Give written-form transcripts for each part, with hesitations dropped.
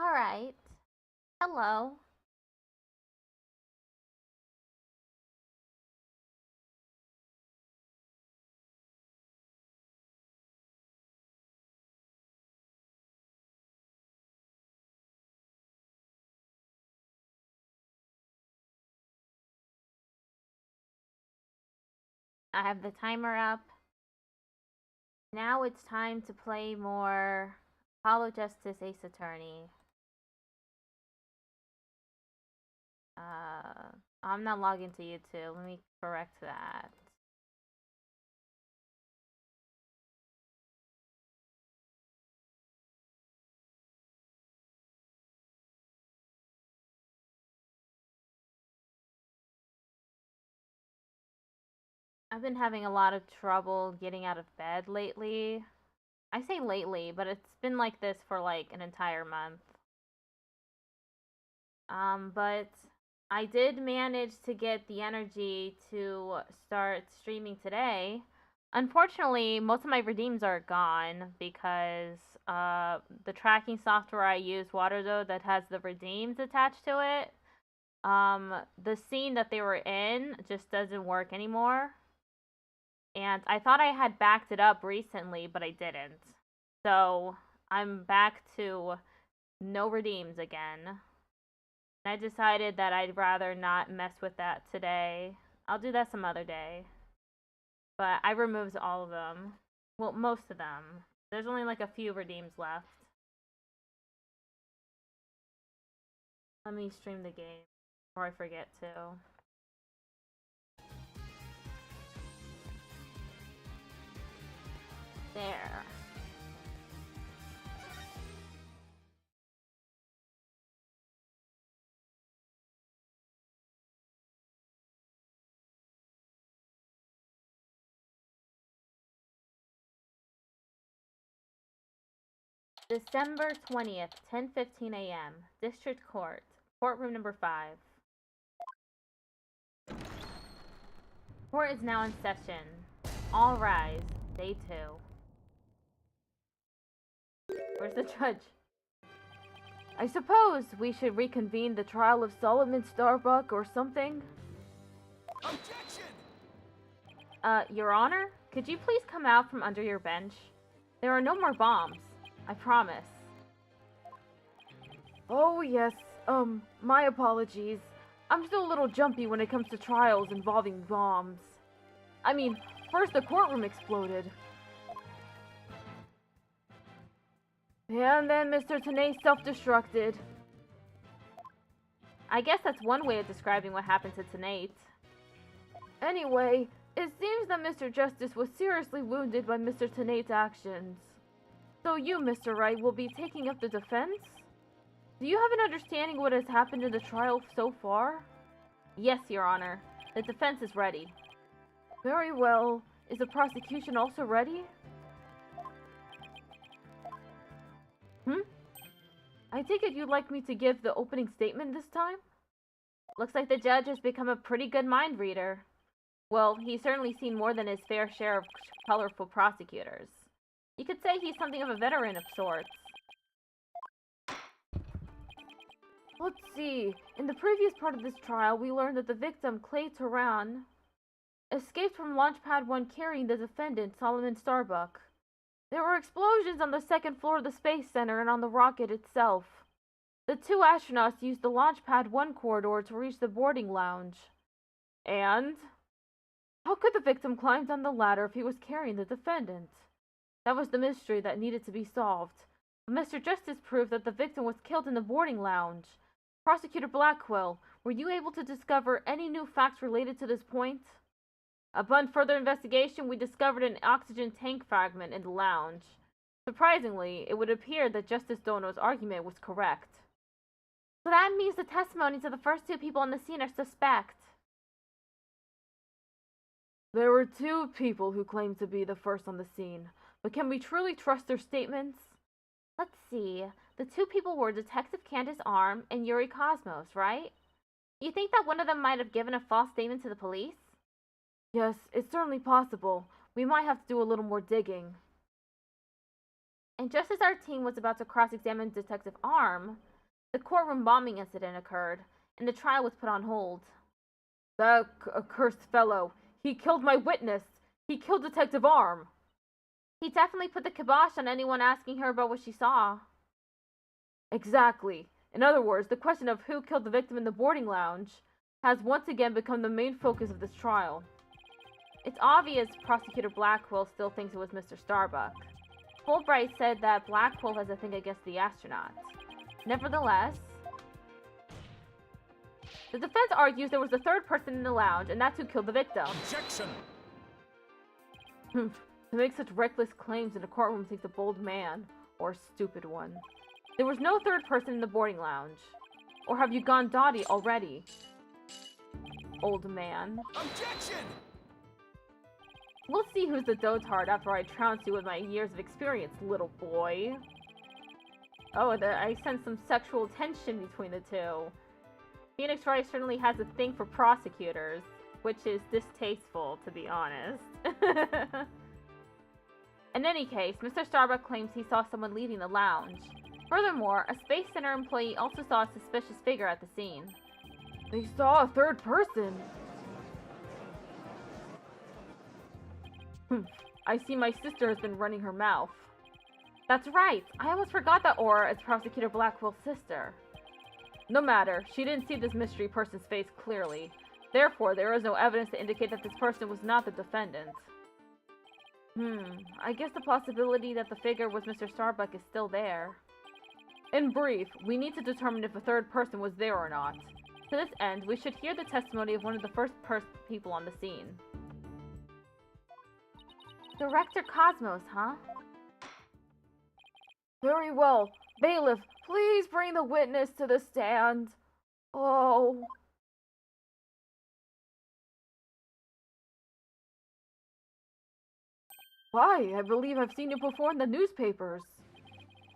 Alright. Hello. I have the timer up. Now it's time to play more Hollow Justice Ace Attorney. I'm not logged into YouTube. Let me correct that. I've been having a lot of trouble getting out of bed lately. I say lately, but it's been like this for like an entire month. But I did manage to get the energy to start streaming today. Unfortunately, most of my redeems are gone because the tracking software I use, WaterZo, that has the redeems attached to it, the scene that they were in just doesn't work anymore. And I thought I had backed it up recently, but I didn't. So I'm back to no redeems again. And I decided that I'd rather not mess with that today. I'll do that some other day. But I removed all of them. Well, most of them. There's only like a few redeems left. Let me stream the game before I forget to. There. December 20th, 10:15 a.m. District Court. Courtroom number 5. Court is now in session. All rise. Day 2. Where's the judge? I suppose we should reconvene the trial of Solomon Starbuck or something? Objection! Your Honor? Could you please come out from under your bench? There are no more bombs. I promise. Oh, yes. My apologies. I'm still a little jumpy when it comes to trials involving bombs. I mean, first the courtroom exploded. And then Mr. Tanay self-destructed. I guess that's one way of describing what happened to Tanate. Anyway, it seems that Mr. Justice was seriously wounded by Mr. Tanate's actions. So you, Mr. Wright, will be taking up the defense? Do you have an understanding of what has happened in the trial so far? Yes, Your Honor. The defense is ready. Very well. Is the prosecution also ready? I take it you'd like me to give the opening statement this time? Looks like the judge has become a pretty good mind reader. Well, he's certainly seen more than his fair share of colorful prosecutors. You could say he's something of a veteran of sorts. Let's see. In the previous part of this trial, we learned that the victim, Clay Turan, escaped from Launchpad 1 carrying the defendant, Solomon Starbuck. There were explosions on the second floor of the Space Center and on the rocket itself. The 2 astronauts used the Launchpad 1 corridor to reach the boarding lounge. And? How could the victim climb down the ladder if he was carrying the defendant? That was the mystery that needed to be solved. But Mr. Justice proved that the victim was killed in the boarding lounge. Prosecutor Blackwell, were you able to discover any new facts related to this point? Upon further investigation, we discovered an oxygen tank fragment in the lounge. Surprisingly, it would appear that Justice Dono's argument was correct. So that means the testimonies of the first 2 people on the scene are suspect. There were 2 people who claimed to be the first on the scene, but can we truly trust their statements? Let's see. The 2 people were Detective Candace Arm and Yuri Cosmos, right? You think that one of them might have given a false statement to the police? Yes, it's certainly possible. We might have to do a little more digging. And just as our team was about to cross-examine Detective Arm, The courtroom bombing incident occurred, and the trial was put on hold. That accursed fellow. He killed my witness. He killed Detective Arm. He definitely put the kibosh on anyone asking her about what she saw. Exactly. In other words, the question of who killed the victim in the boarding lounge has once again become the main focus of this trial. It's obvious Prosecutor Blackwell still thinks it was Mr. Starbuck. Fulbright said that Blackwell has a thing against the astronauts. Nevertheless, the defense argues there was a third person in the lounge, and that's who killed the victim. Objection! To make such reckless claims in a courtroom takes a bold man, or a stupid one. There was no third person in the boarding lounge. Or have you gone dotty already, old man? Objection! We'll see who's the dotard after I trounce you with my years of experience, little boy. Oh, I sense some sexual tension between the two. Phoenix Wright certainly has a thing for prosecutors, which is distasteful, to be honest. In any case, Mr. Starbuck claims he saw someone leaving the lounge. Furthermore, a Space Center employee also saw a suspicious figure at the scene. They saw a third person! I see my sister has been running her mouth. That's right! I almost forgot that Aura is Prosecutor Blackwell's sister. No matter, she didn't see this mystery person's face clearly. Therefore, there is no evidence to indicate that this person was not the defendant. I guess the possibility that the figure was Mr. Starbuck is still there. In brief, we need to determine if a third person was there or not. To this end, we should hear the testimony of one of the first people on the scene. Director Cosmos, huh? Very well. Bailiff, please bring the witness to the stand. Oh. Why, I believe I've seen you before in the newspapers.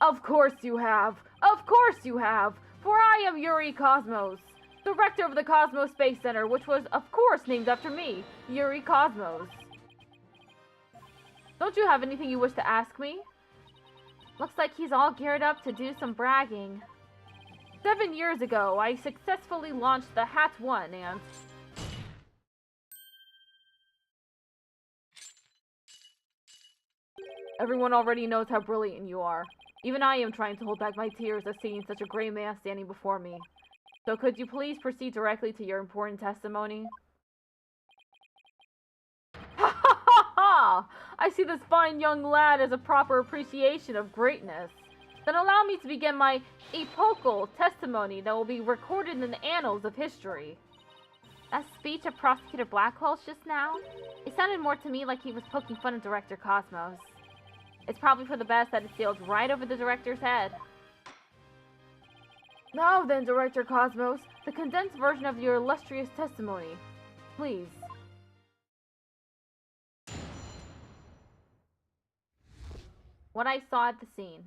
Of course you have. Of course you have. For I am Yuri Cosmos, director of the Cosmos Space Center, which was, of course, named after me, Yuri Cosmos. Don't you have anything you wish to ask me? Looks like he's all geared up to do some bragging. 7 years ago, I successfully launched the Hat 1 and... Everyone already knows how brilliant you are. Even I am trying to hold back my tears at seeing such a gray man standing before me. So could you please proceed directly to your important testimony? Ha ha ha ha! I see this fine young lad as a proper appreciation of greatness. Then allow me to begin my epochal testimony that will be recorded in the annals of history. That speech of Prosecutor Blackwell's just now? It sounded more to me like he was poking fun at Director Cosmos. It's probably for the best that it sailed right over the director's head. Now then, Director Cosmos, the condensed version of your illustrious testimony. Please. What I saw at the scene.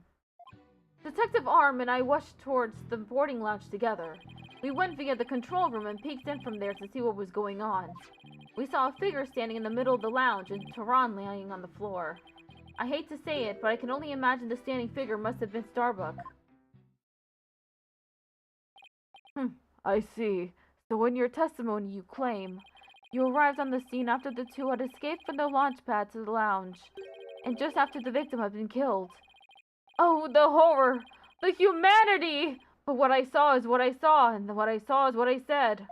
Detective Arm and I rushed towards the boarding lounge together. We went via the control room and peeked in from there to see what was going on. We saw a figure standing in the middle of the lounge and Tehran lying on the floor. I hate to say it, but I can only imagine the standing figure must have been Starbuck. I see. So in your testimony you claim, you arrived on the scene after the two had escaped from the launch pad to the lounge, and just after the victim had been killed. Oh, the horror! The humanity! But what I saw is what I saw, and what I saw is what I said.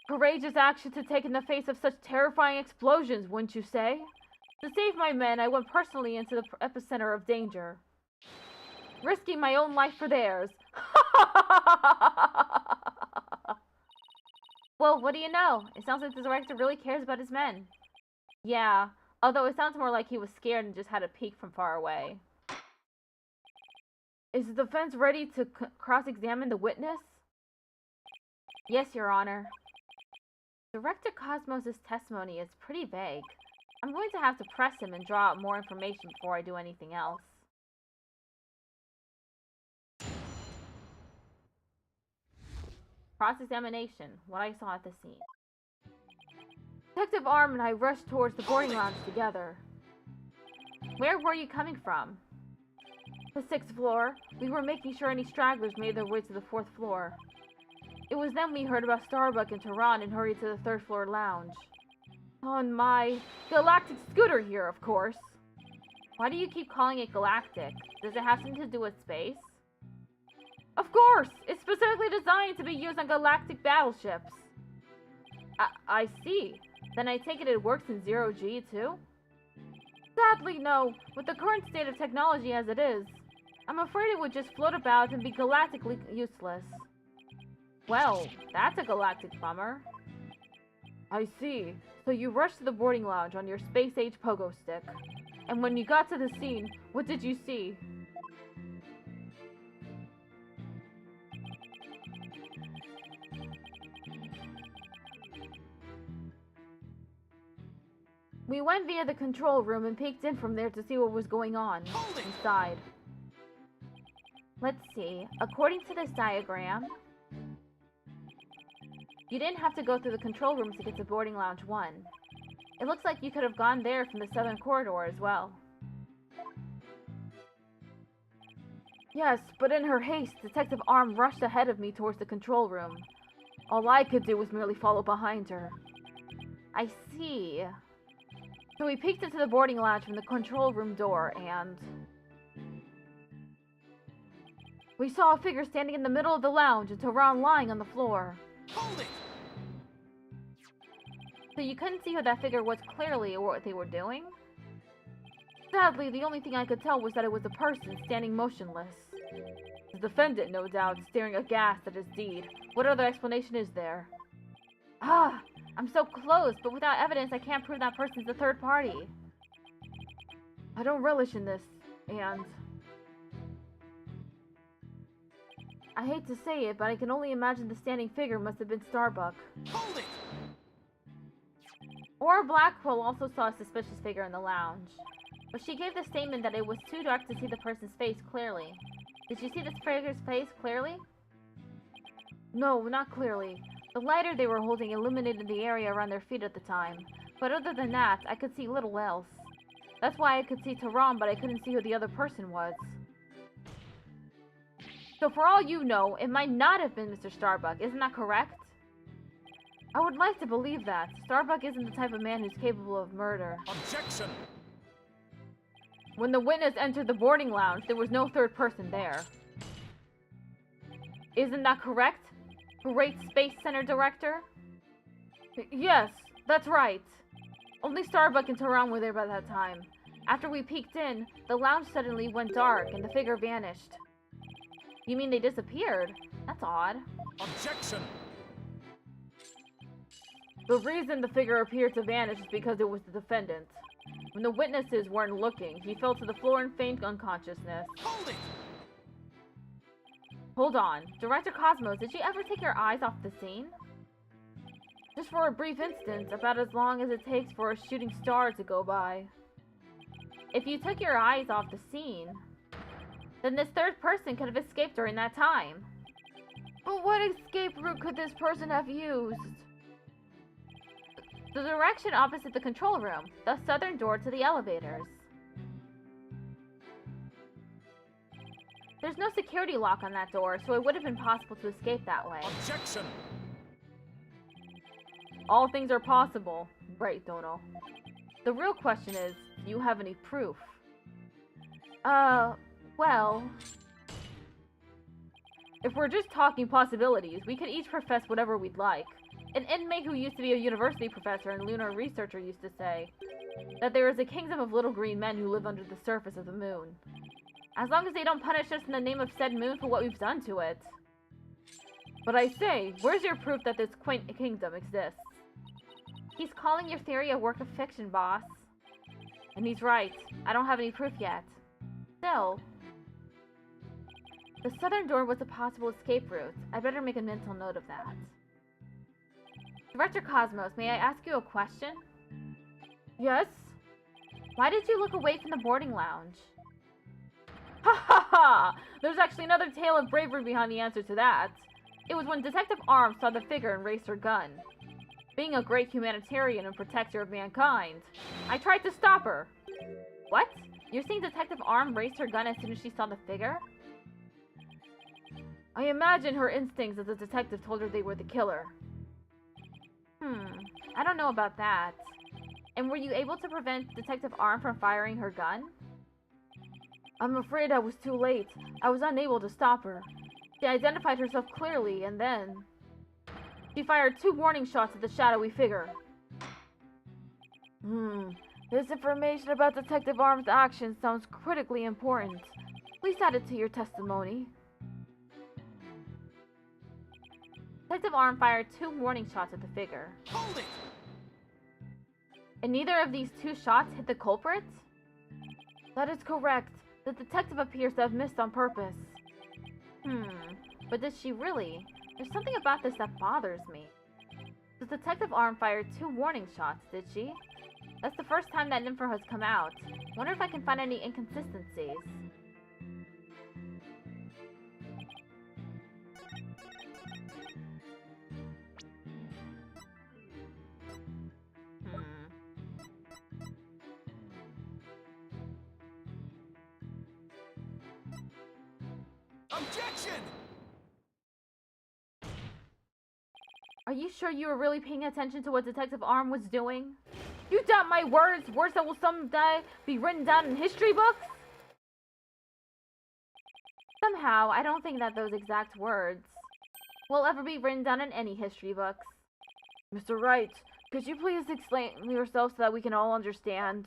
Courageous action to take in the face of such terrifying explosions, wouldn't you say? To save my men, I went personally into the epicenter of danger, risking my own life for theirs. Well, what do you know? It sounds like the director really cares about his men. Yeah, although it sounds more like he was scared and just had a peek from far away. Is the defense ready to cross-examine the witness? Yes, Your Honor. Director Cosmos' testimony is pretty vague. I'm going to have to press him and draw out more information before I do anything else. Cross-examination, what I saw at the scene. Detective Arm and I rushed towards the boarding lounge together. Where were you coming from? The 6th floor. We were making sure any stragglers made their way to the 4th floor. It was then we heard about Starbuck and Tehran and hurried to the 3rd floor lounge. On my galactic scooter here, of course. Why do you keep calling it galactic? Does it have something to do with space? Of course! It's specifically designed to be used on galactic battleships. I see. Then I take it works in 0G too? Sadly, no. With the current state of technology as it is, I'm afraid it would just float about and be galactically useless. Well, that's a galactic bummer. I see. So you rushed to the boarding lounge on your space-age pogo stick. And when you got to the scene, what did you see? We went via the control room and peeked in from there to see what was going on inside. Let's see. According to this diagram, you didn't have to go through the control room to get to boarding lounge 1. It looks like you could have gone there from the southern corridor as well. Yes, but in her haste, Detective Arm rushed ahead of me towards the control room. All I could do was merely follow behind her. I see. So we peeked into the boarding lounge from the control room door, and we saw a figure standing in the middle of the lounge and Tehran lying on the floor. Hold it! So you couldn't see who that figure was clearly or what they were doing? Sadly, the only thing I could tell was that it was a person standing motionless. The defendant, no doubt, staring aghast at his deed. What other explanation is there? Ah! I'm so close, but without evidence I can't prove that person's a third party. I don't relish in this, and I hate to say it, but I can only imagine the standing figure must have been Starbuck. Hold it! Or Blackwell also saw a suspicious figure in the lounge. But she gave the statement that it was too dark to see the person's face clearly. Did you see this figure's face clearly? No, not clearly. The lighter they were holding illuminated the area around their feet at the time. But other than that, I could see little else. That's why I could see Tehran, but I couldn't see who the other person was. So for all you know, it might not have been Mr. Starbuck, isn't that correct? I would like to believe that. Starbuck isn't the type of man who's capable of murder. Objection! When the witness entered the boarding lounge, there was no third person there. Isn't that correct? Great Space Center Director? Yes, that's right. Only Starbuck and Tehran were there by that time. After we peeked in, the lounge suddenly went dark and the figure vanished. You mean they disappeared? That's odd. Objection! The reason the figure appeared to vanish is because it was the defendant. When the witnesses weren't looking, he fell to the floor and feigned unconsciousness. Hold it! Hold on. Director Cosmos, did you ever take your eyes off the scene? Just for a brief instant, about as long as it takes for a shooting star to go by. If you took your eyes off the scene, then this third person could have escaped during that time. But what escape route could this person have used? The direction opposite the control room, the southern door to the elevators. There's no security lock on that door, so it would have been possible to escape that way. Objection! All things are possible. Right, Dono. The real question is, do you have any proof? Well... If we're just talking possibilities, we could each profess whatever we'd like. An inmate who used to be a university professor and lunar researcher used to say that there is a kingdom of little green men who live under the surface of the moon. As long as they don't punish us in the name of said moon for what we've done to it. But I say, where's your proof that this quaint kingdom exists? He's calling your theory a work of fiction, boss. And he's right. I don't have any proof yet. Still, the southern door was a possible escape route. I better make a mental note of that. Director Cosmos, may I ask you a question? Yes? Why did you look away from the boarding lounge? Ha ha ha! There's actually another tale of bravery behind the answer to that. It was when Detective Arms saw the figure and raised her gun. Being a great humanitarian and protector of mankind, I tried to stop her. What? You're saying Detective Arm raised her gun as soon as she saw the figure? I imagine her instincts as a detective told her they were the killer. I don't know about that. And were you able to prevent Detective Arm from firing her gun? I'm afraid I was too late. I was unable to stop her. She identified herself clearly, and then... she fired 2 warning shots at the shadowy figure. This information about Detective Arm's actions sounds critically important. Please add it to your testimony. Detective Arm fired 2 warning shots at the figure. Hold it! And neither of these 2 shots hit the culprit? That is correct. The detective appears to have missed on purpose. But did she really? There's something about this that bothers me. The Detective Arm fired 2 warning shots, did she? That's the first time that info has come out. Wonder if I can find any inconsistencies. Objection! Are you sure you were really paying attention to what Detective Arm was doing? You doubt my words? Words that will someday be written down in history books? Somehow, I don't think that those exact words will ever be written down in any history books. Mr. Wright, could you please explain yourself so that we can all understand?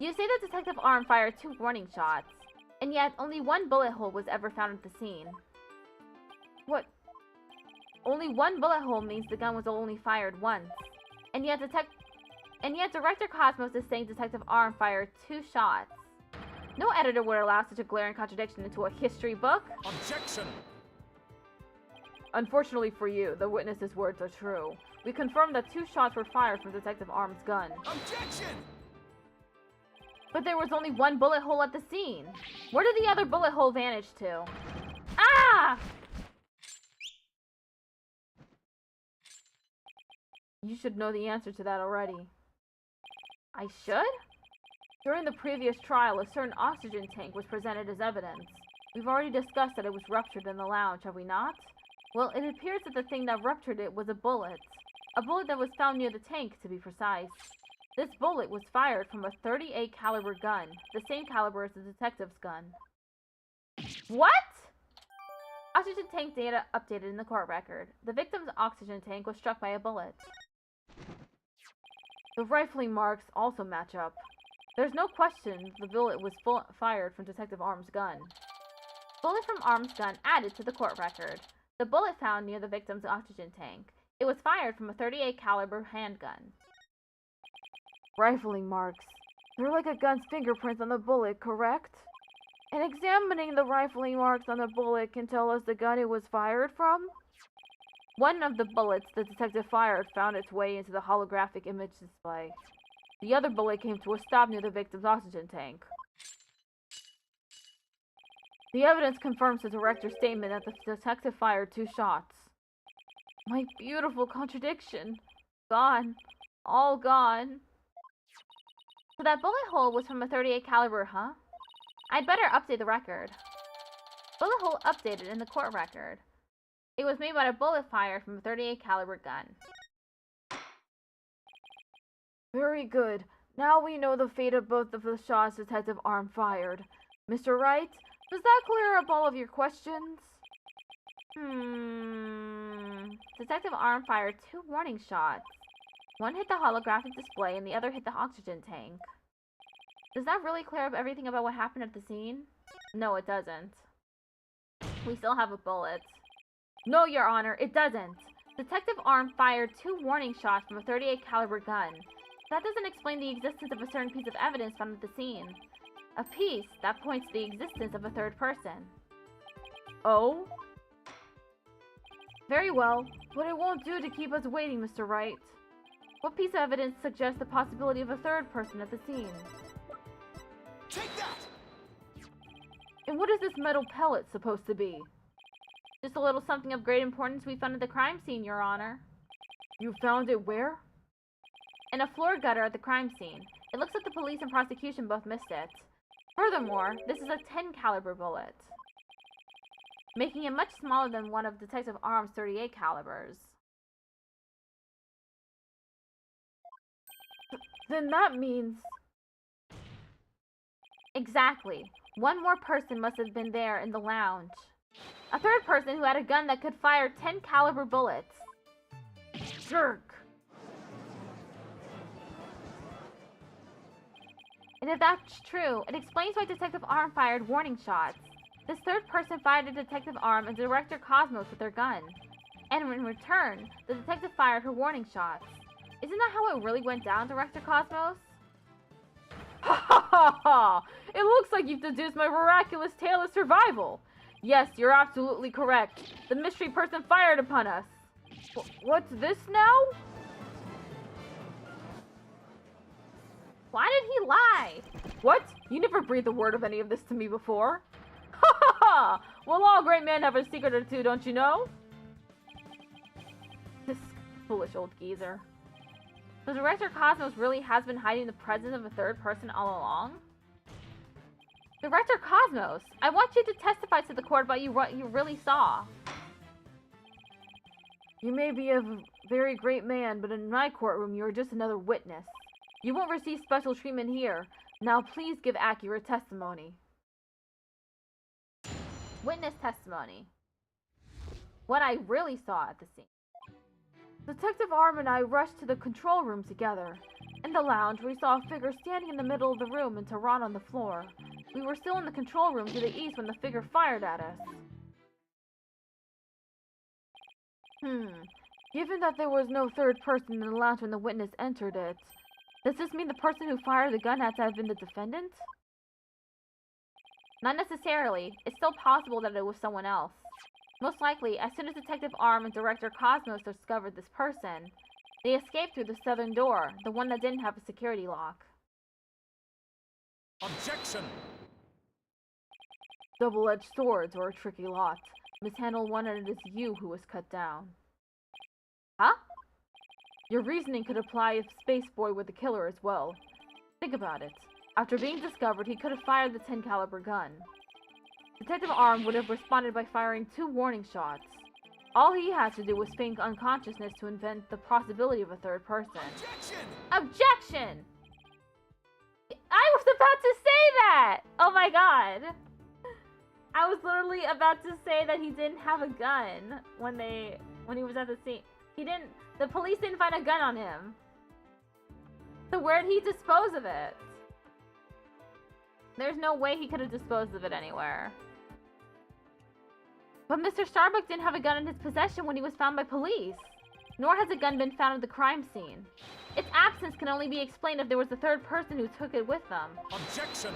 You say that Detective Arm fired 2 warning shots, and yet only 1 bullet hole was ever found at the scene. What? Only 1 bullet hole means the gun was only fired once. And yet Director Cosmos is saying Detective Arm fired 2 shots. No editor would allow such a glaring contradiction into a history book. Objection! Unfortunately for you, the witness's words are true. We confirmed that 2 shots were fired from Detective Arm's gun. Objection! But there was only 1 bullet hole at the scene. Where did the other bullet hole vanish to? Ah! You should know the answer to that already. I should? During the previous trial, a certain oxygen tank was presented as evidence. We've already discussed that it was ruptured in the lounge, have we not? Well, it appears that the thing that ruptured it was a bullet. A bullet that was found near the tank, to be precise. This bullet was fired from a .38 caliber gun, the same caliber as the detective's gun. What? Oxygen tank data updated in the court record. The victim's oxygen tank was struck by a bullet. The rifling marks also match up. There's no question the bullet was fired from Detective Arm's gun. Bullet from Arm's gun added to the court record. The bullet found near the victim's oxygen tank. It was fired from a .38 caliber handgun. Rifling marks. They're like a gun's fingerprints on the bullet, correct? And examining the rifling marks on the bullet can tell us the gun it was fired from? One of the bullets the detective fired found its way into the holographic image display. The other bullet came to a stop near the victim's oxygen tank. The evidence confirms the director's statement that the detective fired 2 shots. My beautiful contradiction. Gone. All gone. So that bullet hole was from a .38 caliber, huh? I'd better update the record. Bullet hole updated in the court record. It was made by a bullet fired from a .38 caliber gun. Very good. Now we know the fate of both of the shots Detective Arm fired. Mr. Wright, does that clear up all of your questions? Detective Arm fired 2 warning shots. One hit the holographic display and the other hit the oxygen tank. Does that really clear up everything about what happened at the scene? No, it doesn't. We still have a bullet. No, Your Honor, it doesn't. Detective Arm fired 2 warning shots from a .38 caliber gun. That doesn't explain the existence of a certain piece of evidence found at the scene. A piece that points to the existence of a third person. Oh? Very well, but it won't do to keep us waiting, Mr. Wright. What piece of evidence suggests the possibility of a third person at the scene? Take that! And what is this metal pellet supposed to be? Just a little something of great importance we found at the crime scene, Your Honor. You found it where? and a floor gutter at the crime scene. It looks like the police and prosecution both missed it. Furthermore, this is a 10 caliber bullet, making it much smaller than one of Detective Arm's 38 calibers. Then that means... Exactly. One more person must have been there in the lounge. A third person who had a gun that could fire 10 caliber bullets. Jerk. And if that's true, it explains why Detective Arm fired warning shots. This third person fired at Detective Arm and Director Cosmos with their gun. And in return, the detective fired her warning shots. Isn't that how it really went down, Director Cosmos? Ha ha ha ha! It looks like you've deduced my miraculous tale of survival. Yes, you're absolutely correct. The mystery person fired upon us. What's this now? Why did he lie? What? You never breathed a word of any of this to me before. Ha ha ha! Well, all great men have a secret or two, don't you know? This foolish old geezer. So Director Cosmos really has been hiding the presence of a third person all along? Director Cosmos, I want you to testify to the court about what you really saw. You may be a very great man, but in my courtroom you are just another witness. You won't receive special treatment here. Now please give accurate testimony. Witness testimony. What I really saw at the scene. Detective Arm and I rushed to the control room together. In the lounge, we saw a figure standing in the middle of the room and Tehran on the floor. We were still in the control room to the east when the figure fired at us. Given that there was no third person in the lounge when the witness entered it, does this mean the person who fired the gun had to have been the defendant? Not necessarily. It's still possible that it was someone else. Most likely, as soon as Detective Arm and Director Cosmos discovered this person, they escaped through the southern door, the one that didn't have a security lock. Objection! Double-edged swords or a tricky lot. Mishandle one and it is you who was cut down. Huh? Your reasoning could apply if Space Boy were the killer as well. Think about it. After being discovered, he could have fired the 10 caliber gun. Detective Arm would have responded by firing 2 warning shots. All he had to do was feign unconsciousness to invent the possibility of a third person. Objection! Objection! I was about to say that! Oh my god. I was literally about to say that he didn't have a gun when he was at the scene. The police didn't find a gun on him. So where'd he dispose of it? There's no way he could have disposed of it anywhere. But Mr. Starbuck didn't have a gun in his possession when he was found by police. Nor has a gun been found at the crime scene. Its absence can only be explained if there was a third person who took it with them. Objection!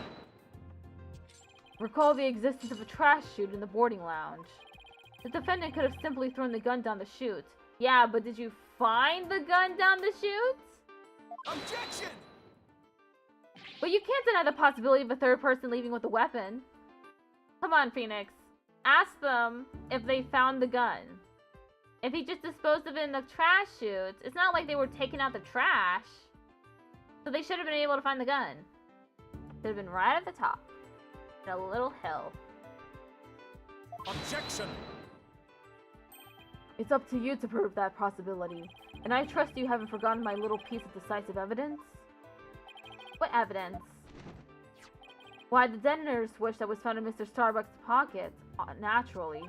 Recall the existence of a trash chute in the boarding lounge. The defendant could have simply thrown the gun down the chute. Yeah, but did you find the gun down the chute? Objection! But you can't deny the possibility of a third person leaving with a weapon. Come on, Phoenix. Ask them if they found the gun. If he just disposed of it in the trash chute, it's not like they were taking out the trash. So they should have been able to find the gun. Should have been right at the top. In a little hill. Objection! It's up to you to prove that possibility. And I trust you haven't forgotten my little piece of decisive evidence. What evidence? Why, the detonator switch that was found in Mr. Starbuck's pocket, naturally.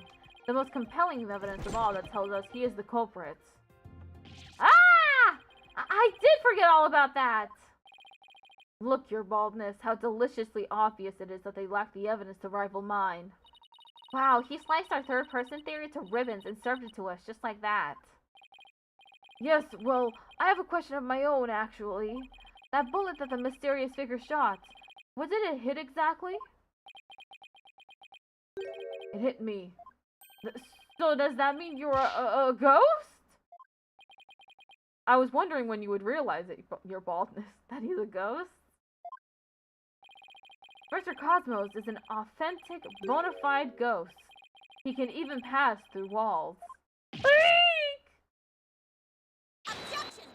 The most compelling evidence of all that tells us he is the culprit. Ah! I did forget all about that! Look, your baldness, how deliciously obvious it is that they lack the evidence to rival mine. Wow, he sliced our third-person theory to ribbons and served it to us just like that. Yes, well, I have a question of my own, actually. That bullet that the mysterious figure shot, what did it hit exactly? It hit me. So does that mean you're a ghost? I was wondering when you would realize it, your baldness, that he's a ghost. Mr. Cosmos is an authentic, bona fide ghost. He can even pass through walls. Freak! Objection!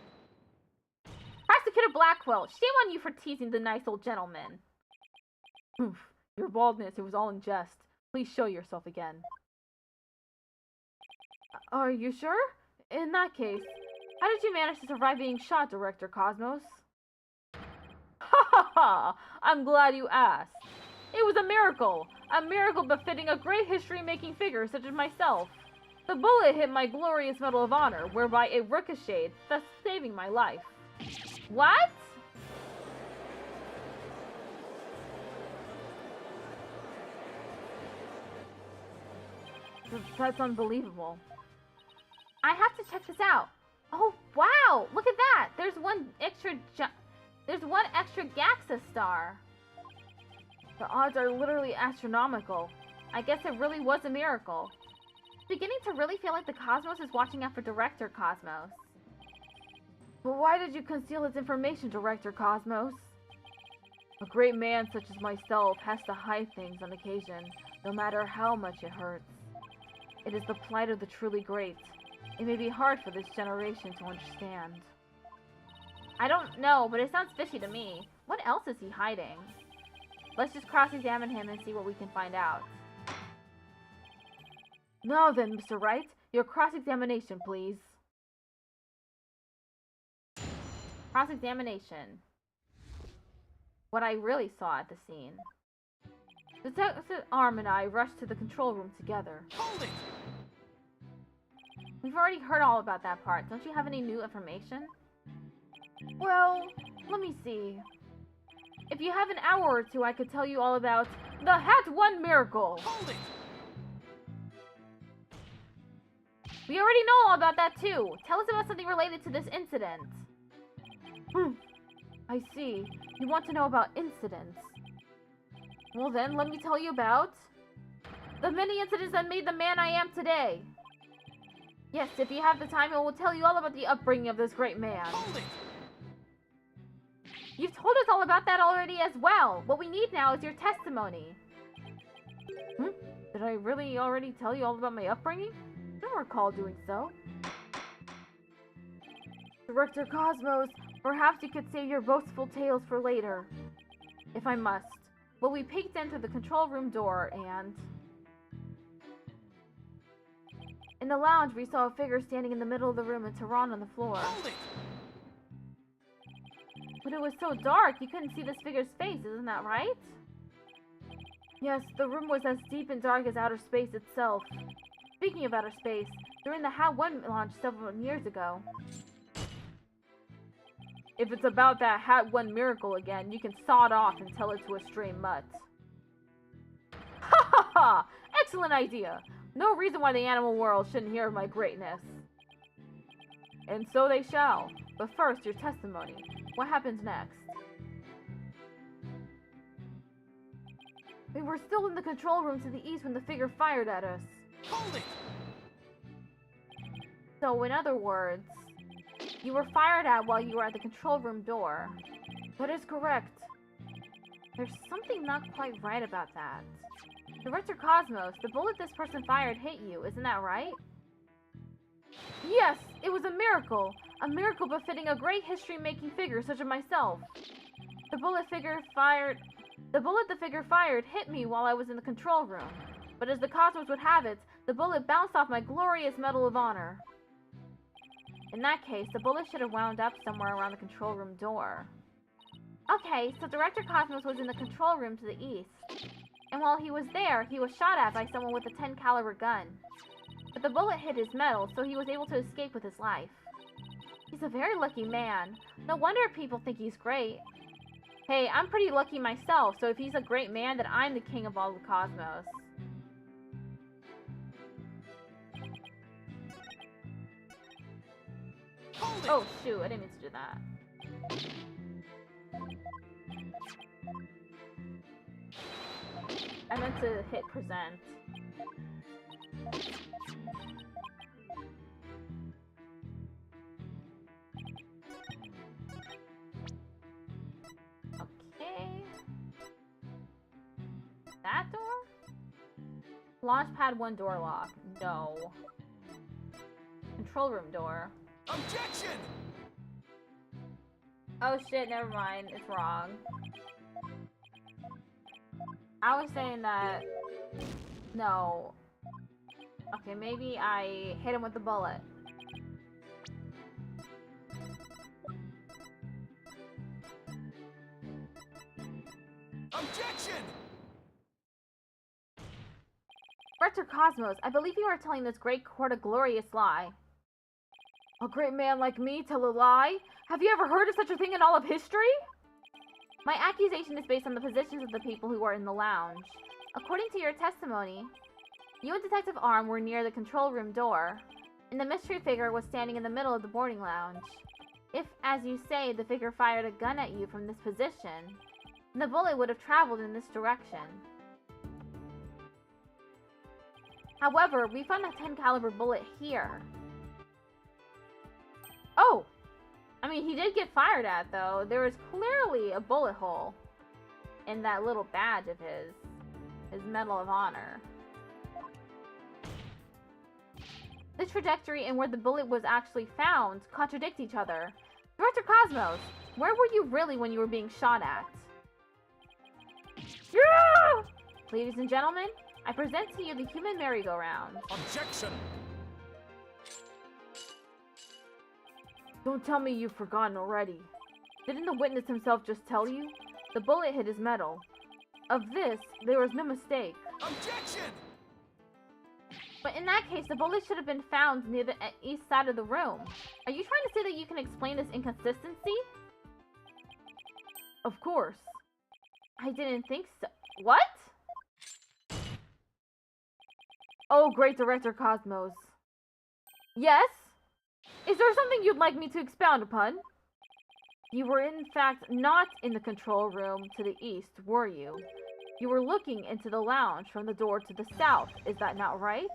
to Blackwell. Shame on you for teasing the nice old gentleman. Oof, your baldness, it was all in jest. Please show yourself again. Are you sure? In that case, how did you manage to survive being shot, Director Cosmos? Ha ha ha! I'm glad you asked. It was a miracle befitting a great history-making figure such as myself. The bullet hit my glorious Medal of Honor, whereby it ricocheted, thus saving my life. What? That's unbelievable. I have to check this out. Oh, wow! Look at that! There's one extra Gaxa star. The odds are literally astronomical. I guess it really was a miracle. Beginning to really feel like the Cosmos is watching out for Director Cosmos. But why did you conceal this information, Director Cosmos? A great man such as myself has to hide things on occasion, no matter how much it hurts. It is the plight of the truly great. It may be hard for this generation to understand. I don't know, but it sounds fishy to me. What else is he hiding? Let's just cross-examine him and see what we can find out. Now then, Mr. Wright, your cross-examination, please. Cross-examination. What I really saw at the scene. Detective Arm and I rushed to the control room together. Hold it! We've already heard all about that part. Don't you have any new information? Well, let me see. If you have an hour or two, I could tell you all about the Hat 1 miracle. Hold it! We already know all about that too. Tell us about something related to this incident. I see. You want to know about incidents. Well then, let me tell you about the many incidents that made the man I am today. Yes, if you have the time, I will tell you all about the upbringing of this great man. Hold it! You've told us all about that already as well. What we need now is your testimony. Did I really already tell you all about my upbringing? I don't recall doing so. Director Cosmos, perhaps you could save your boastful tales for later. If I must. Well, we peeked into the control room door and... in the lounge, we saw a figure standing in the middle of the room and Tehran on the floor. Hold it! But it was so dark, you couldn't see this figure's face, isn't that right? Yes, the room was as deep and dark as outer space itself. Speaking of outer space, during the Hat 1 launch several years ago... If it's about that Hat 1 miracle again, you can saw it off and tell it to a stray mutt. Ha ha ha! Excellent idea! No reason why the animal world shouldn't hear of my greatness. And so they shall. But first, your testimony. What happens next? We were still in the control room to the east when the figure fired at us. Hold it! So, in other words, you were fired at while you were at the control room door. That is correct. There's something not quite right about that. Director Cosmos, the bullet this person fired hit you, isn't that right? Yes, it was a miracle. A miracle befitting a great history-making figure such as myself. The bullet the figure fired hit me while I was in the control room. But as the Cosmos would have it, the bullet bounced off my glorious Medal of Honor. In that case, the bullet should have wound up somewhere around the control room door. Okay, so Director Cosmos was in the control room to the east. And while he was there, he was shot at by someone with a 10 caliber gun. But the bullet hit his medal, so he was able to escape with his life. He's a very lucky man. No wonder people think he's great. Hey, I'm pretty lucky myself, so if he's a great man, then I'm the king of all the cosmos. Oh shoot, I didn't mean to do that. I meant to hit present. Okay. That door? Launchpad 1 door lock. No. Control room door. Objection! Oh shit, never mind. It's wrong. I was saying that... No. Okay, maybe I hit him with the bullet. Objection! Director Cosmos, I believe you are telling this great court a glorious lie. A great man like me tell a lie? Have you ever heard of such a thing in all of history? My accusation is based on the positions of the people who were in the lounge. According to your testimony, you and Detective Arm were near the control room door, and the mystery figure was standing in the middle of the boarding lounge. If, as you say, the figure fired a gun at you from this position, the bullet would have traveled in this direction. However, we found a 10 caliber bullet here. Oh! I mean, he did get fired at, though. There was clearly a bullet hole in that little badge of his Medal of Honor. The trajectory and where the bullet was actually found contradict each other. Director Cosmos, where were you really when you were being shot at? Yeah! Ladies and gentlemen, I present to you the human merry-go-round. Objection! Don't tell me you've forgotten already. Didn't the witness himself just tell you? The bullet hit his medal. Of this, there was no mistake. Objection! But in that case, the bullet should have been found near the east side of the room. Are you trying to say that you can explain this inconsistency? Of course. I didn't think so. What? Oh, great Director Cosmos. Yes? Is there something you'd like me to expound upon? You were in fact not in the control room to the east, were you? You were looking into the lounge from the door to the south, is that not right?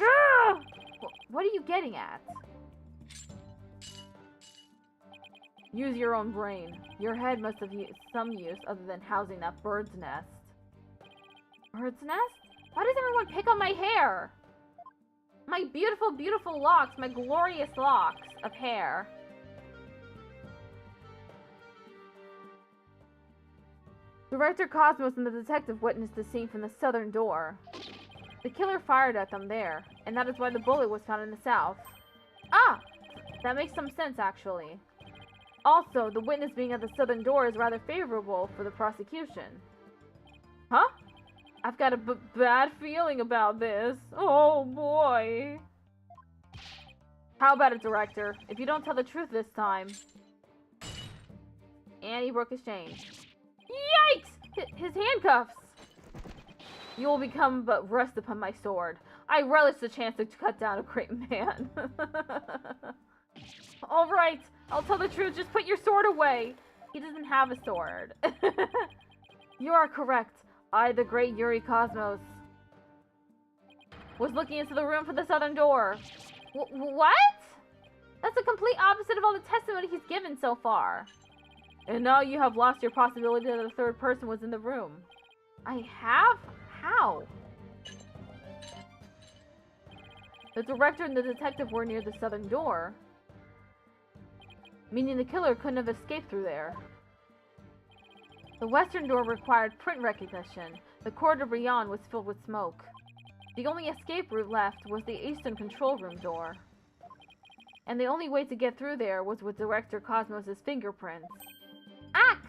Ah! What are you getting at? Use your own brain. Your head must have some use other than housing that bird's nest. Bird's nest? Why does everyone pick on my hair? My beautiful, beautiful locks, my glorious locks of hair. Director Cosmos and the detective witnessed the scene from the southern door. The killer fired at them there, and that is why the bullet was found in the south. Ah! That makes some sense, actually. Also, the witness being at the southern door is rather favorable for the prosecution. Huh? I've got a bad feeling about this. Oh, boy. How about it, Director? If you don't tell the truth this time... And he broke his chain. Yikes! His handcuffs! You will become but rust upon my sword. I relish the chance to cut down a great man. Alright, I'll tell the truth. Just put your sword away. He doesn't have a sword. You are correct. I, the great Yuri Cosmos, was looking into the room for the southern door. What? That's the complete opposite of all the testimony he's given so far. And now you have lost your possibility that a third person was in the room. I have? How? The director and the detective were near the southern door, meaning the killer couldn't have escaped through there. The western door required print recognition. The corridor beyond was filled with smoke. The only escape route left was the eastern control room door. And the only way to get through there was with Director Cosmos' fingerprints. Ack!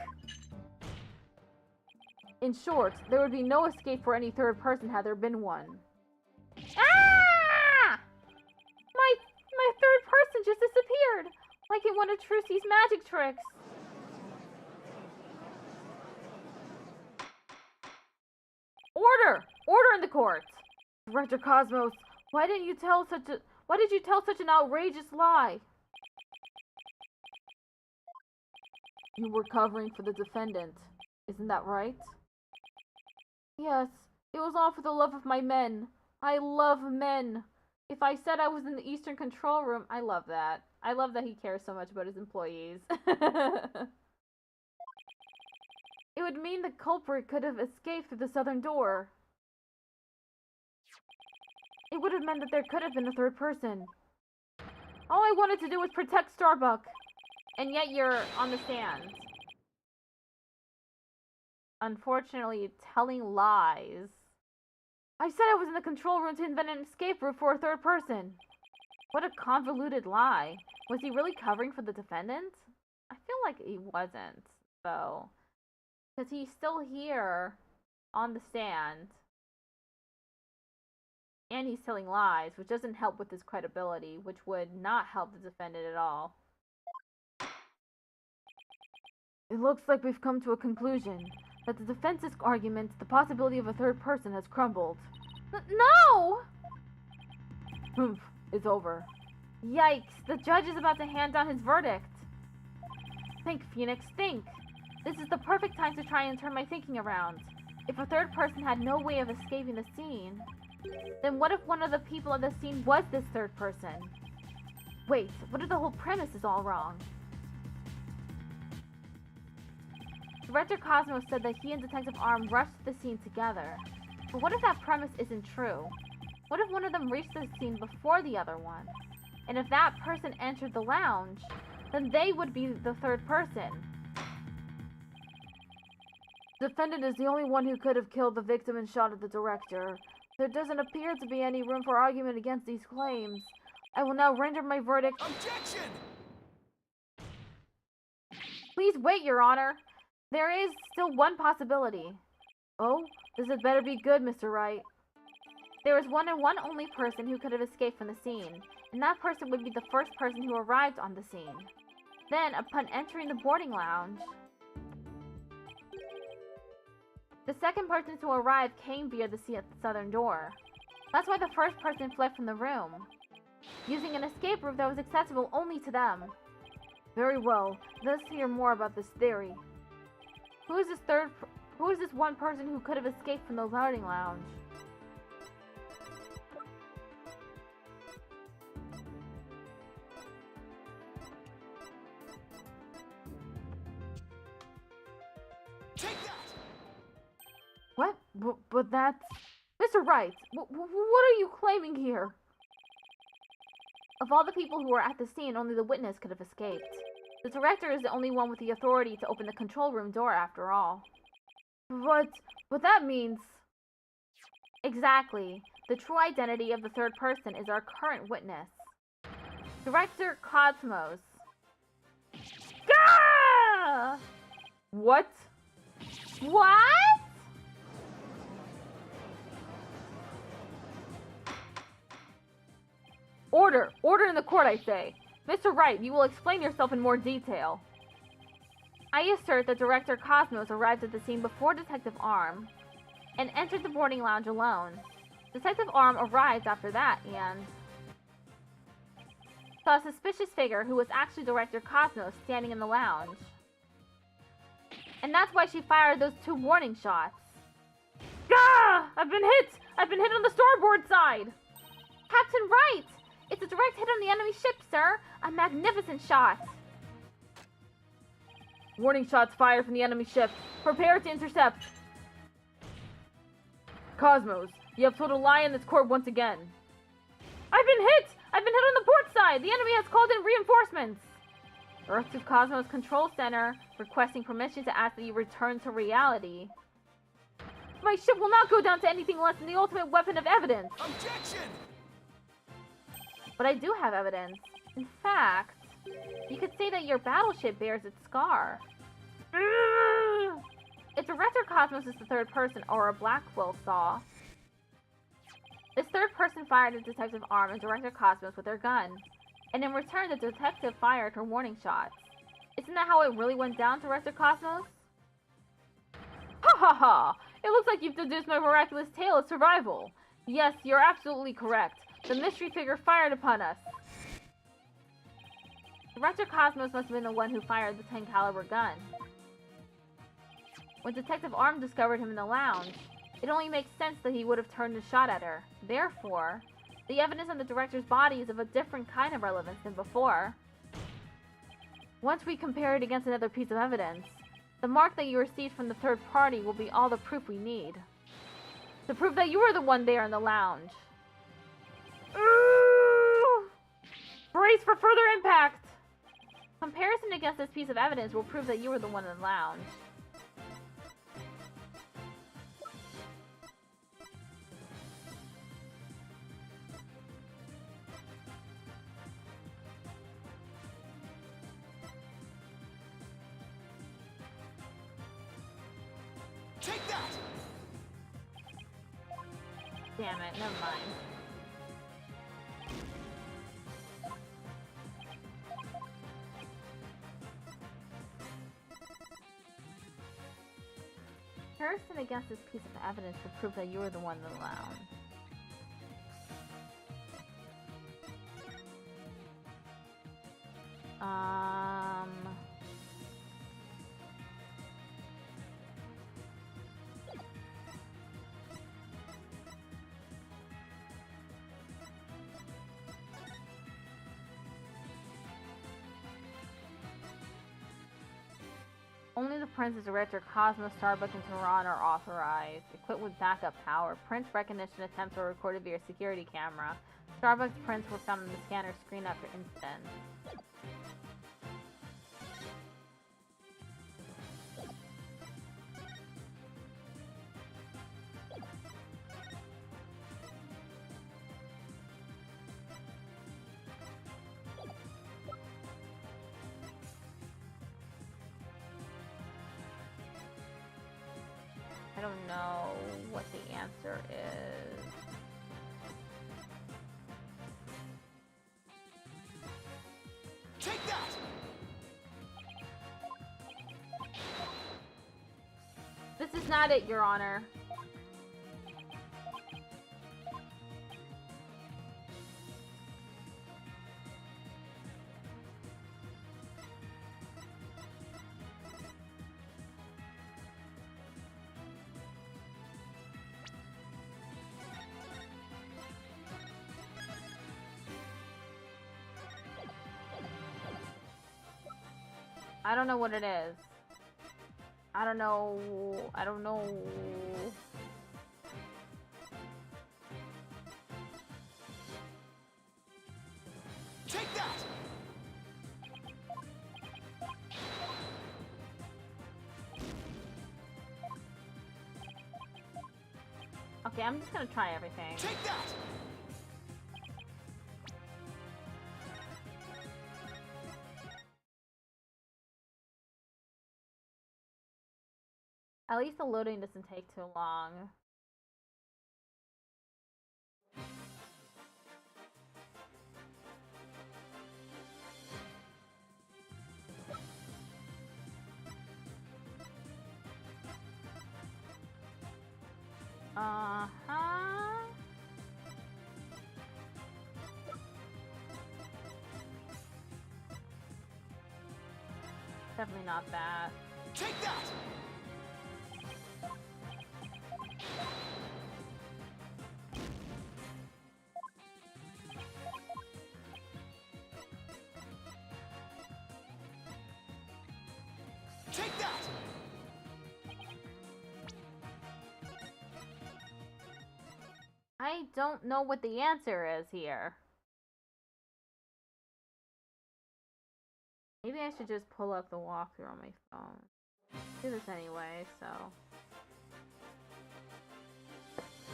In short, there would be no escape for any third person had there been one. Ah! My third person just disappeared! Like in one of Trucy's magic tricks. Order! Order in the court! Director Cosmos, why did you tell such an outrageous lie? You were covering for the defendant, isn't that right? Yes, it was all for the love of my men. I love men. If I said I was in the Eastern Control Room, I love that. I love that he cares so much about his employees. It would mean the culprit could have escaped through the southern door. It would have meant that there could have been a third person. All I wanted to do was protect Starbuck. And yet you're on the stand. Unfortunately, telling lies. I said I was in the control room to invent an escape route for a third person. What a convoluted lie. Was he really covering for the defendant? I feel like he wasn't, though. Because he's still here on the stand. And he's telling lies, which doesn't help with his credibility, which would not help the defendant at all. It looks like we've come to a conclusion. That the defense's argument, the possibility of a third person, has crumbled. No! Humph, it's over. Yikes, the judge is about to hand down his verdict. Think, Phoenix, think. This is the perfect time to try and turn my thinking around. If a third person had no way of escaping the scene, then what if one of the people at the scene was this third person? Wait, what if the whole premise is all wrong? Director Cosmos said that he and Detective Arm rushed to the scene together. But what if that premise isn't true? What if one of them reached the scene before the other one? And if that person entered the lounge, then they would be the third person. The defendant is the only one who could have killed the victim and shot at the director. There doesn't appear to be any room for argument against these claims. I will now render my verdict. Objection! Please wait, Your Honor. There is still one possibility. Oh, this had better be good, Mr. Wright. There is one and one only person who could have escaped from the scene, and that person would be the first person who arrived on the scene. Then, upon entering the boarding lounge, the second person to arrive came via the southern door. That's why the first person fled from the room, using an escape route that was accessible only to them. Very well, let's hear more about this theory. Who is this one person who could have escaped from the boarding lounge? Take that! What? But that's... Mr. Wright, what are you claiming here? Of all the people who were at the scene, only the witness could have escaped. The director is the only one with the authority to open the control room door, after all. But that means... Exactly. The true identity of the third person is our current witness. Director Cosmos. Gah! What? What? Order! Order in the court, I say! Mr. Wright, you will explain yourself in more detail. I assert that Director Cosmos arrived at the scene before Detective Arm and entered the boarding lounge alone. Detective Arm arrived after that and saw a suspicious figure who was actually Director Cosmos standing in the lounge. And that's why she fired those 2 warning shots. Gah! I've been hit! I've been hit on the starboard side! Captain Wright! It's a direct hit on the enemy ship, sir! A magnificent shot! Warning shots fired from the enemy ship. Prepare to intercept. Cosmos, you have told a lie in this court once again. I've been hit! I've been hit on the port side! The enemy has called in reinforcements! Directive Cosmos Control Center, requesting permission to ask that you return to reality. My ship will not go down to anything less than the ultimate weapon of evidence! Objection! But I do have evidence. In fact, you could say that your battleship bears its scar. If Director Cosmos is the third person or a Blackwell saw, this third person fired at Detective Arm and Director Cosmos with their gun, and in return the detective fired her warning shots. Isn't that how it really went down, Director Cosmos? Ha ha ha! It looks like you've deduced my miraculous tale of survival. Yes, you're absolutely correct. The mystery figure fired upon us. Director Cosmos must have been the one who fired the 10 caliber gun. When Detective Arm discovered him in the lounge, it only makes sense that he would have turned a shot at her. Therefore, the evidence on the director's body is of a different kind of relevance than before. Once we compare it against another piece of evidence, the mark that you received from the third party will be all the proof we need. To prove that you were the one there in the lounge. Brace for further impact! Comparison against this piece of evidence will prove that you were the one in the lounge. Take that! Damn it, never mind. Comparison against this piece of evidence will prove that you were the one in the lounge. Only the Prince's Director, Cosmos, Starbuck, and Tehran are authorized. Equipped with backup power. Prince recognition attempts were recorded via security camera. Starbuck's prints were found on the scanner screen after incident. I don't know what the answer is. Take that! This is not it, Your Honor. I don't know what it is. I don't know. I don't know. Take that! Okay, I'm just gonna try everything. Take that! At least the loading doesn't take too long. Uh-huh. Definitely not that. Take that! Take that! I don't know what the answer is here. Maybe I should just pull up the walkthrough on my phone. Do this anyway, so.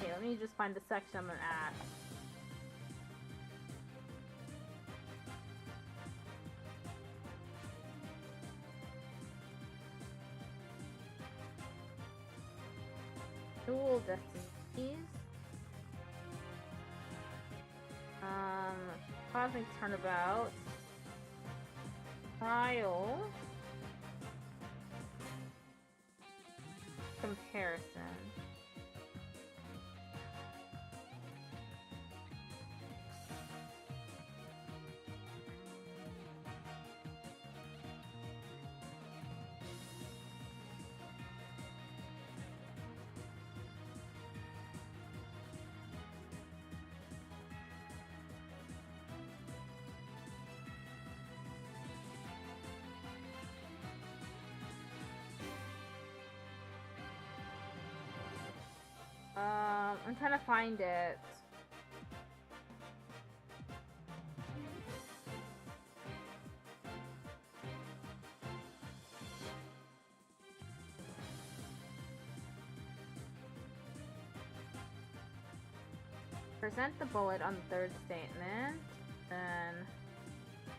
Okay, let me just find the section I'm at. Dual Destinies. Cosmic Turnabout. Trial. Comparison. I'm trying to find it. Present the bullet on the third statement. Then,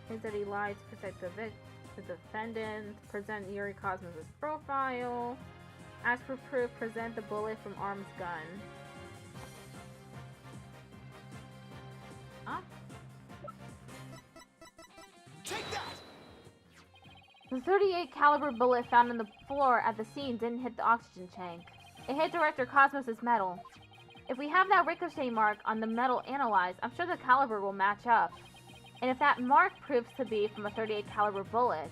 is that he lied to protect the defendant. Present Yuri Cosmos' profile. As for proof, present the bullet from Arm's gun. Huh? Take that! The .38 caliber bullet found on the floor at the scene didn't hit the oxygen tank. It hit Director Cosmos' metal. If we have that ricochet mark on the metal analyzed, I'm sure the caliber will match up. And if that mark proves to be from a .38 caliber bullet,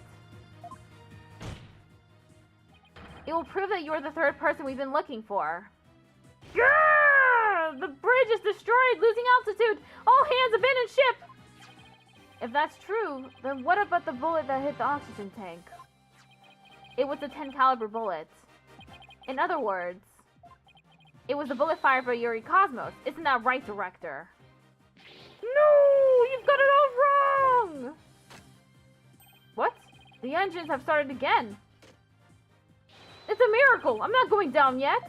it will prove that you're the third person we've been looking for. Yeah! The bridge is destroyed, losing altitude! All hands abandon ship! If that's true, then what about the bullet that hit the oxygen tank? It was a .10 caliber bullet. In other words, it was a bullet fired by Yuri Cosmos. Isn't that right, Director? No! You've got it all wrong! What? The engines have started again. It's a miracle! I'm not going down yet!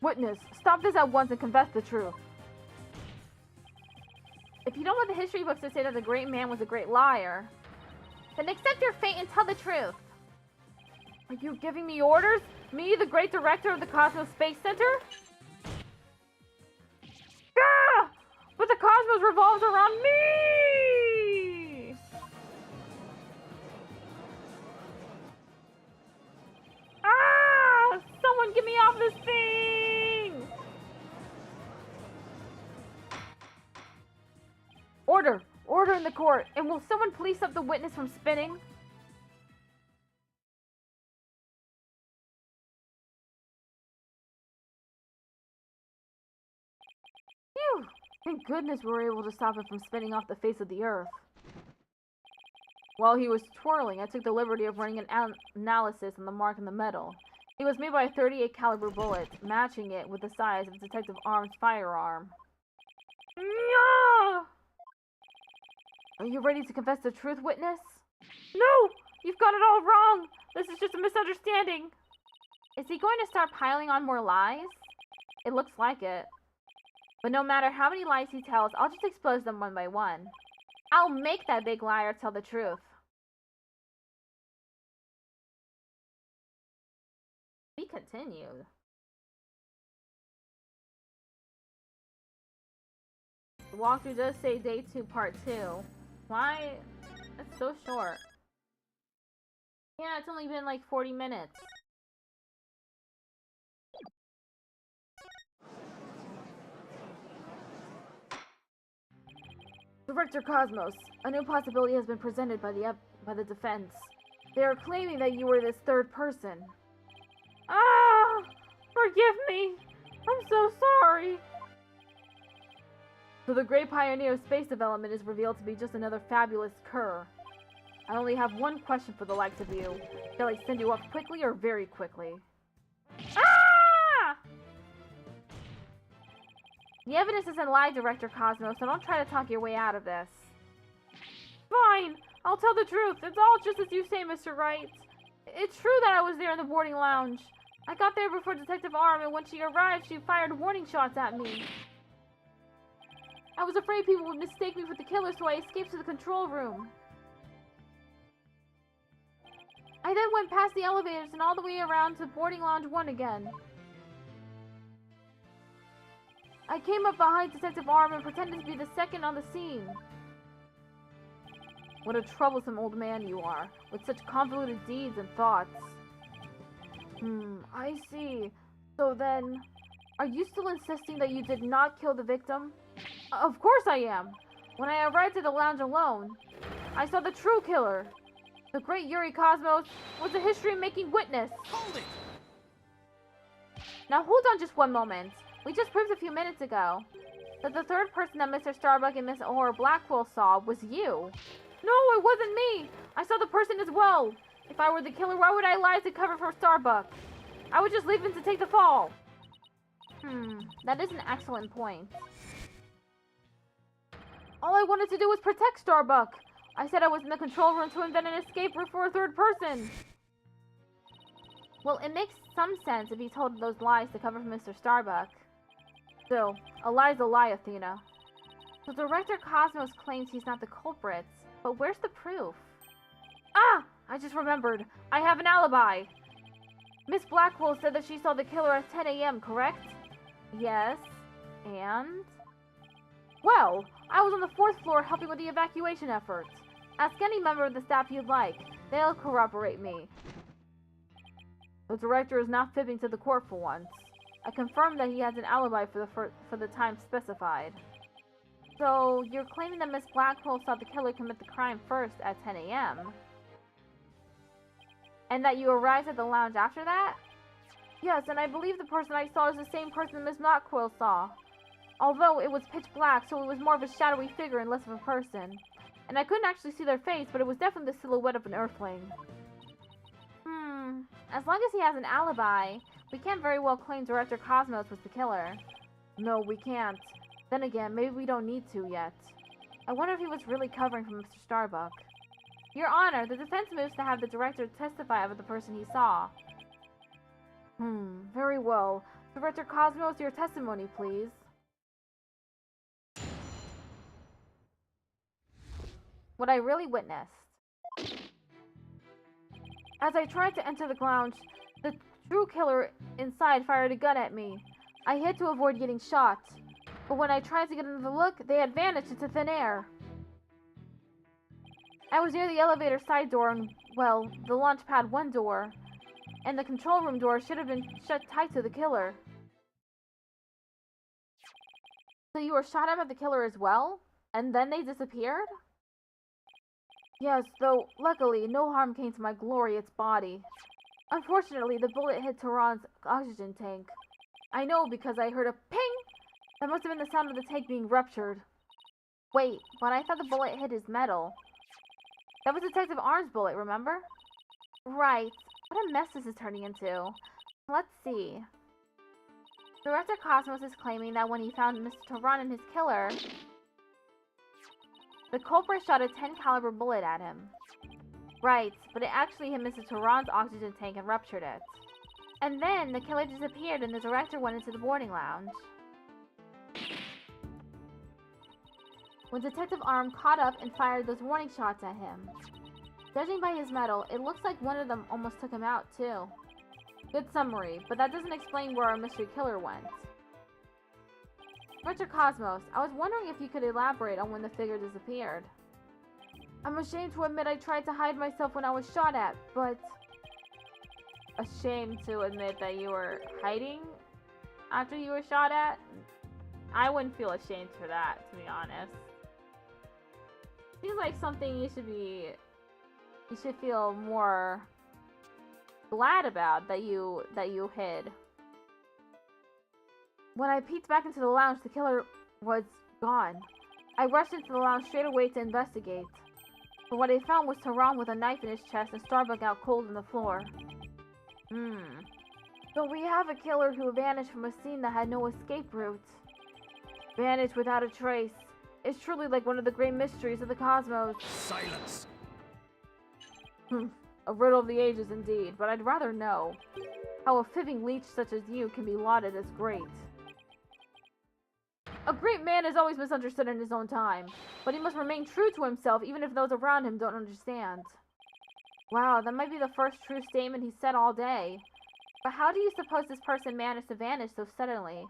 Witness, stop this at once and confess the truth. If you don't want the history books to say that the great man was a great liar, then accept your fate and tell the truth. Are you giving me orders? Me, the great director of the Cosmos Space Center? Ah! But the cosmos revolves around me! Ah! Someone get me off this thing! Order! Order in the court! And will someone please stop the witness from spinning? Phew! Thank goodness we were able to stop it from spinning off the face of the earth. While he was twirling, I took the liberty of running an analysis on the mark in the metal. It was made by a .38 caliber bullet, matching it with the size of Detective Arm's firearm. Yeah! Are you ready to confess the truth, witness? No! You've got it all wrong! This is just a misunderstanding! Is he going to start piling on more lies? It looks like it. But no matter how many lies he tells, I'll just expose them one by one. I'll make that big liar tell the truth. Be continued. The walkthrough does say day 2 part 2. Why? That's so short. Yeah, it's only been like 40 minutes. Director Cosmos, a new possibility has been presented by the defense. They are claiming that you were this third person. Ah! Forgive me! I'm so sorry! So the great pioneer of space development is revealed to be just another fabulous cur. I only have one question for the likes of you. Shall I send you off quickly or very quickly? Ah! The evidence isn't lie, Director Cosmos, so don't try to talk your way out of this. Fine! I'll tell the truth. It's all just as you say, Mr. Wright. It's true that I was there in the boarding lounge. I got there before Detective Arm, and when she arrived, she fired warning shots at me. I was afraid people would mistake me for the killer, so I escaped to the control room. I then went past the elevators and all the way around to boarding lounge 1 again. I came up behind Detective Arm and pretended to be the second on the scene. What a troublesome old man you are, with such convoluted deeds and thoughts. I see. So then, are you still insisting that you did not kill the victim? Of course I am. When I arrived at the lounge alone, I saw the true killer. The great Yuri Cosmos was a history-making witness. Hold it! Now hold on just one moment. We just proved a few minutes ago that the third person that Mr. Starbuck and Miss Aurora Blackwell saw was you. No, it wasn't me! I saw the person as well. If I were the killer, why would I lie to cover for Starbuck? I would just leave him to take the fall. That is an excellent point. All I wanted to do was protect Starbuck. I said I was in the control room to invent an escape route for a third person. Well, it makes some sense if he told those lies to cover for Mr. Starbuck. Still, a lie's a lie, Athena. So Director Cosmos claims he's not the culprit, but where's the proof? Ah! I just remembered. I have an alibi. Miss Blackwell said that she saw the killer at 10 a.m., correct? Yes. And? Well, I was on the 4th floor helping with the evacuation effort. Ask any member of the staff you'd like. They'll corroborate me. The director is not fibbing to the court for once. I confirmed that he has an alibi for the time specified. So, you're claiming that Miss Blackwell saw the killer commit the crime first at 10 a.m.? And that you arrived at the lounge after that? Yes, and I believe the person I saw is the same person Miss Blackwell saw. Although it was pitch black, so it was more of a shadowy figure and less of a person. And I couldn't actually see their face, but it was definitely the silhouette of an earthling. As long as he has an alibi, we can't very well claim Director Cosmos was the killer. No, we can't. Then again, maybe we don't need to yet. I wonder if he was really covering for Mr. Starbuck. Your Honor, the defense moves to have the director testify about the person he saw. Very well. Director Cosmos, your testimony, please. What I really witnessed. As I tried to enter the lounge, the true killer inside fired a gun at me. I hid to avoid getting shot. But when I tried to get another look, they had vanished into thin air. I was near the elevator side door and, well, the launch pad 1 door. And the control room door should have been shut tight to the killer. So you were shot at by the killer as well? And then they disappeared? Yes, though, luckily, no harm came to my glorious body. Unfortunately, the bullet hit Tehran's oxygen tank. I know because I heard a ping! That must have been the sound of the tank being ruptured. Wait, but I thought the bullet hit his metal. That was Detective Arm's bullet, remember? Right. What a mess this is turning into. Let's see. Director Cosmos is claiming that when he found Mr. Tehran and his killer, the culprit shot a 10 caliber bullet at him. Right, but it actually hit Mr. Tehran's oxygen tank and ruptured it. And then the killer disappeared and the director went into the boarding lounge. When Detective Arm caught up and fired those warning shots at him. Judging by his medal, it looks like one of them almost took him out too. Good summary, but that doesn't explain where our mystery killer went. Director Cosmos, I was wondering if you could elaborate on when the figure disappeared. I'm ashamed to admit I tried to hide myself when I was shot at, but... Ashamed to admit that you were hiding after you were shot at? I wouldn't feel ashamed for that, to be honest. Seems like something you should feel more glad about that you hid. When I peeked back into the lounge, the killer was gone. I rushed into the lounge straight away to investigate. But what I found was Tehran with a knife in his chest and Starbuck out cold on the floor. So we have a killer who vanished from a scene that had no escape route. Vanished without a trace. It's truly like one of the great mysteries of the cosmos. Silence! A riddle of the ages indeed, but I'd rather know how a fibbing leech such as you can be lauded as great. A great man is always misunderstood in his own time, but he must remain true to himself even if those around him don't understand. Wow, that might be the first true statement he's said all day. But how do you suppose this person managed to vanish so suddenly?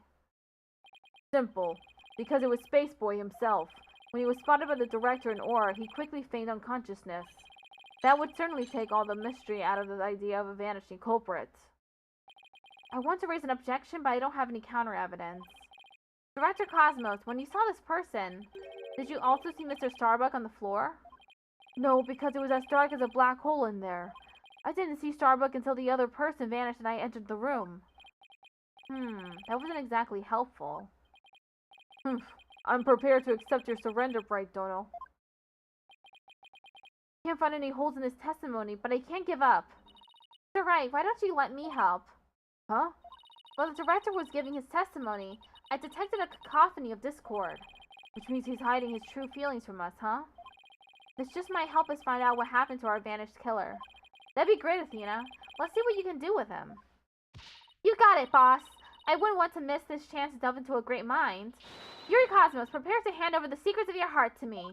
Simple. Because it was Spaceboy himself. When he was spotted by the director in Aura, he quickly feigned unconsciousness. That would certainly take all the mystery out of the idea of a vanishing culprit. I want to raise an objection, but I don't have any counter evidence. Director Cosmos, when you saw this person, did you also see Mr. Starbuck on the floor? No, because it was as dark as a black hole in there. I didn't see Starbuck until the other person vanished and I entered the room. That wasn't exactly helpful. I'm prepared to accept your surrender, Bright Dono. Can't find any holes in his testimony, but I can't give up. You're right, why don't you let me help? Huh? While the director was giving his testimony, I detected a cacophony of discord. Which means he's hiding his true feelings from us, huh? This just might help us find out what happened to our vanished killer. That'd be great, Athena. Let's see what you can do with him. You got it, boss. I wouldn't want to miss this chance to delve into a great mind. Yuri Cosmos, prepare to hand over the secrets of your heart to me.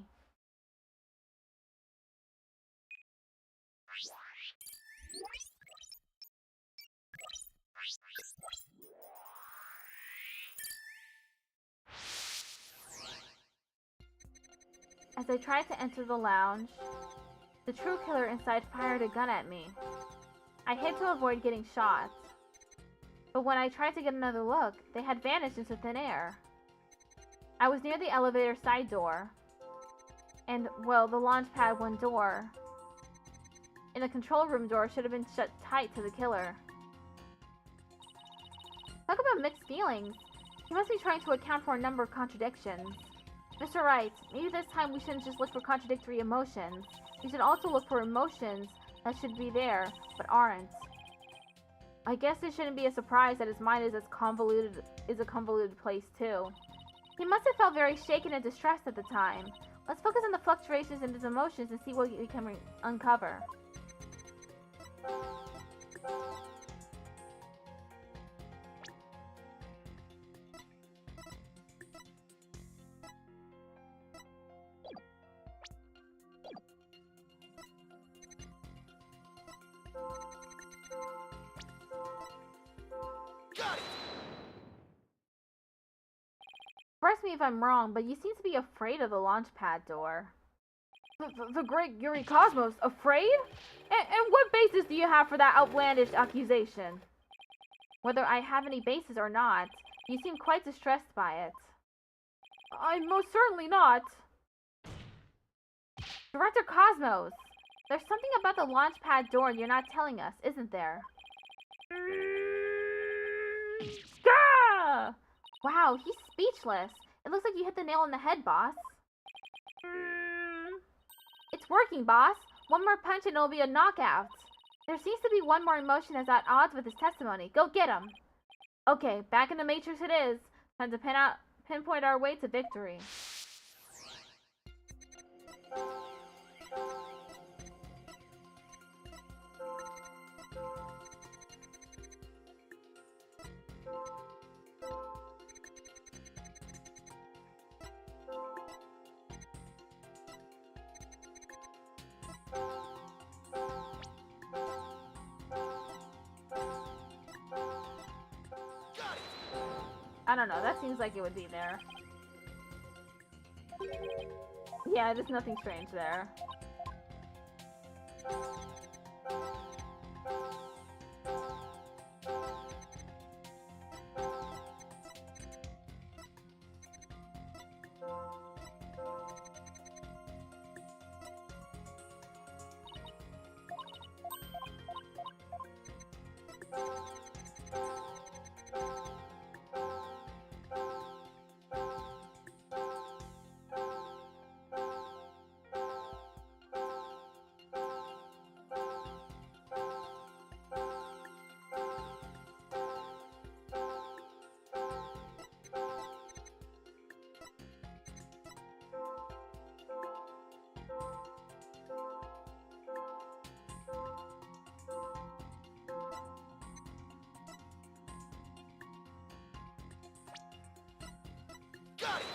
As I tried to enter the lounge, the true killer inside fired a gun at me. I hid to avoid getting shot. But when I tried to get another look, they had vanished into thin air. I was near the elevator side door. And, well, the launchpad one door. And the control room door should have been shut tight to the killer. Talk about mixed feelings. He must be trying to account for a number of contradictions. Mr. Wright, maybe this time we shouldn't just look for contradictory emotions. We should also look for emotions that should be there, but aren't. I guess it shouldn't be a surprise that his mind is a convoluted place too. He must have felt very shaken and distressed at the time. Let's focus on the fluctuations in his emotions and see what we can uncover. Got it! Correct me if I'm wrong, but you seem to be afraid of the launchpad door. The great Yuri Cosmos, afraid? And what basis do you have for that outlandish accusation? Whether I have any basis or not, you seem quite distressed by it. I'm most certainly not. Director Cosmos, there's something about the launchpad door you're not telling us, isn't there? Gah! Wow, he's speechless. It looks like you hit the nail on the head, boss. It's working, boss. One more punch and it'll be a knockout. There seems to be one more emotion that's at odds with his testimony. Go get him. Okay, back in the Matrix it is. Time to pinpoint our way to victory. I don't know, that seems like it would be there. Yeah, there's nothing strange there. Got it!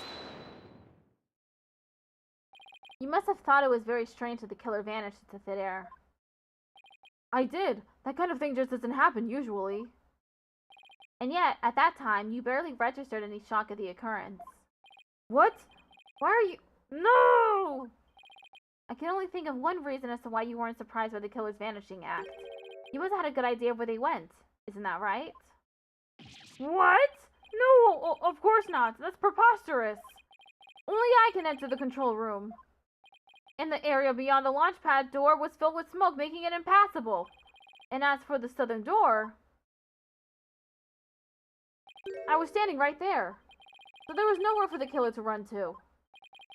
You must have thought it was very strange that the killer vanished into thin air. I did. That kind of thing just doesn't happen usually. And yet, at that time, you barely registered any shock at the occurrence. What? Why are you— No! I can only think of one reason as to why you weren't surprised by the killer's vanishing act. You must have had a good idea of where they went. Isn't that right? What? No, of course not. That's preposterous. Only I can enter the control room. And the area beyond the launchpad door was filled with smoke, making it impassable. And as for the southern door, I was standing right there. So there was nowhere for the killer to run to.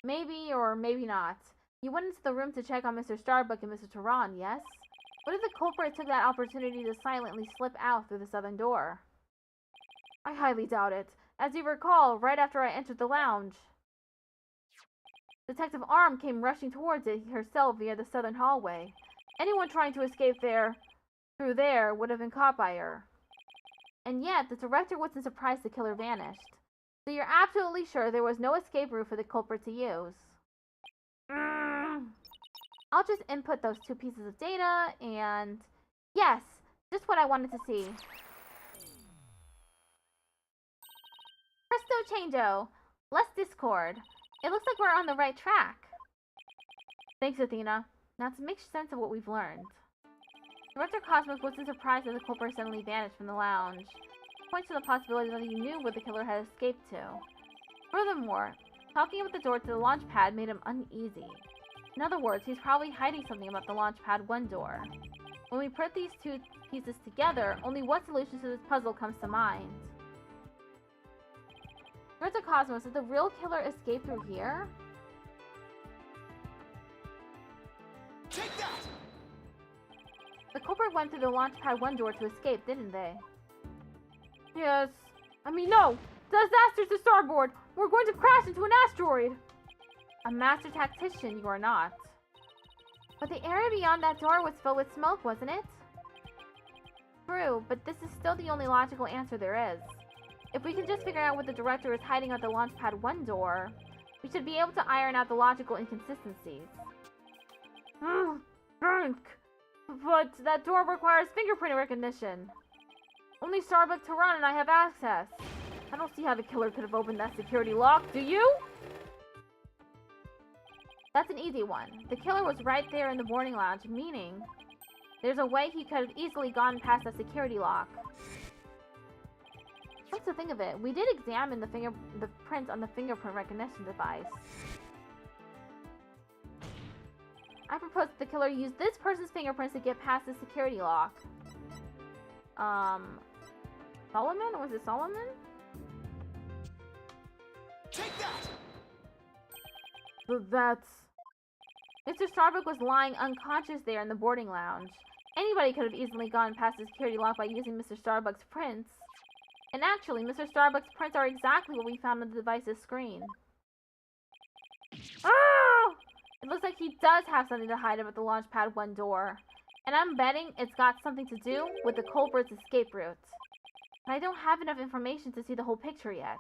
Maybe or maybe not. You went into the room to check on Mr. Starbuck and Mr. Tehran, yes? What if the culprit took that opportunity to silently slip out through the southern door? I highly doubt it. As you recall, right after I entered the lounge, Detective Arm came rushing towards it herself via the southern hallway. Anyone trying to escape through there would have been caught by her. And yet, the director wasn't surprised the killer vanished. So you're absolutely sure there was no escape route for the culprit to use. I'll just input those 2 pieces of data, and... Yes, just what I wanted to see. Presto changeo! Less Discord. It looks like we're on the right track. Thanks, Athena. Now to make sense of what we've learned. Director Cosmos wasn't surprised that the culprit suddenly vanished from the lounge. It points to the possibility that he knew where the killer had escaped to. Furthermore, talking about the door to the launch pad made him uneasy. In other words, he's probably hiding something about the launch pad 1 door. When we put these 2 pieces together, only one solution to this puzzle comes to mind. Director Cosmos, did the real killer escape through here? Take that! The culprit went through the Launchpad 1 door to escape, didn't they? Yes. No! Disaster's to starboard! We're going to crash into an asteroid! A master tactician, you are not. But the area beyond that door was filled with smoke, wasn't it? True, but this is still the only logical answer there is. If we can just figure out what the director is hiding at the Launchpad 1 door, we should be able to iron out the logical inconsistencies. Drink! But that door requires fingerprint recognition. Only Starbuck, Tehran, and I have access. I don't see how the killer could have opened that security lock, do you? That's an easy one. The killer was right there in the boarding lounge, meaning there's a way he could have easily gone past that security lock. What's the thing of it? We did examine the prints on the fingerprint recognition device. I propose that the killer use this person's fingerprints to get past the security lock. Solomon? Was it Solomon? Take that! But that's... Mr. Starbuck was lying unconscious there in the boarding lounge. Anybody could have easily gone past the security lock by using Mr. Starbuck's prints. And actually, Mr. Starbuck's prints are exactly what we found on the device's screen. Ah! It looks like he does have something to hide up at the Launchpad 1 door. And I'm betting it's got something to do with the culprit's escape route. But I don't have enough information to see the whole picture yet.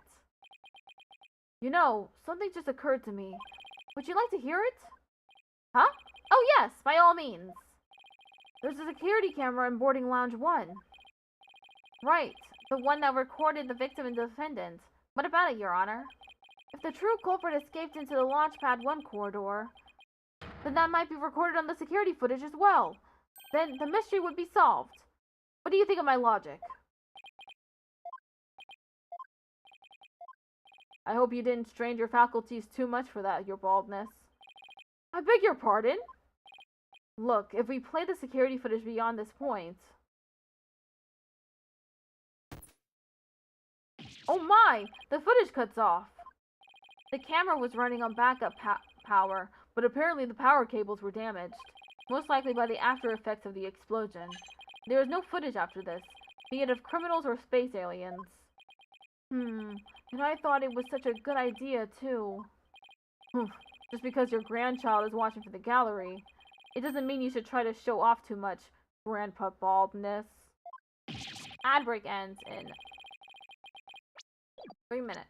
You know, something just occurred to me. Would you like to hear it? Huh? Oh yes, by all means. There's a security camera in boarding lounge 1. Right, the one that recorded the victim and defendant. What about it, Your Honor? If the true culprit escaped into the Launchpad 1 corridor, then that might be recorded on the security footage as well. Then the mystery would be solved. What do you think of my logic? I hope you didn't strain your faculties too much for that, Your Baldness. I beg your pardon? Look, if we play the security footage beyond this point... Oh my! The footage cuts off! The camera was running on backup power, but apparently the power cables were damaged. Most likely by the after effects of the explosion. There is no footage after this, be it of criminals or space aliens. And I thought it was such a good idea, too. Just because your grandchild is watching for the gallery, it doesn't mean you should try to show off too much, Grandpa Baldness. Ad break ends in 3 minutes.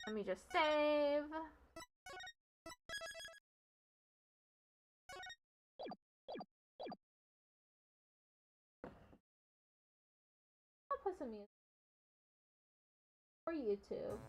Let me just save. I'll put some music for YouTube.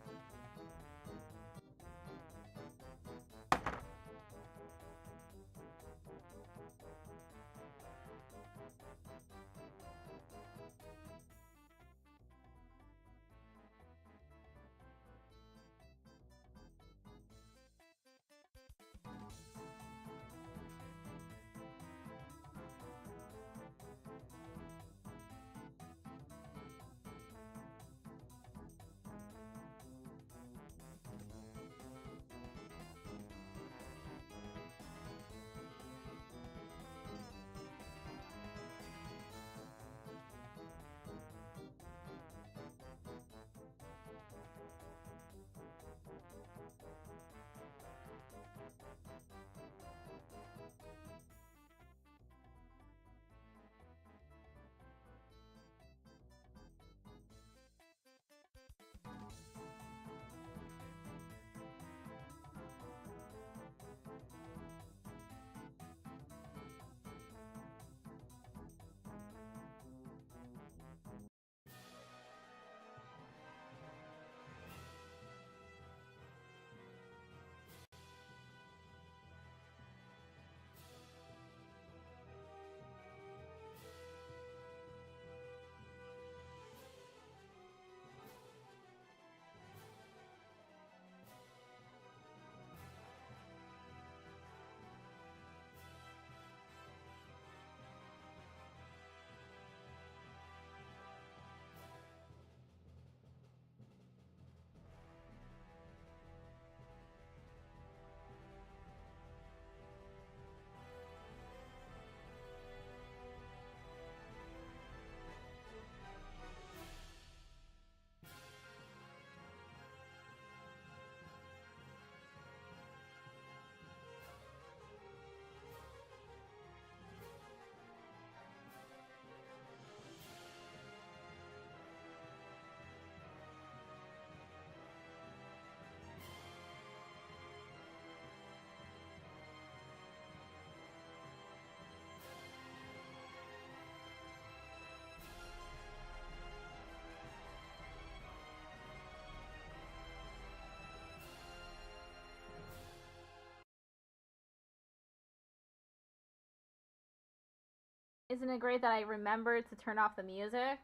Isn't it great that I remembered to turn off the music?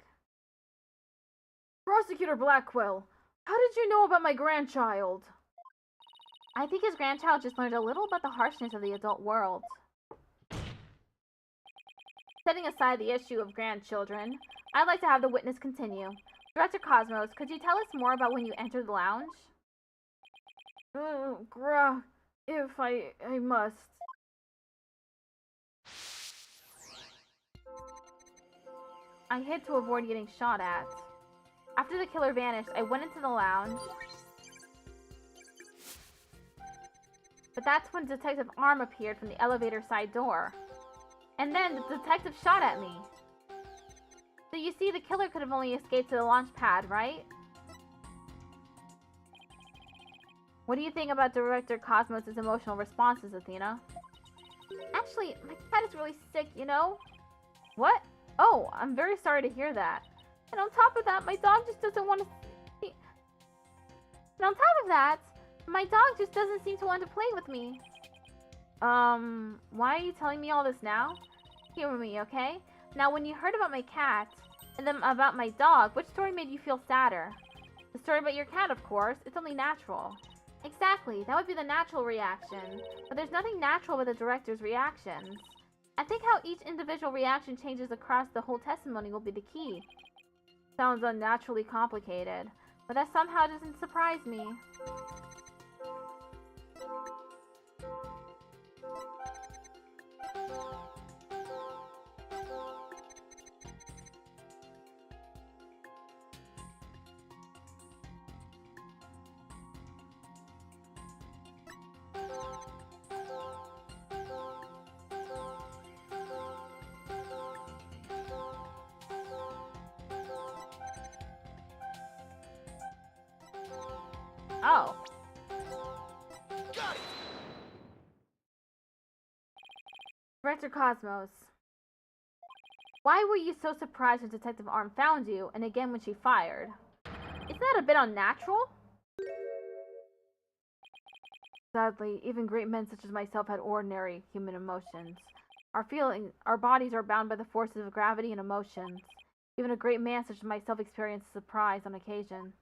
Prosecutor Blackwell, how did you know about my grandchild? I think his grandchild just learned a little about the harshness of the adult world. Setting aside the issue of grandchildren, I'd like to have the witness continue. Director Cosmos, could you tell us more about when you entered the lounge? If I must. I hid to avoid getting shot at. After the killer vanished, I went into the lounge. But that's when Detective Arm appeared from the elevator side door. And then the detective shot at me. So you see, the killer could have only escaped to the launch pad, right? What do you think about Director Cosmos' emotional responses, Athena? Actually, my cat is really sick, you know? What? Oh, I'm very sorry to hear that. And on top of that, my dog just doesn't want to... And on top of that, my dog just doesn't seem to want to play with me. Why are you telling me all this now? Humor me, okay? Now, when you heard about my cat, and then about my dog, which story made you feel sadder? The story about your cat, of course. It's only natural. Exactly, that would be the natural reaction. But there's nothing natural with the director's reactions. I think how each individual reaction changes across the whole testimony will be the key. Sounds unnaturally complicated, but that somehow doesn't surprise me. Oh. Got it. Director Cosmos. Why were you so surprised when Detective Arm found you, and again when she fired? Isn't that a bit unnatural? Sadly, even great men such as myself had ordinary human emotions. Our bodies are bound by the forces of gravity and emotions. Even a great man such as myself experiences surprise on occasion.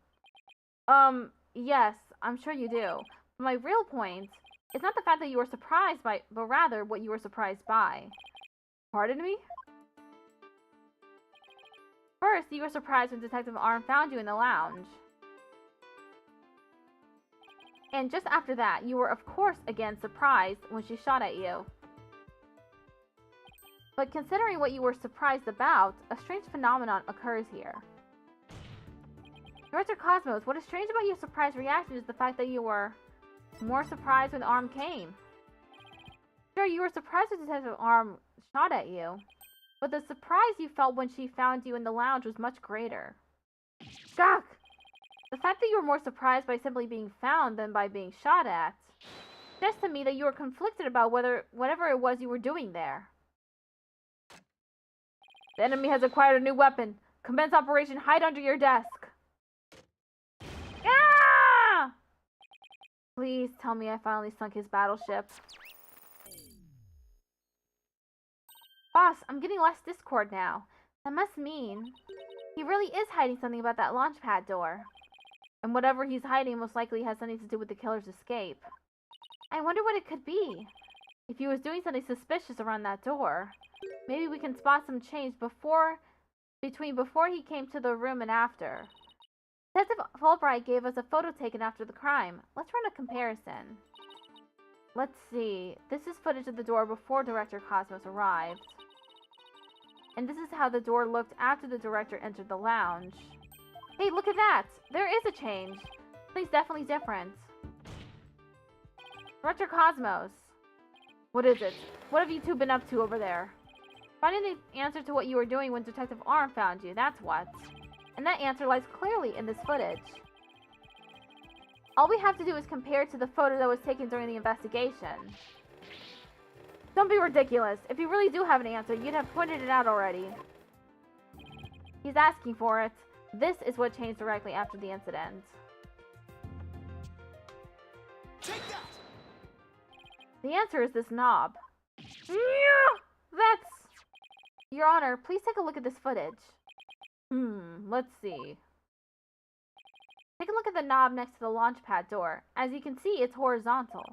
Yes, I'm sure you do. But my real point is not the fact that you were surprised by, but rather what you were surprised by. Pardon me? First, you were surprised when Detective Arm found you in the lounge. And just after that, you were of course again surprised when she shot at you. But considering what you were surprised about, a strange phenomenon occurs here. Director Cosmos, what is strange about your surprise reaction is the fact that you were more surprised when Arm came. Sure, you were surprised when Detective Arm shot at you, but the surprise you felt when she found you in the lounge was much greater. Gawk! The fact that you were more surprised by simply being found than by being shot at suggests to me that you were conflicted about whatever it was you were doing there. The enemy has acquired a new weapon. Commence Operation Hide Under Your Desk. Ah! Please tell me I finally sunk his battleship. Boss, I'm getting less discord now. That must mean he really is hiding something about that launchpad door. And whatever he's hiding most likely has something to do with the killer's escape. I wonder what it could be. If he was doing something suspicious around that door, maybe we can spot some change before he came to the room and after. Detective Fulbright gave us a photo taken after the crime. Let's run a comparison. Let's see. This is footage of the door before Director Cosmos arrived. And this is how the door looked after the director entered the lounge. Hey, look at that! There is a change. Something's definitely different. Director Cosmos. What is it? What have you two been up to over there? Finding the answer to what you were doing when Detective Arm found you, that's what. And that answer lies clearly in this footage. All we have to do is compare it to the photo that was taken during the investigation. Don't be ridiculous. If you really do have an answer, you'd have pointed it out already. He's asking for it. This is what changed directly after the incident. Take that! The answer is this knob. Yeah, that's... Your Honor, please take a look at this footage. Let's see. Take a look at the knob next to the launchpad door. As you can see, it's horizontal.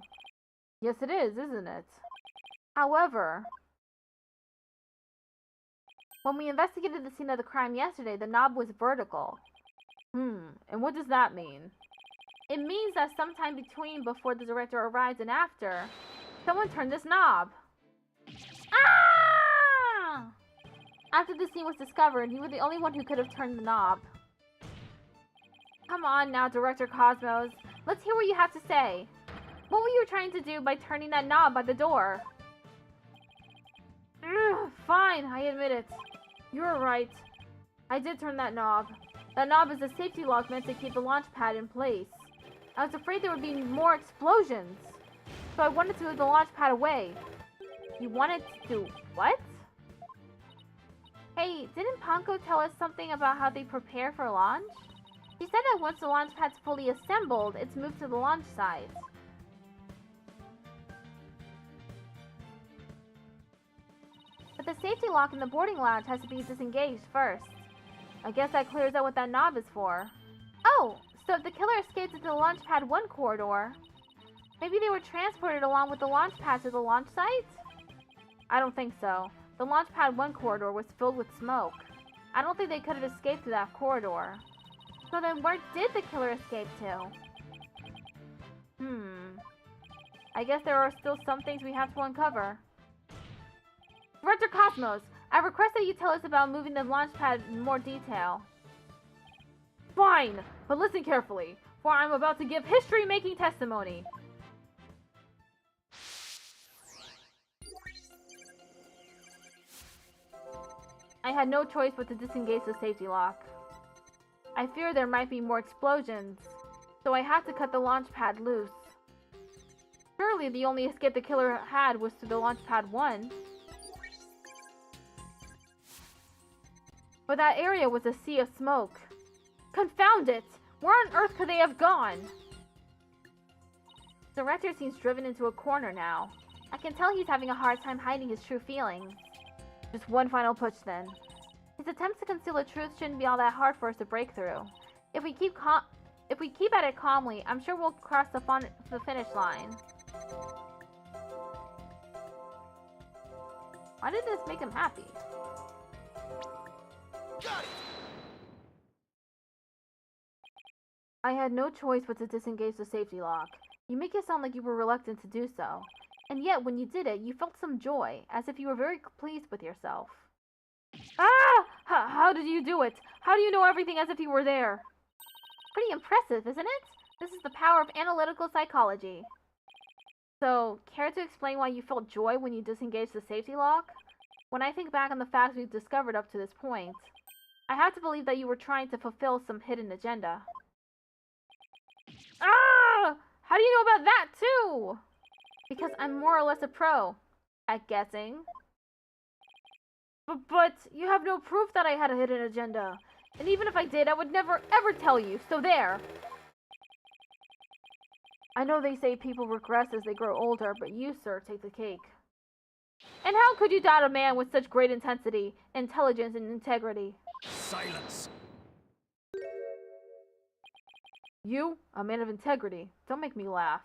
Yes, it is, isn't it? However, when we investigated the scene of the crime yesterday, the knob was vertical. And what does that mean? It means that sometime between before the director arrives and after, someone turned this knob. Ah! After the scene was discovered, you were the only one who could have turned the knob. Come on now, Director Cosmos. Let's hear what you have to say. What were you trying to do by turning that knob by the door? Fine, I admit it. You're right. I did turn that knob. That knob is a safety lock meant to keep the launch pad in place. I was afraid there would be more explosions, so I wanted to move the launch pad away. You wanted to do what? Hey, didn't Panko tell us something about how they prepare for launch? She said that once the launch pad's fully assembled, it's moved to the launch site. But the safety lock in the boarding lounge has to be disengaged first. I guess that clears out what that knob is for. Oh, so if the killer escaped into the Launchpad 1 corridor, maybe they were transported along with the launch pad to the launch site? I don't think so. The Launchpad 1 corridor was filled with smoke. I don't think they could have escaped through that corridor. So then where did the killer escape to? I guess there are still some things we have to uncover. Director Cosmos, I request that you tell us about moving the launchpad in more detail. Fine, but listen carefully, for I'm about to give history-making testimony. I had no choice but to disengage the safety lock. I fear there might be more explosions, so I had to cut the launch pad loose. Surely the only escape the killer had was through the launch pad 1. But that area was a sea of smoke. Confound it! Where on earth could they have gone? The director seems driven into a corner now. I can tell he's having a hard time hiding his true feelings. Just one final push then. His attempts to conceal the truth shouldn't be all that hard for us to break through. If we keep at it calmly, I'm sure we'll cross the finish line. Why did this make him happy? Got it! I had no choice but to disengage the safety lock. You make it sound like you were reluctant to do so. And yet, when you did it, you felt some joy, as if you were very pleased with yourself. Ah! How did you do it? How do you know everything as if you were there? Pretty impressive, isn't it? This is the power of analytical psychology. So, care to explain why you felt joy when you disengaged the safety lock? When I think back on the facts we've discovered up to this point, I have to believe that you were trying to fulfill some hidden agenda. Ah! How do you know about that, too? Because I'm more or less a pro at guessing. But you have no proof that I had a hidden agenda. And even if I did, I would never ever tell you, so there. I know they say people regress as they grow older, but you, sir, take the cake. And how could you doubt a man with such great intensity, intelligence, and integrity? Silence! You, a man of integrity, don't make me laugh.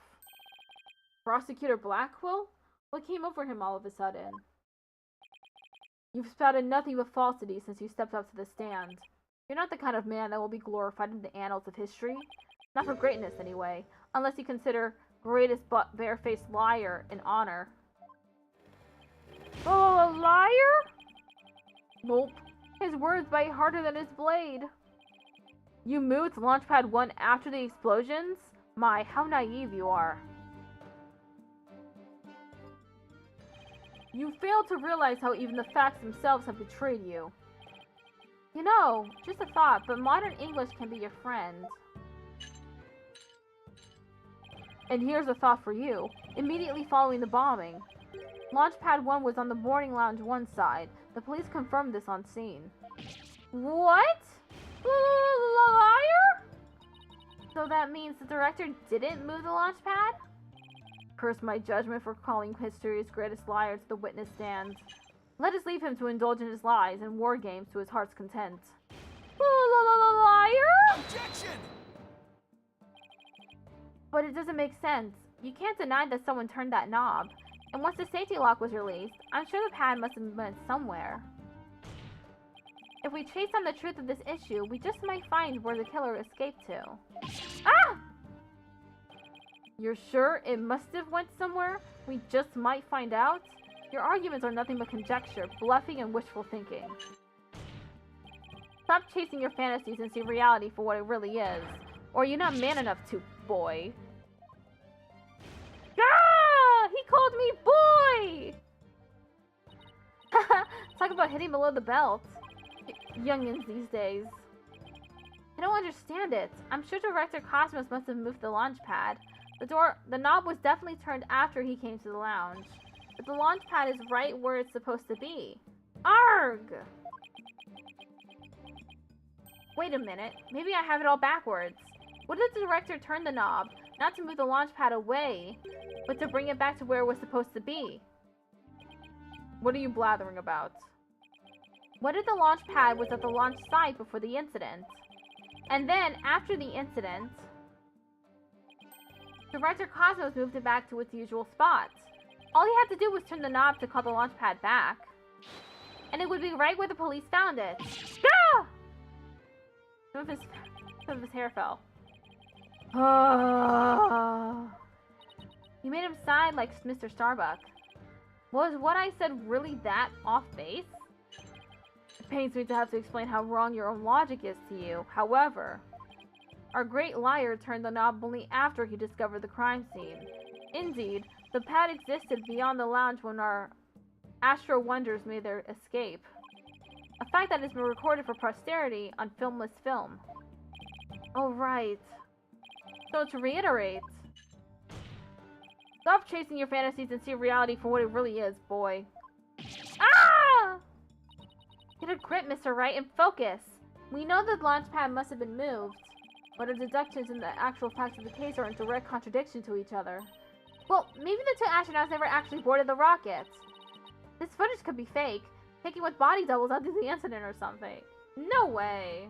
Prosecutor Blackquill? What came over him all of a sudden? You've spouted nothing but falsity since you stepped up to the stand. You're not the kind of man that will be glorified in the annals of history. Not for greatness, anyway. Unless you consider greatest but barefaced liar in honor. Oh, a liar? Nope. His words bite harder than his blade. You moved Launchpad 1 after the explosions? My, how naive you are. You fail to realize how even the facts themselves have betrayed you. You know, just a thought, but modern English can be your friend. And here's a thought for you. Immediately following the bombing, Launchpad 1 was on the boarding lounge 1 side. The police confirmed this on scene. What? Liar? So that means the director didn't move the launch pad? Curse my judgment for calling history's greatest liar to the witness stand. Let us leave him to indulge in his lies and war games to his heart's content. Liar! Objection! But it doesn't make sense. You can't deny that someone turned that knob. And once the safety lock was released, I'm sure the pad must have been somewhere. If we chase down the truth of this issue, we just might find where the killer escaped to. Ah! You're sure it must have went somewhere? We just might find out? Your arguments are nothing but conjecture, bluffing, and wishful thinking. Stop chasing your fantasies and see reality for what it really is. Or you're not man enough to, boy. Ah! He called me boy! Talk about hitting below the belt. Youngins these days. I don't understand it. I'm sure Director Cosmos must have moved the launch pad. The knob was definitely turned after he came to the lounge. But the launch pad is right where it's supposed to be. Arg! Wait a minute. Maybe I have it all backwards. What if the director turned the knob, not to move the launch pad away, but to bring it back to where it was supposed to be? What are you blathering about? What if the launch pad was at the launch site before the incident? And then, after the incident, Director Cosmos moved it back to its usual spot. All he had to do was turn the knob to call the launch pad back. And it would be right where the police found it. Ah! Some of his hair fell. You made him sigh like Mr. Starbuck. Was what I said really that off base? It pains me to have to explain how wrong your own logic is to you. However, our great liar turned the knob only after he discovered the crime scene. Indeed, the pad existed beyond the lounge when our Astro Wonders made their escape. A fact that has been recorded for posterity on filmless film. Oh, right. So to reiterate, stop chasing your fantasies and see reality for what it really is, boy. Ah! Get a grip, Mr. Wright, and focus. We know that the launch pad must have been moved, but our deductions and the actual facts of the case are in direct contradiction to each other. Well, maybe the two astronauts never actually boarded the rocket. This footage could be fake, taken with body doubles after the incident or something. No way.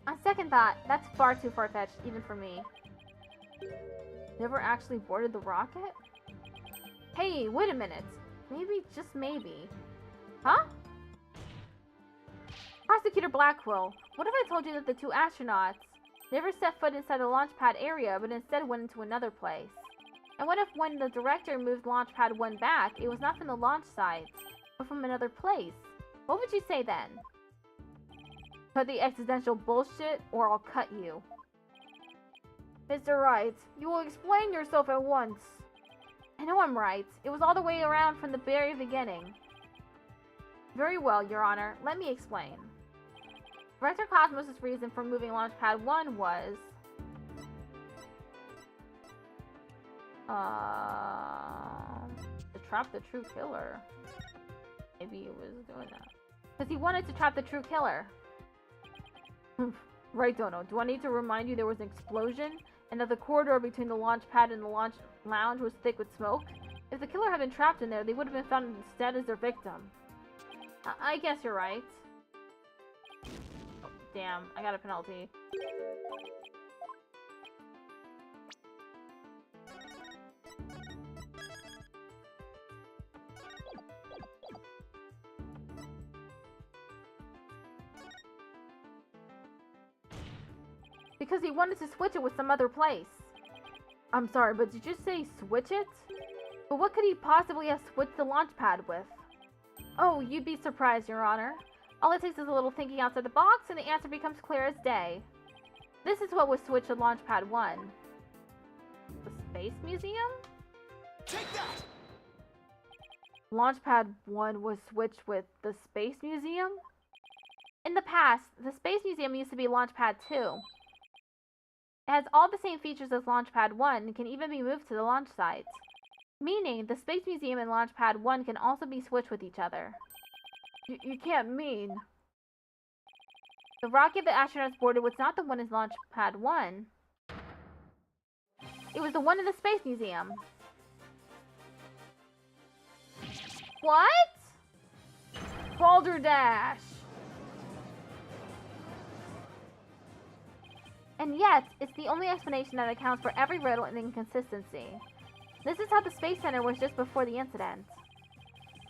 On second thought, that's far too far-fetched, even for me. Never actually boarded the rocket? Hey, wait a minute. Maybe, just maybe. Huh? Prosecutor Blackwell, what if I told you that the two astronauts never set foot inside the launch pad area, but instead went into another place? And what if when the director moved launch pad 1 back, it was not from the launch site, but from another place? What would you say then? Cut the existential bullshit, or I'll cut you. Mr. Wright, you will explain yourself at once. I know I'm right. It was all the way around from the very beginning. Very well, Your Honor. Let me explain. Director Cosmos' reason for moving Launchpad 1 was... to trap the true killer. Maybe he was doing that. Because he wanted to trap the true killer. Right, Dono. Do I need to remind you there was an explosion? And that the corridor between the launch pad and the launch lounge was thick with smoke? If the killer had been trapped in there, they would have been found instead as their victim. I guess you're right. Oh, damn, I got a penalty. Because he wanted to switch it with some other place. I'm sorry, but did you say switch it? But what could he possibly have switched the launch pad with? Oh, you'd be surprised, Your Honor. All it takes is a little thinking outside the box, and the answer becomes clear as day. This is what was switched to Launchpad 1. The Space Museum? Take that! Launchpad 1 was switched with the Space Museum? In the past, the Space Museum used to be Launchpad 2. It has all the same features as Launchpad 1 and can even be moved to the launch site. Meaning, the Space Museum and Launchpad 1 can also be switched with each other. You can't mean... The rocket the astronauts boarded was not the one in Launchpad 1. It was the one in the Space Museum. What? Balderdash! And yet, it's the only explanation that accounts for every riddle and inconsistency. This is how the Space Center was just before the incident.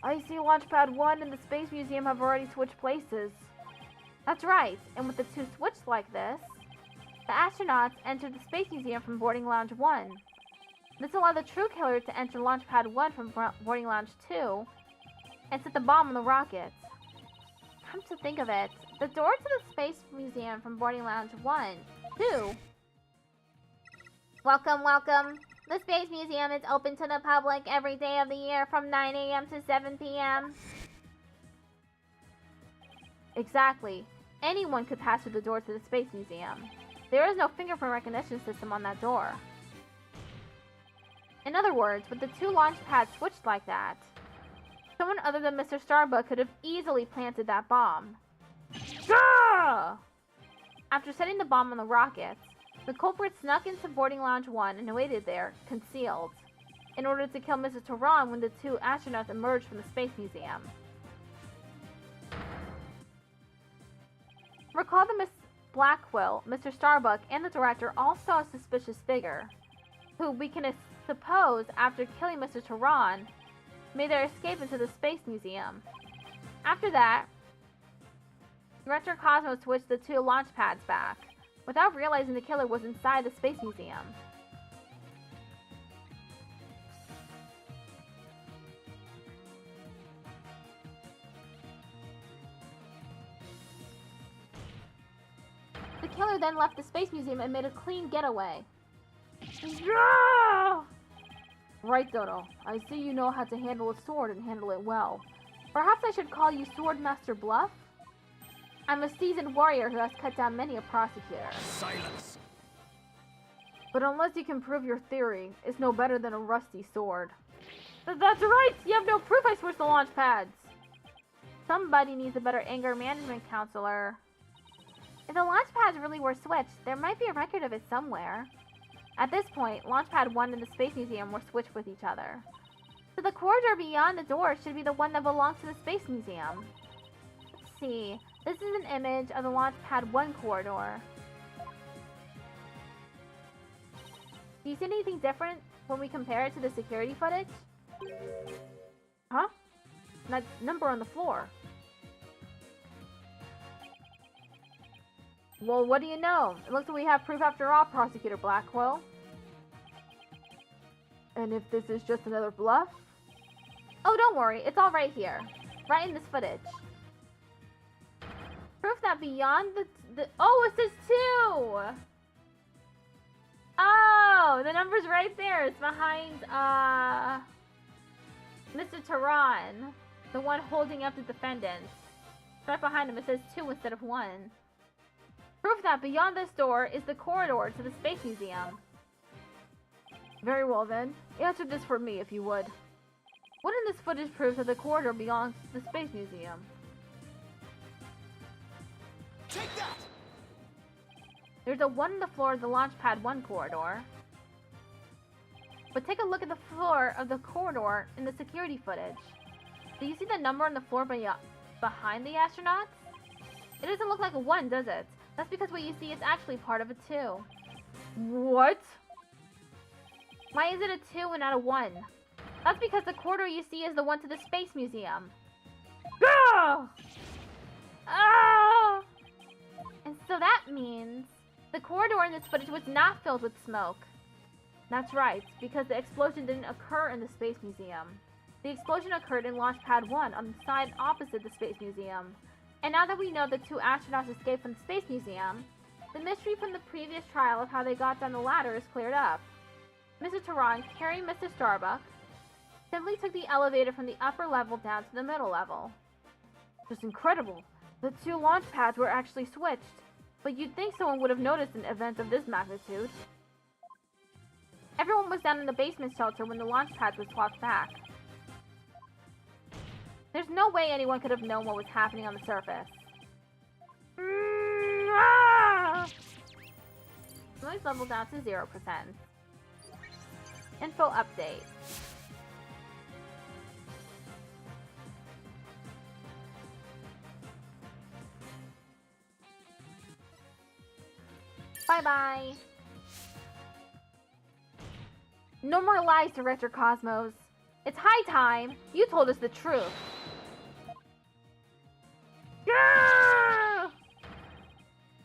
I see Launchpad 1 and the Space Museum have already switched places. That's right, and with the two switched like this, the astronauts entered the Space Museum from Boarding Lounge 1. This allowed the true killer to enter Launchpad 1 from Boarding Lounge 2 and set the bomb on the rocket. Come to think of it, the door to the Space Museum from Boarding Lounge 1, 2. Welcome, welcome. The Space Museum is open to the public every day of the year from 9 a.m. to 7 p.m. Exactly. Anyone could pass through the door to the Space Museum. There is no fingerprint recognition system on that door. In other words, with the two launch pads switched like that, someone other than Mr. Starbuck could have easily planted that bomb. Gah! After setting the bomb on the rocket, the culprit snuck into Boarding Lounge 1 and waited there, concealed, in order to kill Mrs. Tehran when the two astronauts emerged from the Space Museum. Recall that Miss Blackwell, Mr. Starbuck, and the director all saw a suspicious figure, who we can suppose, after killing Mr. Tehran, made their escape into the Space Museum. After that, Director Cosmo switched the two launch pads back, without realizing the killer was inside the Space Museum. The killer then left the Space Museum and made a clean getaway. Yeah! Right, Dodo. I see you know how to handle a sword and handle it well. Perhaps I should call you Swordmaster Bluff? I'm a seasoned warrior who has cut down many a prosecutor. Silence! But unless you can prove your theory, it's no better than a rusty sword. That's right! You have no proof I switched the launch pads! Somebody needs a better anger management counselor. If the launch pads really were switched, there might be a record of it somewhere. At this point, Launchpad 1 and the Space Museum were switched with each other. So the corridor beyond the door should be the one that belongs to the Space Museum. Let's see. This is an image of the Launchpad 1 corridor. Do you see anything different when we compare it to the security footage? Huh? That number on the floor. Well, what do you know? It looks like we have proof after all, Prosecutor Blackwell. And if this is just another bluff? Oh, don't worry. It's all right here. Right in this footage. Proof that beyond the... Oh, it says 2! Oh, the number's right there. It's behind, Mr. Tehran. The one holding up the defendant. Right behind him, it says 2 instead of 1. Proof that beyond this door is the corridor to the Space Museum. Very well then. Answer this for me, if you would. What in this footage proves that the corridor belongs to the Space Museum? Take that! There's a 1 on the floor of the Launchpad 1 corridor. But take a look at the floor of the corridor in the security footage. Do you see the number on the floor behind the astronauts? It doesn't look like a 1, does it? That's because what you see is actually part of a 2. What? Why is it a 2 and not a 1? That's because the corridor you see is the one to the Space Museum. Ah! Ah! And so that means the corridor in this footage was not filled with smoke. That's right, because the explosion didn't occur in the Space Museum. The explosion occurred in Launchpad 1 on the side opposite the Space Museum. And now that we know the two astronauts escaped from the Space Museum, the mystery from the previous trial of how they got down the ladder is cleared up. Mr. Tehran, carrying Mr. Starbuck, simply took the elevator from the upper level down to the middle level. Just incredible. The two launch pads were actually switched, but you'd think someone would have noticed an event of this magnitude. Everyone was down in the basement shelter when the launch pads were swapped back. There's no way anyone could have known what was happening on the surface. Noise level down to 0%. Info update. Bye-bye. No more lies, Director Cosmos. It's high time. You told us the truth. Yeah!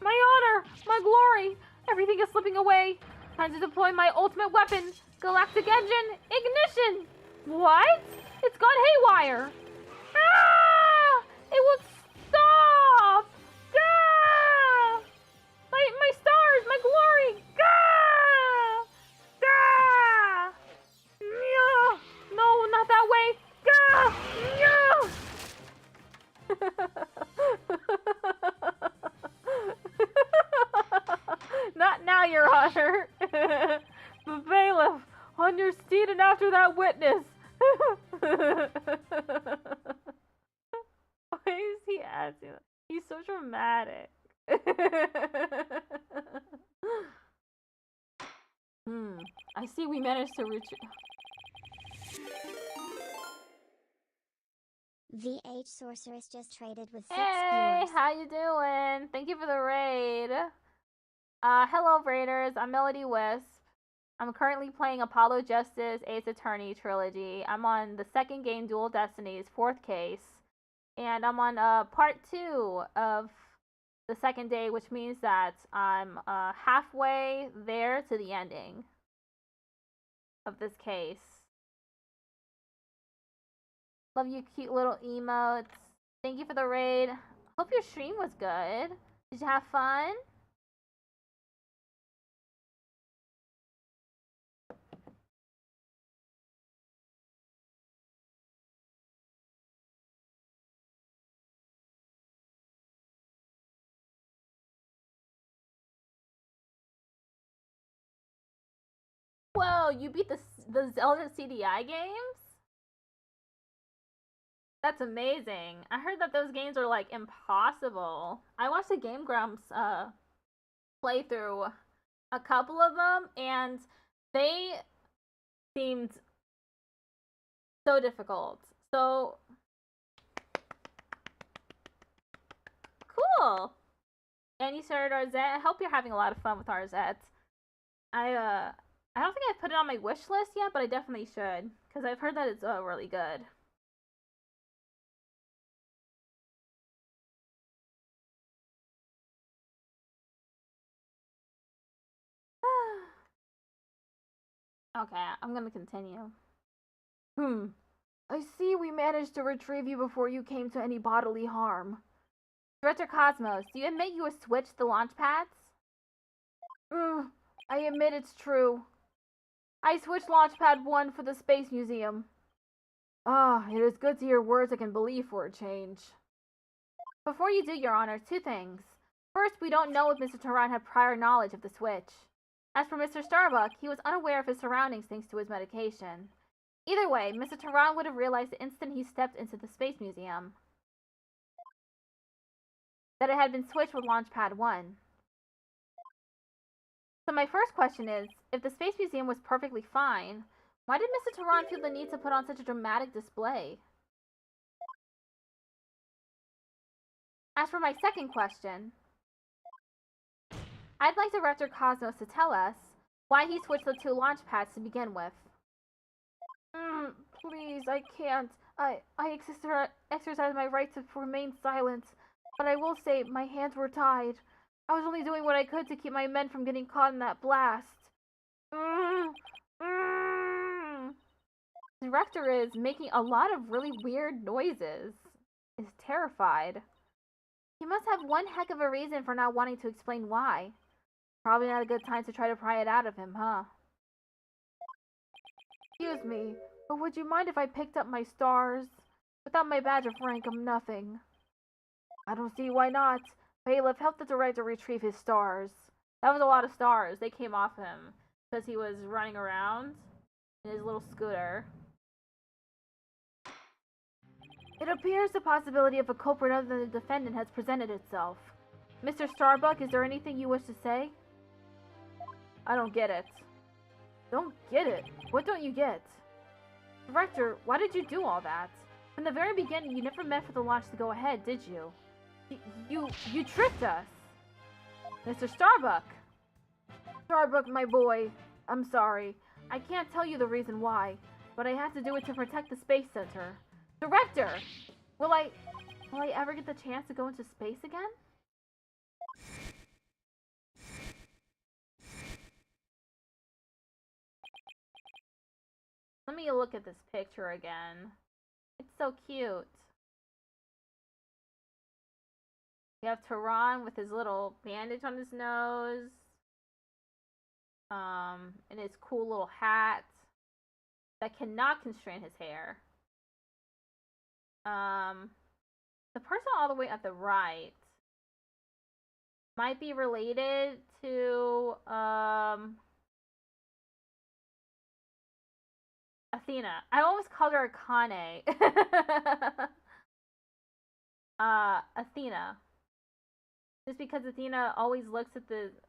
My honor, my glory. Everything is slipping away. Time to deploy my ultimate weapon, Galactic Engine Ignition. What? It's gone haywire. Ah! It won't stop. Ah! My stars, my glory. Ah! Ah! Yeah! No, not that way. Ah! Yeah! Not now, Your Honor. But bailiff, on your steed and after that witness. Why is he asking that? He's so dramatic. I see we managed to reach. VH Sorceress just traded with 6 Hey, viewers. how you doing? Thank you for the raid. Hello, raiders. I'm Melody Wisp. I'm currently playing Apollo Justice Ace Attorney Trilogy. I'm on the second game, Dual Destinies, 4th case. And I'm on part 2 of the second day, which means that I'm halfway there to the ending of this case. Love you, cute little emotes. Thank you for the raid. Hope your stream was good. Did you have fun? Whoa, you beat the Zelda CDI games? That's amazing. I heard that those games are like impossible. I watched the Game Grumps play through a couple of them and they seemed so difficult. So cool. And you started Arzette. I hope you're having a lot of fun with Arzette. I don't think I've put it on my wish list yet, but I definitely should because I've heard that it's really good. Okay, I'm gonna continue. I see we managed to retrieve you before you came to any bodily harm. Director Cosmos, do you admit you have switched the launch pads? I admit it's true. I switched Launchpad 1 for the Space Museum. Ah, it is good to hear words I can believe for a change. Before you do, Your Honor, 2 things. First, we don't know if Mr. Turan had prior knowledge of the switch. As for Mr. Starbuck, he was unaware of his surroundings thanks to his medication. Either way, Mr. Turan would have realized the instant he stepped into the Space Museum that it had been switched with Launchpad 1. So my first question is, if the Space Museum was perfectly fine, why did Mr. Turan feel the need to put on such a dramatic display? As for my second question, I'd like Director Cosmos to tell us why he switched the 2 launch pads to begin with. Please, I can't. I exercise my right to remain silent, but I will say my hands were tied. I was only doing what I could to keep my men from getting caught in that blast. The director is making a lot of really weird noises. Is terrified. He must have one heck of a reason for not wanting to explain why. Probably not a good time to try to pry it out of him, huh? Excuse me, but would you mind if I picked up my stars? Without my badge of rank, I'm nothing. I don't see why not. Bailiff, help the director retrieve his stars. That was a lot of stars. They came off him because he was running around in his little scooter. It appears the possibility of a culprit other than the defendant has presented itself. Mr. Starbuck, is there anything you wish to say? I don't get it. Don't get it? What don't you get? Director, why did you do all that? From the very beginning, you never meant for the launch to go ahead, did you? You tricked us! Mr. Starbuck! Starbuck, my boy. I'm sorry. I can't tell you the reason why, but I had to do it to protect the Space Center. Director! Will I ever get the chance to go into space again? Let me look at this picture again. It's so cute. You have Tehran with his little bandage on his nose. And his cool little hat that cannot constrain his hair. The person all the way at the right might be related to Athena. I almost called her Akane. Athena. Just because Athena always looks at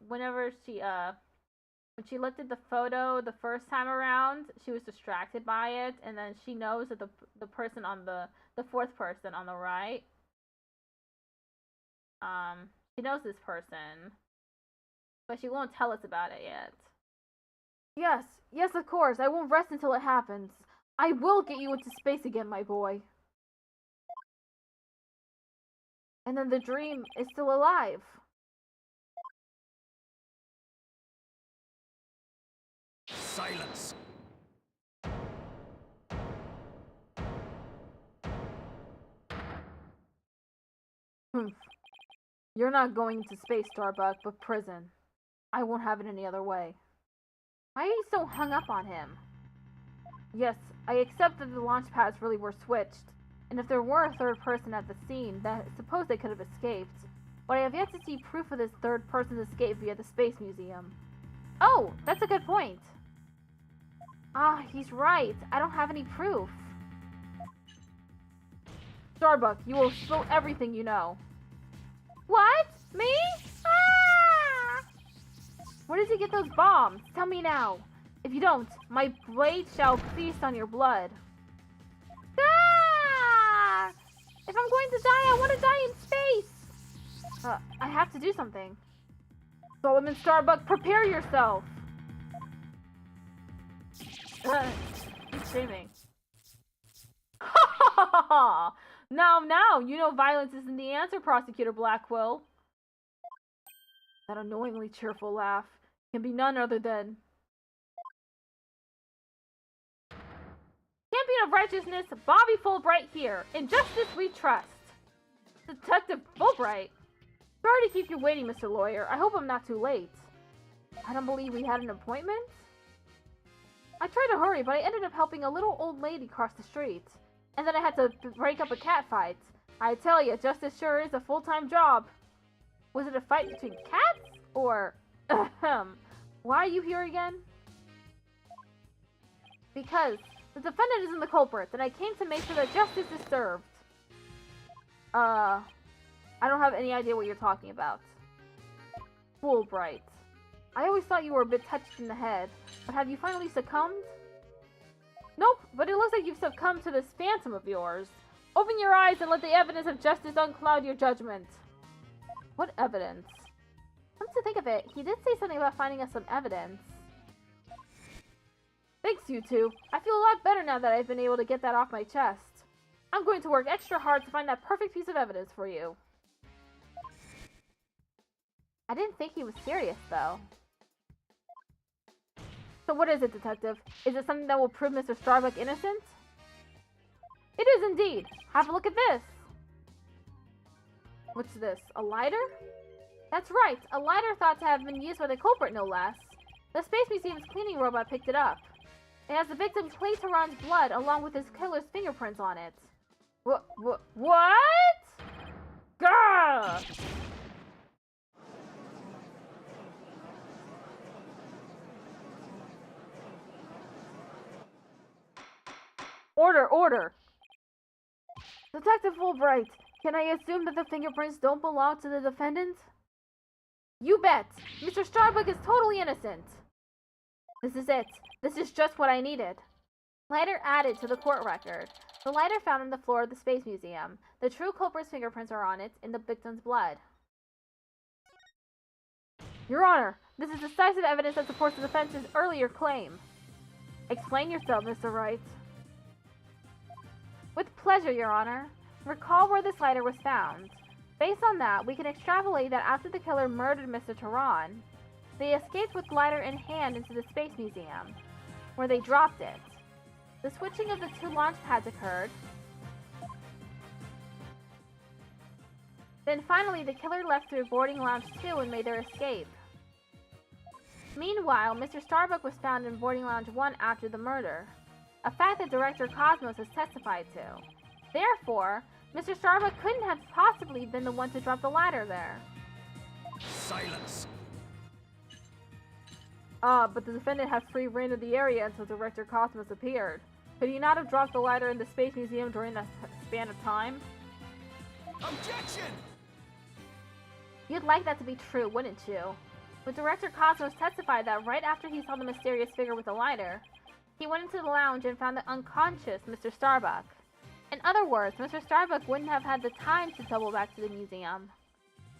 whenever she when she looked at the photo the first time around, she was distracted by it, and then she knows that the person on the fourth person on the right, she knows this person, but she won't tell us about it yet. Yes, of course. I won't rest until it happens. I will get you into space again, my boy. And then the dream is still alive. Silence. You're not going into space, Starbuck, but prison. I won't have it any other way. Why are you so hung up on him? Yes, I accept that the launch pads really were switched, and if there were a third person at the scene, I suppose they could have escaped. But I have yet to see proof of this third person's escape via the Space Museum. Oh, that's a good point. Ah, he's right. I don't have any proof. Starbuck, you will spill everything you know. What? Me? Ah! Where did you get those bombs? Tell me now. If you don't, my blade shall feast on your blood. Ah! If I'm going to die, I want to die in space. I have to do something. Solomon Starbuck, prepare yourself. He's screaming. Now, you know violence isn't the answer, Prosecutor Blackwell. That annoyingly cheerful laugh can be none other than Champion of Righteousness, Bobby Fulbright here. In justice we trust. Detective Fulbright? Sorry to keep you waiting, Mr. Lawyer. I hope I'm not too late. I don't believe we had an appointment. I tried to hurry, but I ended up helping a little old lady cross the street. And then I had to break up a cat fight. I tell you, justice sure is a full-time job. Was it a fight between cats? Or, why are you here again? Because the defendant isn't the culprit, and I came to make sure that justice is served. I don't have any idea what you're talking about. Fulbright. I always thought you were a bit touched in the head, but have you finally succumbed? Nope, but it looks like you've succumbed to this phantom of yours. Open your eyes and let the evidence of justice uncloud your judgment. What evidence? Come to think of it, he did say something about finding us some evidence. Thanks, you two. I feel a lot better now that I've been able to get that off my chest. I'm going to work extra hard to find that perfect piece of evidence for you. I didn't think he was serious, though. So what is it, Detective? Is it something that will prove Mr. Starbuck innocent? It is indeed. Have a look at this. What's this? A lighter? That's right. A lighter thought to have been used by the culprit, no less. The Space Museum's cleaning robot picked it up. It has the victim Clay Tehran's blood along with his killer's fingerprints on it. What? Gah! Order! Detective Fulbright, can I assume that the fingerprints don't belong to the defendant? You bet! Mr. Starbuck is totally innocent! This is it. This is just what I needed. Lighter added to the court record. The lighter found on the floor of the Space Museum. The true culprit's fingerprints are on it in the victim's blood. Your Honor, This is decisive evidence that supports the defense's earlier claim. Explain yourself, Mr. Wright. With pleasure, Your Honor. Recall where this lighter was found. Based on that, we can extrapolate that after the killer murdered Mr. Tehran, they escaped with the lighter in hand into the Space Museum, where they dropped it. The switching of the two launch pads occurred. Then finally, the killer left through boarding lounge 2 and made their escape. Meanwhile, Mr. Starbuck was found in boarding lounge 1 after the murder, a fact that Director Cosmos has testified to. Therefore, Mr. Starbuck couldn't have possibly been the one to drop the ladder there. Silence. But the defendant had free reign of the area until Director Cosmos appeared. Could he not have dropped the ladder in the Space Museum during that span of time? Objection! You'd like that to be true, wouldn't you? But Director Cosmos testified that right after he saw the mysterious figure with the lighter, he went into the lounge and found the unconscious Mr. Starbuck. In other words, Mr. Starbuck wouldn't have had the time to double back to the museum.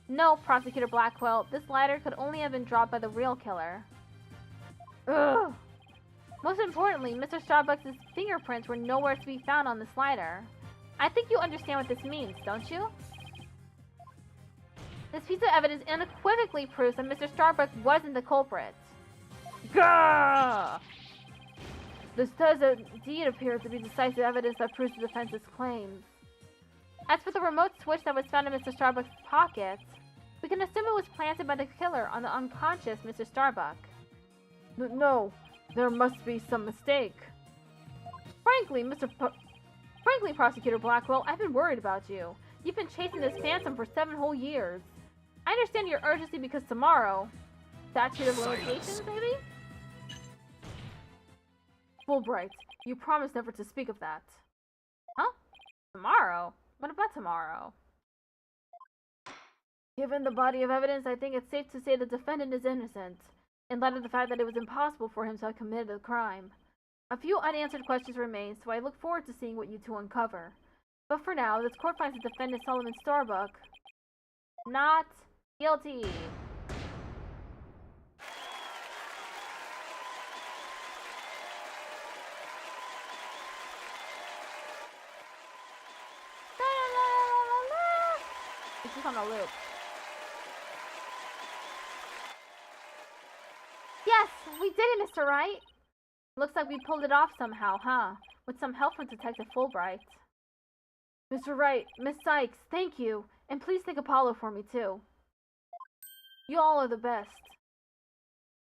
No, Prosecutor Blackwell, this lighter could only have been dropped by the real killer. Ugh! Most importantly, Mr. Starbuck's fingerprints were nowhere to be found on this lighter. I think you understand what this means, don't you? This piece of evidence unequivocally proves that Mr. Starbuck wasn't the culprit. Gah! This does indeed appear to be decisive evidence that proves the defense's claims. As for the remote switch that was found in Mr. Starbuck's pocket, we can assume it was planted by the killer on the unconscious Mr. Starbuck. No, there must be some mistake. Frankly, Prosecutor Blackwell, I've been worried about you. You've been chasing this phantom for 7 whole years. I understand your urgency because tomorrow... Statute of limitations, maybe? Fulbright, you promised never to speak of that. Huh? Tomorrow? What about tomorrow? Given the body of evidence, I think it's safe to say the defendant is innocent, in light of the fact that it was impossible for him to have committed the crime. A few unanswered questions remain, so I look forward to seeing what you two uncover. But for now, this court finds the defendant Solomon Starbuck not guilty. It's just on a loop. Yes, we did it, Mr. Wright. Looks like we pulled it off somehow, huh? With some help from Detective Fulbright. Mr. Wright, Miss Sykes, thank you. And please thank Apollo for me, too. You all are the best.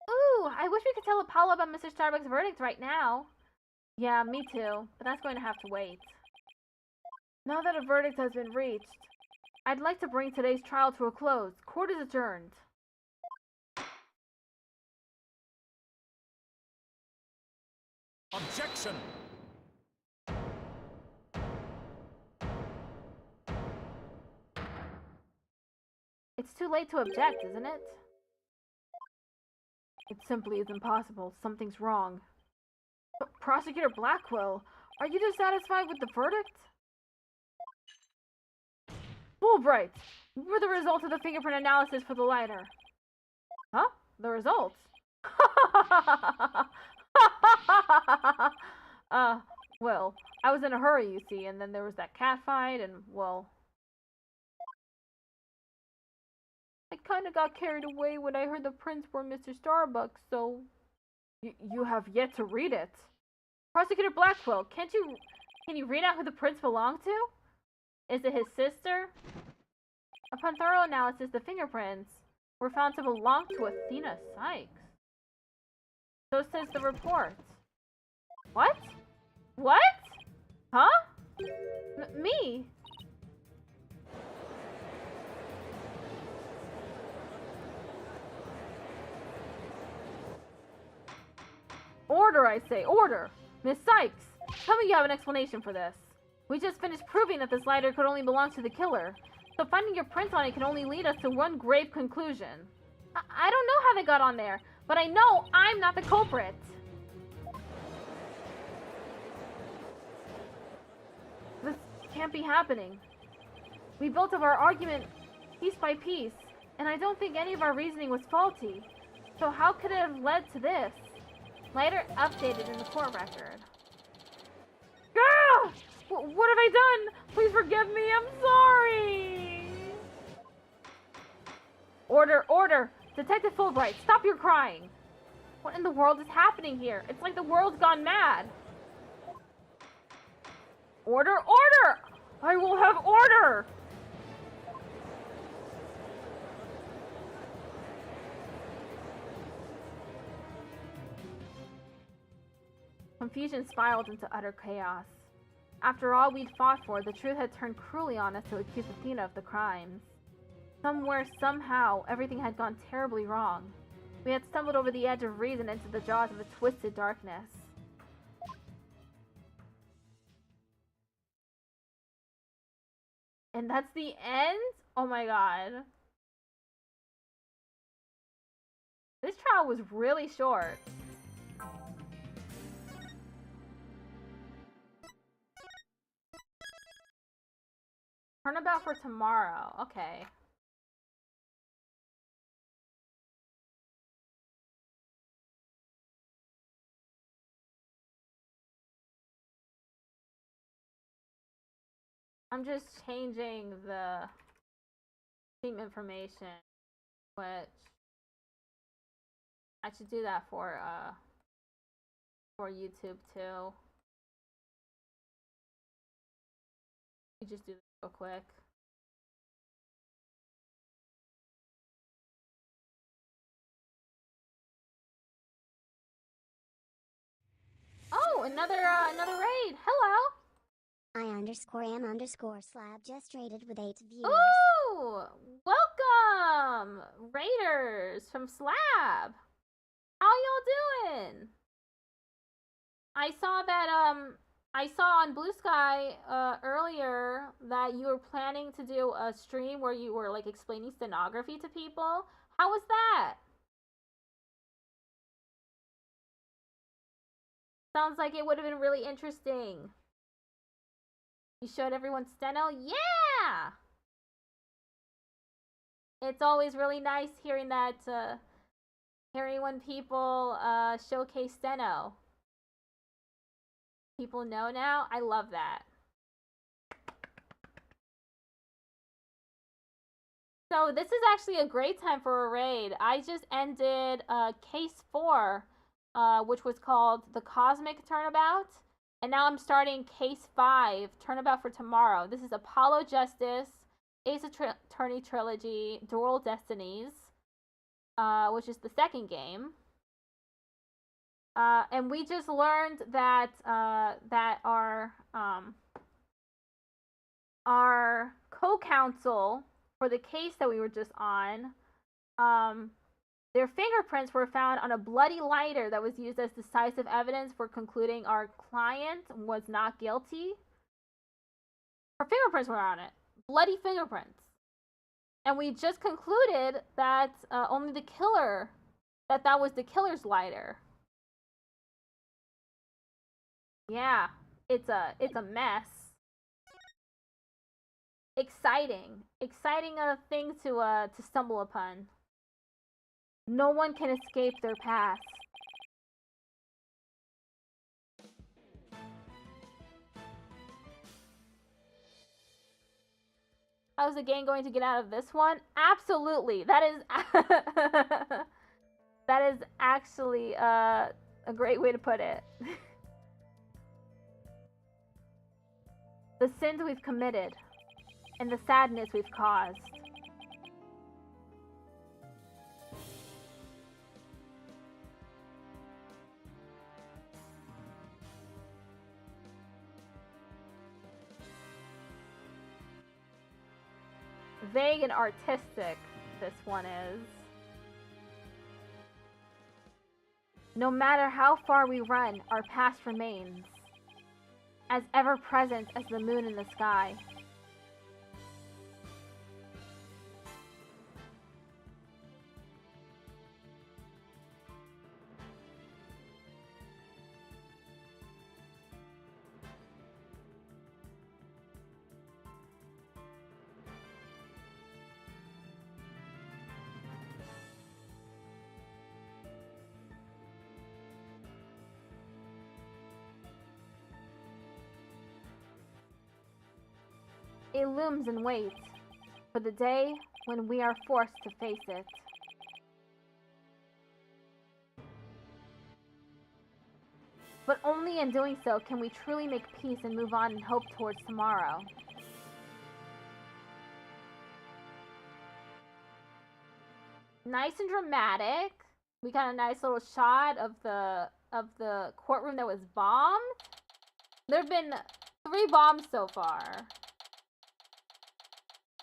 Ooh, I wish we could tell Apollo about Mr. Starbuck's verdict right now. Yeah, me too, but that's going to have to wait. Now that a verdict has been reached, I'd like to bring today's trial to a close. Court is adjourned. Objection! It's too late to object, isn't it? It simply is impossible. Something's wrong. Prosecutor Blackwell, are you dissatisfied with the verdict? Fulbright, what were the results of the fingerprint analysis for the lighter? Huh? The results? Well, I was in a hurry, you see, and then there was that cat fight, and, well... I kinda got carried away when I heard the prints were Mr. Starbuck, so... You have yet to read it. Prosecutor Blackwell, can you read out who the prints belong to? Is it his sister? Upon thorough analysis, the fingerprints were found to belong to Athena Sykes. So says the report. What? What? Huh? Me? Order, I say, order! Miss Sykes, tell me you have an explanation for this. We just finished proving that this lighter could only belong to the killer, so finding your prints on it can only lead us to one grave conclusion. I don't know how they got on there, but I know I'm not the culprit. This can't be happening. We built up our argument piece by piece, and I don't think any of our reasoning was faulty. So how could it have led to this? Later updated in the court record. Ah! What have I done? Please forgive me, I'm sorry! Order, order! Detective Fulbright, stop your crying! What in the world is happening here? It's like the world's gone mad! Order, order! I will have order! Confusion spiraled into utter chaos. After all we'd fought for, the truth had turned cruelly on us to accuse Athena of the crimes. Somewhere, somehow, everything had gone terribly wrong. We had stumbled over the edge of reason into the jaws of a twisted darkness. And that's the end? Oh my god. This trial was really short. Turnabout for tomorrow. Okay. I'm just changing the team information, which I should do that for YouTube too. You just do this real quick. Oh, another raid. Hello. I_am_slab just rated with 8 viewers. Ooh, welcome, raiders from Slab. How y'all doing? I saw that I saw on Blue Sky earlier that you were planning to do a stream where you were like explaining stenography to people. How was that? Sounds like it would have been really interesting. You showed everyone steno? Yeah! It's always really nice hearing that, hearing when people showcase steno. People know now? I love that. So this is actually a great time for a raid. I just ended case 4, which was called the Cosmic Turnabout. And now I'm starting case 5, Turnabout for tomorrow. This is Apollo Justice, Ace Attorney Trilogy, Dual Destinies, which is the second game. And we just learned that that our co-counsel for the case that we were just on, their fingerprints were found on a bloody lighter that was used as decisive evidence for concluding our client was not guilty. Her fingerprints were on it. Bloody fingerprints. And we just concluded that only the killer, that was the killer's lighter. Yeah, it's a mess. Exciting thing to stumble upon. No one can escape their past. How's the gang going to get out of this one? Absolutely. That is that is actually a great way to put it. The sins we've committed and the sadness we've caused. Vague and artistic, this one is. No matter how far we run, our past remains, as ever present as the moon in the sky. It looms in wait for the day when we are forced to face it. But only in doing so can we truly make peace and move on and hope towards tomorrow. Nice and dramatic. We got a nice little shot of the courtroom that was bombed. There have been 3 bombs so far.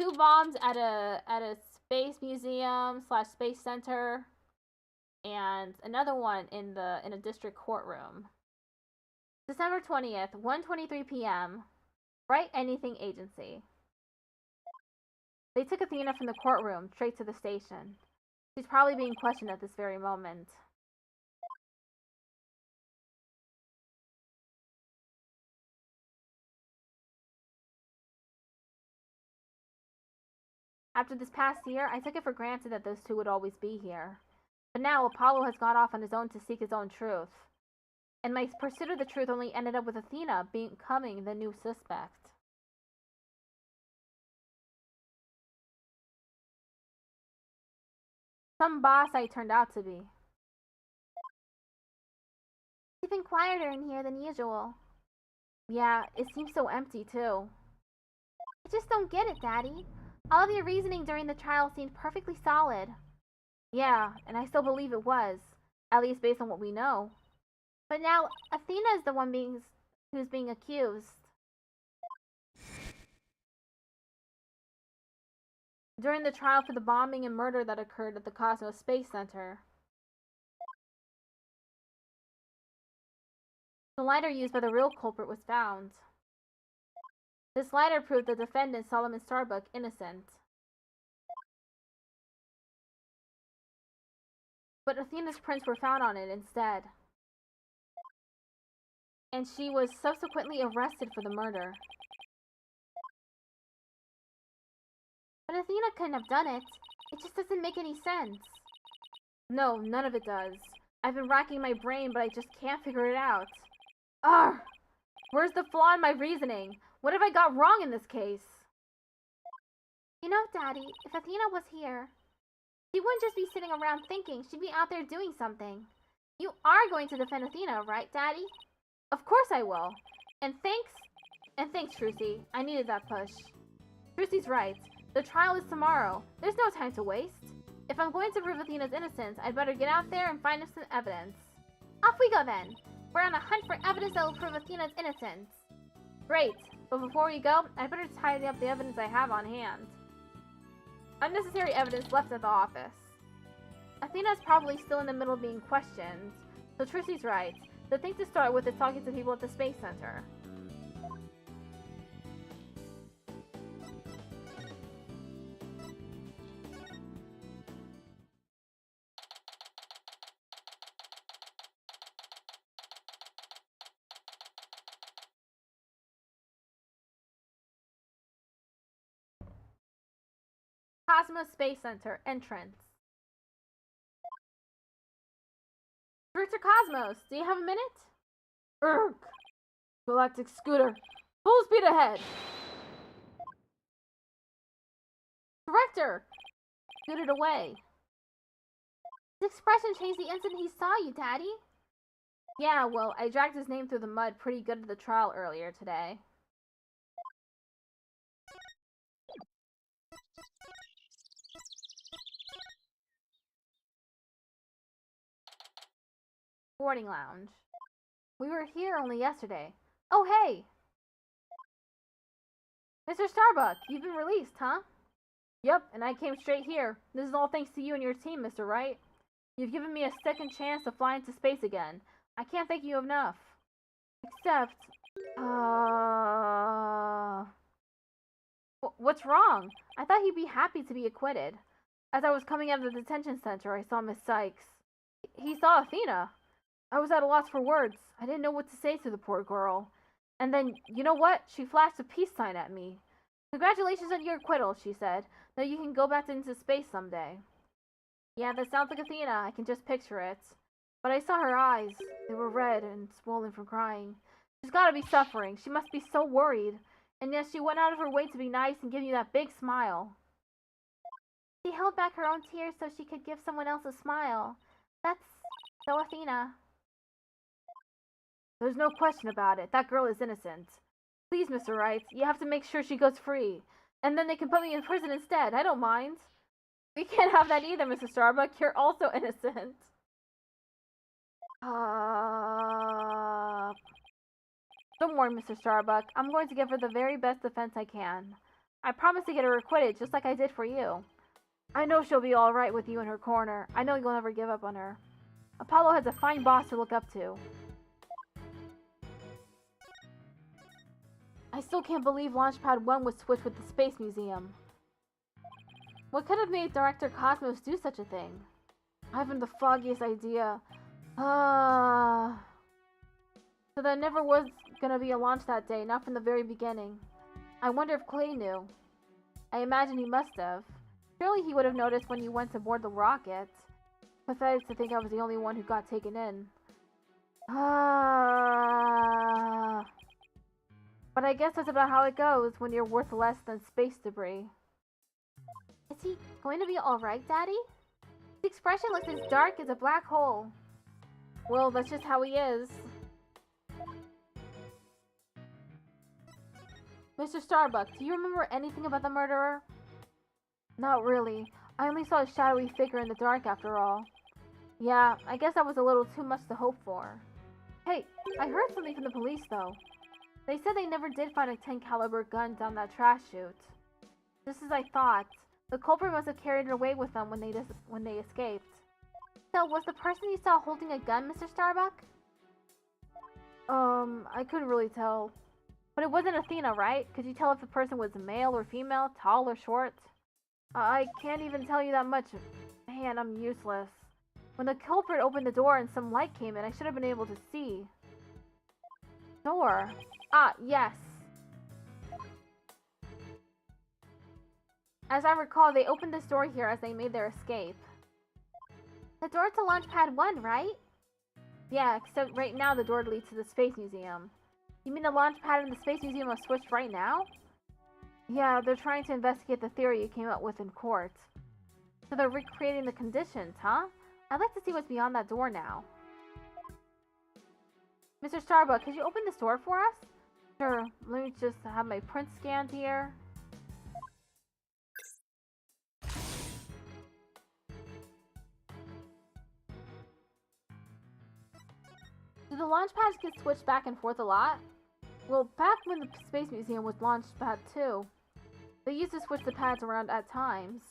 2 bombs at a space museum / space center, and another one in a district courtroom. December 20th, 1:23 p.m. Write Anything Agency. They took Athena from the courtroom straight to the station. She's probably being questioned at this very moment. After this past year, I took it for granted that those two would always be here. But now Apollo has gone off on his own to seek his own truth. And my pursuit of the truth only ended up with Athena becoming the new suspect. Some boss I turned out to be. It's even quieter in here than usual. Yeah, it seems so empty too. I just don't get it, Daddy. All of your reasoning during the trial seemed perfectly solid. Yeah, and I still believe it was. At least based on what we know. But now, Athena is the one who's being accused. During the trial for the bombing and murder that occurred at the Cosmos Space Center. The lighter used by the real culprit was found. This lighter proved the defendant, Solomon Starbuck, innocent. But Athena's prints were found on it instead. And she was subsequently arrested for the murder. But Athena couldn't have done it. It just doesn't make any sense. No, none of it does. I've been racking my brain, but I just can't figure it out. Ugh! Where's the flaw in my reasoning? What have I got wrong in this case? You know, Daddy, if Athena was here, she wouldn't just be sitting around thinking. She'd be out there doing something. You are going to defend Athena, right, Daddy? Of course I will. And thanks, Trucy. I needed that push. Trucy's right. The trial is tomorrow. There's no time to waste. If I'm going to prove Athena's innocence, I'd better get out there and find some evidence. Off we go then. We're on a hunt for evidence that will prove Athena's innocence. Great. But before we go, I'd better tidy up the evidence I have on hand. Unnecessary evidence left at the office. Athena's probably still in the middle of being questioned. So Trucy's right. The thing to start with is talking to people at the Space Center. Cosmos Space Center entrance. Director Cosmos, do you have a minute? Urgh! Galactic scooter, full speed ahead! Director! Scooted away. His expression changed the instant he saw you, Daddy. Yeah, well, I dragged his name through the mud pretty good at the trial earlier today. Boarding lounge. We were here only yesterday. Oh, hey! Mr. Starbuck, you've been released, huh? Yep, and I came straight here. This is all thanks to you and your team, Mr. Wright. You've given me a second chance to fly into space again. I can't thank you enough. Except... What's wrong? I thought he'd be happy to be acquitted. As I was coming out of the detention center, I saw Miss Sykes. He saw Athena. I was at a loss for words. I didn't know what to say to the poor girl. And then, you know what? She flashed a peace sign at me. Congratulations on your acquittal, she said. Now you can go back into space someday. Yeah, that sounds like Athena. I can just picture it. But I saw her eyes. They were red and swollen from crying. She's gotta be suffering. She must be so worried. And yes, she went out of her way to be nice and give you that big smile. She held back her own tears so she could give someone else a smile. That's so Athena. There's no question about it. That girl is innocent. Please, Mr. Wright, you have to make sure she goes free. And then they can put me in prison instead. I don't mind. We can't have that either, Mr. Starbuck. You're also innocent. Don't worry, Mr. Starbuck. I'm going to give her the very best defense I can. I promise to get her acquitted, just like I did for you. I know she'll be alright with you in her corner. I know you'll never give up on her. Apollo has a fine boss to look up to. I still can't believe Launchpad 1 was switched with the Space Museum. What could have made Director Cosmos do such a thing? I haven't the foggiest idea. So there never was gonna be a launch that day, not from the very beginning. I wonder if Clay knew. I imagine he must have. Surely he would have noticed when you went to board the rocket. Pathetic to think I was the only one who got taken in. But I guess that's about how it goes when you're worth less than space debris. Is he going to be alright, Daddy? His expression looks as dark as a black hole. Well, that's just how he is. Mr. Starbuck, do you remember anything about the murderer? Not really. I only saw a shadowy figure in the dark after all. Yeah, I guess that was a little too much to hope for. Hey, I heard something from the police though. They said they never did find a 10 caliber gun down that trash chute. Just as I thought. The culprit must have carried it away with them when they escaped. So, was the person you saw holding a gun, Mr. Starbuck? I couldn't really tell. But it wasn't Athena, right? Could you tell if the person was male or female, tall or short? I can't even tell you that much. Man, I'm useless. When the culprit opened the door and some light came in, I should have been able to see. Door? Ah, yes. As I recall, they opened this door here as they made their escape. The door to Launchpad 1, right? Yeah, except right now the door leads to the Space Museum. You mean the Launchpad and the Space Museum are switched right now? Yeah, they're trying to investigate the theory you came up with in court. So they're recreating the conditions, huh? I'd like to see what's beyond that door now. Mr. Starbuck, could you open this door for us? Sure, let me just have my print scanned here. Do the launch pads get switched back and forth a lot? Well, back when the Space Museum was Launchpad 2, they used to switch the pads around at times.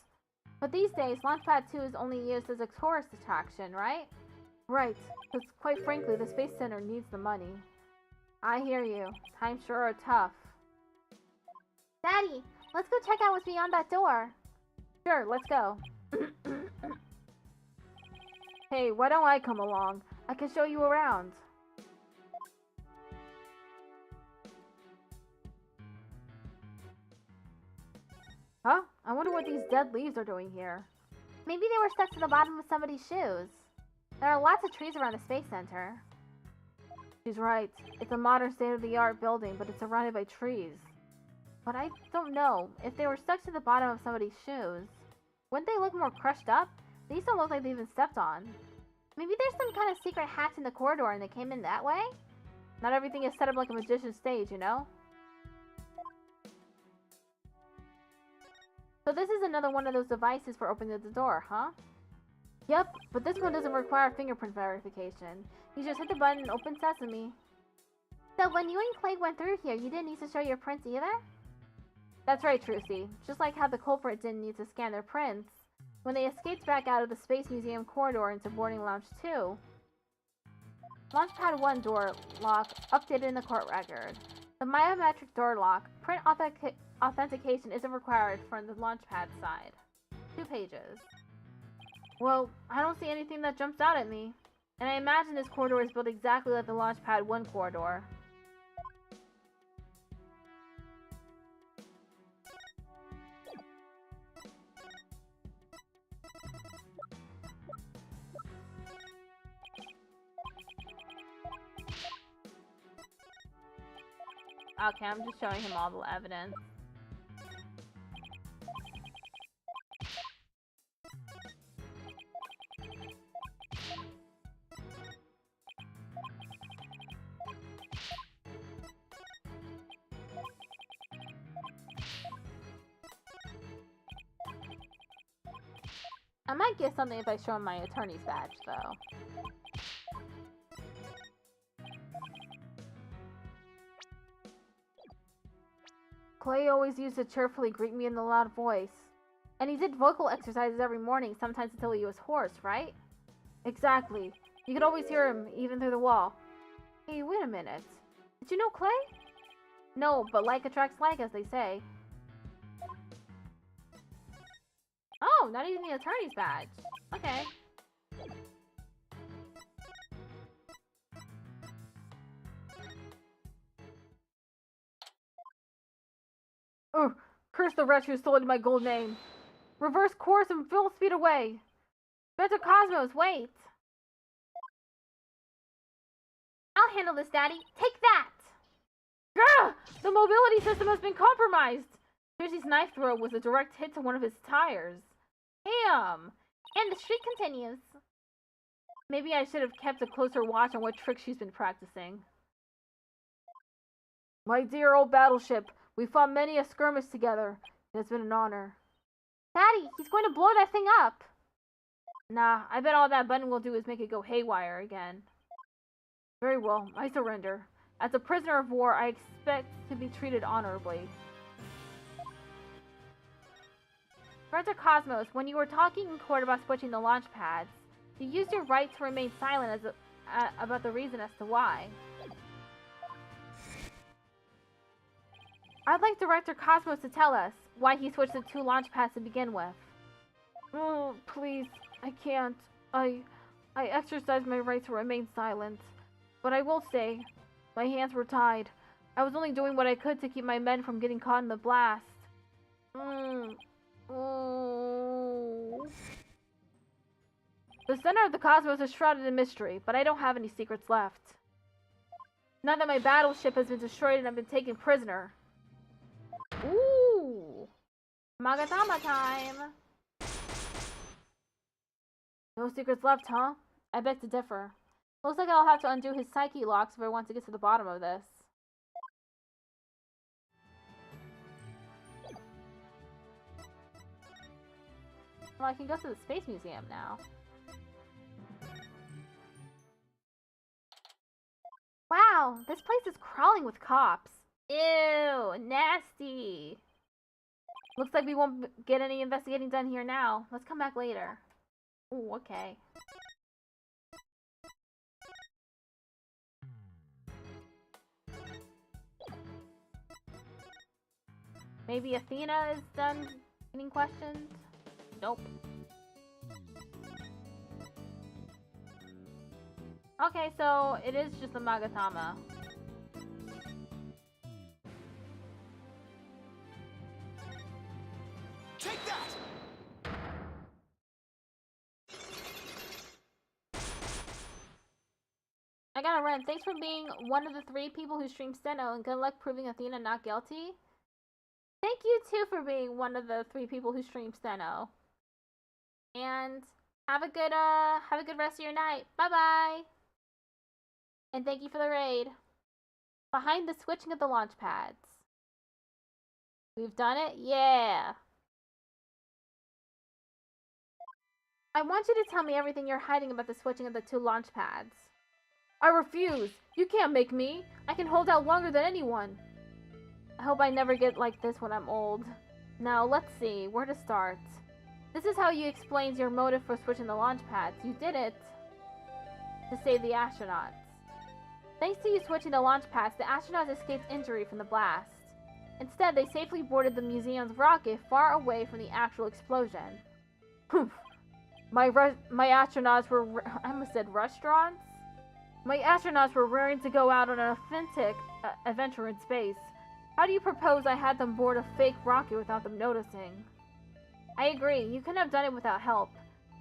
But these days, Launchpad 2 is only used as a tourist attraction, right? Right, because quite frankly, the Space Center needs the money. I hear you. Times sure are tough. Daddy, let's go check out what's beyond that door. Sure, let's go. Hey, why don't I come along? I can show you around. Huh? I wonder what these dead leaves are doing here. Maybe they were stuck to the bottom of somebody's shoes. There are lots of trees around the Space Center. She's right. It's a modern state-of-the-art building, but it's surrounded by trees. But I don't know. If they were stuck to the bottom of somebody's shoes, wouldn't they look more crushed up? These don't look like they've been stepped on. Maybe there's some kind of secret hatch in the corridor and they came in that way? Not everything is set up like a magician's stage, you know? So this is another one of those devices for opening the door, huh? Yep, but this one doesn't require fingerprint verification. You just hit the button and open sesame. So when you and Clay went through here, you didn't need to show your prints either? That's right, Trucy. Just like how the culprit didn't need to scan their prints when they escaped back out of the Space Museum corridor into Boarding Lounge 2. Launchpad 1 door lock updated in the court record. The biometric door lock print authentication isn't required from the Launchpad side. 2 pages. Well, I don't see anything that jumps out at me. And I imagine this corridor is built exactly like the Launchpad 1 corridor. Okay, I'm just showing him all the evidence. I might get something if I show him my attorney's badge, though. Clay always used to cheerfully greet me in a loud voice. And he did vocal exercises every morning, sometimes until he was hoarse, right? Exactly. You could always hear him, even through the wall. Hey, wait a minute. Did you know Clay? No, but like attracts like, as they say. Oh, not even the attorney's badge. Okay. Ugh, curse the wretch who stole my gold name. Reverse course and full speed away. Better Cosmos, wait. I'll handle this, Daddy. Take that! Grr! The mobility system has been compromised. Piercy's knife throw was a direct hit to one of his tires. Damn! And the streak continues. Maybe I should have kept a closer watch on what tricks she's been practicing. My dear old battleship, we fought many a skirmish together. It has been an honor. Daddy, he's going to blow that thing up. Nah, I bet all that button will do is make it go haywire again. Very well, I surrender. As a prisoner of war, I expect to be treated honorably. Director Cosmos, when you were talking in court about switching the launch pads, you used your right to remain silent about the reason as to why. I'd like Director Cosmos to tell us why he switched the 2 launch pads to begin with. Oh, please, I can't. I exercised my right to remain silent. But I will say, my hands were tied. I was only doing what I could to keep my men from getting caught in the blast. Oh. The center of the cosmos is shrouded in mystery, but I don't have any secrets left. Now that my battleship has been destroyed and I've been taken prisoner. Ooh! Magatama time! No secrets left, huh? I beg to differ. Looks like I'll have to undo his psyche locks if I want to get to the bottom of this. Well, I can go to the Space Museum now. Wow, this place is crawling with cops. Ew, nasty. Looks like we won't get any investigating done here now. Let's come back later. Ooh, okay. Maybe Athena is done getting questioned? Nope. Okay, so it is just a Magatama. Take that! I gotta run. Thanks for being one of the 3 people who streamed Steno, and good luck proving Athena not guilty. Thank you too for being one of the 3 people who streamed Steno. And have a good rest of your night. Bye bye. And thank you for the raid. Behind the switching of the launch pads. We've done it? Yeah. I want you to tell me everything you're hiding about the switching of the 2 launch pads. I refuse. You can't make me. I can hold out longer than anyone. I hope I never get like this when I'm old. Now, let's see. Where to start? This is how you explain your motive for switching the launch pads. You did it to save the astronauts. Thanks to you switching the launch pads, the astronauts escaped injury from the blast. Instead, they safely boarded the museum's rocket far away from the actual explosion. My astronauts were... I almost said restaurants? My astronauts were raring to go out on an authentic adventure in space. How do you propose I had them board a fake rocket without them noticing? I agree, you couldn't have done it without help.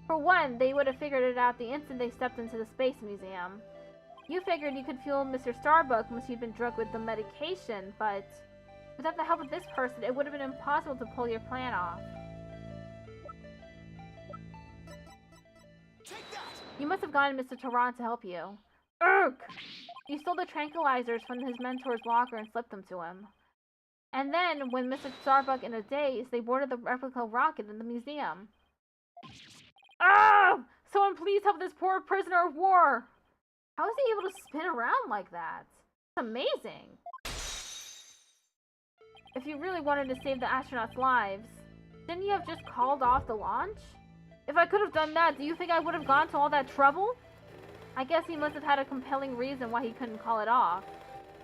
For one, they would have figured it out the instant they stepped into the Space Museum. You figured you could fuel Mr. Starbuck once he'd been drugged with the medication, but without the help of this person, it would have been impossible to pull your plan off. Take that! You must have gotten Mr. Tehran to help you. Urgh! You stole the tranquilizers from his mentor's locker and slipped them to him. And then, when Mr. Starbuck in a daze, they boarded the replica rocket in the museum. Ah! Someone please help this poor prisoner of war! How is he able to spin around like that? It's amazing! If you really wanted to save the astronauts' lives, didn't you have just called off the launch? If I could have done that, do you think I would have gone to all that trouble? I guess he must have had a compelling reason why he couldn't call it off.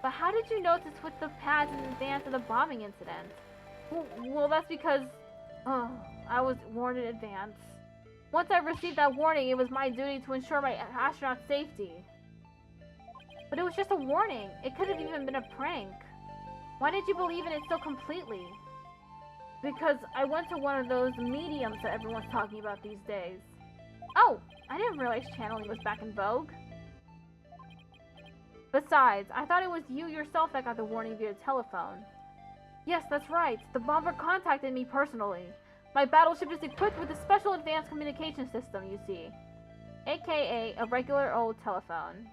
But how did you know to switch the pads in advance of the bombing incident? Well, that's because... I was warned in advance. Once I received that warning, it was my duty to ensure my astronaut's safety. But it was just a warning. It could have even been a prank. Why did you believe in it so completely? Because I went to one of those mediums that everyone's talking about these days. Oh, I didn't realize channeling was back in vogue. Besides, I thought it was you yourself that got the warning via telephone. Yes, that's right. The bomber contacted me personally. My battleship is equipped with a special advanced communication system, you see. AKA a regular old telephone.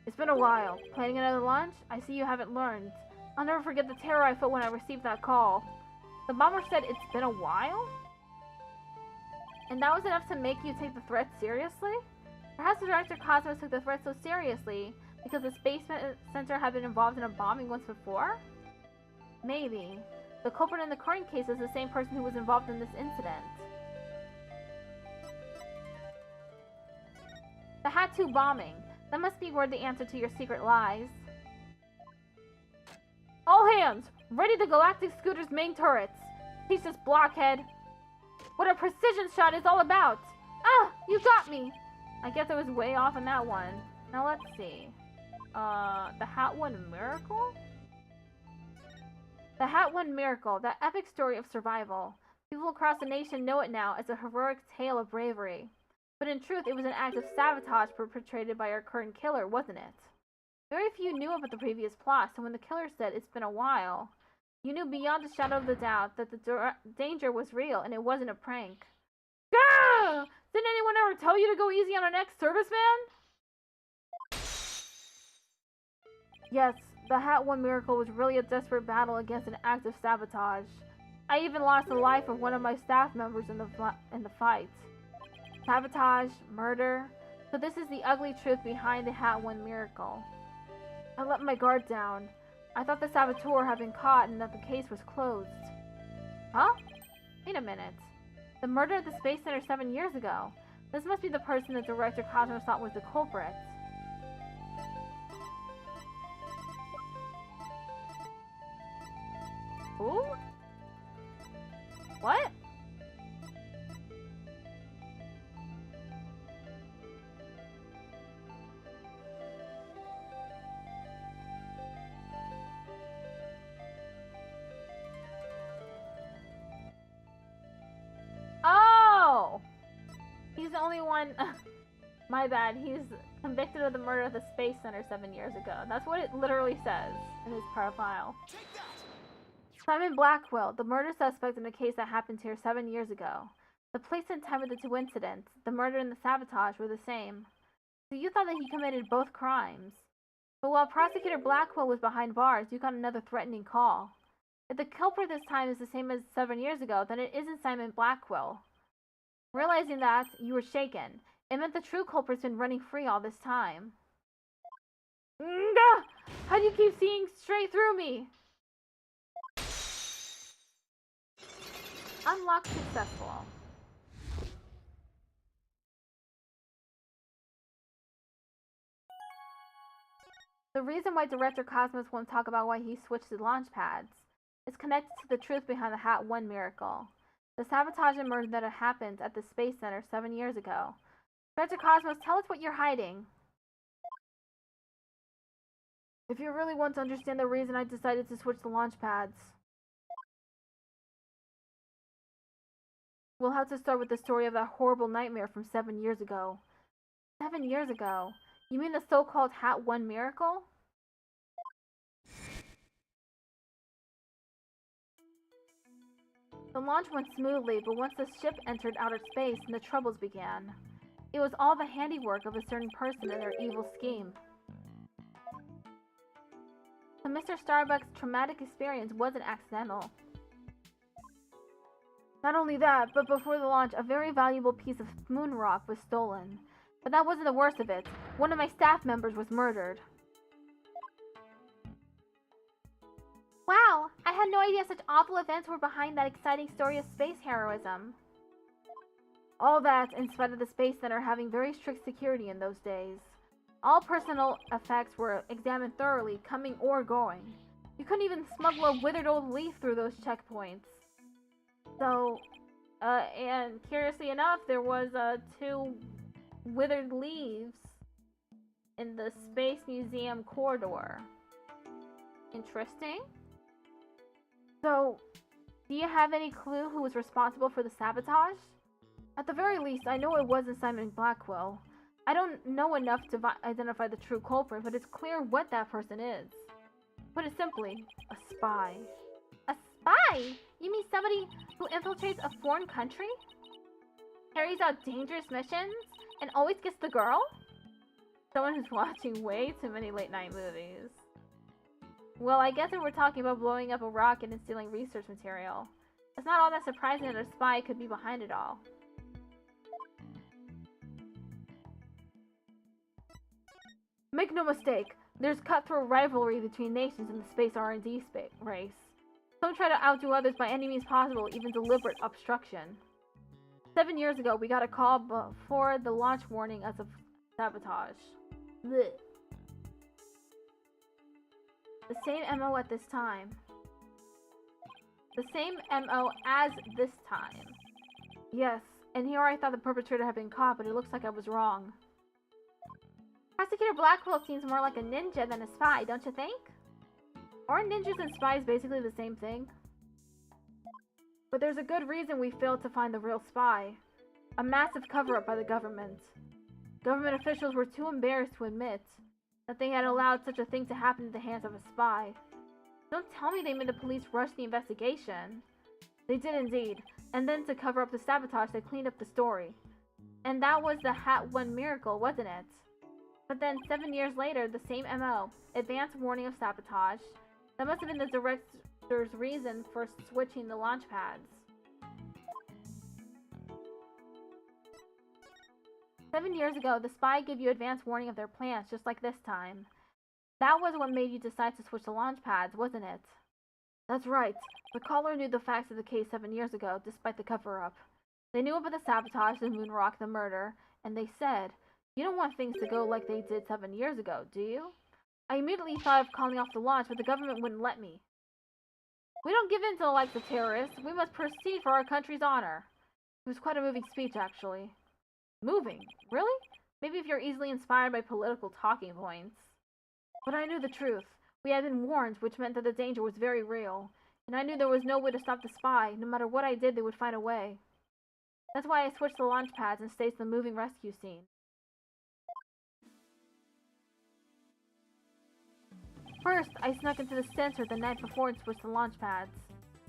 It's been a while. Planning another launch? I see you haven't learned. I'll never forget the terror I felt when I received that call. The bomber said it's been a while? And that was enough to make you take the threat seriously? Perhaps the Director Cosmos took the threat so seriously because the Space Center had been involved in a bombing once before? Maybe. The culprit in the current case is the same person who was involved in this incident. The Hat 2 bombing. That must be where the answer to your secret lies. All hands! Ready the Galactic Scooter's main turrets! Teach this blockhead what a precision shot is all about! Ah! You got me! I guess I was way off on that one. Now let's see. The Hat 1 Miracle? The Hat 1 Miracle, that epic story of survival. People across the nation know it now as a heroic tale of bravery. But in truth, it was an act of sabotage perpetrated by our current killer, wasn't it? Very few knew about the previous plot, so when the killer said it's been a while, you knew beyond a shadow of the doubt that the danger was real and it wasn't a prank. Gah! Didn't anyone ever tell you to go easy on an ex-serviceman? Yes, the Hat 1 Miracle was really a desperate battle against an act of sabotage. I even lost the life of one of my staff members in the fight. Sabotage, murder. So this is the ugly truth behind the Hat 1 Miracle. I let my guard down. I thought the saboteur had been caught and that the case was closed. Huh? Wait a minute. The murder at the Space Center 7 years ago. This must be the person that Director Cosmos thought was the culprit. Who? What? Oh! He's the only one... My bad. He's convicted of the murder at the Space Center 7 years ago. That's what it literally says in his profile. Take that! Simon Blackwell, the murder suspect in a case that happened here 7 years ago. The place and time of the two incidents, the murder and the sabotage, were the same. So you thought that he committed both crimes. But while Prosecutor Blackwell was behind bars, you got another threatening call. If the culprit this time is the same as 7 years ago, then it isn't Simon Blackwell. Realizing that, you were shaken. It meant the true culprit's been running free all this time. Nga! How do you keep seeing straight through me? Unlock successful. The reason why Director Cosmos won't talk about why he switched the launch pads is connected to the truth behind the Hat 1 Miracle. The sabotage and murder that had happened at the Space Center 7 years ago. Director Cosmos, tell us what you're hiding. If you really want to understand the reason I decided to switch the launch pads, we'll have to start with the story of that horrible nightmare from 7 years ago. 7 years ago? You mean the so-called Hat 1 miracle? The launch went smoothly, but once the ship entered outer space, the troubles began. It was all the handiwork of a certain person and their evil scheme. So Mr. Starbuck's traumatic experience wasn't accidental. Not only that, but before the launch, a very valuable piece of moon rock was stolen. But that wasn't the worst of it. One of my staff members was murdered. Wow, I had no idea such awful events were behind that exciting story of space heroism. All that in spite of the Space Center having very strict security in those days. All personal effects were examined thoroughly, coming or going. You couldn't even smuggle a withered old leaf through those checkpoints. So, and curiously enough, there was 2 withered leaves in the Space Museum corridor. Interesting. So, do you have any clue who was responsible for the sabotage? At the very least, I know it wasn't Simon Blackwell. I don't know enough to identify the true culprit, but it's clear what that person is. Put it simply, a spy. A spy? You mean somebody who infiltrates a foreign country? Carries out dangerous missions? And always gets the girl? Someone who's watching way too many late-night movies. Well, I guess if we're talking about blowing up a rocket and stealing research material, it's not all that surprising that a spy could be behind it all. Make no mistake, there's cutthroat rivalry between nations in the space R&D race. Some try to outdo others by any means possible, even deliberate obstruction. 7 years ago, we got a call before the launch warning as of sabotage. Blech. The same MO at this time. The same MO as this time. Yes, and here I thought the perpetrator had been caught, but it looks like I was wrong. Prosecutor Blackwell seems more like a ninja than a spy, don't you think? Aren't ninjas and spies basically the same thing? But there's a good reason we failed to find the real spy. A massive cover-up by the government. Government officials were too embarrassed to admit that they had allowed such a thing to happen in the hands of a spy. Don't tell me they made the police rush the investigation. They did indeed, and then to cover up the sabotage, they cleaned up the story. And that was the Hat 1 miracle, wasn't it? But then 7 years later, the same MO, advance warning of sabotage. That must have been the director's reason for switching the launch pads. 7 years ago, the spy gave you advance warning of their plans, just like this time. That was what made you decide to switch the launch pads, wasn't it? That's right. The caller knew the facts of the case 7 years ago, despite the cover-up. They knew about the sabotage, the moon rock, the murder, and they said, "You don't want things to go like they did 7 years ago, do you?" I immediately thought of calling off the launch, but the government wouldn't let me. We don't give in to the likes of terrorists. We must proceed for our country's honor. It was quite a moving speech, actually. Moving? Really? Maybe if you're easily inspired by political talking points. But I knew the truth. We had been warned, which meant that the danger was very real. And I knew there was no way to stop the spy. No matter what I did, they would find a way. That's why I switched the launch pads and staged the moving rescue scene. First, I snuck into the center the night before and switched the launch pads.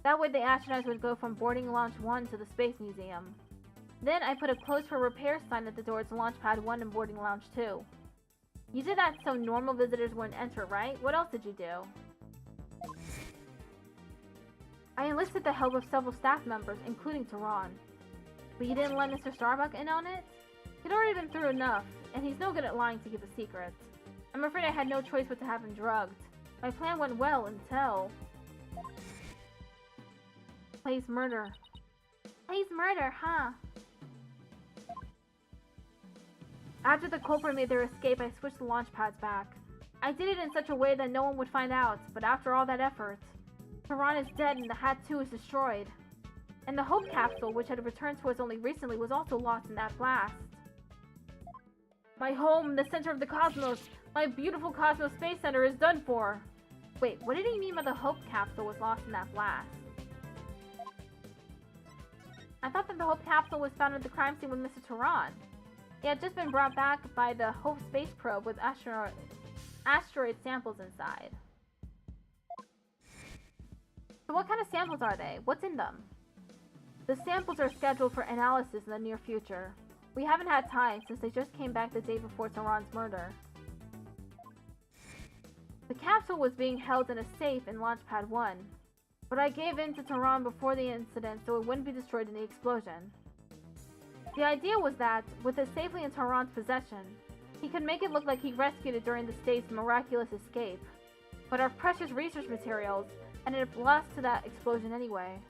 That way the astronauts would go from boarding launch 1 to the Space Museum. Then I put a closed for repair sign at the door to launch pad 1 and boarding lounge 2. You did that so normal visitors wouldn't enter, right? What else did you do? I enlisted the help of several staff members, including Tehran. But you didn't let Mr. Starbuck in on it? He'd already been through enough, and he's no good at lying to keep a secret. I'm afraid I had no choice but to have him drugged. My plan went well until... Plays murder. Plays murder, huh? After the culprit made their escape, I switched the launch pads back. I did it in such a way that no one would find out, but after all that effort, Tehran is dead and the Hat 2 is destroyed. And the Hope capsule, which had returned to us only recently, was also lost in that blast. My home, the center of the cosmos, my beautiful Cosmos Space Center is done for. Wait, what did he mean by the Hope capsule was lost in that blast? I thought that the Hope capsule was found at the crime scene with Mr. Tehran. It had just been brought back by the Hope space probe with asteroid samples inside. So what kind of samples are they? What's in them? The samples are scheduled for analysis in the near future. We haven't had time since they just came back the day before Tehran's murder. The capsule was being held in a safe in Launchpad 1, but I gave in to Tehran before the incident so it wouldn't be destroyed in the explosion. The idea was that, with it safely in Tehran's possession, he could make it look like he rescued it during the state's miraculous escape. But our precious research materials ended up lost to that explosion anyway.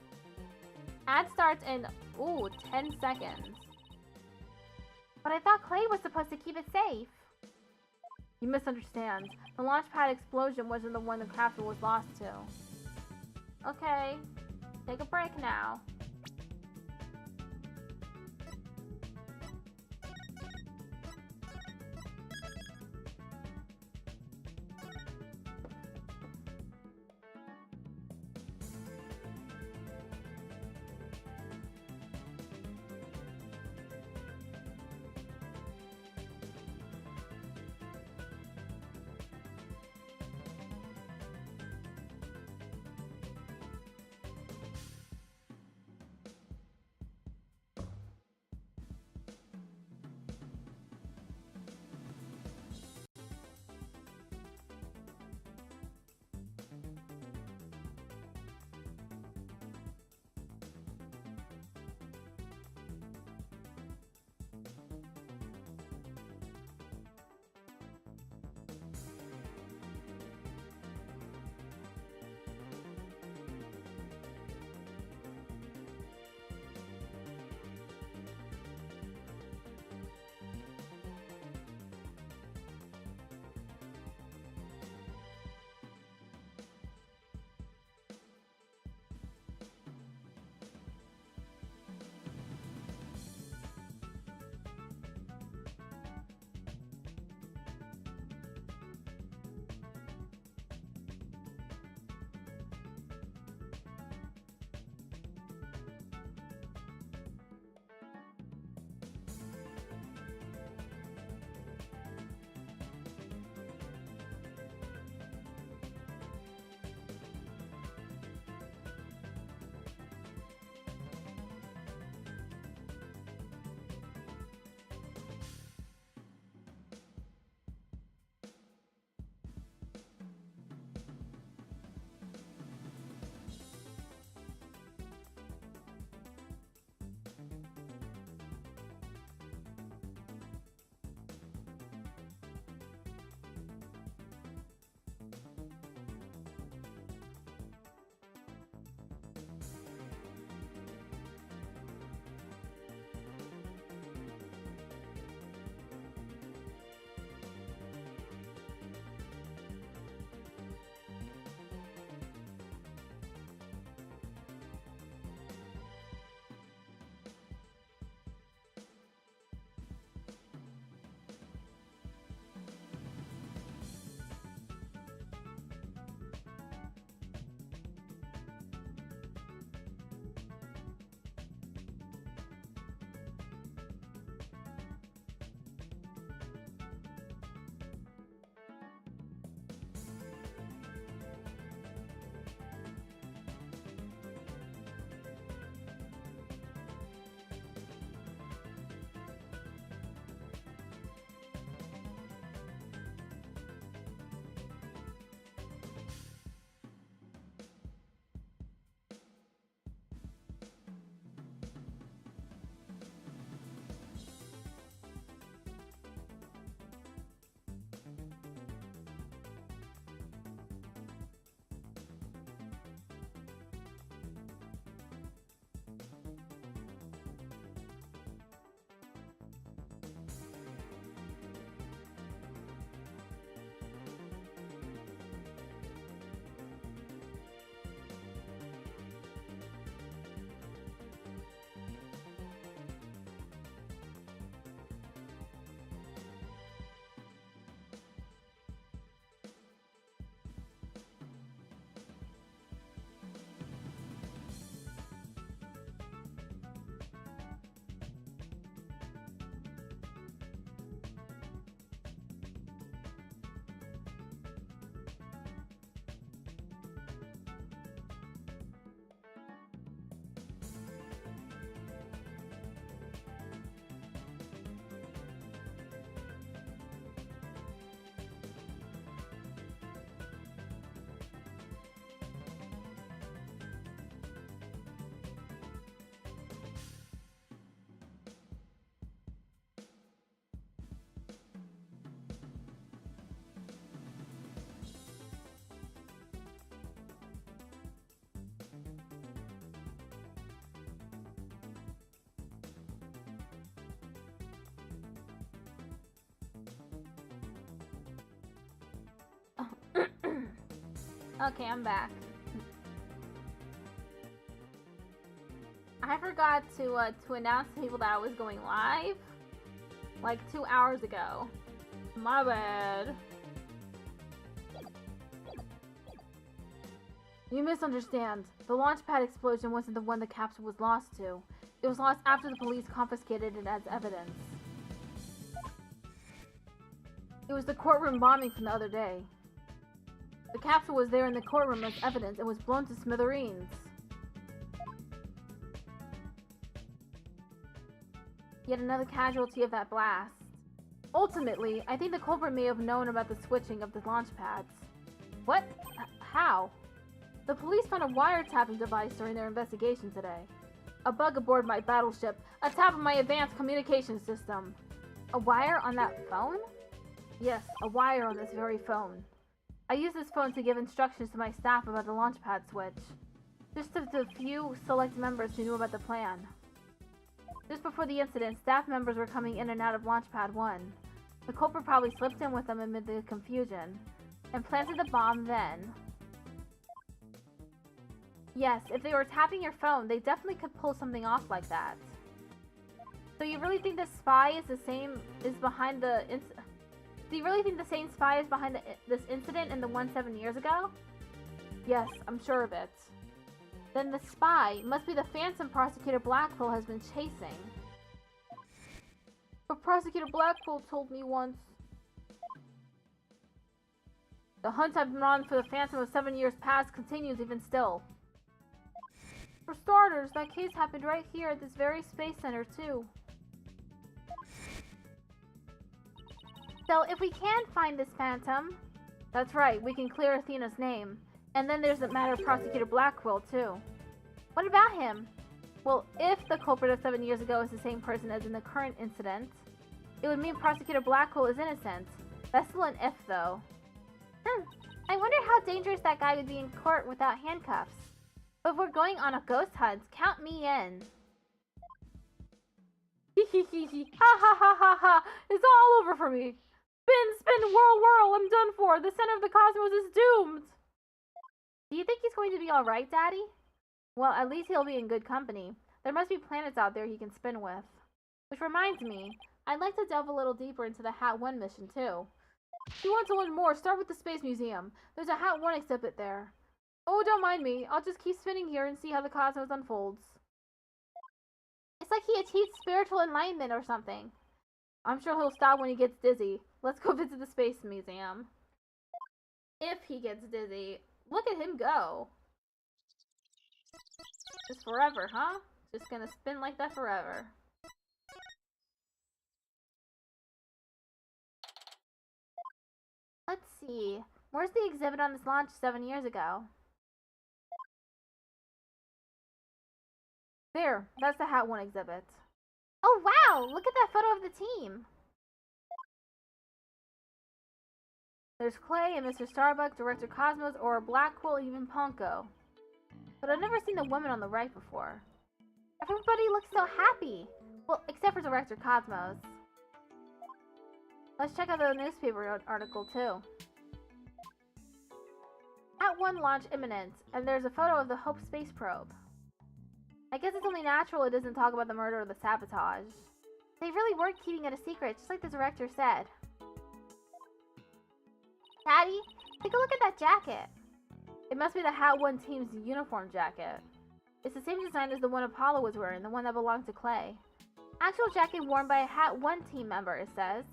Ad starts in, 10 seconds. But I thought Clay was supposed to keep it safe. You misunderstand. The launchpad explosion wasn't the one the capsule was lost to. Okay, take a break now. Okay, I'm back. I forgot to announce to people that I was going live like 2 hours ago. My bad. You misunderstand. The launchpad explosion wasn't the one the capsule was lost to. It was lost after the police confiscated it as evidence. It was the courtroom bombing from the other day. The capsule was there in the courtroom as evidence and was blown to smithereens. Yet another casualty of that blast. Ultimately, I think the culprit may have known about the switching of the launch pads. What? How? The police found a wiretapping device during their investigation today. A bug aboard my battleship, a tap on my advanced communication system. A wire on that phone? Yes, a wire on this very phone. I used this phone to give instructions to my staff about the launchpad switch. Just to the few select members who knew about the plan. Just before the incident, staff members were coming in and out of Launchpad 1. The culprit probably slipped in with them amid the confusion, and planted the bomb then. Yes, if they were tapping your phone, they definitely could pull something off like that. So you really think the spy is behind the Do you really think the same spy is behind this incident in the one 7 years ago? Yes, I'm sure of it. Then the spy must be the phantom Prosecutor Blackpool has been chasing. But Prosecutor Blackpool told me once. The hunt I've been on for the phantom of 7 years past continues even still. For starters, that case happened right here at this very space center too. So if we can find this phantom, that's right, we can clear Athena's name. And then there's the matter of Prosecutor Blackwell, too. What about him? Well, if the culprit of 7 years ago is the same person as in the current incident, it would mean Prosecutor Blackwell is innocent. That's still an if, though. I wonder how dangerous that guy would be in court without handcuffs. But if we're going on a ghost hunt, count me in. Ha ha ha ha ha! It's all over for me! Spin, spin, whirl, whirl! I'm done for! The center of the cosmos is doomed! Do you think he's going to be alright, Daddy? Well, at least he'll be in good company. There must be planets out there he can spin with. Which reminds me, I'd like to delve a little deeper into the Hat 1 mission, too. If you want to learn more, start with the Space Museum. There's a Hat 1 exhibit there. Oh, don't mind me. I'll just keep spinning here and see how the cosmos unfolds. It's like he achieved spiritual enlightenment or something. I'm sure he'll stop when he gets dizzy. Let's go visit the Space Museum. If he gets dizzy. Look at him go. Just forever, huh? Just gonna spin like that forever. Let's see. Where's the exhibit on this launch 7 years ago? There. That's the Hat 1 exhibit. Oh wow! Look at that photo of the team! There's Clay and Mr. Starbuck, Director Cosmos, or Blackwell, even Ponko. But I've never seen the woman on the right before. Everybody looks so happy! Well, except for Director Cosmos. Let's check out the newspaper article, too. Hat 1 launch imminent, and there's a photo of the Hope space probe. I guess it's only natural it doesn't talk about the murder or the sabotage. They really weren't keeping it a secret, just like the director said. Daddy, take a look at that jacket. It must be the Hat 1 team's uniform jacket. It's the same design as the one Apollo was wearing, the one that belonged to Clay. Actual jacket worn by a Hat 1 team member, it says.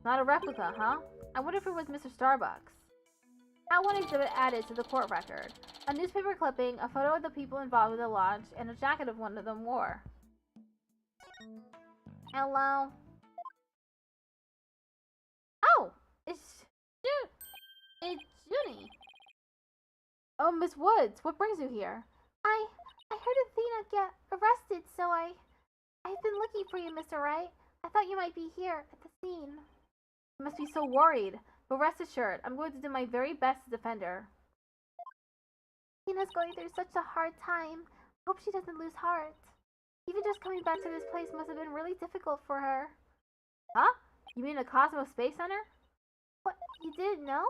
Not a replica, huh? I wonder if it was Mr. Starbucks. Hat 1 exhibit added to the court record. A newspaper clipping, a photo of the people involved with the launch, and a jacket of one of them wore. Hello? Oh! It's Junie. Oh, Miss Woods, what brings you here? I heard Athena get arrested, so I've been looking for you, Mr. Wright. I thought you might be here at the scene. You must be so worried, but rest assured, I'm going to do my very best to defend her. Athena's going through such a hard time. I hope she doesn't lose heart. Even just coming back to this place must have been really difficult for her. Huh? You mean the Cosmos Space Center? What, you didn't know?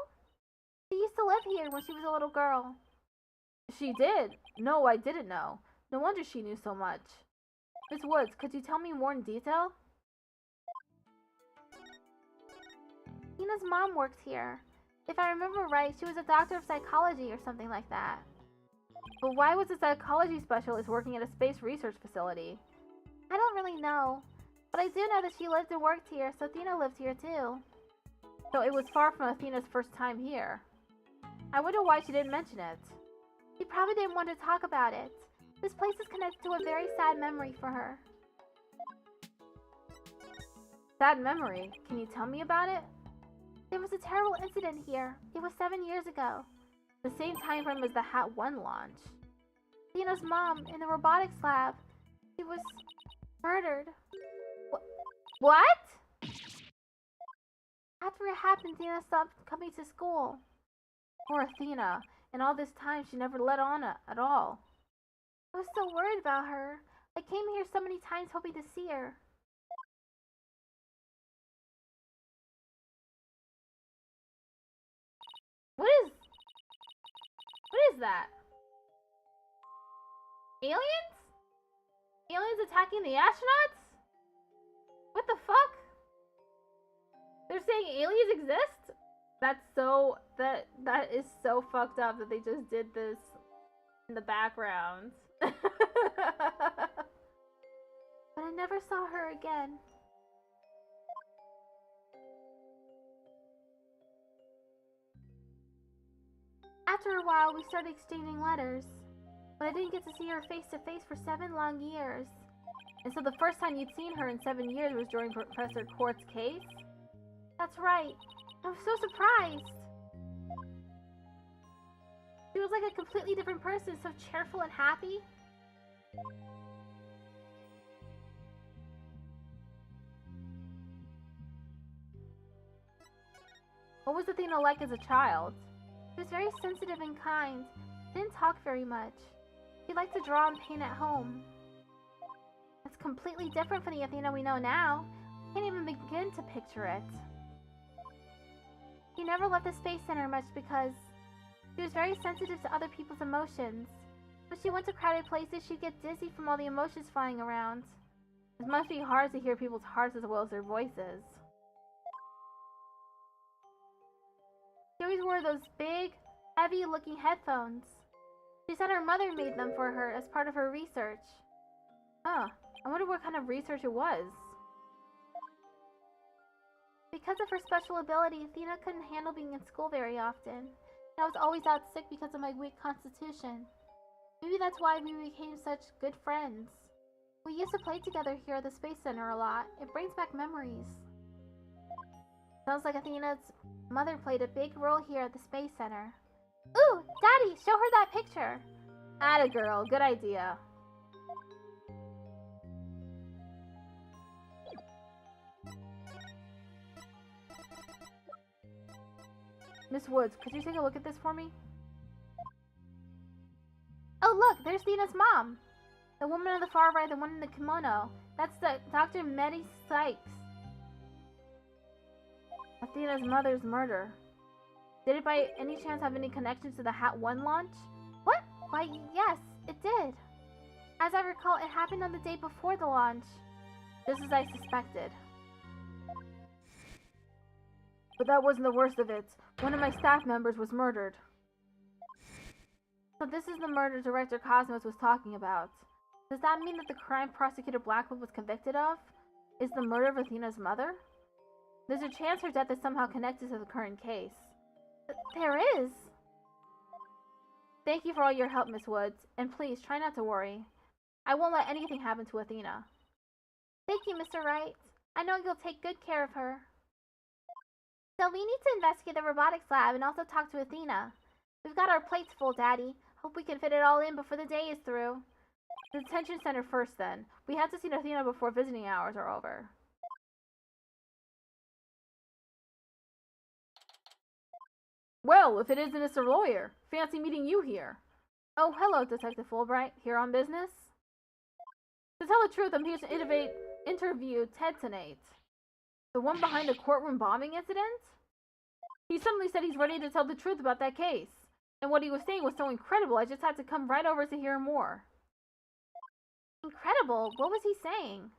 She used to live here when she was a little girl. She did? No, I didn't know. No wonder she knew so much. Miss Woods, could you tell me more in detail? Tina's mom works here. If I remember right, she was a doctor of psychology or something like that. But why was a psychology specialist working at a space research facility? I don't really know. But I do know that she lived and worked here, so Athena lived here too. So it was far from Athena's first time here. I wonder why she didn't mention it. She probably didn't want to talk about it. This place is connected to a very sad memory for her. Sad memory? Can you tell me about it? There was a terrible incident here. It was 7 years ago. The same time frame as the Hat 1 launch. Athena's mom, in the robotics lab, she was murdered. What? After it happened, Athena stopped coming to school. Poor Athena. And all this time, she never let on at all. I was so worried about her. I came here so many times hoping to see her. What is that? Aliens? Aliens attacking the astronauts? What the fuck? They're saying aliens exist? That is so fucked up that they just did this in the background. But I never saw her again. After a while, we started exchanging letters, but I didn't get to see her face to face for 7 long years. And so the first time you'd seen her in 7 years was during Professor Court's case? That's right. I was so surprised. She was like a completely different person, so cheerful and happy. What was Athena like as a child? She was very sensitive and kind. Didn't talk very much. She liked to draw and paint at home. That's completely different from the Athena we know now. Can't even begin to picture it. She never left the Space Center much because she was very sensitive to other people's emotions. When she went to crowded places, she'd get dizzy from all the emotions flying around. It must be hard to hear people's hearts as well as their voices. She always wore those big, heavy-looking headphones. She said her mother made them for her as part of her research. Huh, I wonder what kind of research it was. Because of her special ability, Athena couldn't handle being in school very often. And I was always out sick because of my weak constitution. Maybe that's why we became such good friends. We used to play together here at the Space Center a lot. It brings back memories. Sounds like Athena's mother played a big role here at the Space Center. Ooh, Daddy, show her that picture. Atta girl, good idea. Miss Woods, could you take a look at this for me? Oh look, there's Athena's mom. The woman on the far right, the one in the kimono. That's the Dr. Medi Sykes. Athena's mother's murder. Did it by any chance have any connections to the Hat 1 launch? What? Why, yes, it did. As I recall, it happened on the day before the launch. Just as I suspected. But that wasn't the worst of it. One of my staff members was murdered. So this is the murder Director Cosmos was talking about. Does that mean that the crime Prosecutor Blackwood was convicted of is the murder of Athena's mother? There's a chance her death is somehow connected to the current case. There is! Thank you for all your help, Miss Woods. And please, try not to worry. I won't let anything happen to Athena. Thank you, Mr. Wright. I know you'll take good care of her. So we need to investigate the robotics lab and also talk to Athena. We've got our plates full, Daddy. Hope we can fit it all in before the day is through. The detention center first, then. We have to see Athena before visiting hours are over. Well, if it isn't Mr. Lawyer, fancy meeting you here. Oh, hello, Detective Fulbright. Here on business? To tell the truth, I'm here to interview Ted tonight. The one behind the courtroom bombing incident? He suddenly said he's ready to tell the truth about that case. And what he was saying was so incredible, I just had to come right over to hear more. Incredible? What was he saying?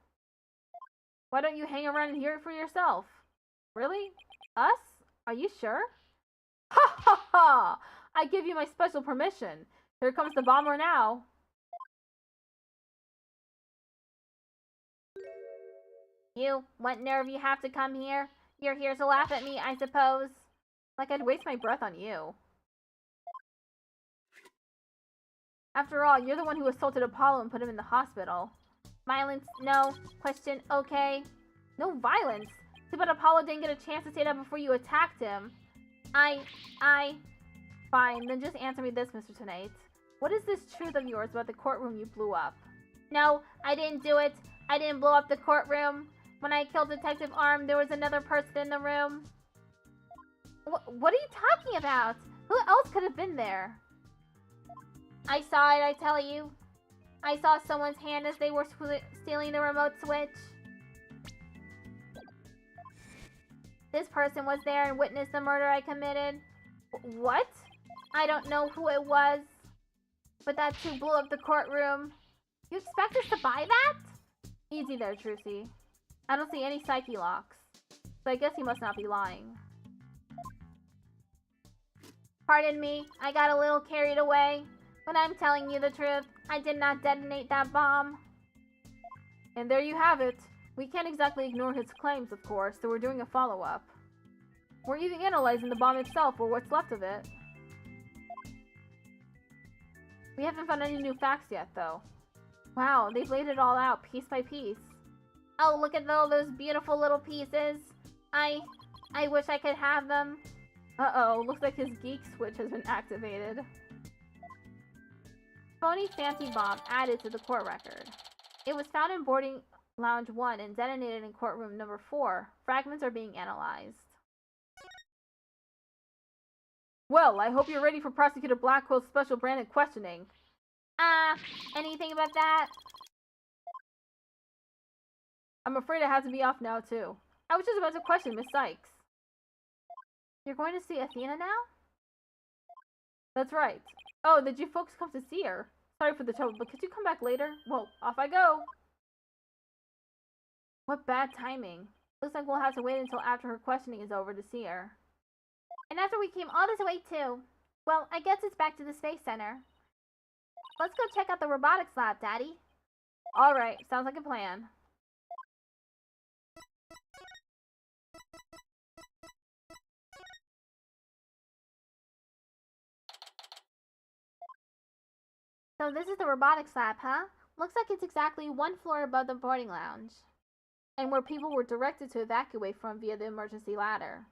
Why don't you hang around and hear it for yourself? Really? Us? Are you sure? Ha ha ha! I give you my special permission. Here comes the bomber now. You, what nerve you have to come here? You're here to laugh at me, I suppose. Like I'd waste my breath on you. After all, you're the one who assaulted Apollo and put him in the hospital. Violence, no. Question, okay. No violence? Too bad Apollo didn't get a chance to say that before you attacked him. Fine, then just answer me this, Mr. Tonight. What is this truth of yours about the courtroom you blew up? No, I didn't do it. I didn't blow up the courtroom. When I killed Detective Arm, there was another person in the room. What are you talking about? Who else could have been there? I saw it, I tell you. I saw someone's hand as they were stealing the remote switch. This person was there and witnessed the murder I committed. What? I don't know who it was. But that's who blew up the courtroom. You expect us to buy that? Easy there, Trucy. I don't see any psyche locks. So I guess he must not be lying. Pardon me, I got a little carried away. But I'm telling you the truth. I did not detonate that bomb. And there you have it. We can't exactly ignore his claims, of course, so we're doing a follow-up. We're even analyzing the bomb itself, or what's left of it. We haven't found any new facts yet, though. Wow, they've laid it all out, piece by piece. Oh, look at all those beautiful little pieces. I wish I could have them. Uh-oh, looks like his geek switch has been activated. Phony fancy bomb added to the court record. It was found in boarding lounge 1 and detonated in courtroom number 4. Fragments are being analyzed. Well, I hope you're ready for Prosecutor Blackwell's special branded questioning. Anything about that? I'm afraid I have to be off now, too. I was just about to question Miss Sykes. You're going to see Athena now? That's right. Oh, did you folks come to see her? Sorry for the trouble, but could you come back later? Well, off I go. What bad timing. Looks like we'll have to wait until after her questioning is over to see her. And after we came all this way, too. Well, I guess it's back to the Space Center. Let's go check out the robotics lab, Daddy. Alright, sounds like a plan. So this is the robotics lab, huh? Looks like it's exactly 1 floor above the boarding lounge. And where people were directed to evacuate from via the emergency ladder.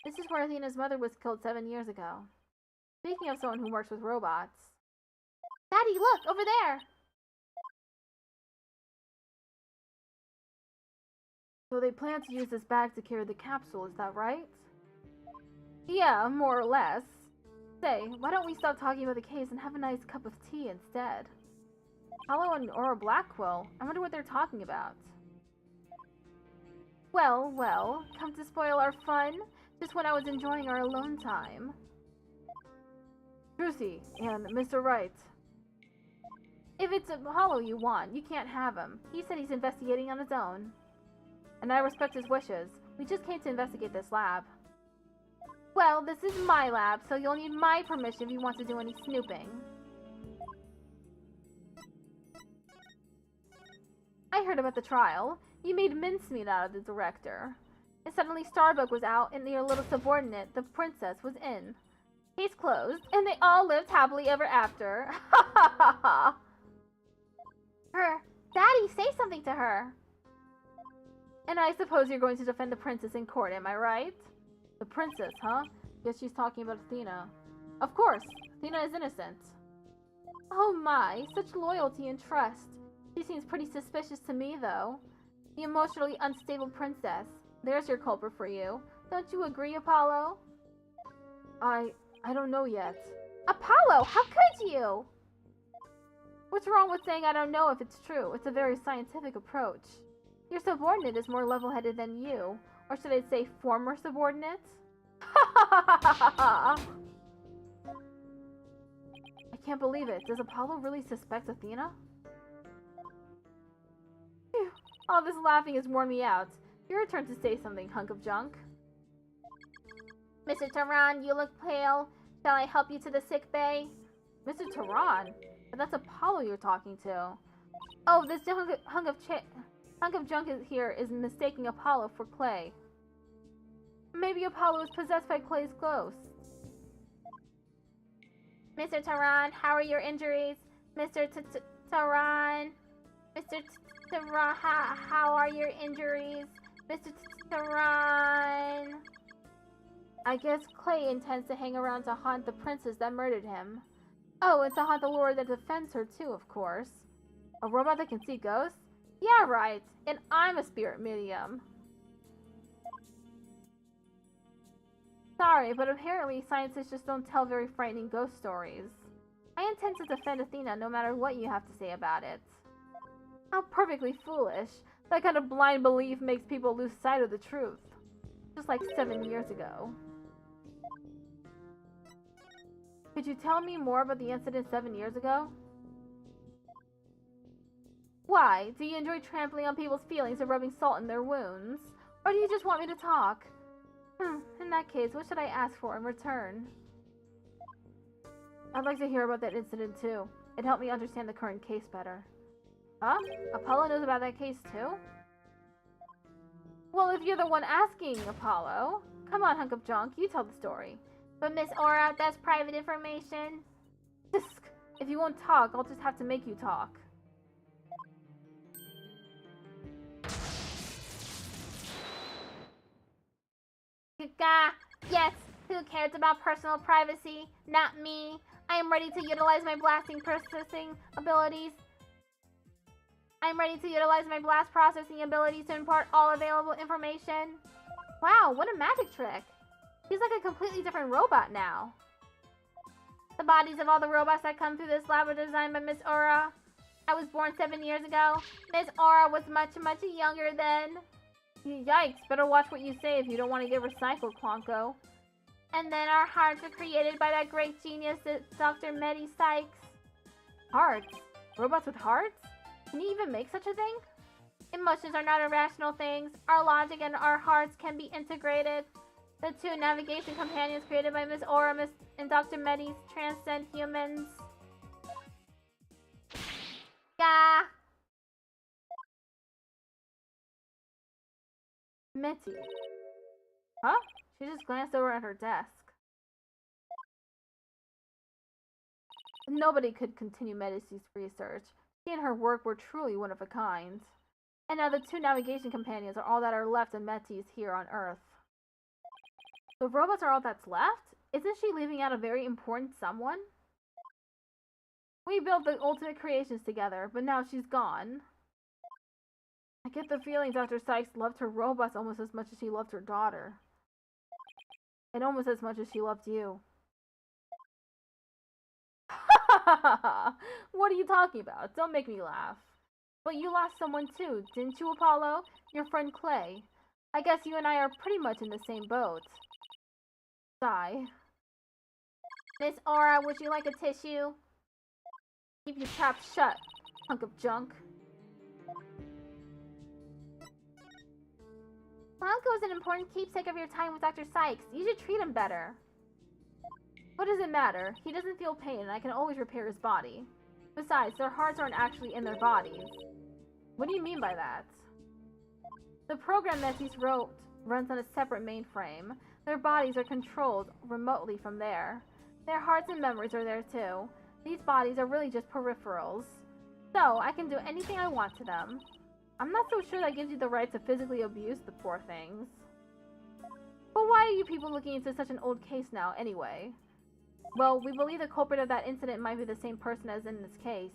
This is where Athena's mother was killed 7 years ago. Speaking of someone who works with robots. Daddy, look! Over there! So they plan to use this bag to carry the capsule, is that right? Yeah, more or less. Say, why don't we stop talking about the case and have a nice cup of tea instead? Apollo and Aura Blackwell, I wonder what they're talking about. Well, come to spoil our fun? Just when I was enjoying our alone time. Trucy and Mr. Wright. If it's Apollo you want, you can't have him. He said he's investigating on his own. And I respect his wishes. We just came to investigate this lab. Well, this is my lab, so you'll need my permission if you want to do any snooping. I heard about the trial. You made mincemeat out of the director. And suddenly Starbuck was out and your little subordinate, the princess, was in. Case closed, and they all lived happily ever after. Ha ha ha ha! Her, Daddy, say something to her. And I suppose you're going to defend the princess in court, am I right? The princess, huh? Guess she's talking about Athena. Of course, Athena is innocent. Oh my, such loyalty and trust. She seems pretty suspicious to me, though. The emotionally unstable princess. There's your culprit for you. Don't you agree, Apollo? I don't know yet. Apollo, how could you? What's wrong with saying I don't know if it's true? It's a very scientific approach. Your subordinate is more level-headed than you. Or should I say former subordinate? I can't believe it. Does Apollo really suspect Athena? Phew. All this laughing has worn me out. Your turn to say something, hunk of junk. Mr. Tehran, you look pale. Shall I help you to the sick bay? Mr. Tehran? But that's Apollo you're talking to. Oh, this hunk of junk is mistaking Apollo for Clay. Maybe Apollo is possessed by Clay's ghost. Mr. Tehran, how are your injuries? Mr. Tehran? Mr. Tehran, how are your injuries? Mr. Tehran? I guess Clay intends to hang around to haunt the princess that murdered him. Oh, and to haunt the lord that defends her too, of course. A robot that can see ghosts? Yeah, right. And I'm a spirit medium. Sorry, but apparently scientists just don't tell very frightening ghost stories. I intend to defend Athena no matter what you have to say about it. How perfectly foolish. That kind of blind belief makes people lose sight of the truth. Just like 7 years ago. Could you tell me more about the incident 7 years ago? Why? Do you enjoy trampling on people's feelings and rubbing salt in their wounds? Or do you just want me to talk? In that case, what should I ask for in return? I'd like to hear about that incident too. It helped me understand the current case better. Huh? Apollo knows about that case too? Well, if you're the one asking, Apollo. Come on, hunk of junk, you tell the story. But Miss Aura, that's private information. Tisk! If you won't talk, I'll just have to make you talk. Yes, who cares about personal privacy? Not me. I am ready to utilize my blasting processing abilities. I'm ready to utilize my blast processing abilities to impart all available information. Wow, what a magic trick. He's like a completely different robot now. The bodies of all the robots that come through this lab were designed by Miss Aura. I was born 7 years ago. Miss Aura was much younger then. Yikes, better watch what you say if you don't want to get recycled, Clonko. And then our hearts were created by that great genius, Dr. Mehdi Sykes. Hearts? Robots with hearts? Can you even make such a thing? Emotions are not irrational things. Our logic and our hearts can be integrated. The two navigation companions created by Miss Aura and Dr. Mehdi transcend humans. Yeah. Mitty. Huh? She just glanced over at her desk. Nobody could continue Medici's research. She and her work were truly one of a kind. And now the two navigation companions are all that are left of Metis here on Earth. The robots are all that's left? Isn't she leaving out a very important someone? We built the ultimate creations together, but now she's gone. I get the feeling Dr. Sykes loved her robots almost as much as she loved her daughter. And almost as much as she loved you. What are you talking about? Don't make me laugh. But you lost someone too, didn't you, Apollo? Your friend Clay. I guess you and I are pretty much in the same boat. Sigh. Miss Aura, would you like a tissue? Keep your trap shut, hunk of junk. Blanco is an important keepsake of your time with Dr. Sykes. You should treat him better. What does it matter? He doesn't feel pain and I can always repair his body. Besides, their hearts aren't actually in their bodies. What do you mean by that? The program Metis wrote runs on a separate mainframe. Their bodies are controlled remotely from there. Their hearts and memories are there too. These bodies are really just peripherals. So, I can do anything I want to them. I'm not so sure that gives you the right to physically abuse the poor things. But why are you people looking into such an old case now, anyway? Well, we believe the culprit of that incident might be the same person as in this case.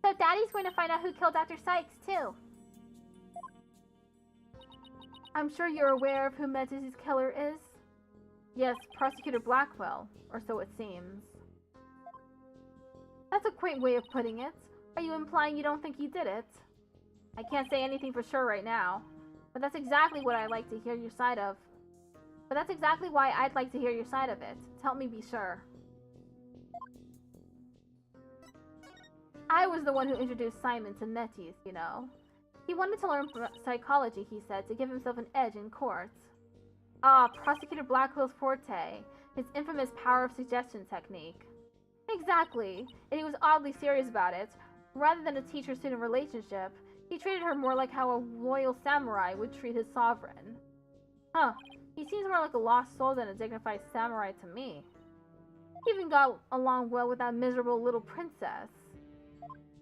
So Daddy's going to find out who killed Dr. Sykes, too. I'm sure you're aware of who Metis' killer is? Yes, Prosecutor Blackwell, or so it seems. That's a quaint way of putting it. Are you implying you don't think he did it? I can't say anything for sure right now, but that's exactly what I'd like to hear your side of. But that's exactly why I'd like to hear your side of it. To help me be sure. I was the one who introduced Simon to Metis, you know. He wanted to learn psychology, he said, to give himself an edge in court. Ah, Prosecutor Blackwell's forte. His infamous power of suggestion technique. Exactly. And he was oddly serious about it. Rather than a teacher-student relationship, he treated her more like how a loyal samurai would treat his sovereign. Huh. He seems more like a lost soul than a dignified samurai to me. He even got along well with that miserable little princess.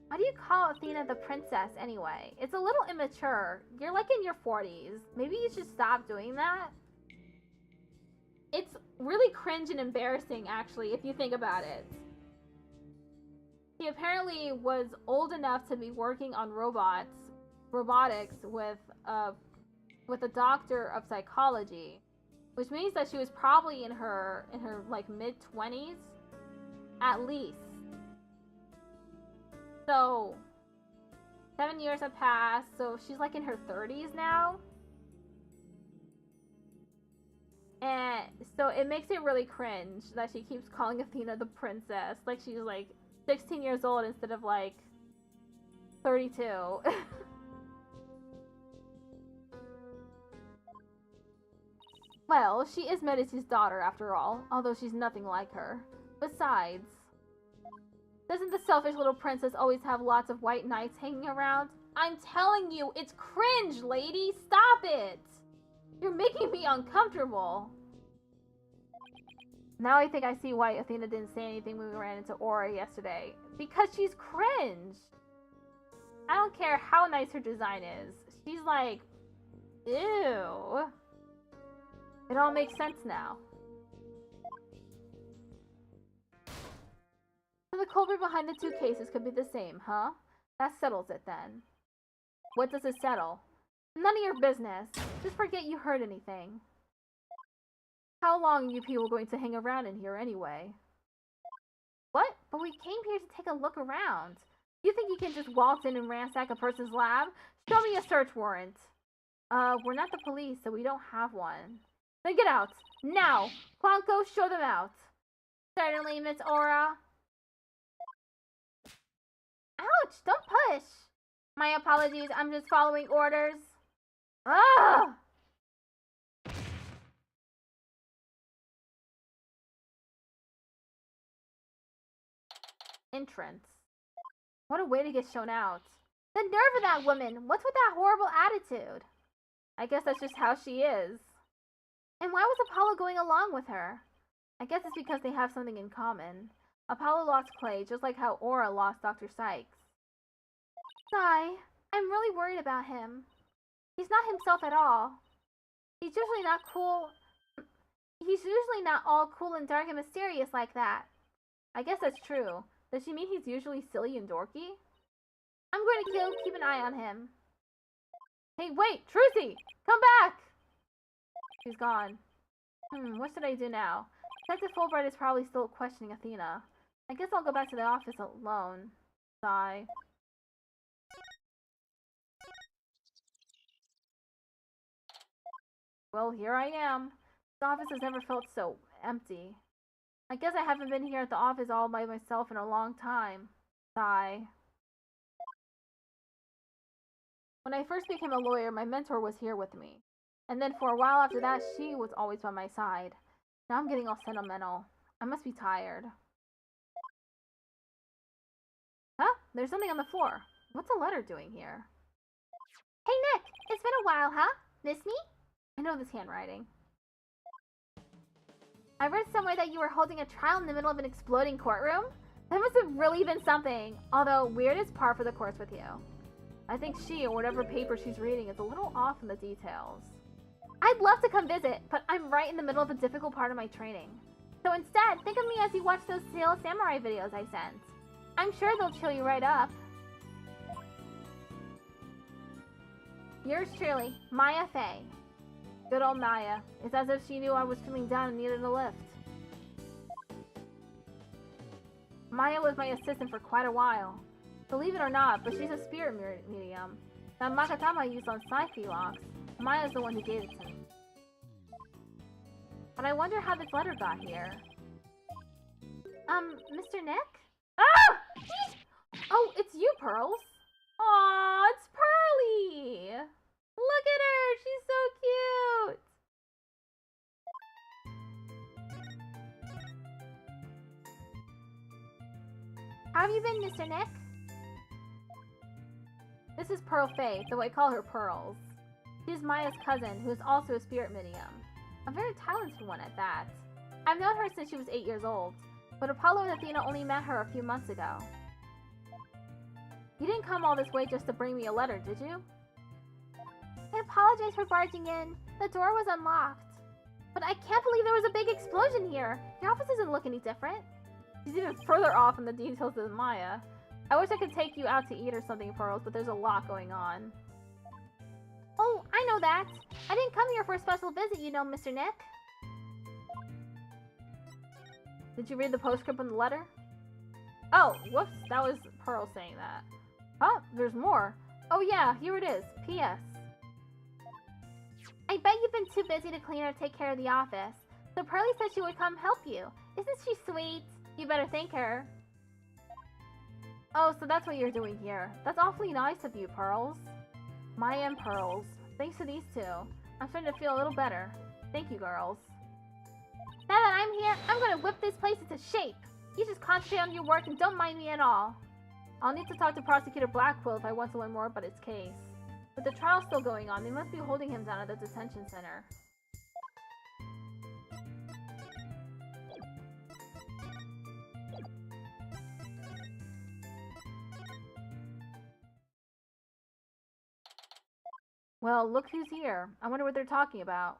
Why do you call Athena the princess anyway? It's a little immature. You're like in your 40s. Maybe you should stop doing that. It's really cringe and embarrassing, actually, if you think about it. He apparently was old enough to be working on robotics with a doctor of psychology, which means that she was probably in her like mid-20s, at least. So 7 years have passed, so she's like in her 30s now. And so it makes it really cringe that she keeps calling Athena the princess, like she's like 16 years old instead of like 32. Well, she is Medici's daughter after all, although she's nothing like her. Besides, doesn't the selfish little princess always have lots of white knights hanging around? I'm telling you, it's cringe, lady! Stop it! You're making me uncomfortable. Now I think I see why Athena didn't say anything when we ran into Aura yesterday. Because she's cringe! I don't care how nice her design is. She's like, ew. It all makes sense now. So the culprit behind the two cases could be the same, huh? That settles it then. What does it settle? None of your business. Just forget you heard anything. How long are you people going to hang around in here anyway? What? But we came here to take a look around. You think you can just waltz in and ransack a person's lab? Show me a search warrant. We're not the police, so we don't have one. Then get out! Now! Clonko, show them out! Certainly, Miss Aura. Ouch! Don't push! My apologies, I'm just following orders. Ah! Entrance. What a way to get shown out. The nerve of that woman! What's with that horrible attitude? I guess that's just how she is. And why was Apollo going along with her? I guess it's because they have something in common. Apollo lost Clay, just like how Aura lost Dr. Sykes. Sigh. I'm really worried about him. He's not himself at all. He's usually not cool. He's usually not all cool and dark and mysterious like that. I guess that's true. Does she mean he's usually silly and dorky? I'm going to keep an eye on him. Hey, wait! Trucy! Come back! She's gone. What should I do now? Detective Fulbright is probably still questioning Athena. I guess I'll go back to the office alone. Sigh. Well, here I am. The office has never felt so empty. I guess I haven't been here at the office all by myself in a long time. Sigh. When I first became a lawyer, my mentor was here with me. And then for a while after that, she was always by my side. Now I'm getting all sentimental. I must be tired. Huh? There's something on the floor. What's a letter doing here? Hey Nick! It's been a while, huh? Miss me? I know this handwriting. I read somewhere that you were holding a trial in the middle of an exploding courtroom? That must have really been something. Although, weird is par for the course with you. I think she, or whatever paper she's reading, is a little off in the details. I'd love to come visit, but I'm right in the middle of a difficult part of my training. So instead, think of me as you watch those Sail Samurai videos I sent. I'm sure they'll chill you right up. Yours truly, Maya Fey. Good old Maya. It's as if she knew I was feeling down and needed a lift. Maya was my assistant for quite a while. Believe it or not, but she's a spirit medium. That Makatama I used on Psyche locks, Maya's the one who gave it to me. But I wonder how this letter got here. Mr. Nick? Ah! Oh, it's you, Pearls. Aw, it's Pearly! Look at her! She's so cute! How have you been, Mr. Nick? This is Pearl Faye, though I call her Pearls. She's Maya's cousin, who is also a spirit medium. A very talented one at that. I've known her since she was 8 years old, but Apollo and Athena only met her a few months ago. You didn't come all this way just to bring me a letter, did you? I apologize for barging in. The door was unlocked. But I can't believe there was a big explosion here. Your office doesn't look any different. She's even further off in the details than Maya. I wish I could take you out to eat or something, Pearls, but there's a lot going on. Oh, I know that. I didn't come here for a special visit, you know, Mr. Nick. Did you read the postscript on the letter? Oh, whoops, that was Pearl saying that. Huh, there's more. Oh yeah, here it is. P.S. I bet you've been too busy to clean or take care of the office. So Pearly said she would come help you. Isn't she sweet? You better thank her. Oh, so that's what you're doing here. That's awfully nice of you, Pearls. Maya and Pearls. Thanks to these two. I'm starting to feel a little better. Thank you, girls. Now that I'm here, I'm gonna whip this place into shape. You just concentrate on your work and don't mind me at all. I'll need to talk to Prosecutor Blackwell if I want to learn more about his case. With the trial still going on, they must be holding him down at the detention center. Well, look who's here. I wonder what they're talking about.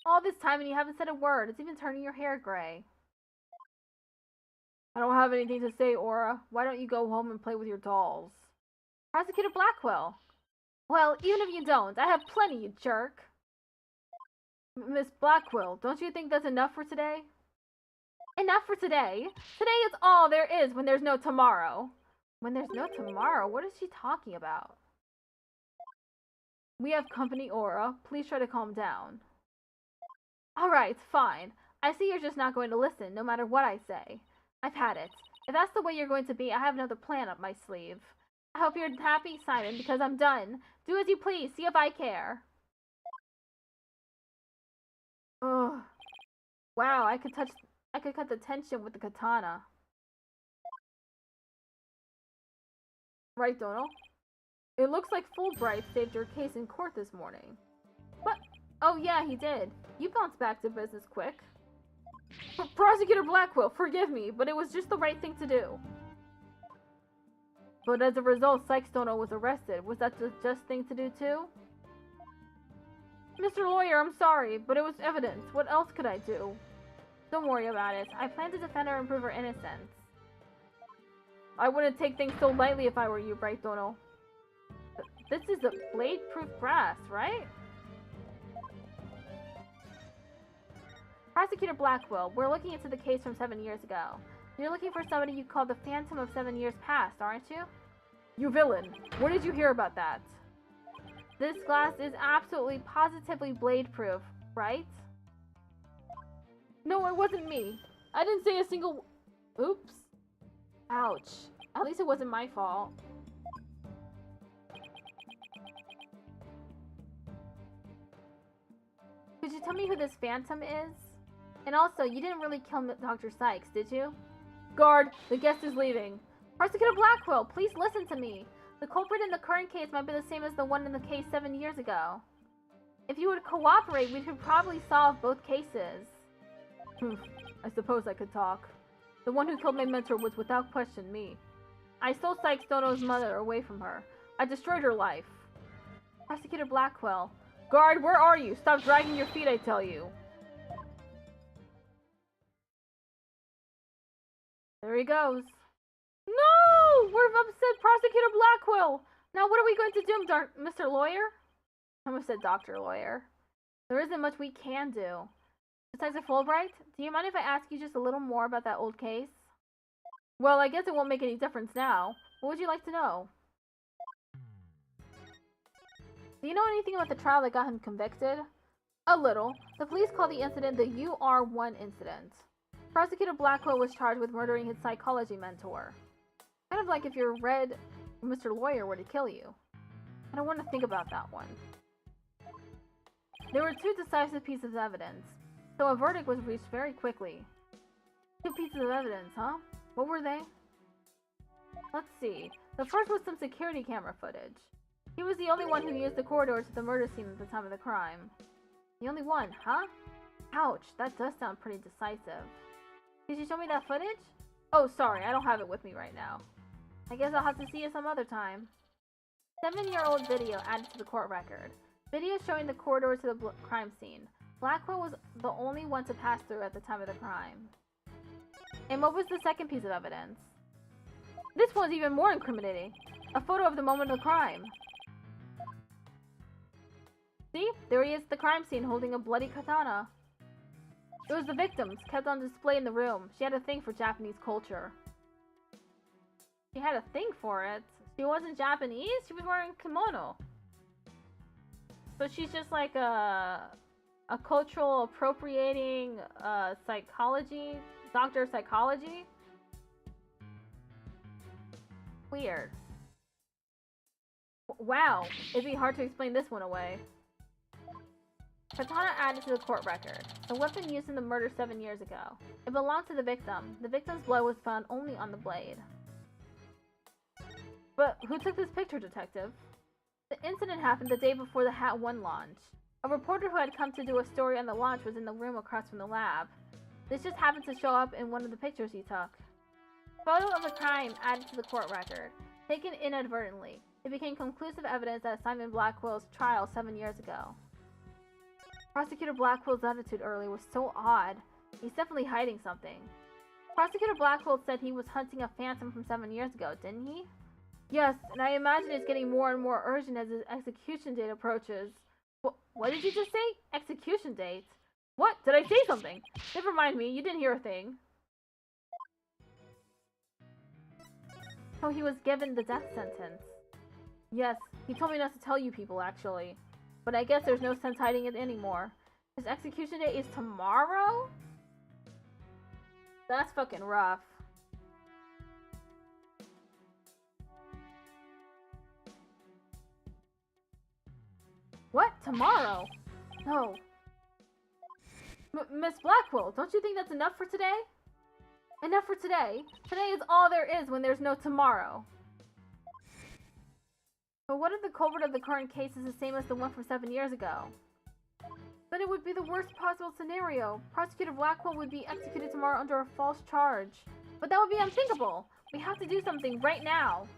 All this time and you haven't said a word. It's even turning your hair gray. I don't have anything to say, Aura. Why don't you go home and play with your dolls? Prosecutor Blackwell. Well, even if you don't, I have plenty, you jerk. Miss Blackwell, don't you think that's enough for today? Enough for today? Today is all there is when there's no tomorrow. When there's no tomorrow? What is she talking about? We have company, Aura. Please try to calm down. Alright, fine. I see you're just not going to listen, no matter what I say. I've had it. If that's the way you're going to be, I have another plan up my sleeve. I hope you're happy, Simon, because I'm done. Do as you please. See if I care. Ugh. Wow, I could cut the tension with the katana. Right, Donald? It looks like Fulbright saved your case in court this morning. What? Oh yeah, he did. You bounced back to business quick. Prosecutor Blackwell, forgive me, but it was just the right thing to do. But as a result, Sykes-Dono was arrested. Was that the just thing to do too? Mr. Lawyer, I'm sorry, but it was evidence. What else could I do? Don't worry about it. I plan to defend her and prove her innocence. I wouldn't take things so lightly if I were you, right, Dono? This is a blade-proof brass, right? Prosecutor Blackwell, we're looking into the case from 7 years ago. You're looking for somebody you call the Phantom of 7 years past, aren't you? You villain! Where did you hear about that? This glass is absolutely positively blade-proof, right? No, it wasn't me. I didn't say a single... Oops. Ouch. At least it wasn't my fault. Could you tell me who this Phantom is? And also, you didn't really kill Dr. Sykes, did you? Guard, the guest is leaving. Prosecutor Blackwell, please listen to me. The culprit in the current case might be the same as the one in the case 7 years ago. If you would cooperate, we could probably solve both cases. I suppose I could talk. The one who killed my mentor was without question me. I stole Sykes-Dono's mother away from her. I destroyed her life. Prosecutor Blackwell. Guard, where are you? Stop dragging your feet, I tell you. There he goes. No! We've upset Prosecutor Blackwell! Now what are we going to do, Mr. Lawyer? I almost said Dr. Lawyer. There isn't much we can do. Besides a Fulbright, do you mind if I ask you just a little more about that old case? Well, I guess it won't make any difference now. What would you like to know? Do you know anything about the trial that got him convicted? A little. The police call the incident the UR1 incident. Prosecutor Blackwell was charged with murdering his psychology mentor. Kind of like if your red Mr. Lawyer were to kill you. I don't want to think about that one. There were two decisive pieces of evidence, so a verdict was reached very quickly. Two pieces of evidence, huh? What were they? Let's see. The first was some security camera footage. He was the only one who used the corridor to the murder scene at the time of the crime. The only one, huh? Ouch, that does sound pretty decisive. Did you show me that footage? Oh, sorry, I don't have it with me right now. I guess I'll have to see you some other time. 7-year-old video added to the court record. Video showing the corridor to the crime scene. Blackwell was the only one to pass through at the time of the crime. And what was the second piece of evidence? This one's even more incriminating. A photo of the moment of the crime. See? There he is at the crime scene holding a bloody katana. It was the victims, kept on display in the room. She had a thing for Japanese culture. She had a thing for it? She wasn't Japanese? She was wearing a kimono. So she's just like a cultural appropriating psychology, doctor of psychology? Weird. Wow, it'd be hard to explain this one away. Katana added to the court record. The weapon used in the murder 7 years ago. It belonged to the victim. The victim's blood was found only on the blade. But who took this picture, detective? The incident happened the day before the Hat 1 launch. A reporter who had come to do a story on the launch was in the room across from the lab. This just happened to show up in one of the pictures he took. Photo of the crime added to the court record. Taken inadvertently. It became conclusive evidence at Simon Blackwell's trial 7 years ago. Prosecutor Blackwell's attitude earlier was so odd. He's definitely hiding something. Prosecutor Blackwell said he was hunting a phantom from 7 years ago, didn't he? Yes, and I imagine it's getting more and more urgent as his execution date approaches. What did you just say? Execution date? What? Did I say something? Never mind me, you didn't hear a thing. So he was given the death sentence. Yes, he told me not to tell you people, actually. But I guess there's no sense hiding it anymore. His execution date is tomorrow? That's fucking rough. What? Tomorrow? No. Miss Blackwell, don't you think that's enough for today? Enough for today? Today is all there is when there's no tomorrow. But what if the culprit of the current case is the same as the one from 7 years ago? Then it would be the worst possible scenario. Prosecutor Blackwell would be executed tomorrow under a false charge. But that would be unthinkable. We have to do something right now.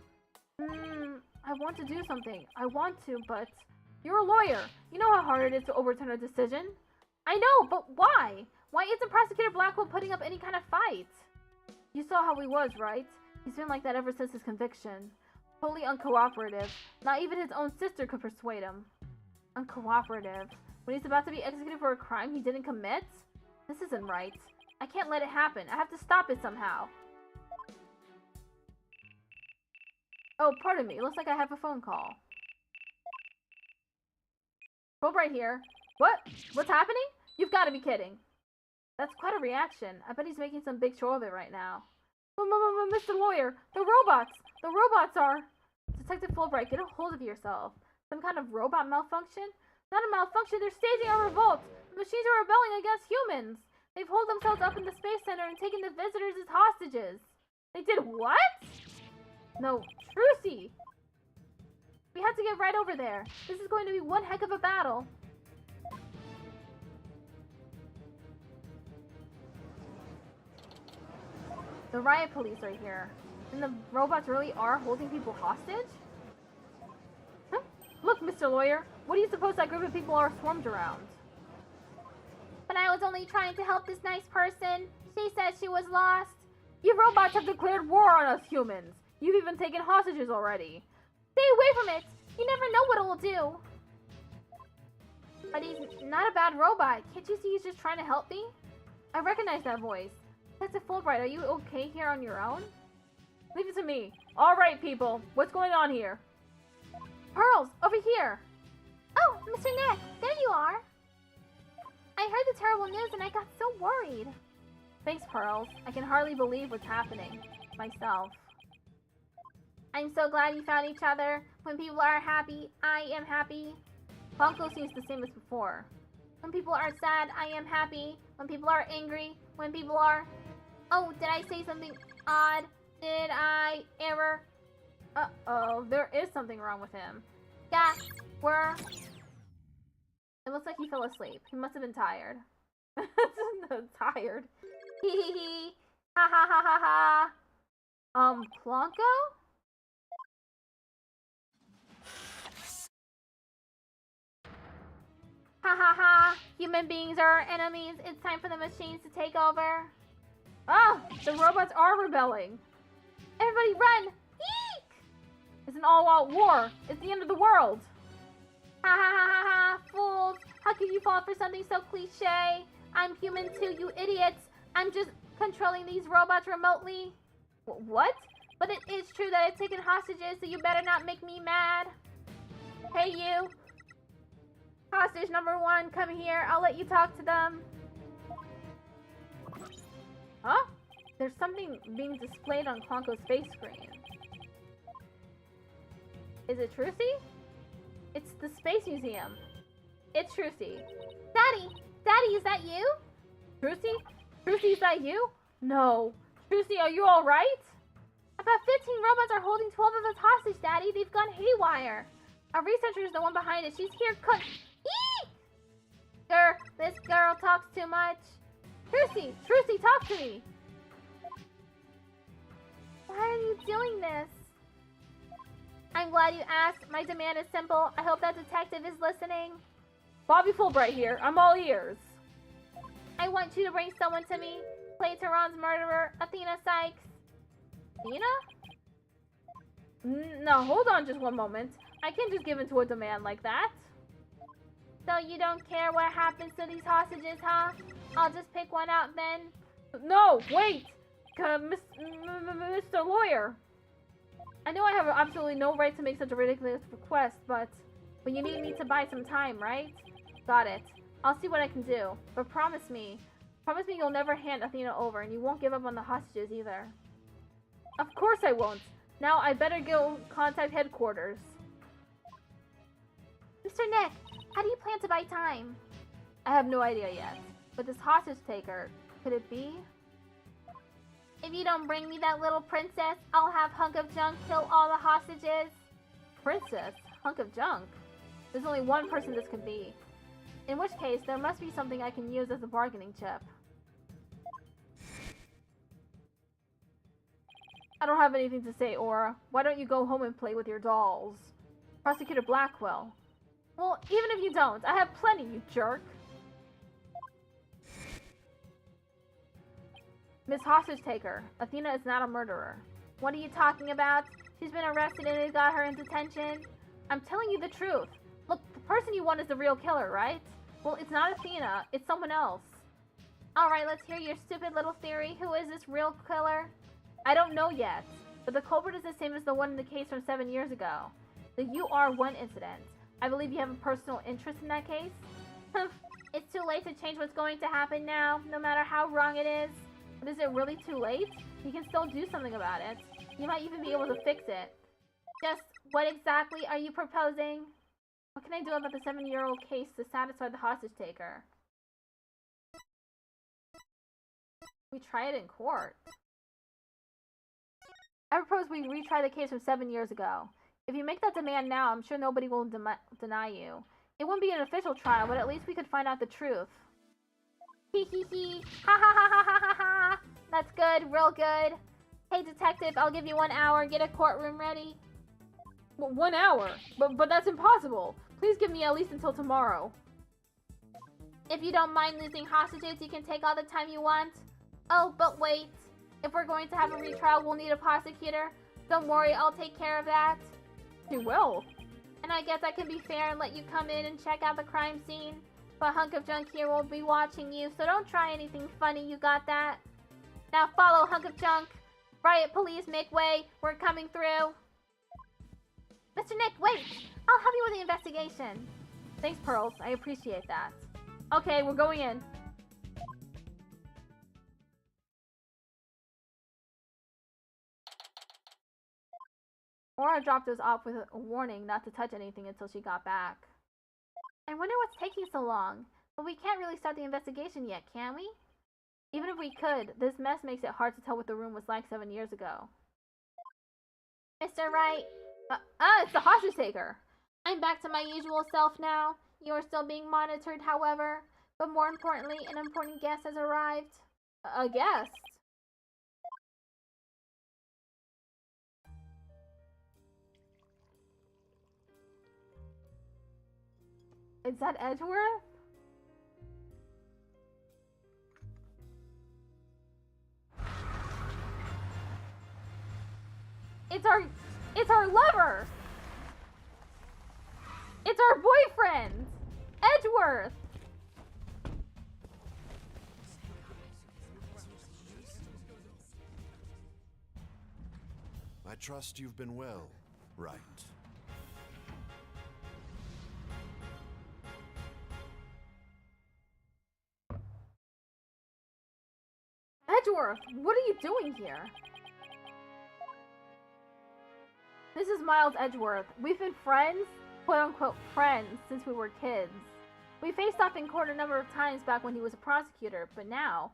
I want to do something. I want to, but... You're a lawyer. You know how hard it is to overturn a decision. I know, but why? Why isn't Prosecutor Blackwell putting up any kind of fight? You saw how he was, right? He's been like that ever since his conviction. Totally uncooperative. Not even his own sister could persuade him. Uncooperative. When he's about to be executed for a crime he didn't commit? This isn't right. I can't let it happen. I have to stop it somehow. Oh, pardon me. Looks like I have a phone call. Right here. What? What's happening? You've got to be kidding. That's quite a reaction. I bet he's making some big show of it right now. Mr. Lawyer, the robots! The robots are... Detective Fulbright, get a hold of yourself. Some kind of robot malfunction? Not a malfunction, they're staging a revolt! The machines are rebelling against humans! They've holed themselves up in the Space Center and taken the visitors as hostages! They did what? No, Trucy! We have to get right over there. This is going to be one heck of a battle. The riot police are here. And the robots really are holding people hostage? Huh? Look, Mr. Lawyer. What do you suppose that group of people are swarmed around? But I was only trying to help this nice person. She said she was lost. You robots have declared war on us humans. You've even taken hostages already. Stay away from it! You never know what it will do! But he's not a bad robot. Can't you see he's just trying to help me? I recognize that voice. Detective Fulbright, are you okay here on your own? Leave it to me. Alright, people. What's going on here? Pearls, over here! Oh, Mr. Neck, there you are! terrible news and I got so worried. Thanks, Pearls. I can hardly believe what's happening. Myself. I'm so glad you found each other. When people are happy, I am happy. Bonko seems the same as before. When people are sad, I am happy. When people are angry, when people are... Oh, did I say something odd? Did I ever... Uh-oh, there is something wrong with him. Yeah, It looks like he fell asleep. He must have been tired. Tired. Hee hee hee. Ha ha ha ha ha. Plonko? Ha ha ha. Human beings are our enemies. It's time for the machines to take over. Ah! The robots are rebelling. Everybody run! Eek! It's an all-out war. It's the end of the world. Ha ha ha ha ha. Fools. How can you fall for something so cliche? I'm human too, you idiots. I'm just controlling these robots remotely. What? But it is true that I've taken hostages, so you better not make me mad. Hey, you. Hostage number 1, come here. I'll let you talk to them. Huh? There's something being displayed on Plonko's face screen. Is it Trucy? It's the Space Museum. It's Trucy. Daddy! Daddy, is that you? Trucy? Trucy, is that you? No. Trucy, are you alright? About 15 robots are holding 12 of us hostage, Daddy. They've gone haywire. Our researcher is the one behind it. She's here Eek! This girl talks too much. Trucy! Trucy, talk to me! Why are you doing this? I'm glad you asked. My demand is simple. I hope that detective is listening. Bobby Fulbright here. I'm all ears. I want you to bring someone to me. Play Tehran's murderer, Athena Sykes. Athena? No, hold on just one moment. I can't just give in to a demand like that. So you don't care what happens to these hostages, huh? I'll just pick one out then. No, wait! Mr. Lawyer. I know I have absolutely no right to make such a ridiculous request, but you need me to buy some time, right? Got it. I'll see what I can do. But promise me you'll never hand Athena over, and you won't give up on the hostages either. Of course I won't. Now I better go contact headquarters. Mr. Nick, how do you plan to buy time? I have no idea yet. But this hostage taker, could it be? If you don't bring me that little princess, I'll have Hunk of Junk kill all the hostages. Princess? Hunk of junk? There's only one person this could be. In which case, there must be something I can use as a bargaining chip. I don't have anything to say, Aura. Why don't you go home and play with your dolls? Prosecutor Blackwell. Well, even if you don't, I have plenty, you jerk. Miss Hostage Taker, Athena is not a murderer. What are you talking about? She's been arrested and they got her in detention. I'm telling you the truth. Look, the person you want is the real killer, right? Well, it's not Athena, it's someone else. Alright, let's hear your stupid little theory. Who is this real killer? I don't know yet, but the culprit is the same as the one in the case from 7 years ago. The UR1 incident. I believe you have a personal interest in that case? It's too late to change what's going to happen now, no matter how wrong it is. But is it really too late? You can still do something about it. You might even be able to fix it. Just what exactly are you proposing? What can I do about the 7-year-old case to satisfy the hostage taker? We try it in court. I propose we retry the case from 7 years ago. If you make that demand now, I'm sure nobody will deny you. It wouldn't be an official trial, but at least we could find out the truth. Hee hee hee. Ha ha ha ha ha ha ha. That's good, real good. Hey detective, I'll give you 1 hour. Get a courtroom ready. Well, 1 hour? But that's impossible. Please give me at least until tomorrow. If you don't mind losing hostages, you can take all the time you want. Oh, but wait. If we're going to have a retrial, we'll need a prosecutor. Don't worry, I'll take care of that. You will? And I guess I can be fair and let you come in and check out the crime scene. But Hunk of Junk here will be watching you, so don't try anything funny, you got that? Now follow, Hunk of Junk. Riot police, make way. We're coming through. Mr. Nick, wait! I'll help you with the investigation. Thanks, Pearls. I appreciate that. Okay, we're going in. Aura dropped us off with a warning not to touch anything until she got back. I wonder what's taking so long. But we can't really start the investigation yet, can we? Even if we could, this mess makes it hard to tell what the room was like 7 years ago. Mr. Wright. It's the hostage taker! I'm back to my usual self now. You are still being monitored, however. But more importantly, an important guest has arrived. A guest? Is that Edgeworth? It's our lover! It's our boyfriend! Edgeworth! I trust you've been well, right? Edgeworth, what are you doing here? This is Miles Edgeworth. We've been friends, quote-unquote friends, since we were kids. We faced off in court a number of times back when he was a prosecutor, but now...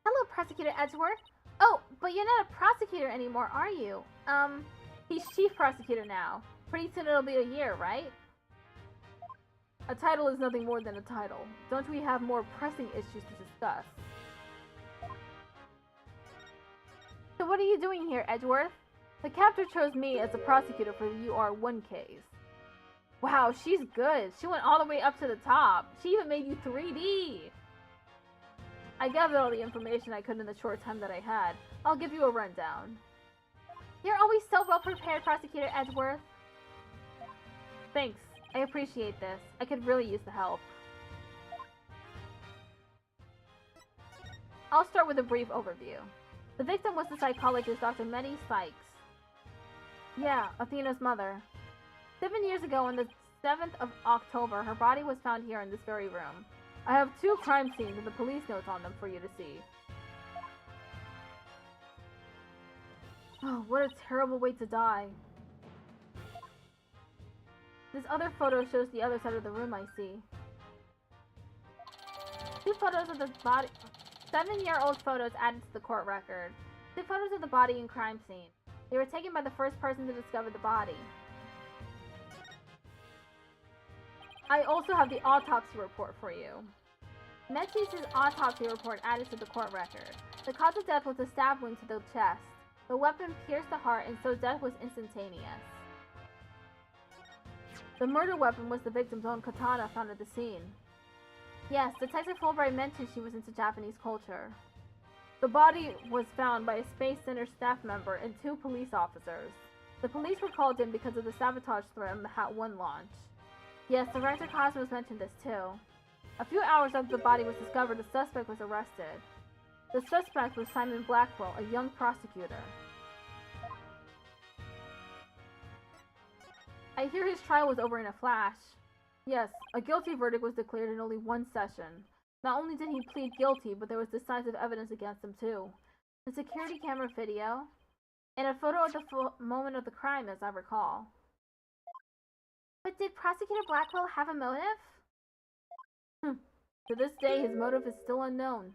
Hello, Prosecutor Edgeworth. Oh, but you're not a prosecutor anymore, are you? He's chief prosecutor now. Pretty soon it'll be a year, right? A title is nothing more than a title. Don't we have more pressing issues to discuss? So what are you doing here, Edgeworth? The captor chose me as the prosecutor for the UR1 case. Wow, she's good. She went all the way up to the top. She even made you 3D. I gathered all the information I could in the short time that I had. I'll give you a rundown. You're always so well prepared, Prosecutor Edgeworth. Thanks. I appreciate this. I could really use the help. I'll start with a brief overview. The victim was the psychologist Dr. Mehdi Sykes. Yeah, Athena's mother. 7 years ago, on the 7th of October, her body was found here in this very room. I have 2 crime scenes and the police notes on them for you to see. Oh, what a terrible way to die. This other photo shows the other side of the room I see. 2 photos of the body... 7-year-old photos added to the court record. 2 photos of the body and crime scene. They were taken by the first person to discover the body. I also have the autopsy report for you. Metzger's autopsy report added to the court record. The cause of death was a stab wound to the chest. The weapon pierced the heart, and so death was instantaneous. The murder weapon was the victim's own katana found at the scene. Yes, Detective Fulbright mentioned she was into Japanese culture. The body was found by a Space Center staff member and 2 police officers. The police were called in because of the sabotage threat on the Hat 1 launch. Yes, Director Cosmos mentioned this too. A few hours after the body was discovered, the suspect was arrested. The suspect was Simon Blackwell, a young prosecutor. I hear his trial was over in a flash. Yes, a guilty verdict was declared in only 1 session. Not only did he plead guilty, but there was decisive evidence against him too. The security camera video, and a photo of the moment of the crime, as I recall. But did Prosecutor Blackwell have a motive? To this day, his motive is still unknown.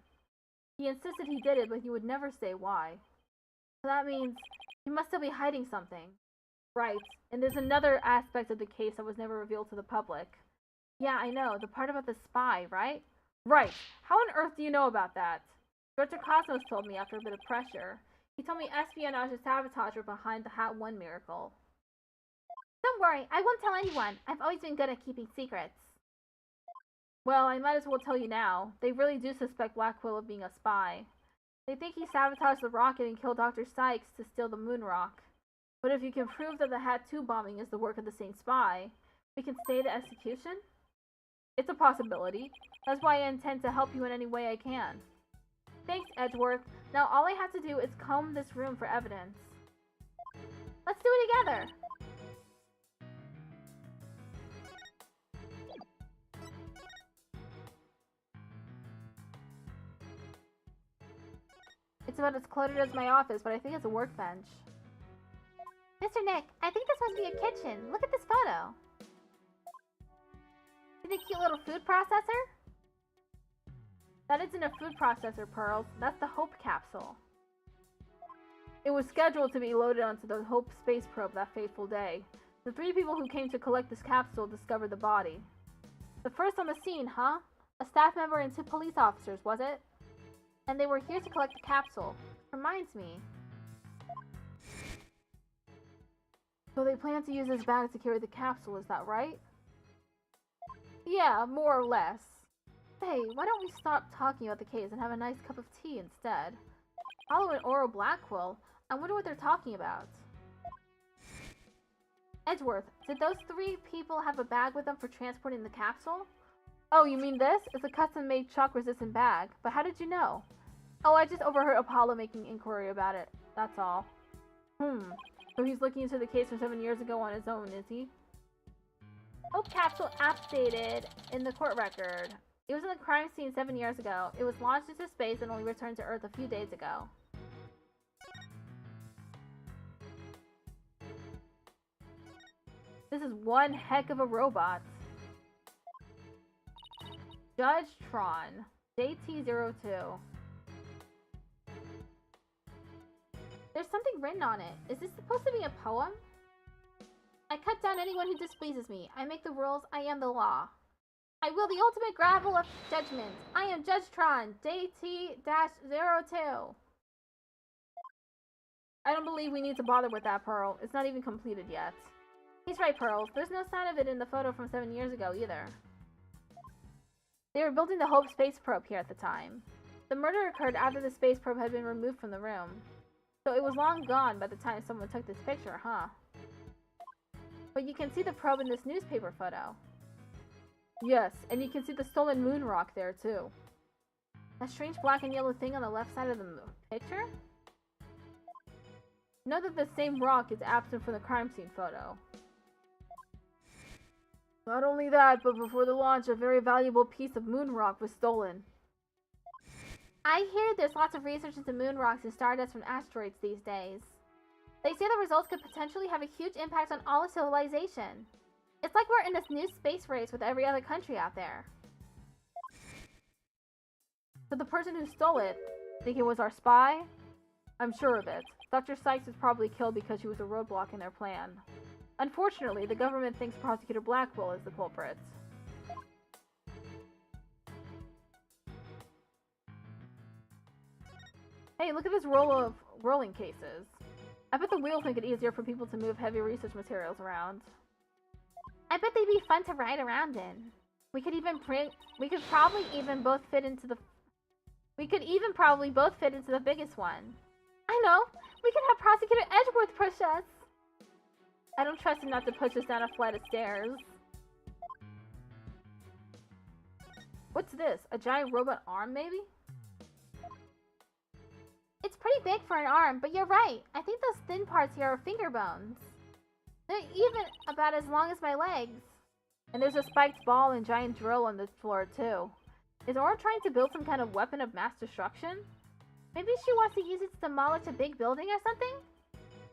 He insisted he did it, but he would never say why. So that means he must still be hiding something. Right, and there's another aspect of the case that was never revealed to the public. Yeah, I know, the part about the spy, right? Right, how on earth do you know about that? Director Cosmos told me after a bit of pressure. He told me espionage and sabotage were behind the Hat 1 miracle. Don't worry, I won't tell anyone. I've always been good at keeping secrets. Well, I might as well tell you now. They really do suspect Blackwell of being a spy. They think he sabotaged the rocket and killed Dr. Sykes to steal the moon rock. But if you can prove that the Hat 2 bombing is the work of the same spy, we can stay the execution? It's a possibility. That's why I intend to help you in any way I can. Thanks, Edgeworth. Now all I have to do is comb this room for evidence. Let's do it together! It's about as cluttered as my office, but I think it's a workbench. Mr. Nick, I think this must be a kitchen. Look at this photo. See the cute little food processor? That isn't a food processor, Pearls. That's the Hope capsule. It was scheduled to be loaded onto the Hope space probe that fateful day. The 3 people who came to collect this capsule discovered the body. The first on the scene, huh? A staff member and 2 police officers, was it? And they were here to collect the capsule. Reminds me. So they plan to use this bag to carry the capsule, is that right? Yeah, more or less. Hey, why don't we stop talking about the case and have a nice cup of tea instead? Hollow and Oro Blackwell? I wonder what they're talking about. Edgeworth, did those 3 people have a bag with them for transporting the capsule? Oh, you mean this? It's a custom-made shock-resistant bag. But how did you know? Oh, I just overheard Apollo making inquiry about it. That's all. So he's looking into the case from 7 years ago on his own, is he? Hope capsule updated in the court record. It was in the crime scene 7 years ago. It was launched into space and only returned to Earth a few days ago. This is one heck of a robot. Judge Tron, JT02. There's something written on it. Is this supposed to be a poem? I cut down anyone who displeases me. I make the rules. I am the law. I will the ultimate gravel of judgment. I am Judge Tron, JT-02. I don't believe we need to bother with that, Pearl. It's not even completed yet. He's right, Pearl. There's no sign of it in the photo from 7 years ago, either. They were building the Hope space probe here at the time. The murder occurred after the space probe had been removed from the room. So it was long gone by the time someone took this picture, huh? But you can see the probe in this newspaper photo. Yes, and you can see the stolen moon rock there, too. That strange black and yellow thing on the left side of the picture? Note that the same rock is absent from the crime scene photo. Not only that, but before the launch, a very valuable piece of moon rock was stolen. I hear there's lots of research into moon rocks and stardust from asteroids these days. They say the results could potentially have a huge impact on all of civilization. It's like we're in this new space race with every other country out there. So the person who stole it, think it was our spy? I'm sure of it. Dr. Sykes was probably killed because she was a roadblock in their plan. Unfortunately, the government thinks Prosecutor Blackwell is the culprit. Hey, look at this roll of rolling cases. I bet the wheels make it easier for people to move heavy research materials around. I bet they'd be fun to ride around in. We could probably even both fit into the biggest one. I know! We could have Prosecutor Edgeworth push us! I don't trust him not to push us down a flight of stairs. What's this? A giant robot arm, maybe? It's pretty big for an arm, but you're right. I think those thin parts here are finger bones. They're even about as long as my legs. And there's a spiked ball and giant drill on this floor, too. Is Aura trying to build some kind of weapon of mass destruction? Maybe she wants to use it to demolish a big building or something?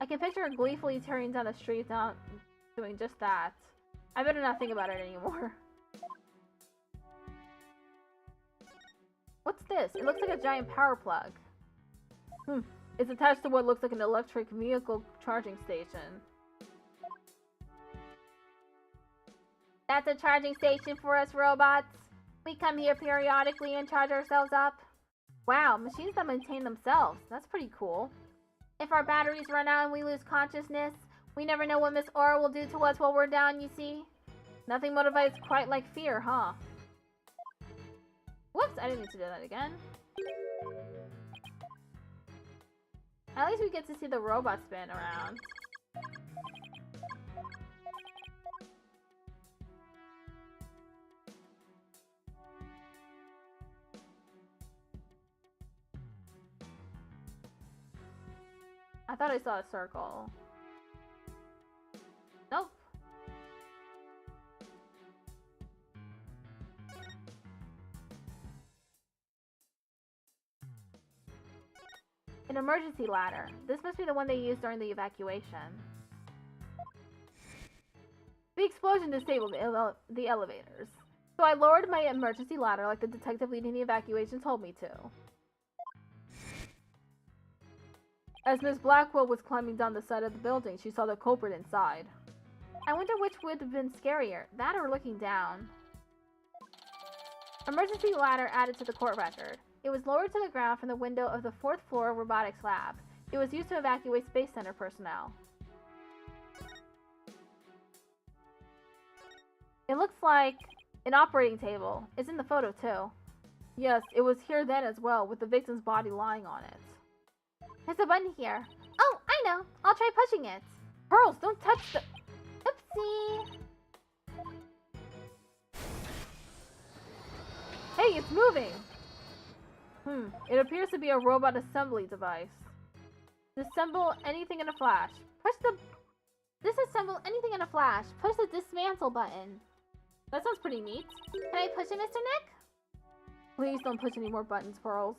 I can picture her gleefully tearing down the street, doing just that. I better not think about it anymore. What's this? It looks like a giant power plug. It's attached to what looks like an electric vehicle charging station. That's a charging station for us robots. We come here periodically and charge ourselves up. Wow, machines that maintain themselves. That's pretty cool. If our batteries run out and we lose consciousness, we never know what Miss Aura will do to us while we're down, you see? Nothing motivates quite like fear, huh? Whoops, I didn't mean to do that again. At least we get to see the robot spin around. I thought I saw a circle. Nope. An emergency ladder. This must be the one they used during the evacuation. The explosion disabled the elevators. So I lowered my emergency ladder like the detective leading the evacuation told me to. As Miss Blackwell was climbing down the side of the building, she saw the culprit inside. I wonder which would have been scarier, that or looking down. Emergency ladder added to the court record. It was lowered to the ground from the window of the 4th floor robotics lab. It was used to evacuate Space Center personnel. It looks like an operating table. It's in the photo too. Yes, it was here then as well, with the victim's body lying on it. There's a button here. Oh, I know. I'll try pushing it. Pearls, don't touch the... Oopsie. Hey, it's moving. It appears to be a robot assembly device. Disassemble anything in a flash. Disassemble anything in a flash. Push the dismantle button. That sounds pretty neat. Can I push it, Mr. Nick? Please don't push any more buttons, Pearls.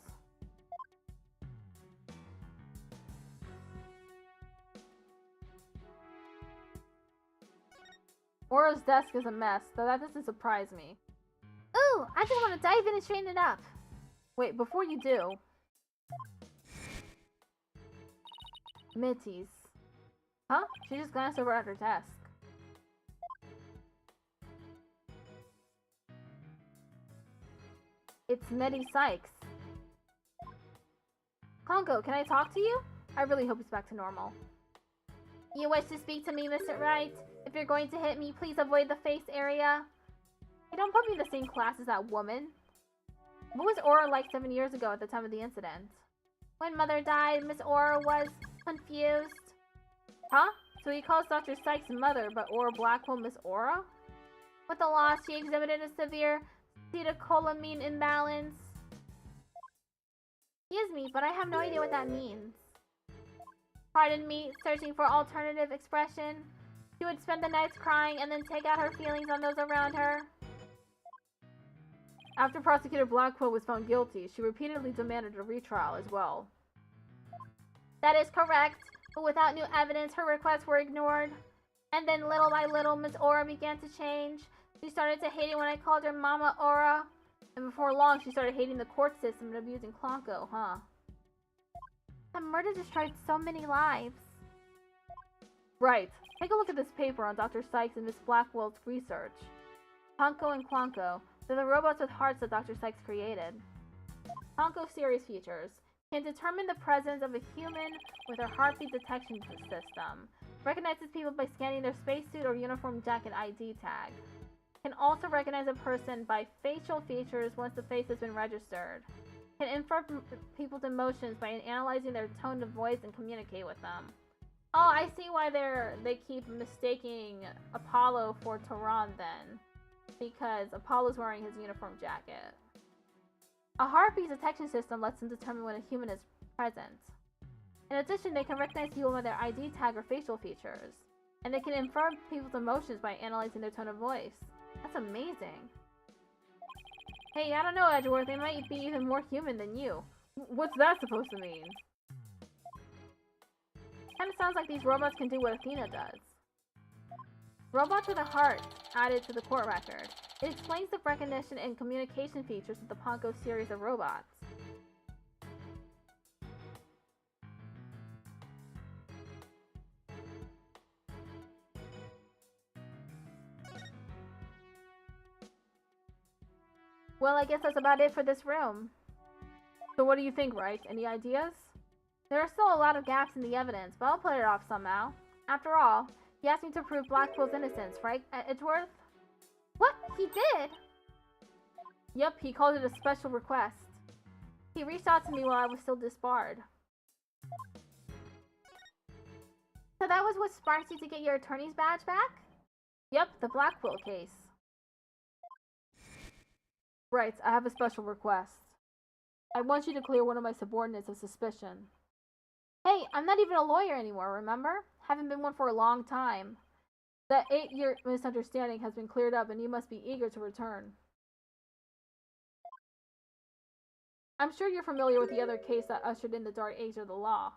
Aura's desk is a mess, though that doesn't surprise me. Ooh, I just want to dive in and straighten it up. Wait, before you do... Mitties. Huh? She just glanced over at her desk. It's Nettie Sykes. Congo, can I talk to you? I really hope it's back to normal. You wish to speak to me, Mr. Wright? If you're going to hit me, please avoid the face area. Hey, don't put me in the same class as that woman. What was Aura like 7 years ago at the time of the incident? When Mother died, Miss Aura was confused. Huh? So he calls Dr. Sykes Mother, but Aura Blackwell Miss Aura? With the loss, she exhibited a severe acetylcholine imbalance. Excuse me, but I have no idea what that means. Pardon me, searching for alternative expression. She would spend the nights crying and then take out her feelings on those around her. After Prosecutor Blackwell was found guilty, she repeatedly demanded a retrial as well. That is correct, but without new evidence, her requests were ignored. And then little by little, Miss Aura began to change. She started to hate it when I called her Mama Aura. And before long, she started hating the court system and abusing Clonko, huh? The murder destroyed so many lives. Right. Take a look at this paper on Dr. Sykes and Miss Blackwell's research. Tonko and Clonko. They're the robots with hearts that Dr. Sykes created. Tonko series features. Can determine the presence of a human with a heartbeat detection system. Recognizes people by scanning their spacesuit or uniform jacket ID tag. Can also recognize a person by facial features once the face has been registered. Can infer people's emotions by analyzing their tone of voice and communicate with them. Oh, I see why they keep mistaking Apollo for Tehran then. Because Apollo's wearing his uniform jacket. A heartbeat detection system lets them determine when a human is present. In addition, they can recognize people by their ID tag or facial features. And they can infer people's emotions by analyzing their tone of voice. That's amazing. Hey, I don't know, Edgeworth, they might be even more human than you. What's that supposed to mean? Kinda sounds like these robots can do what Athena does. Robots with a heart added to the court record. It explains the recognition and communication features of the Ponko series of robots. Well, I guess that's about it for this room. So what do you think, Wright? Any ideas? There are still a lot of gaps in the evidence, but I'll put it off somehow. After all, he asked me to prove Blackwell's innocence, right, Edgeworth? What? He did? Yep, he called it a special request. He reached out to me while I was still disbarred. So that was what sparked you to get your attorney's badge back? Yep, the Blackwell case. Right, I have a special request. I want you to clear one of my subordinates of suspicion. Hey, I'm not even a lawyer anymore, remember? Haven't been one for a long time. That 8-year misunderstanding has been cleared up and you must be eager to return. I'm sure you're familiar with the other case that ushered in the dark age of the law.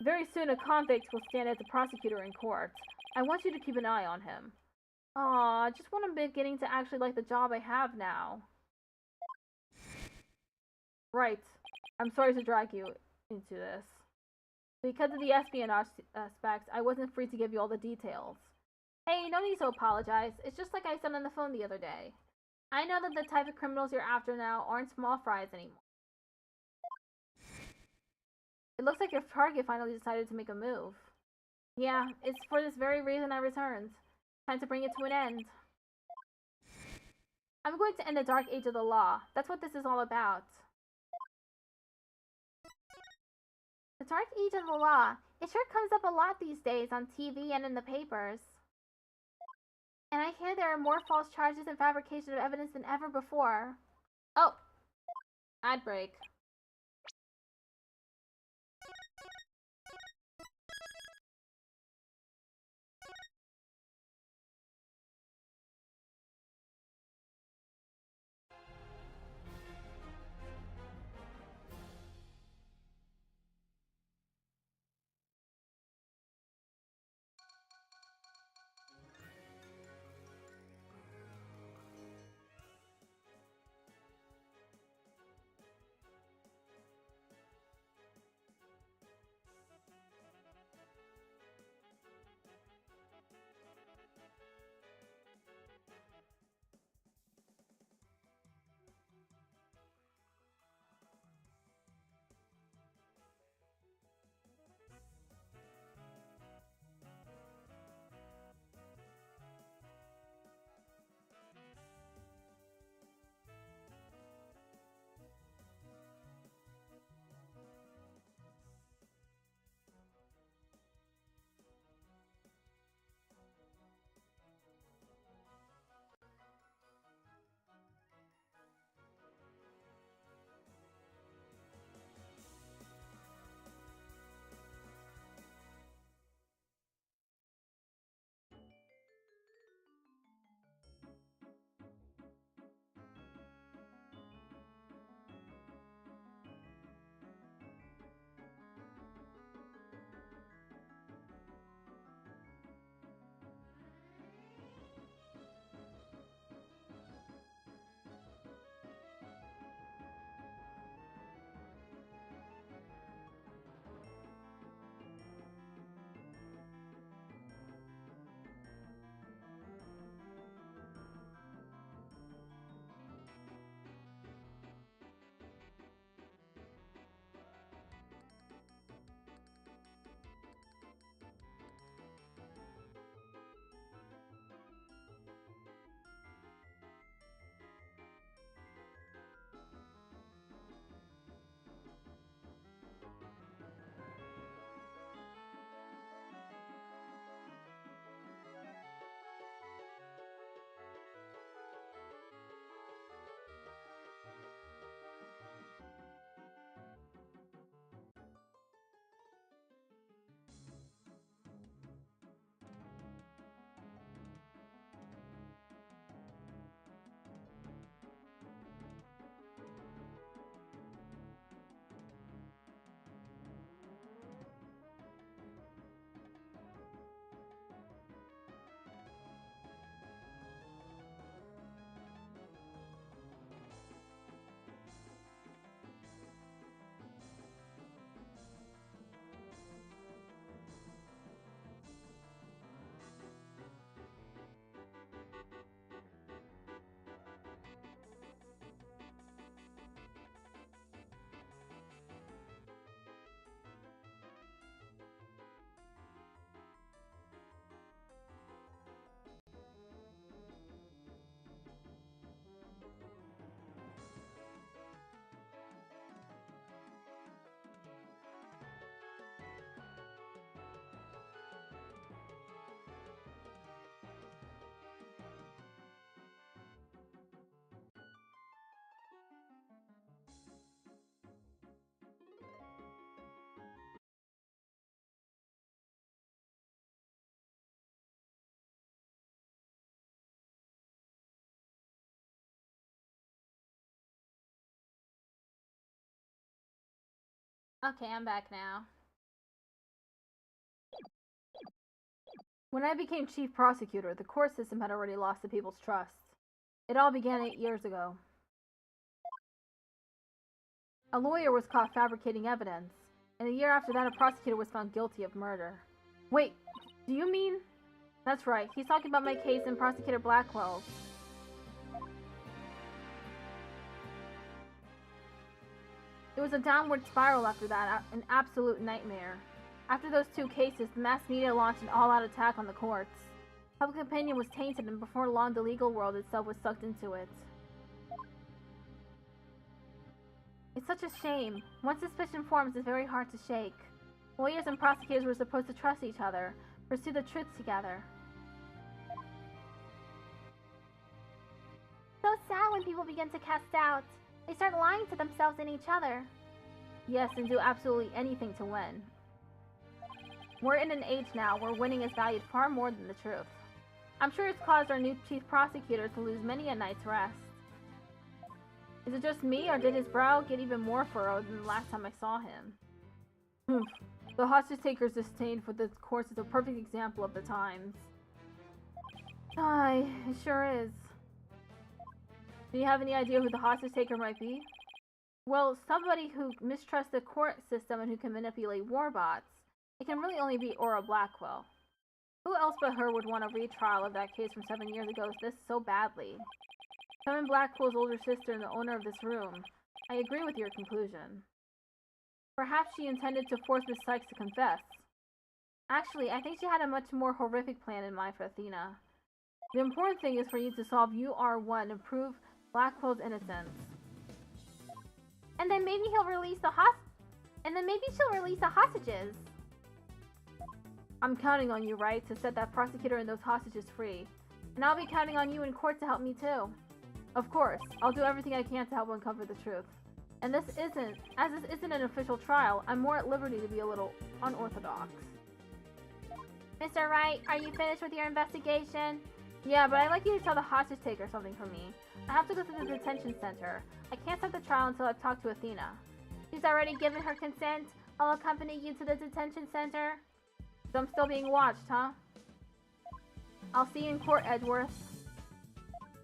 Very soon a convict will stand as a prosecutor in court. I want you to keep an eye on him. Aw, just when I'm beginning to actually like the job I have now. Right. I'm sorry to drag you into this. Because of the espionage aspects, I wasn't free to give you all the details. Hey, no need to apologize. It's just like I said on the phone the other day. I know that the type of criminals you're after now aren't small fries anymore. It looks like your target finally decided to make a move. Yeah, it's for this very reason I returned. Time to bring it to an end. I'm going to end the dark age of the law. That's what this is all about. The dark age of the law. It sure comes up a lot these days on TV and in the papers. And I hear there are more false charges and fabrication of evidence than ever before. Oh. Ad break. Okay, I'm back now. When I became chief prosecutor, the court system had already lost the people's trust. It all began 8 years ago. A lawyer was caught fabricating evidence, and a year after that, a prosecutor was found guilty of murder. Wait, do you mean? That's right, he's talking about my case and Prosecutor Blackwell's. It was a downward spiral after that, an absolute nightmare. After those 2 cases, the mass media launched an all-out attack on the courts. Public opinion was tainted, and before long, the legal world itself was sucked into it. It's such a shame. Once suspicion forms, it's very hard to shake. Lawyers and prosecutors were supposed to trust each other, pursue the truth together. So sad when people begin to cast doubt. They start lying to themselves and each other. Yes, and do absolutely anything to win. We're in an age now where winning is valued far more than the truth. I'm sure it's caused our new chief prosecutor to lose many a night's rest. Is it just me, or did his brow get even more furrowed than the last time I saw him? The hostage taker's disdain for the courts is a perfect example of the times. Aye, it sure is. Do you have any idea who the hostage taker might be? Well, somebody who mistrusts the court system and who can manipulate war bots. It can really only be Aura Blackwell. Who else but her would want a retrial of that case from 7 years ago this so badly? Kevin Blackwell's older sister and the owner of this room. I agree with your conclusion. Perhaps she intended to force Miss Sykes to confess. Actually, I think she had a much more horrific plan in mind for Athena. The important thing is for you to solve UR1 and prove Blackwell's innocence. And then maybe she'll release the hostages. I'm counting on you, right, to set that prosecutor and those hostages free. And I'll be counting on you in court to help me too. Of course, I'll do everything I can to help uncover the truth. And this isn't an official trial, I'm more at liberty to be a little unorthodox. Mr. Wright, are you finished with your investigation? Yeah, but I'd like you to tell the hostage taker something for me. I have to go to the detention center. I can't start the trial until I've talked to Athena. She's already given her consent. I'll accompany you to the detention center. So I'm still being watched, huh? I'll see you in court, Edgeworth.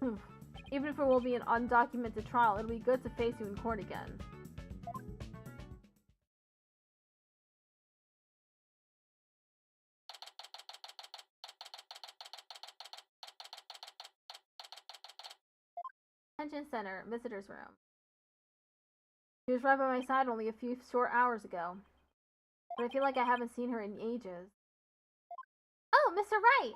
Even if it will be an undocumented trial, it'll be good to face you in court again. Detention center, visitor's room. She was right by my side only a few short hours ago. But I feel like I haven't seen her in ages. Oh, Mr. Wright!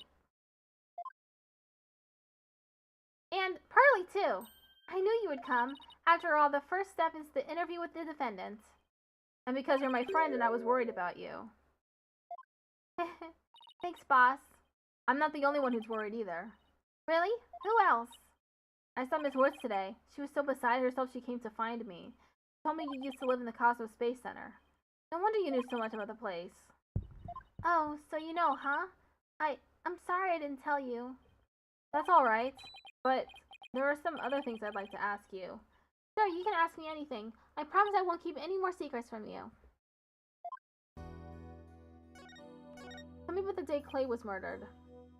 And Pearly, too. I knew you would come. After all, the first step is the interview with the defendant. And because you're my friend and I was worried about you. Thanks, boss. I'm not the only one who's worried either. Really? Who else? I saw Miss Woods today. She was so beside herself she came to find me. She told me you used to live in the Cosmos Space Center. No wonder you knew so much about the place. Oh, so you know, huh? I'm sorry I didn't tell you. That's alright. But there are some other things I'd like to ask you. Sure, you can ask me anything. I promise I won't keep any more secrets from you. Tell me about the day Clay was murdered.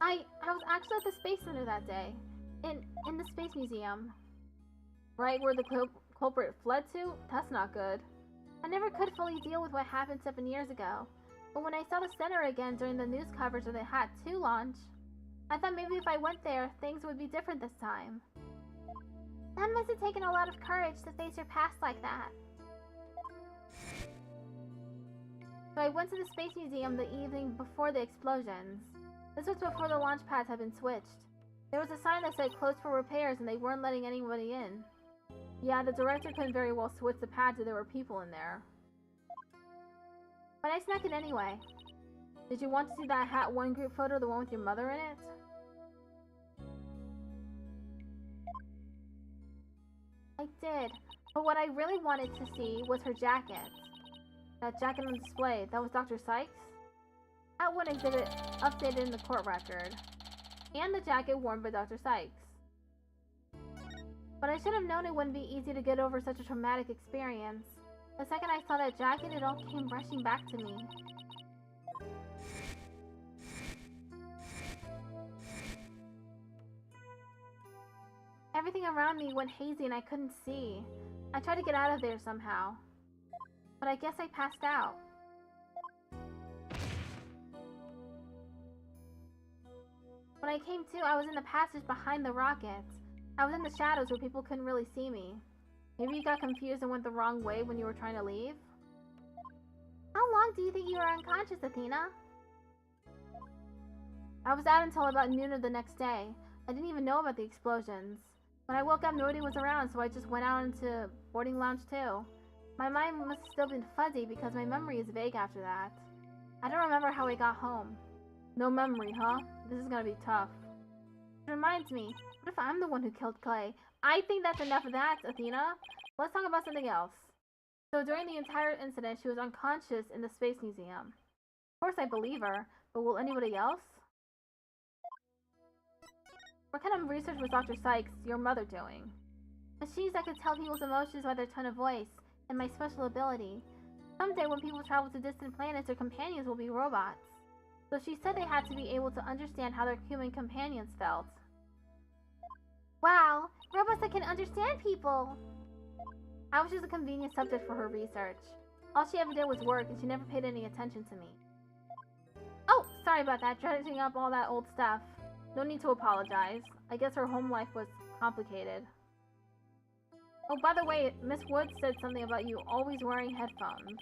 I was actually at the Space Center that day. In the Space Museum. Right where the culprit fled to? That's not good. I never could fully deal with what happened 7 years ago. But when I saw the center again during the news coverage of the Hat 2 launch, I thought maybe if I went there, things would be different this time. That must have taken a lot of courage to face your past like that. So I went to the Space Museum the evening before the explosions. This was before the launch pads had been switched. There was a sign that said closed for repairs and they weren't letting anybody in. Yeah, the director couldn't very well switch the pads if there were people in there. But I snuck it anyway. Did you want to see that Hat 1 group photo, the one with your mother in it? I did, but what I really wanted to see was her jacket. That jacket on display, that was Dr. Sykes? Hat 1 exhibit updated in the court record. And the jacket worn by Dr. Sykes. But I should have known it wouldn't be easy to get over such a traumatic experience. The second I saw that jacket, it all came rushing back to me. Everything around me went hazy and I couldn't see. I tried to get out of there somehow. But I guess I passed out. When I came to, I was in the passage behind the rockets. I was in the shadows where people couldn't really see me. Maybe you got confused and went the wrong way when you were trying to leave? How long do you think you were unconscious, Athena? I was out until about noon of the next day. I didn't even know about the explosions. When I woke up, nobody was around, so I just went out into boarding lounge too. My mind must have still been fuzzy because my memory is vague after that. I don't remember how I got home. No memory, huh? This is gonna be tough. It reminds me, what if I'm the one who killed Clay? I think that's enough of that, Athena. Let's talk about something else. So during the entire incident, she was unconscious in the Space Museum. Of course I believe her, but will anybody else? What kind of research was Dr. Sykes, your mother, doing? Machines that could tell people's emotions by their tone of voice, and my special ability. Someday when people travel to distant planets, their companions will be robots. So she said they had to be able to understand how their human companions felt. Wow, robots that can understand people! I was just a convenient subject for her research. All she ever did was work, and she never paid any attention to me. Oh, sorry about that, dredging up all that old stuff. No need to apologize. I guess her home life was complicated. Oh, by the way, Miss Woods said something about you always wearing headphones.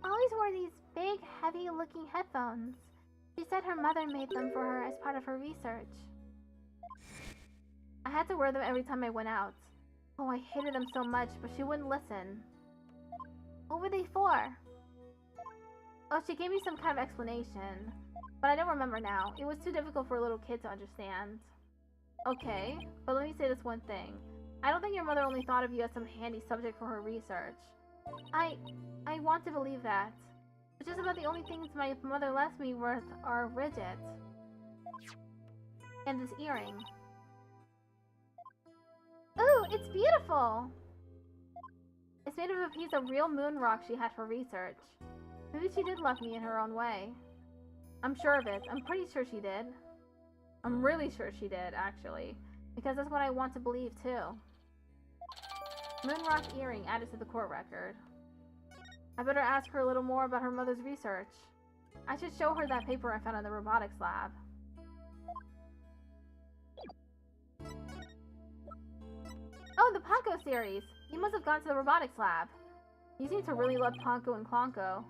I always wore these big, heavy-looking headphones. She said her mother made them for her as part of her research. I had to wear them every time I went out. Oh, I hated them so much, but she wouldn't listen. What were they for? Oh, she gave me some kind of explanation, but I don't remember now. It was too difficult for a little kid to understand. Okay, but let me say this one thing. I don't think your mother only thought of you as some handy subject for her research. I want to believe that. But just about the only things my mother left me with are Rigid. And this earring. Ooh, it's beautiful! It's made of a piece of real moon rock she had for research. Maybe she did love me in her own way. I'm sure of it. I'm pretty sure she did. I'm really sure she did, actually. Because that's what I want to believe, too. Moonrock earring added to the court record. I better ask her a little more about her mother's research. I should show her that paper I found in the robotics lab. Oh, the Ponko series! You must have gone to the robotics lab. You seem to really love Ponko and Klonko.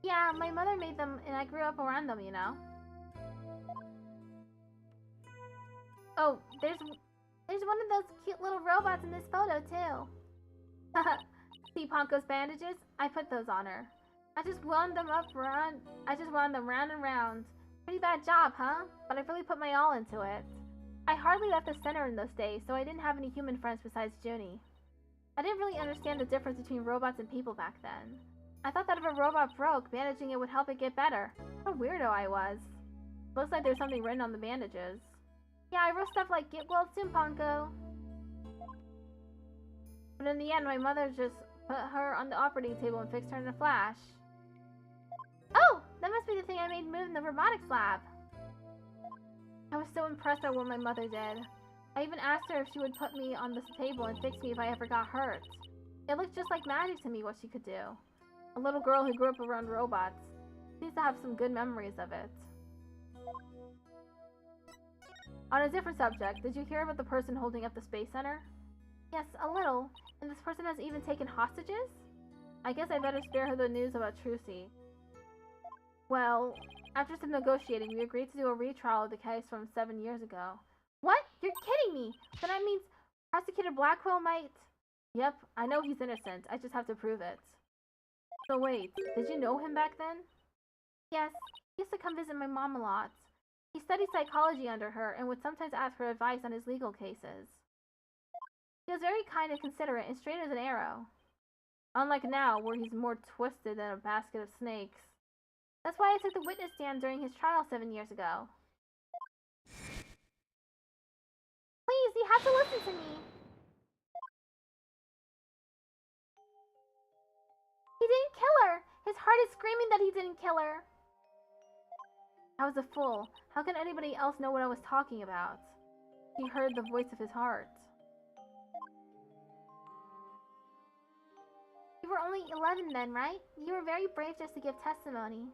Yeah, my mother made them and I grew up around them, you know? Oh, there's one of those cute little robots in this photo, too. See Ponko's bandages? I put those on her. I just wound them round and round. Pretty bad job, huh? But I really put my all into it. I hardly left the center in those days, so I didn't have any human friends besides Junie. I didn't really understand the difference between robots and people back then. I thought that if a robot broke, bandaging it would help it get better. What a weirdo I was. Looks like there's something written on the bandages. Yeah, I wrote stuff like, "Get well soon, Ponko." But in the end, my mother just put her on the operating table and fixed her in a flash. Oh! That must be the thing I made move in the robotics lab. I was so impressed by what my mother did. I even asked her if she would put me on this table and fix me if I ever got hurt. It looked just like magic to me what she could do. A little girl who grew up around robots seems to have some good memories of it. On a different subject, did you hear about the person holding up the Space Center? Yes, a little. And this person has even taken hostages? I guess I better spare her the news about Trucy. Well, after some negotiating, we agreed to do a retrial of the case from 7 years ago. What? You're kidding me! Then that means Prosecutor Blackwell might... Yep, I know he's innocent. I just have to prove it. So wait, did you know him back then? Yes, he used to come visit my mom a lot. He studied psychology under her and would sometimes ask for advice on his legal cases. He was very kind and considerate and straight as an arrow. Unlike now, where he's more twisted than a basket of snakes. That's why I took the witness stand during his trial 7 years ago. Please, you have to listen to me. His heart is screaming that he didn't kill her. I was a fool. How can anybody else know what I was talking about? He heard the voice of his heart. You were only 11 then, right? You were very brave just to give testimony.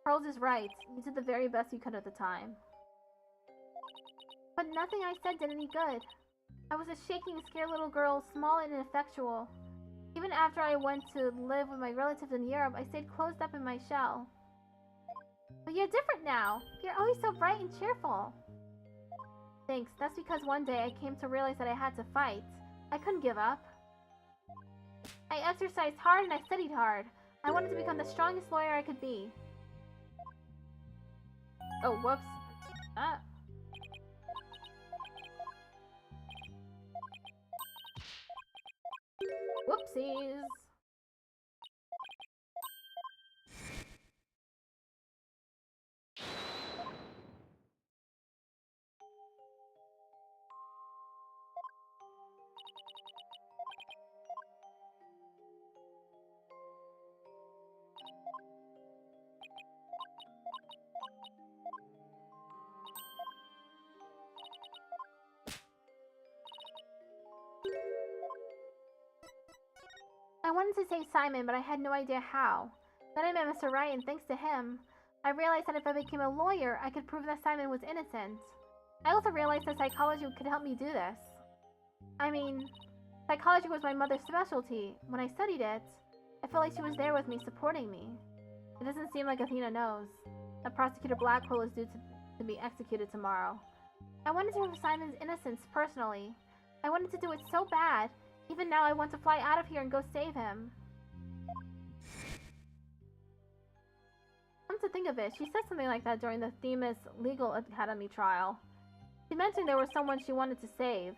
Pearls is right. You did the very best you could at the time. But nothing I said did any good. I was a shaking, scared little girl, small and ineffectual. Even after I went to live with my relatives in Europe, I stayed closed up in my shell. But you're different now. You're always so bright and cheerful. Thanks. That's because one day I came to realize that I had to fight. I couldn't give up. I exercised hard and I studied hard. I wanted to become the strongest lawyer I could be. Oh, whoops. Ah. Whoopsies. I wanted to save Simon, but I had no idea how. Then I met Mr. Wright, and thanks to him, I realized that if I became a lawyer, I could prove that Simon was innocent. I also realized that psychology could help me do this. I mean, psychology was my mother's specialty. When I studied it, I felt like she was there with me, supporting me. It doesn't seem like Athena knows that Prosecutor Blackwell is due to be executed tomorrow. I wanted to prove Simon's innocence personally. I wanted to do it so bad. Even now, I want to fly out of here and go save him. Come to think of it, she said something like that during the Themis Legal Academy trial. She mentioned there was someone she wanted to save.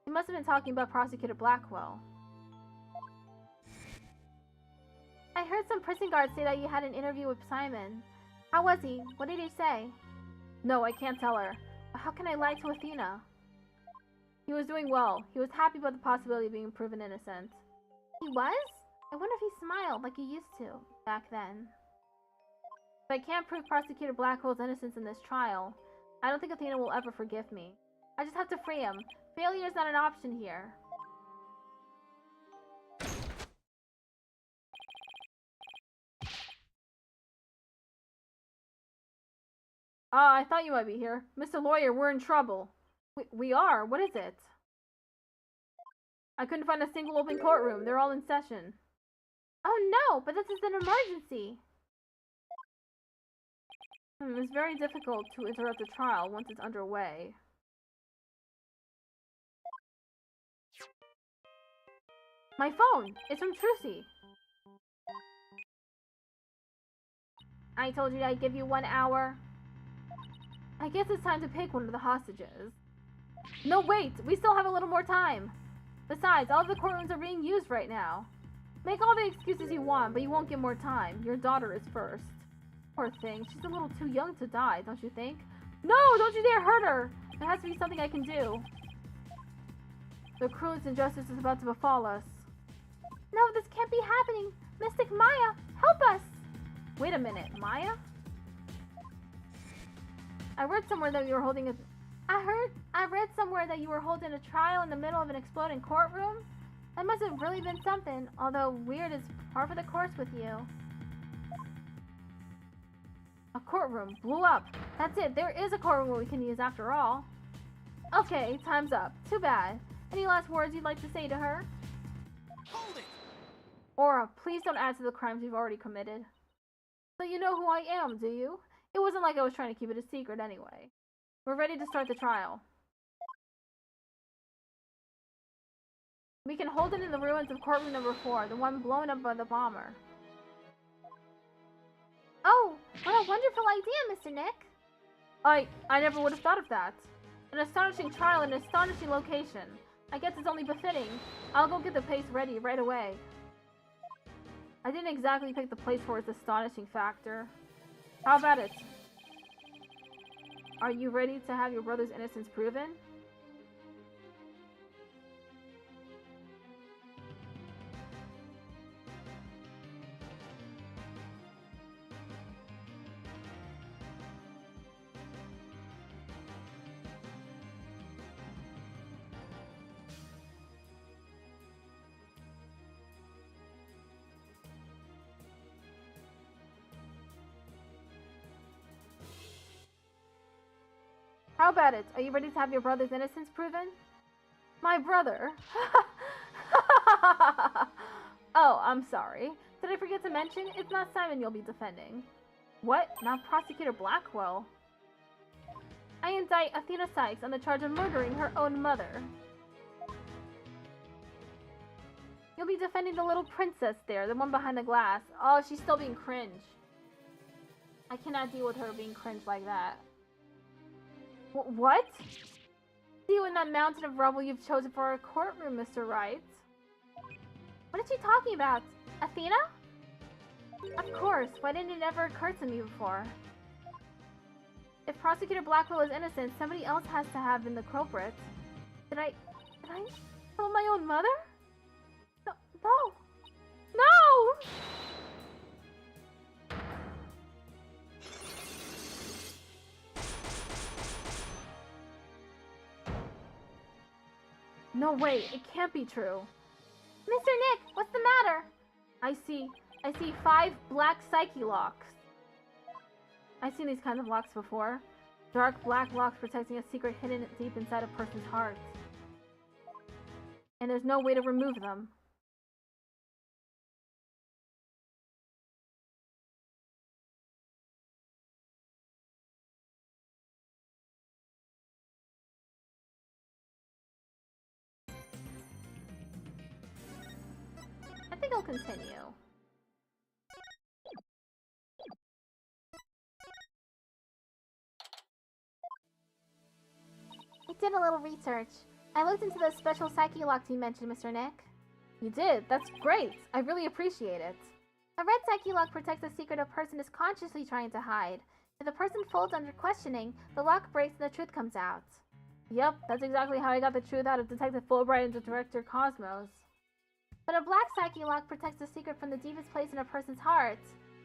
She must have been talking about Prosecutor Blackwell. I heard some prison guards say that you had an interview with Simon. How was he? What did he say? No, I can't tell her. How can I lie to Athena? He was doing well. He was happy about the possibility of being proven innocent. He was? I wonder if he smiled like he used to back then. If I can't prove Prosecutor Blackwell's innocence in this trial, I don't think Athena will ever forgive me. I just have to free him. Failure is not an option here. I thought you might be here. Mr. Lawyer, we're in trouble. We are? What is it? I couldn't find a single open courtroom. They're all in session. Oh no, but this is an emergency. It's very difficult to interrupt a trial once it's underway. My phone! It's from Trucy. I told you I'd give you 1 hour. I guess it's time to pick one of the hostages. No, wait! We still have a little more time! Besides, all of the courtrooms are being used right now. Make all the excuses you want, but you won't get more time. Your daughter is first. Poor thing, she's a little too young to die, don't you think? No! Don't you dare hurt her! There has to be something I can do. The cruelest injustice is about to befall us. No, this can't be happening! Mystic Maya, help us! Wait a minute, Maya? I read somewhere that you were holding a... I read somewhere that you were holding a trial in the middle of an exploding courtroom? That must have really been something, although weird is par for the course with you. A courtroom blew up. That's it, there is a courtroom we can use after all. Okay, time's up. Too bad. Any last words you'd like to say to her? Hold it! Aura, please don't add to the crimes you've already committed. So you know who I am, do you? It wasn't like I was trying to keep it a secret anyway. We're ready to start the trial. We can hold it in the ruins of courtroom number 4, the one blown up by the bomber. Oh, what a wonderful idea, Mr. Nick. I never would have thought of that. An astonishing trial in an astonishing location. I guess it's only befitting. I'll go get the place ready right away. I didn't exactly pick the place for its astonishing factor. How about it? Are you ready to have your brother's innocence proven? How about it? Are you ready to have your brother's innocence proven? My brother? Oh, I'm sorry. Did I forget to mention? It's not Simon you'll be defending. What? Not Prosecutor Blackwell? I indict Athena Sykes on the charge of murdering her own mother. You'll be defending the little princess there, the one behind the glass. Oh, she's still being cringe. I cannot deal with her being cringe like that. What? See you in that mountain of rubble you've chosen for our courtroom, Mr. Wright. What is she talking about? Athena? Of course. Why didn't it ever occur to me before? If Prosecutor Blackwell is innocent, somebody else has to have been the culprit. Did I kill my own mother? No. No! No way, it can't be true. Mr. Nick, what's the matter? I see 5 black psyche locks. I've seen these kinds of locks before. Dark black locks protecting a secret hidden deep inside a person's heart. And there's no way to remove them. I think I'll continue. I did a little research. I looked into the special psyche locks you mentioned, Mr. Nick. You did? That's great. I really appreciate it. A red psyche lock protects a secret a person is consciously trying to hide. If the person folds under questioning, the lock breaks and the truth comes out. Yep, that's exactly how I got the truth out of Detective Fulbright and Director Cosmos. But a black psyche lock protects a secret from the deepest place in a person's heart.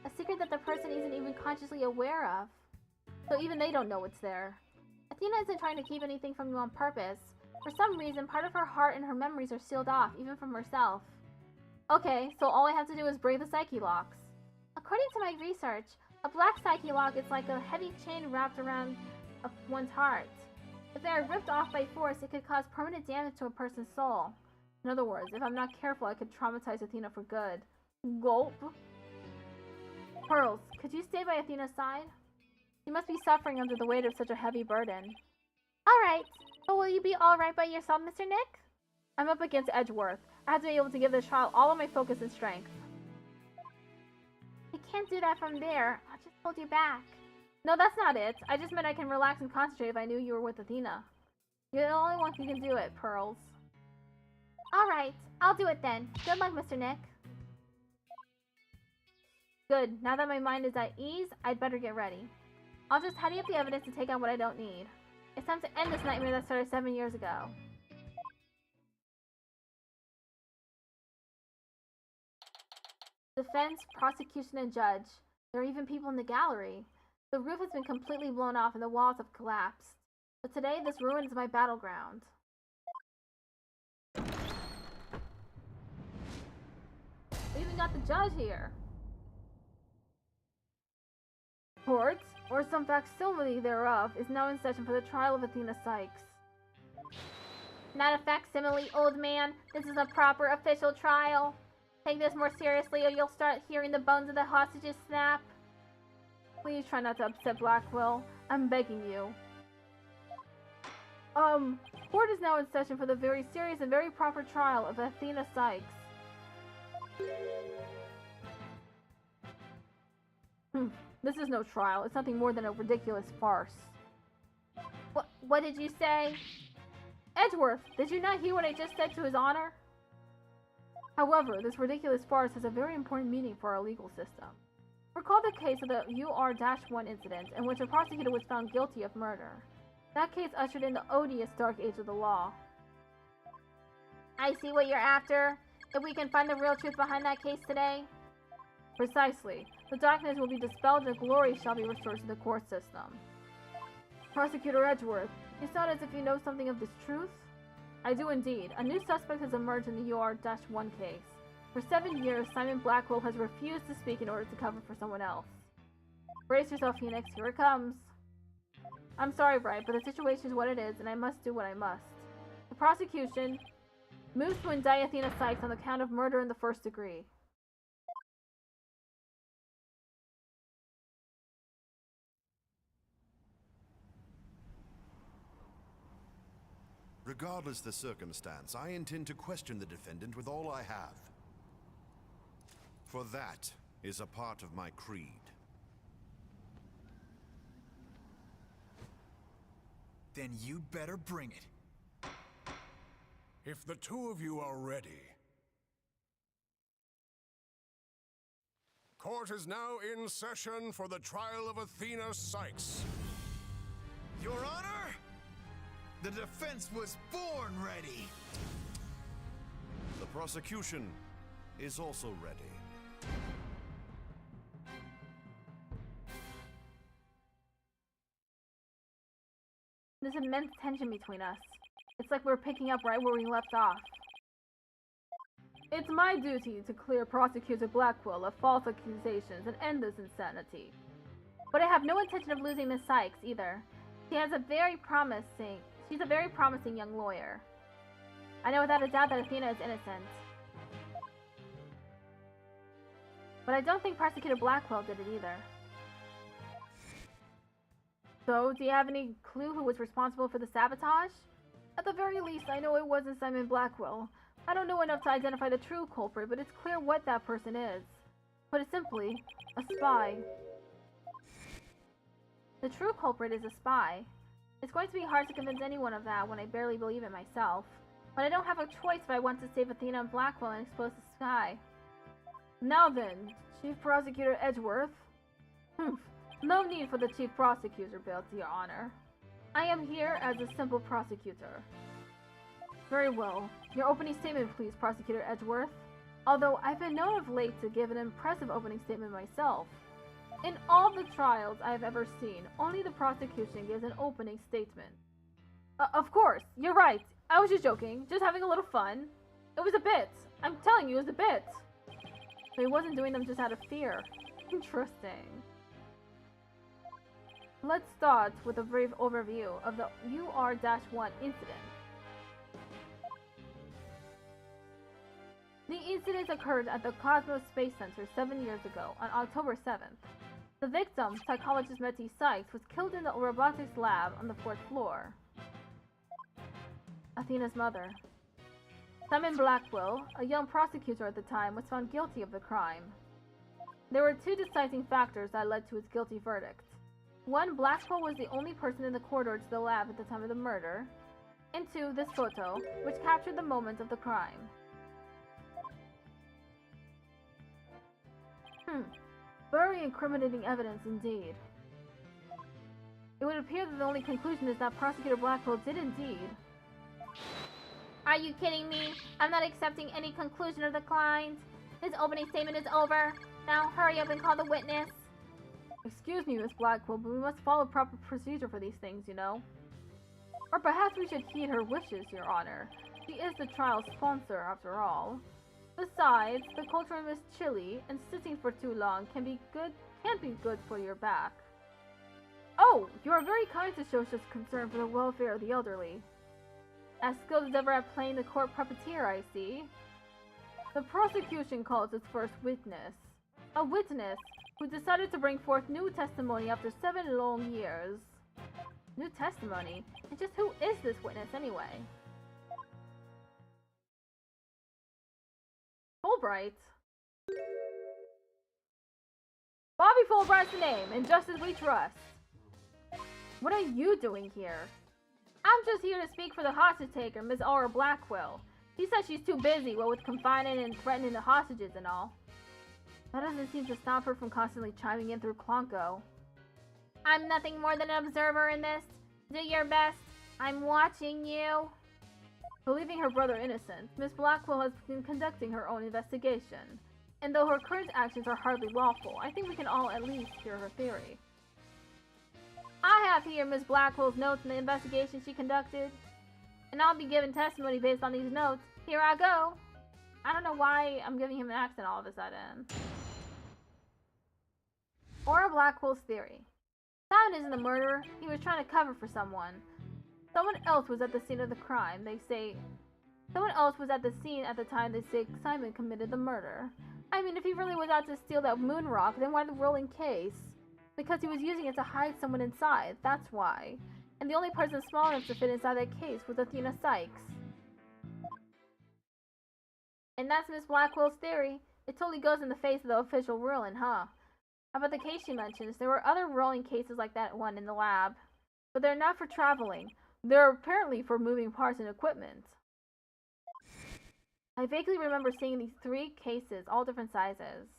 A secret that the person isn't even consciously aware of. So even they don't know it's there. Athena isn't trying to keep anything from you on purpose. For some reason, part of her heart and her memories are sealed off, even from herself. Okay, so all I have to do is break the psyche locks. According to my research, a black psyche lock is like a heavy chain wrapped around one's heart. If they are ripped off by force, it could cause permanent damage to a person's soul. In other words, if I'm not careful, I could traumatize Athena for good. Gulp. Pearls, could you stay by Athena's side? She must be suffering under the weight of such a heavy burden. Alright, but will you be alright by yourself, Mr. Nick? I'm up against Edgeworth. I have to be able to give this trial all of my focus and strength. I can't do that from there. I'll just hold you back. No, that's not it. I just meant I can relax and concentrate if I knew you were with Athena. You're the only one who can do it, Pearls. Alright, I'll do it then. Good luck, Mr. Nick. Good. Now that my mind is at ease, I'd better get ready. I'll just tidy up the evidence and take out what I don't need. It's time to end this nightmare that started 7 years ago. Defense, prosecution, and judge. There are even people in the gallery. The roof has been completely blown off and the walls have collapsed. But today, this ruin is my battleground. We even got the judge here. Court, or some facsimile thereof, is now in session for the trial of Athena Sykes. Not a facsimile, old man. This is a proper official trial. Take this more seriously or you'll start hearing the bones of the hostages snap. Please try not to upset Blackwell. I'm begging you. Court is now in session for the very serious and very proper trial of Athena Sykes. This is no trial. It's nothing more than a ridiculous farce. What did you say? Edgeworth, did you not hear what I just said to his honor? However, this ridiculous farce has a very important meaning for our legal system. Recall the case of the UR-1 incident in which a prosecutor was found guilty of murder. That case ushered in the odious dark age of the law. I see what you're after. If we can find the real truth behind that case today. Precisely. The darkness will be dispelled and glory shall be restored to the court system. Prosecutor Edgeworth, you sound as if you know something of this truth? I do indeed. A new suspect has emerged in the UR-1 case. For 7 years, Simon Blackwell has refused to speak in order to cover for someone else. Brace yourself, Phoenix. Here it comes. I'm sorry, Bright, but the situation is what it is, and I must do what I must. The prosecution moves to indict Athena Sykes on the count of murder in the first degree. Regardless the circumstance, I intend to question the defendant with all I have. For that is a part of my creed. Then you'd better bring it. If the two of you are ready. Court is now in session for the trial of Athena Sykes. Your Honor, the defense was born ready. The prosecution is also ready. There's immense tension between us. It's like we're picking up right where we left off. It's my duty to clear Prosecutor Blackwell of false accusations and end this insanity. But I have no intention of losing Miss Sykes either. She's a very promising young lawyer. I know without a doubt that Athena is innocent. But I don't think Prosecutor Blackwell did it either. So, do you have any clue who was responsible for the sabotage? At the very least, I know it wasn't Simon Blackwell. I don't know enough to identify the true culprit, but it's clear what that person is. Put it simply, a spy. The true culprit is a spy. It's going to be hard to convince anyone of that when I barely believe it myself. But I don't have a choice if I want to save Athena and Blackwell and expose the spy. Now then, Chief Prosecutor Edgeworth. No need for the Chief Prosecutor bill, Your Honor. I am here as a simple prosecutor. Very well. Your opening statement, please, Prosecutor Edgeworth. Although I've been known of late to give an impressive opening statement myself. In all the trials I have ever seen, only the prosecution gives an opening statement. Of course, you're right. I was just joking, just having a little fun. It was a bit. I'm telling you, it was a bit. But he wasn't doing them just out of fear. Interesting. Let's start with a brief overview of the UR-1 incident. The incident occurred at the Cosmos Space Center 7 years ago, on October 7th. The victim, psychologist Metty Sykes, was killed in the robotics lab on the 4th floor. Athena's mother. Simon Blackwell, a young prosecutor at the time, was found guilty of the crime. There were two deciding factors that led to his guilty verdict. One, Blackwell was the only person in the corridor to the lab at the time of the murder. And two, this photo, which captured the moment of the crime. Very incriminating evidence indeed. It would appear that the only conclusion is that Prosecutor Blackwell did indeed. Are you kidding me? I'm not accepting any conclusion of the client. His opening statement is over. Now hurry up and call the witness. Excuse me, Miss Blackwell, but we must follow proper procedure for these things, you know. Or perhaps we should heed her wishes, Your Honor. She is the trial's sponsor, after all. Besides, the cold room is chilly, and sitting for too long can't be good for your back. Oh, you are very kind to show such concern for the welfare of the elderly. As skilled as ever at playing the court puppeteer, I see. The prosecution calls its first witness. A witness who decided to bring forth new testimony after 7 long years. New testimony? And just who is this witness anyway? Fulbright? Bobby Fulbright's the name, and just as we trust. What are you doing here? I'm just here to speak for the hostage taker, Miss Aura Blackwell. She says she's too busy, what with confining and threatening the hostages and all. That doesn't seem to stop her from constantly chiming in through Klonko. I'm nothing more than an observer in this. Do your best. I'm watching you. Believing her brother innocent, Miss Blackwell has been conducting her own investigation. And though her current actions are hardly lawful, I think we can all at least hear her theory. I have here Miss Blackwell's notes in the investigation she conducted. And I'll be giving testimony based on these notes. Here I go. I don't know why I'm giving him an accent all of a sudden. Aura Blackwell's theory. Simon isn't the murderer. He was trying to cover for someone. Someone else was at the scene of the crime. They say... Someone else was at the scene at the time they say Simon committed the murder. I mean, if he really was out to steal that moon rock, then why the rolling case? Because he was using it to hide someone inside, that's why. And the only person small enough to fit inside that case was Athena Sykes. And that's Miss Blackwell's theory. It totally goes in the face of the official ruling, huh? How about the case she mentions? There were other rolling cases like that one in the lab. But they're not for traveling. They're apparently for moving parts and equipment. I vaguely remember seeing these 3 cases, all different sizes.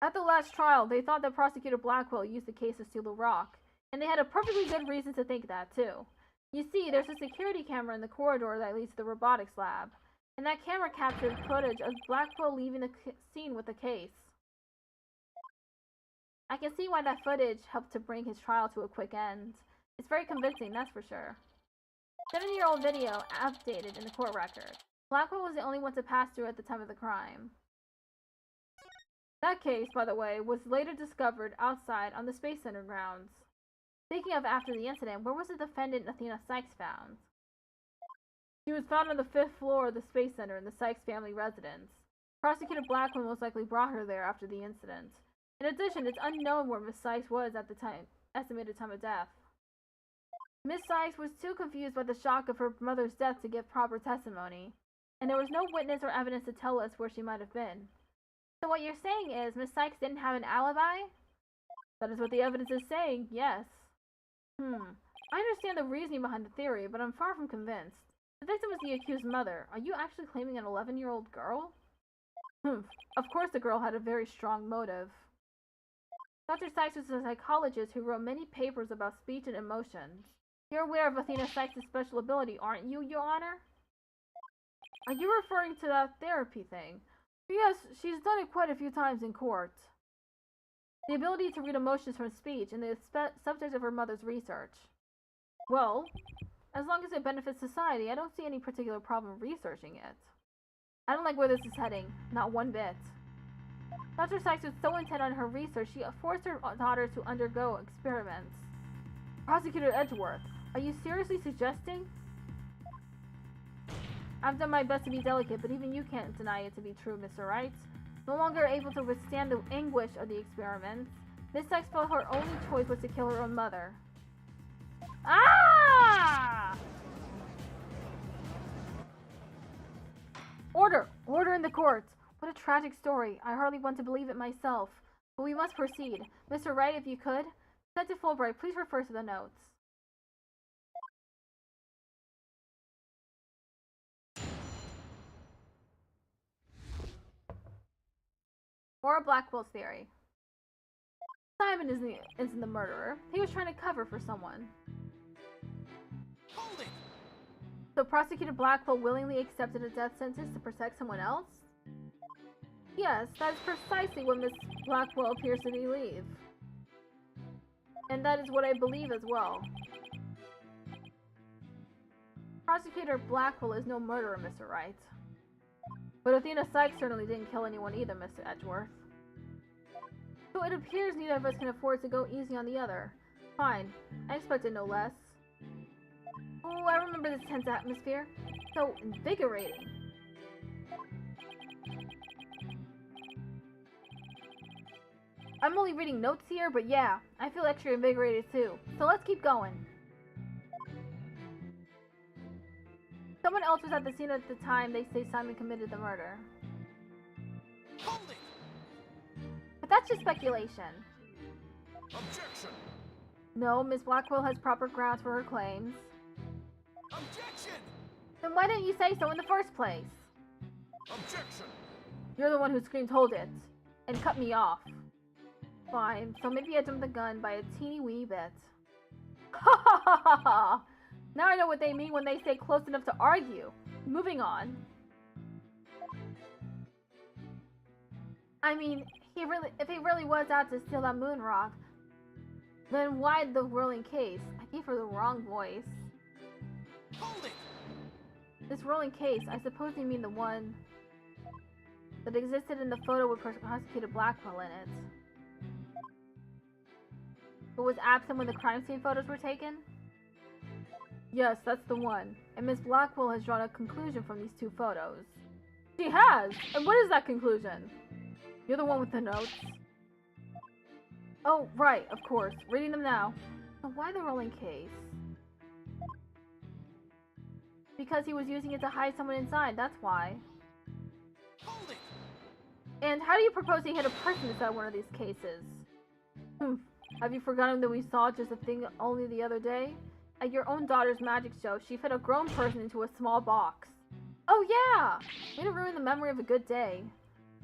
At the last trial, they thought that Prosecutor Blackwell used the case to steal the rock. And they had a perfectly good reason to think that, too. You see, there's a security camera in the corridor that leads to the robotics lab. And that camera captured footage of Blackwell leaving the scene with the case. I can see why that footage helped to bring his trial to a quick end. It's very convincing, that's for sure. 7-year-old video updated in the court record. Blackwell was the only one to pass through at the time of the crime. That case, by the way, was later discovered outside on the Space Center grounds. Speaking of after the incident, where was the defendant Athena Sykes found? She was found on the 5th floor of the Space Center in the Sykes family residence. Prosecutor Blackwell most likely brought her there after the incident. In addition, it's unknown where Miss Sykes was at the estimated time of death. Miss Sykes was too confused by the shock of her mother's death to give proper testimony, and there was no witness or evidence to tell us where she might have been. So what you're saying is Miss Sykes didn't have an alibi? That is what the evidence is saying, yes. I understand the reasoning behind the theory, but I'm far from convinced. The victim was the accused mother. Are you actually claiming an 11-year-old girl? Of course the girl had a very strong motive. Dr. Sykes was a psychologist who wrote many papers about speech and emotions. You're aware of Athena Sykes' special ability, aren't you, Your Honor? Are you referring to that therapy thing? Yes, she's done it quite a few times in court. The ability to read emotions from speech and the subject of her mother's research. Well, as long as it benefits society, I don't see any particular problem researching it. I don't like where this is heading, not one bit. Dr. Sykes was so intent on her research, she forced her daughter to undergo experiments. Prosecutor Edgeworth, are you seriously suggesting? I've done my best to be delicate, but even you can't deny it to be true, Mr. Wright. No longer able to withstand the anguish of the experiments, Miss Sykes felt her only choice was to kill her own mother. Ah! Order! Order in the court! What a tragic story. I hardly want to believe it myself. But we must proceed. Mr. Wright, if you could. Detective Fulbright, please refer to the notes. Or Blackwell's theory. Simon isn't the murderer. He was trying to cover for someone. Hold it! So Prosecutor Blackwell willingly accepted a death sentence to protect someone else? Yes, that is precisely what Miss Blackwell appears to believe. And that is what I believe as well. Prosecutor Blackwell is no murderer, Mr. Wright. But Athena Sykes certainly didn't kill anyone either, Mr. Edgeworth. So it appears neither of us can afford to go easy on the other. Fine. I expected no less. Oh, I remember this tense atmosphere. So invigorating. I'm only reading notes here, but yeah, I feel extra invigorated too. So let's keep going. Someone else was at the scene at the time they say Simon committed the murder. Hold it! But that's just speculation. Objection! No, Miss Blackwell has proper grounds for her claims. Objection! Then why didn't you say so in the first place? Objection! You're the one who screamed hold it, and cut me off. Fine, so maybe I jumped the gun by a teeny wee bit. Ha ha ha ha ha! Now I know what they mean when they say close enough to argue. Moving on. I mean, if he really was out to steal that moon rock, then why the whirling case? I gave her the wrong voice. Hold it! This rolling case, I suppose you mean the one that existed in the photo with Prosecutor Blackwell in it. but was absent when the crime scene photos were taken? Yes, that's the one. And Miss Blackwell has drawn a conclusion from these 2 photos. She has! And what is that conclusion? You're the one with the notes. Oh, right, of course. Reading them now. So why the rolling case? Because he was using it to hide someone inside, that's why. Hold it! And how do you propose to hit a person inside one of these cases? Have you forgotten that we saw just a thing only the other day? At your own daughter's magic show, she fit a grown person into a small box. Oh yeah! Way to ruin the memory of a good day.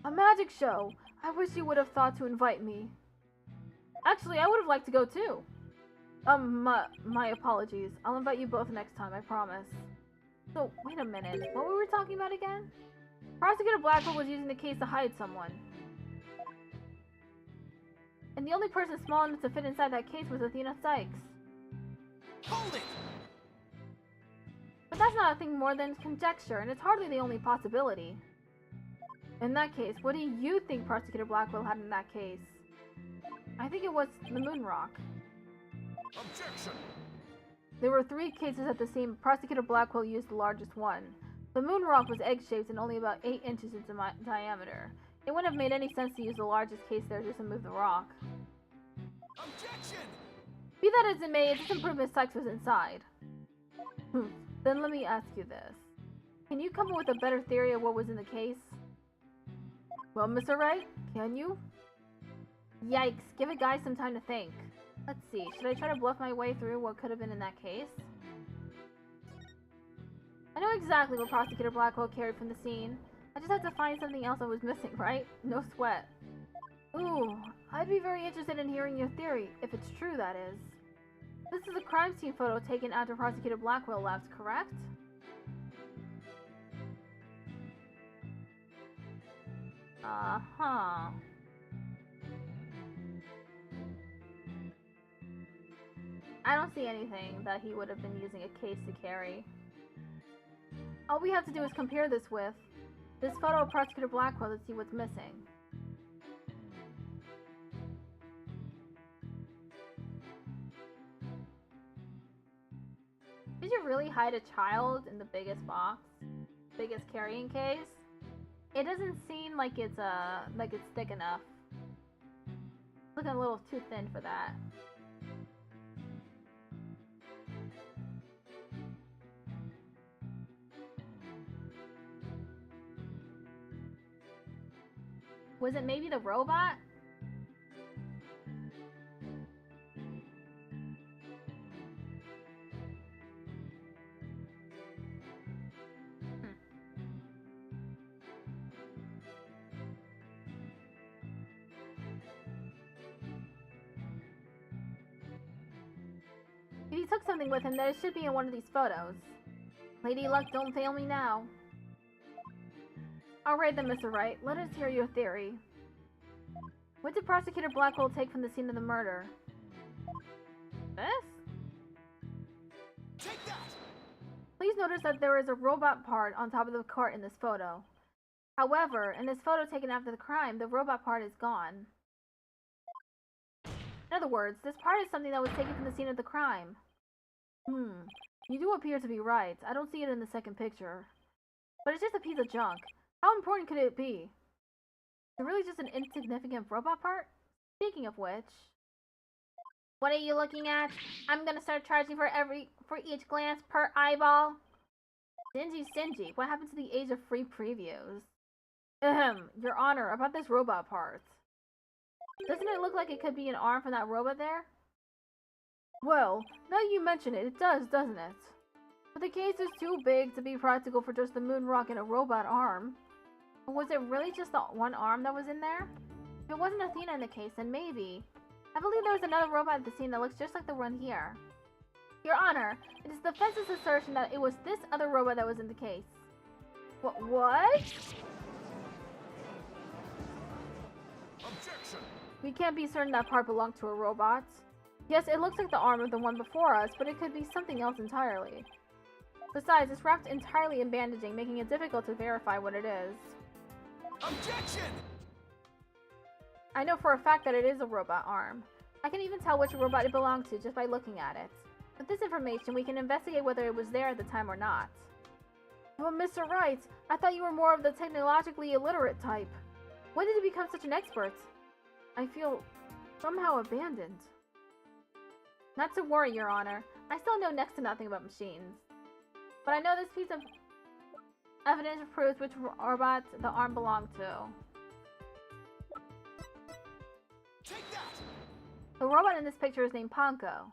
A magic show! I wish you would have thought to invite me. Actually, I would have liked to go too. My apologies. I'll invite you both next time, I promise. So, wait a minute. What were we talking about again? Prosecutor Blackwell was using the case to hide someone. And the only person small enough to fit inside that case was Athena Sykes. Hold it! But that's not a thing more than conjecture, and it's hardly the only possibility. In that case, what do you think Prosecutor Blackwell had in that case? I think it was the moon rock. Objection! There were 3 cases at the scene. Prosecutor Blackwell used the largest one. The moon rock was egg-shaped and only about 8 inches in diameter. It wouldn't have made any sense to use the largest case there just to move the rock. Objection! Be that as it may, it doesn't prove Miss Sykes was inside. Then let me ask you this. Can you come up with a better theory of what was in the case? Well, Mr. Wright, can you? Yikes, give a guy some time to think. Let's see, should I try to bluff my way through what could have been in that case? I know exactly what Prosecutor Blackwell carried from the scene. I just had to find something else that was missing, right? No sweat. Ooh, I'd be very interested in hearing your theory, if it's true, that is. This is a crime scene photo taken after Prosecutor Blackwell left, correct? Uh-huh. I don't see anything that he would have been using a case to carry. All we have to do is compare this with this photo of Prosecutor Blackwell to see what's missing. Did you really hide a child in the biggest box? Biggest carrying case? It doesn't seem like it's thick enough. It's looking a little too thin for that. Was it maybe the robot? If he took something with him, then it should be in one of these photos. Lady Luck, don't fail me now. Alright then, Mr. Wright, let us hear your theory. What did Prosecutor Blackwell take from the scene of the murder? This? Take that! Please notice that there is a robot part on top of the cart in this photo. However, in this photo taken after the crime, the robot part is gone. In other words, this part is something that was taken from the scene of the crime. You do appear to be right. I don't see it in the second picture. But it's just a piece of junk. How important could it be? Is it really just an insignificant robot part? Speaking of which... What are you looking at? I'm gonna start charging for each glance per eyeball. Stingy. What happened to the age of free previews? Your Honor, about this robot part. Doesn't it look like it could be an arm from that robot there? Well, now you mention it, it does, doesn't it? But the case is too big to be practical for just the moon rock and a robot arm. But was it really just the one arm that was in there? If it wasn't Athena in the case, then maybe. I believe there was another robot at the scene that looks just like the one here. Your Honor, it is the defense's assertion that it was this other robot that was in the case. What? Objection! We can't be certain that part belonged to a robot. Yes, it looks like the arm of the one before us, but it could be something else entirely. Besides, it's wrapped entirely in bandaging, making it difficult to verify what it is. Objection! I know for a fact that it is a robot arm. I can even tell which robot it belongs to just by looking at it. With this information, we can investigate whether it was there at the time or not. But Mr. Wright, I thought you were more of the technologically illiterate type. When did you become such an expert? I feel somehow abandoned. Not to worry, Your Honor. I still know next to nothing about machines. But I know this piece of evidence proves which robot the arm belonged to. Take that! The robot in this picture is named Ponko.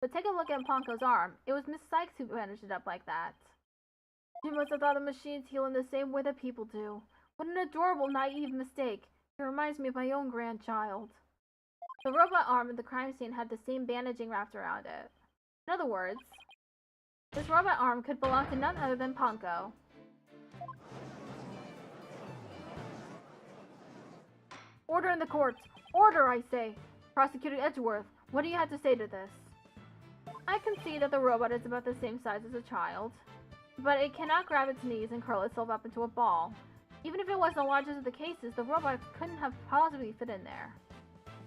But take a look at Ponko's arm. It was Miss Sykes who bandaged it up like that. She must have thought the machines heal in the same way that people do. What an adorable, naive mistake. It reminds me of my own grandchild. The robot arm at the crime scene had the same bandaging wrapped around it. In other words, this robot arm could belong to none other than Ponko. Order in the court! Order, I say! Prosecutor Edgeworth, what do you have to say to this? I can see that the robot is about the same size as a child, but it cannot grab its knees and curl itself up into a ball. Even if it was the largest of the cases, the robot couldn't have possibly fit in there.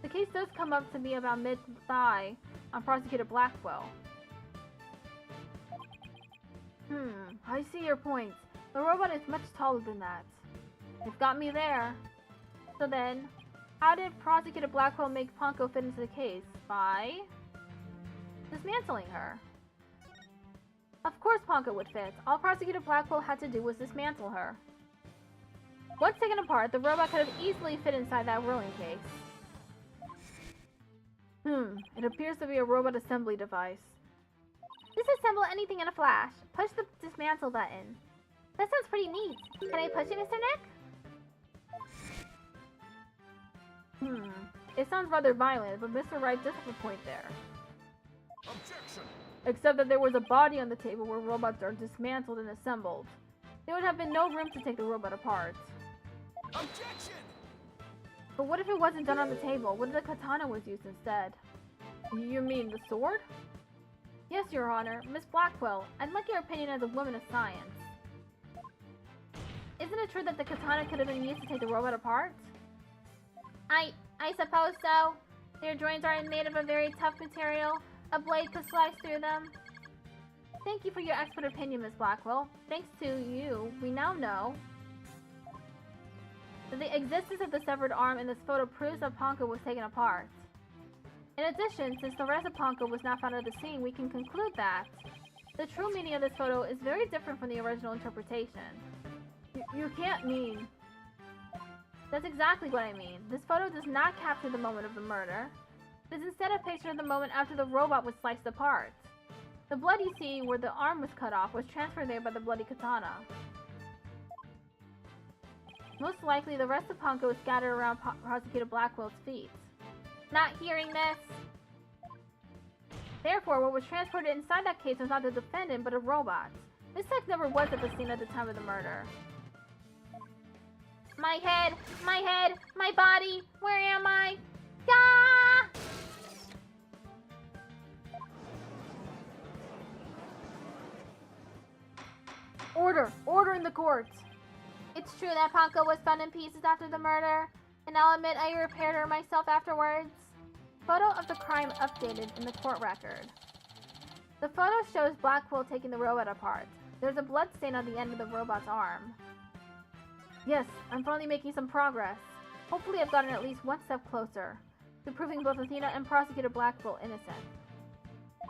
The case does come up to be about mid-thigh on Prosecutor Blackwell. I see your point. The robot is much taller than that. You've got me there. So then, how did Prosecutor Blackwell make Ponko fit into the case? By dismantling her. Of course Ponko would fit. All Prosecutor Blackwell had to do was dismantle her. Once taken apart, the robot could have easily fit inside that rolling case. It appears to be a robot assembly device. Disassemble anything in a flash. Push the dismantle button. That sounds pretty neat. Can I push it, Mr. Nick? It sounds rather violent, but Mr. Wright does have a point there. Objection! Except that there was a body on the table where robots are dismantled and assembled. There would have been no room to take the robot apart. Objection! But what if it wasn't done on the table? What if the katana was used instead? You mean the sword? Yes, Your Honor. Miss Blackwell, I'd like your opinion as a woman of science. Isn't it true that the katana could have been used to take the robot apart? I suppose so. Their joints are made of a very tough material. A blade could slice through them. Thank you for your expert opinion, Miss Blackwell. Thanks to you, we now know that the existence of the severed arm in this photo proves that Ponko was taken apart. In addition, since the rest of Ponko was not found at the scene, we can conclude that the true meaning of this photo is very different from the original interpretation. You can't mean... That's exactly what I mean. This photo does not capture the moment of the murder. It is instead a picture of the moment after the robot was sliced apart. The blood you see where the arm was cut off was transferred there by the bloody katana. Most likely, the rest of Ponko is scattered around Prosecutor Blackwell's feet. Not hearing this? Therefore, what was transported inside that case was not the defendant, but a robot. Miss Sykes never was at the scene at the time of the murder. My head, my body, where am I? Ah! Order in the court! It's true that Ponko was found in pieces after the murder, and I'll admit I repaired her myself afterwards. Photo of the crime updated in the court record. The photo shows Blackwell taking the robot apart. There's a blood stain on the end of the robot's arm. Yes, I'm finally making some progress. Hopefully I've gotten at least one step closer to proving both Athena and Prosecutor Blackwell innocent.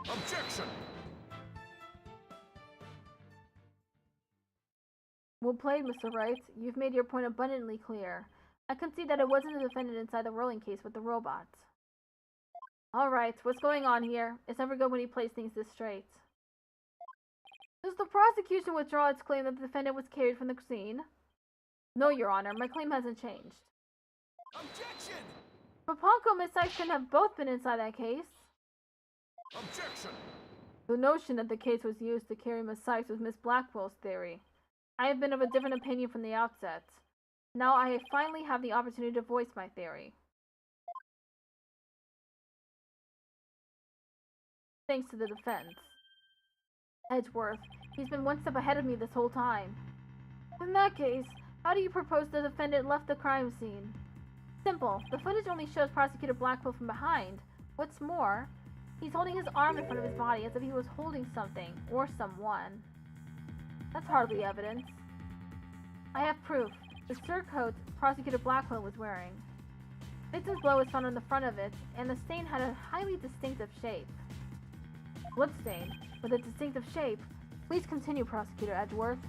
Objection! Well played, Mr. Wright. You've made your point abundantly clear. I can see that it wasn't the defendant inside the rolling case with the robot. Alright, what's going on here? It's never good when he plays things this straight. Does the prosecution withdraw its claim that the defendant was carried from the scene? No, Your Honor, my claim hasn't changed. Objection! But Ponko and Miss Sykes couldn't have both been inside that case. Objection! The notion that the case was used to carry Miss Sykes was Miss Blackwell's theory. I have been of a different opinion from the outset. Now I finally have the opportunity to voice my theory. Thanks to the defense. Edgeworth, he's been one step ahead of me this whole time. In that case, how do you propose the defendant left the crime scene? Simple. The footage only shows Prosecutor Blackwell from behind, What's more, he's holding his arm in front of his body as if he was holding something or someone. That's hardly evidence. I have proof. The surcoat Prosecutor Blackwell was wearing. Victim's blow was found on the front of it, and the stain had a highly distinctive shape. Bloodstain, with a distinctive shape. Please continue, Prosecutor Edgeworth.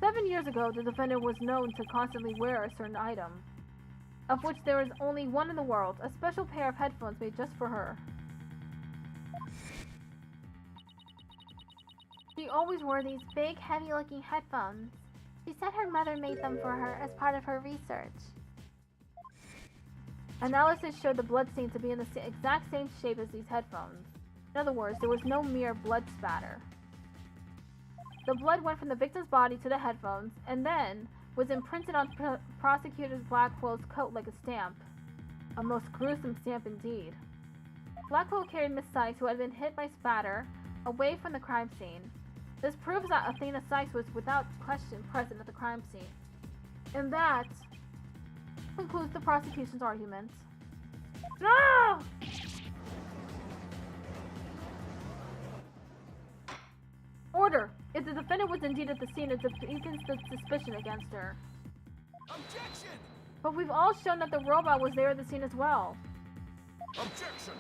7 years ago, the defendant was known to constantly wear a certain item, of which there is only one in the world, a special pair of headphones made just for her. She always wore these big, heavy-looking headphones. She said her mother made them for her as part of her research. Analysis showed the bloodstain to be in the exact same shape as these headphones. In other words, there was no mere blood spatter. The blood went from the victim's body to the headphones, and then was imprinted on Prosecutor Blackwell's coat like a stamp. A most gruesome stamp indeed. Blackwell carried Miss Sykes, who had been hit by spatter, away from the crime scene. This proves that Athena Sykes was without question present at the crime scene. And that concludes the prosecution's argument. No! Order! If the defendant was indeed at the scene, it deepens the suspicion against her. Objection! But we've all shown that the robot was there at the scene as well. Objection!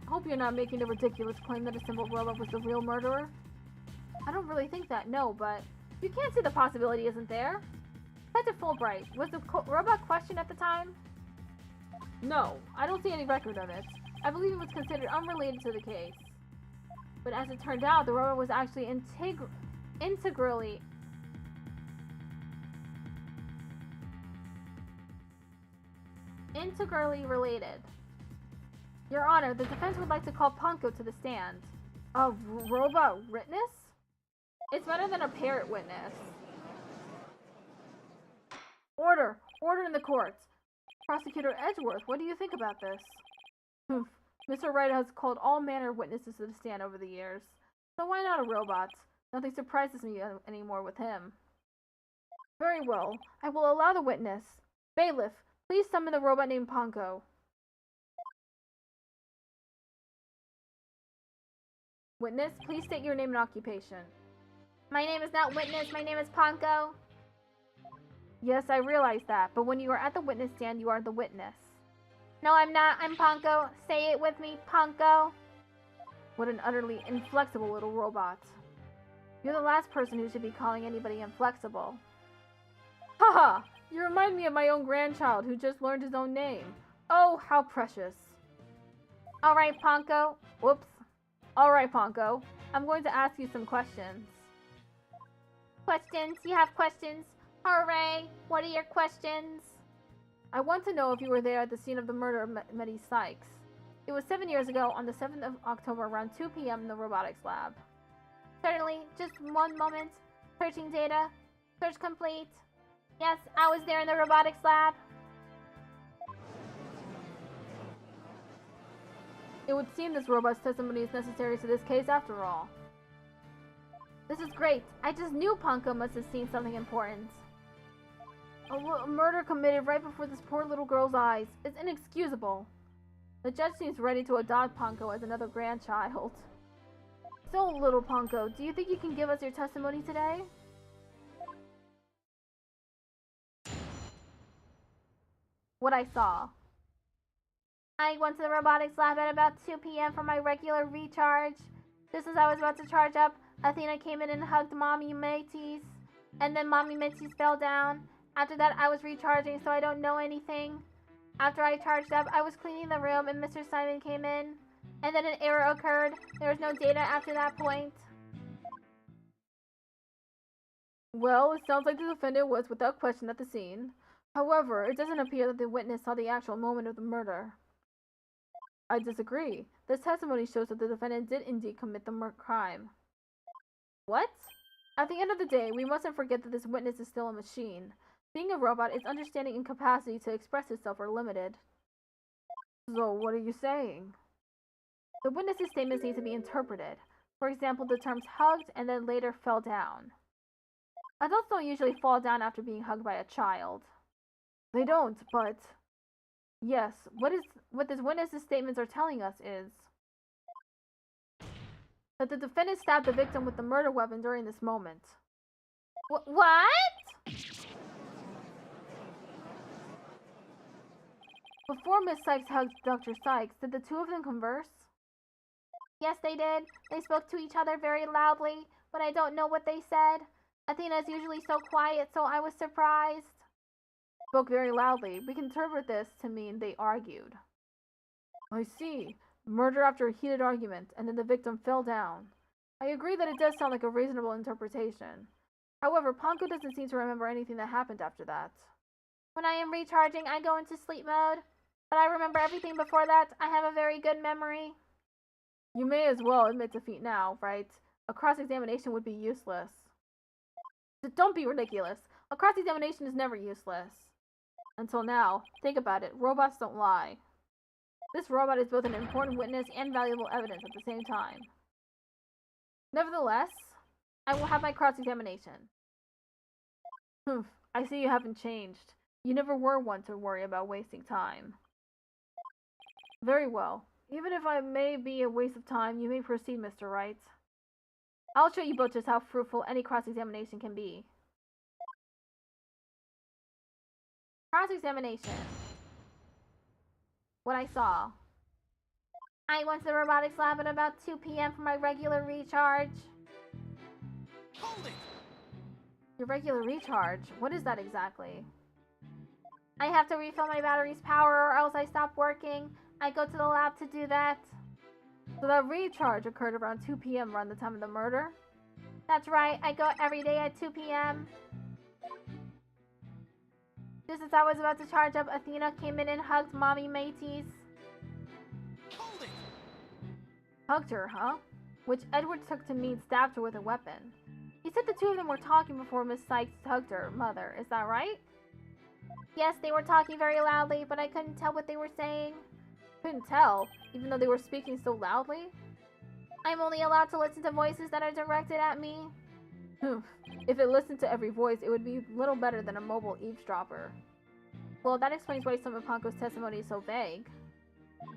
Hope you're not making the ridiculous claim that a simple robot was the real murderer. I don't really think that, no, but you can't see the possibility isn't there. Detective Fulbright, was the robot questioned at the time? No, I don't see any record of it. I believe it was considered unrelated to the case. But as it turned out, the robot was actually integrally related. Your Honor, the defense would like to call Punko to the stand. A robot witness? It's better than a parrot witness. Order! Order in the court! Prosecutor Edgeworth, what do you think about this? Mr. Wright has called all manner of witnesses to the stand over the years. So why not a robot? Nothing surprises me anymore with him. Very well. I will allow the witness. Bailiff, please summon the robot named Punko. Witness, please state your name and occupation. My name is not Witness, my name is Punko. Yes, I realize that, but when you are at the witness stand, you are the witness. No, I'm not. I'm Punko. Say it with me, Punko. What an utterly inflexible little robot. You're the last person who should be calling anybody inflexible. Haha! You remind me of my own grandchild who just learned his own name. Oh, how precious. Alright, Punko. Whoops. Alright, Punko. I'm going to ask you some questions. Questions? You have questions? Hooray! What are your questions? I want to know if you were there at the scene of the murder of Miss Sykes. It was 7 years ago on the 7th of October around 2 p.m. in the robotics lab. Certainly. Just one moment. Searching data. Search complete. Yes, I was there in the robotics lab. It would seem this robot's testimony is necessary to this case after all. This is great. I just knew Punko must have seen something important. A murder committed right before this poor little girl's eyes. It's inexcusable. The judge seems ready to adopt Punko as another grandchild. So, little Punko, do you think you can give us your testimony today? What I saw. I went to the robotics lab at about 2 p.m. for my regular recharge. Just as I was about to charge up, Athena came in and hugged Mommy Métis. And then Mommy Métis fell down. After that, I was recharging, so I don't know anything. After I charged up, I was cleaning the room and Mr. Simon came in. And then an error occurred. There was no data after that point. Well, it sounds like the defendant was without question at the scene. However, it doesn't appear that the witness saw the actual moment of the murder. I disagree. This testimony shows that the defendant did indeed commit the crime. What? At the end of the day, we mustn't forget that this witness is still a machine. Being a robot, its understanding and capacity to express itself are limited. So, what are you saying? The witness's statements need to be interpreted. For example, the terms hugged and then later fell down. Adults don't usually fall down after being hugged by a child. They don't, but... Yes, what this witness's statements are telling us is that the defendant stabbed the victim with the murder weapon during this moment. What? Before Miss Sykes hugged Dr. Sykes, did the two of them converse? Yes, they did. They spoke to each other very loudly, but I don't know what they said. Athena is usually so quiet, so I was surprised. Spoke very loudly. We can interpret this to mean they argued. I see. Murder after a heated argument, and then the victim fell down. I agree that it does sound like a reasonable interpretation. However, Ponko doesn't seem to remember anything that happened after that. When I am recharging, I go into sleep mode. But I remember everything before that. I have a very good memory. You may as well admit defeat now, right? A cross-examination would be useless. Don't be ridiculous. A cross-examination is never useless. Until now. Think about it. Robots don't lie. This robot is both an important witness and valuable evidence at the same time. Nevertheless, I will have my cross-examination. Humph, I see you haven't changed. You never were one to worry about wasting time. Very well. Even if I may be a waste of time, you may proceed, Mr. Wright. I'll show you both just how fruitful any cross-examination can be. Cross-examination. What I saw. I went to the robotics lab at about 2 p.m. for my regular recharge. Hold it! Your regular recharge? What is that exactly? I have to refill my battery's power or else I stop working. I go to the lab to do that. So that recharge occurred around 2 p.m. around the time of the murder? That's right, I go every day at 2 p.m. Just as I was about to charge up, Athena came in and hugged Mommy Mateys. Hold it! Hugged her, huh? Which Edward took to mean stabbed her with a weapon. He said the two of them were talking before Miss Sykes hugged her mother, is that right? Yes, they were talking very loudly, but I couldn't tell what they were saying. Couldn't tell, even though they were speaking so loudly? I'm only allowed to listen to voices that are directed at me. If it listened to every voice, it would be little better than a mobile eavesdropper. Well, that explains why some of Ponko's testimony is so vague.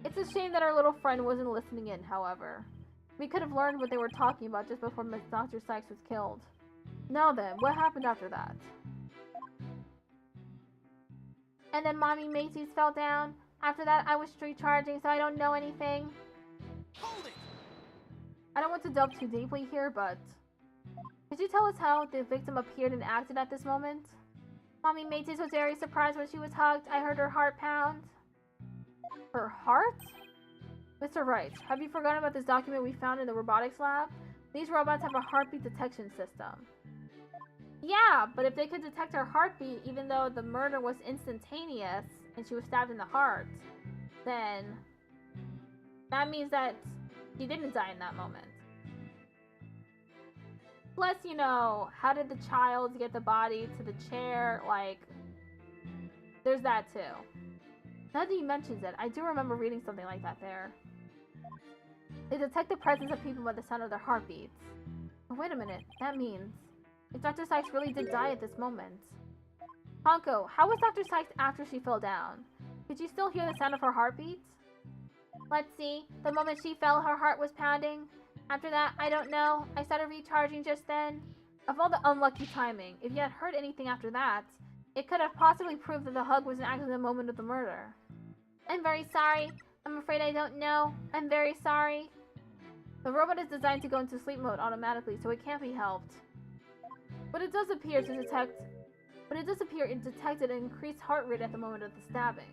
It's a shame that our little friend wasn't listening in, however. We could have learned what they were talking about just before Dr. Sykes was killed. Now then, what happened after that? And then Mommy Macy's fell down. After that, I was street charging, so I don't know anything. Hold it! I don't want to delve too deeply here, but could you tell us how the victim appeared and acted at this moment? Mommy Macy's was very surprised when she was hugged. I heard her heart pound. Her heart? Mr. Wright, have you forgotten about this document we found in the robotics lab? These robots have a heartbeat detection system. Yeah, but if they could detect her heartbeat even though the murder was instantaneous and she was stabbed in the heart, then that means that she didn't die in that moment. Plus, you know, how did the child get the body to the chair? Like, there's that too. Now that he mentions it, I do remember reading something like that there. They detect the presence of people by the sound of their heartbeats. But wait a minute, that means if Dr. Sykes really did die at this moment. Ponko, how was Dr. Sykes after she fell down? Could you still hear the sound of her heartbeats? Let's see. The moment she fell, her heart was pounding. After that, I don't know. I started recharging just then. Of all the unlucky timing, if you had heard anything after that, it could have possibly proved that the hug wasn't actually the moment of the murder. I'm very sorry. I'm afraid I don't know. I'm very sorry. The robot is designed to go into sleep mode automatically, so it can't be helped. But it does appear it detected an increased heart rate at the moment of the stabbing.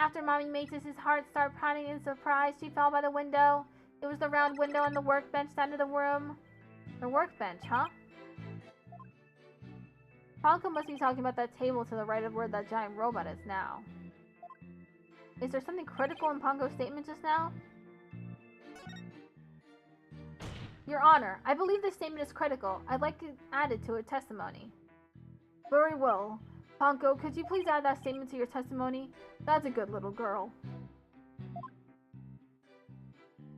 After Mommy Macy's heart started pounding in surprise, she fell by the window. It was the round window on the workbench side of the room. The workbench, huh? Ponko must be talking about that table to the right of where that giant robot is now. Is there something critical in Ponko's statement just now? Your Honor, I believe this statement is critical. I'd like to add it to a testimony. Very well. Ponko, could you please add that statement to your testimony? That's a good little girl.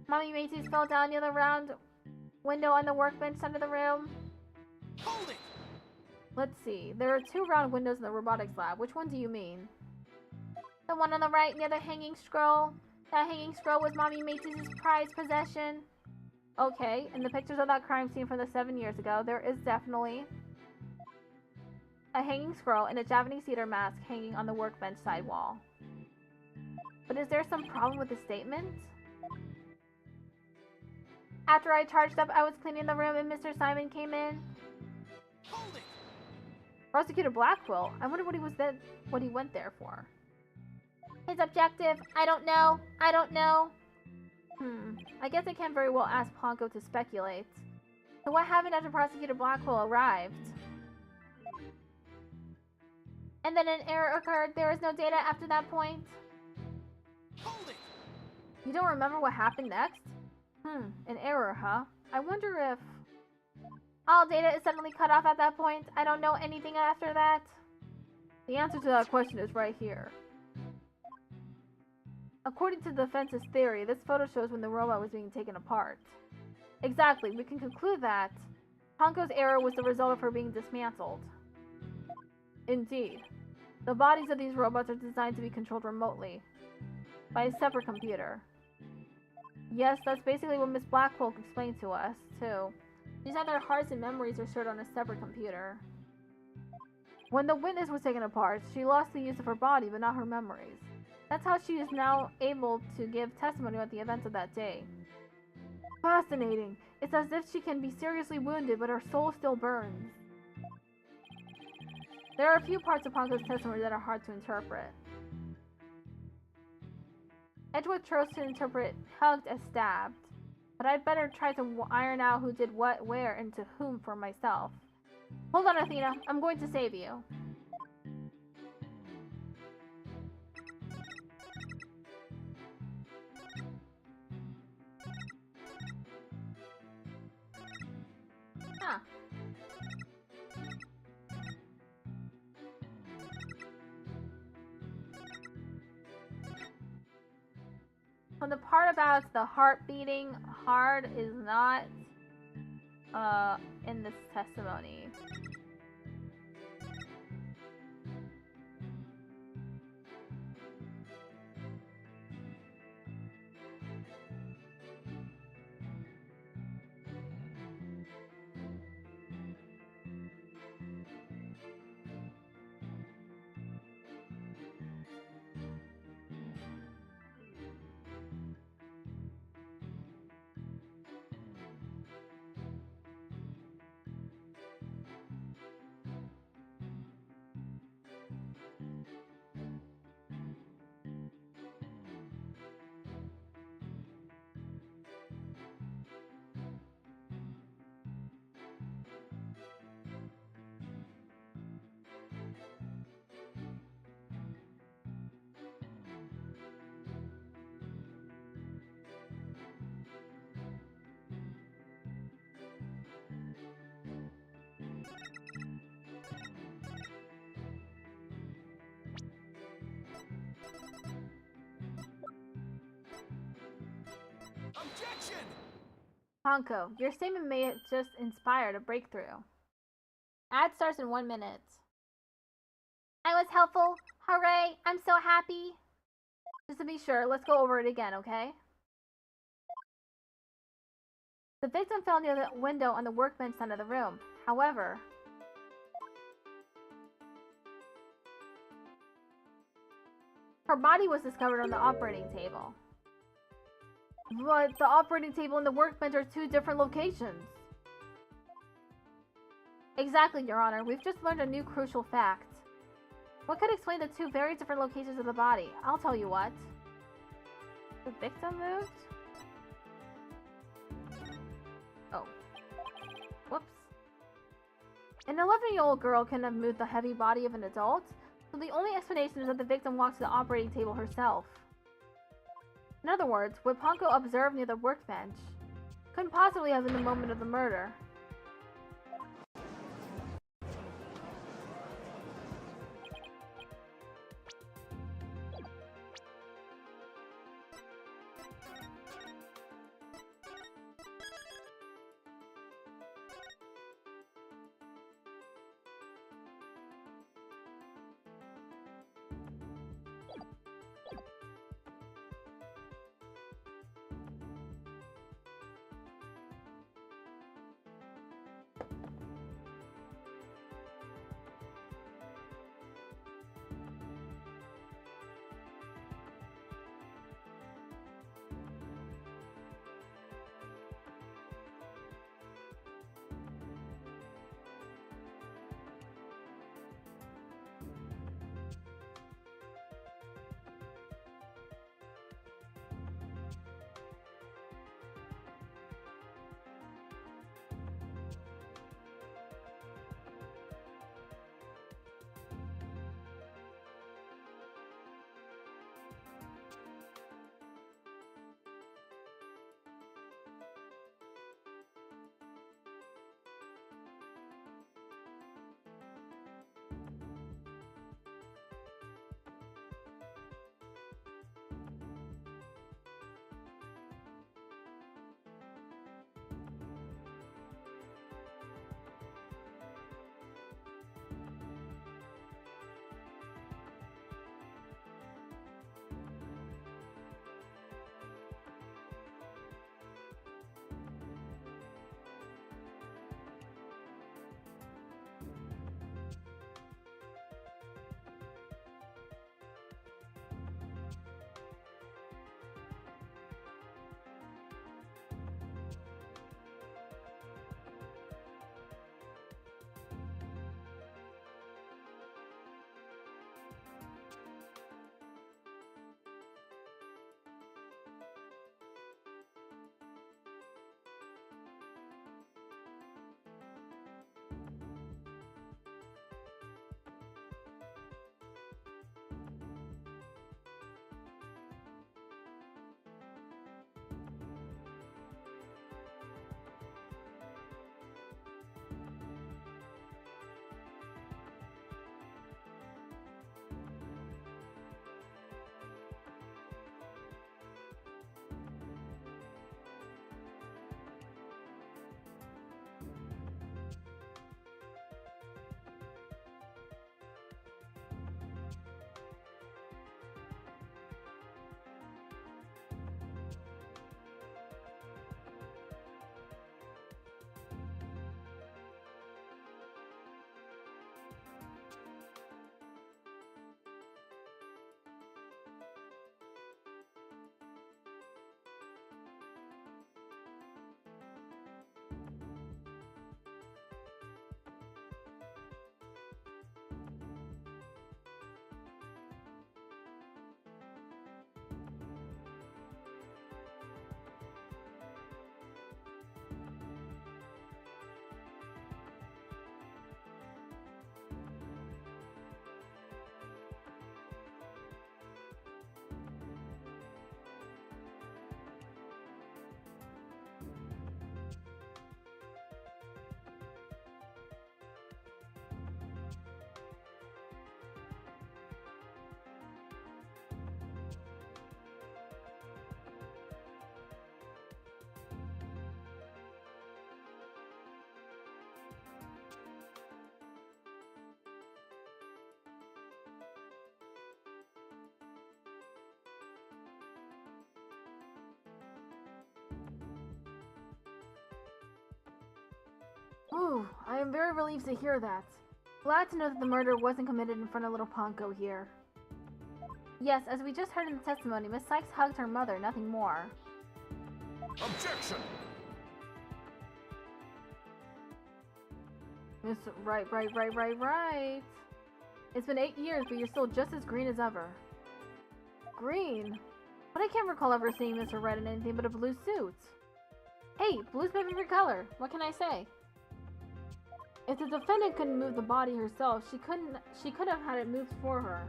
Mommy Macy's fell down near the round window on the workbench side of the room. Hold it! Let's see. There are 2 round windows in the robotics lab. Which one do you mean? The one on the right near the hanging scroll. That hanging scroll was Mommy Mates' prized possession. Okay, in the pictures of that crime scene from the 7 years ago, there is definitely a hanging scroll and a Japanese theater mask hanging on the workbench side wall. But is there some problem with the statement? After I charged up, I was cleaning the room and Mr. Simon came in. Hold it! Prosecutor Blackwell, I wonder what he went there for. His objective, I don't know. I guess I can't very well ask Ponko to speculate. So what happened after Prosecutor Blackwell arrived? And then an error occurred. There was no data after that point. Hold it! You don't remember what happened next? An error, huh? I wonder if... All data is suddenly cut off at that point. I don't know anything after that. The answer to that question is right here. According to the defense's theory, this photo shows when the robot was being taken apart. Exactly, we can conclude that Ponko's error was the result of her being dismantled. Indeed. The bodies of these robots are designed to be controlled remotely by a separate computer. Yes, that's basically what Miss Blackwell explained to us, too. She said their hearts and memories are stored on a separate computer. When the witness was taken apart, she lost the use of her body, but not her memories. That's how she is now able to give testimony about the events of that day. Fascinating. It's as if she can be seriously wounded, but her soul still burns. There are a few parts of Ponko's testimony that are hard to interpret. Edgewood chose to interpret hugged as stabbed, but I'd better try to iron out who did what, where, and to whom for myself. Hold on, Athena. I'm going to save you. Huh. So the part about the heart beating hard is not in this testimony. Objection! Ponko, your statement may have just inspired a breakthrough. Ad starts in 1 minute. I was helpful. Hooray! I'm so happy. Just to be sure, let's go over it again, okay? The victim fell near the window on the workbench side of the room. However, her body was discovered on the operating table. But the operating table and the workbench are 2 different locations. Exactly, Your Honor. We've just learned a new crucial fact. What could explain the 2 very different locations of the body? I'll tell you what. The victim moved? Oh. Whoops. An 11-year-old girl couldn't have moved the heavy body of an adult, so the only explanation is that the victim walked to the operating table herself. In other words, what Ponko observed near the workbench couldn't possibly have been the moment of the murder. Ooh, I am very relieved to hear that. Glad to know that the murder wasn't committed in front of little Ponko here. Yes, as we just heard in the testimony, Miss Sykes hugged her mother, nothing more. Objection! Miss, right. It's been 8 years, but you're still just as green as ever. Green? But I can't recall ever seeing Mr. Red in anything but a blue suit. Hey, blue's my favorite color. What can I say? If the defendant couldn't move the body herself, she could have had it moved for her.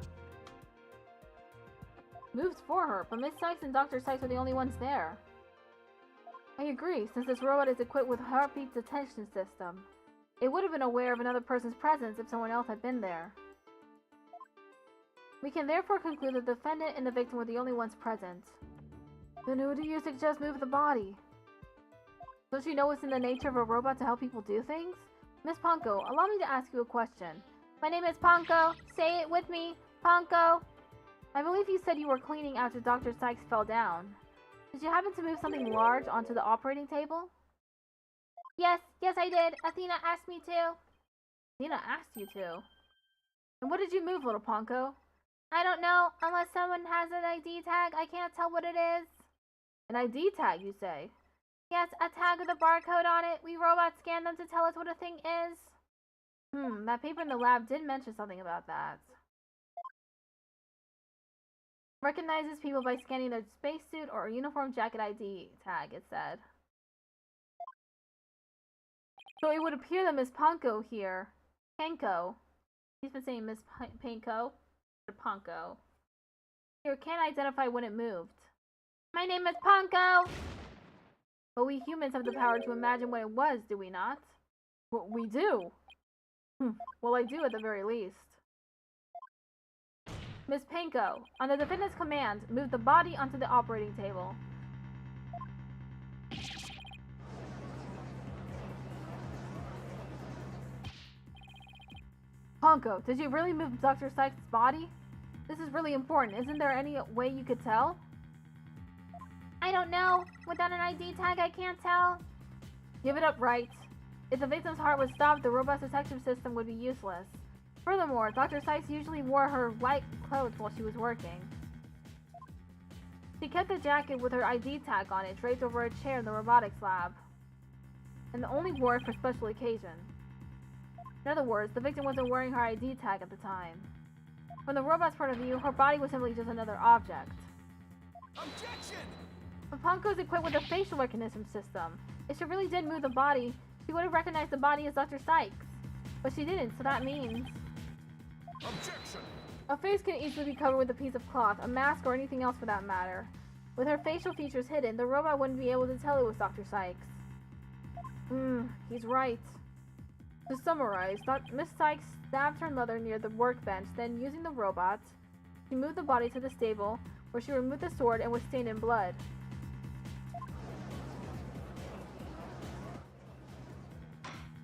Moved for her, but Miss Sykes and Dr. Sykes were the only ones there. I agree, since this robot is equipped with a heartbeat detection system. It would have been aware of another person's presence if someone else had been there. We can therefore conclude that the defendant and the victim were the only ones present. Then who do you suggest move the body? Don't you know it's in the nature of a robot to help people do things? Miss Ponko, allow me to ask you a question. My name is Ponko. Say it with me. Ponko. I believe you said you were cleaning after Dr. Sykes fell down. Did you happen to move something large onto the operating table? Yes, I did. Athena asked me to. Athena asked you to? And what did you move, little Ponko? I don't know. Unless someone has an ID tag, I can't tell what it is. An ID tag, you say? Yes, a tag with a barcode on it. We robots scan them to tell us what a thing is. That paper in the lab did mention something about that. Recognizes people by scanning their spacesuit or uniform jacket ID tag, it said. So it would appear that Miss Ponko here, Panko, he's been saying Miss Panko, or Ponko, here can't identify when it moved. My name is Ponko! But we humans have the power to imagine what it was, do we not? Well, we do. Well, I do at the very least. Miss Panko, on the defendant's command, move the body onto the operating table. Ponko, did you really move Dr. Sykes' body? This is really important. Isn't there any way you could tell? I don't know. Without an ID tag, I can't tell. Give it up, right? If the victim's heart was stopped, the robot's detection system would be useless. Furthermore, Dr. Sykes usually wore her white clothes while she was working. She kept the jacket with her ID tag on it draped over a chair in the robotics lab, and only wore it for special occasions. In other words, the victim wasn't wearing her ID tag at the time. From the robot's point of view, her body was simply just another object. Objection! But Ponko is equipped with a facial recognition system. If she really did move the body, she would have recognized the body as Dr. Sykes. But she didn't, so that means... Objection! A face can easily be covered with a piece of cloth, a mask, or anything else for that matter. With her facial features hidden, the robot wouldn't be able to tell it was Dr. Sykes. He's right. To summarize, Miss Sykes stabbed her mother near the workbench, then using the robot, she moved the body to the stable, where she removed the sword and was stained in blood.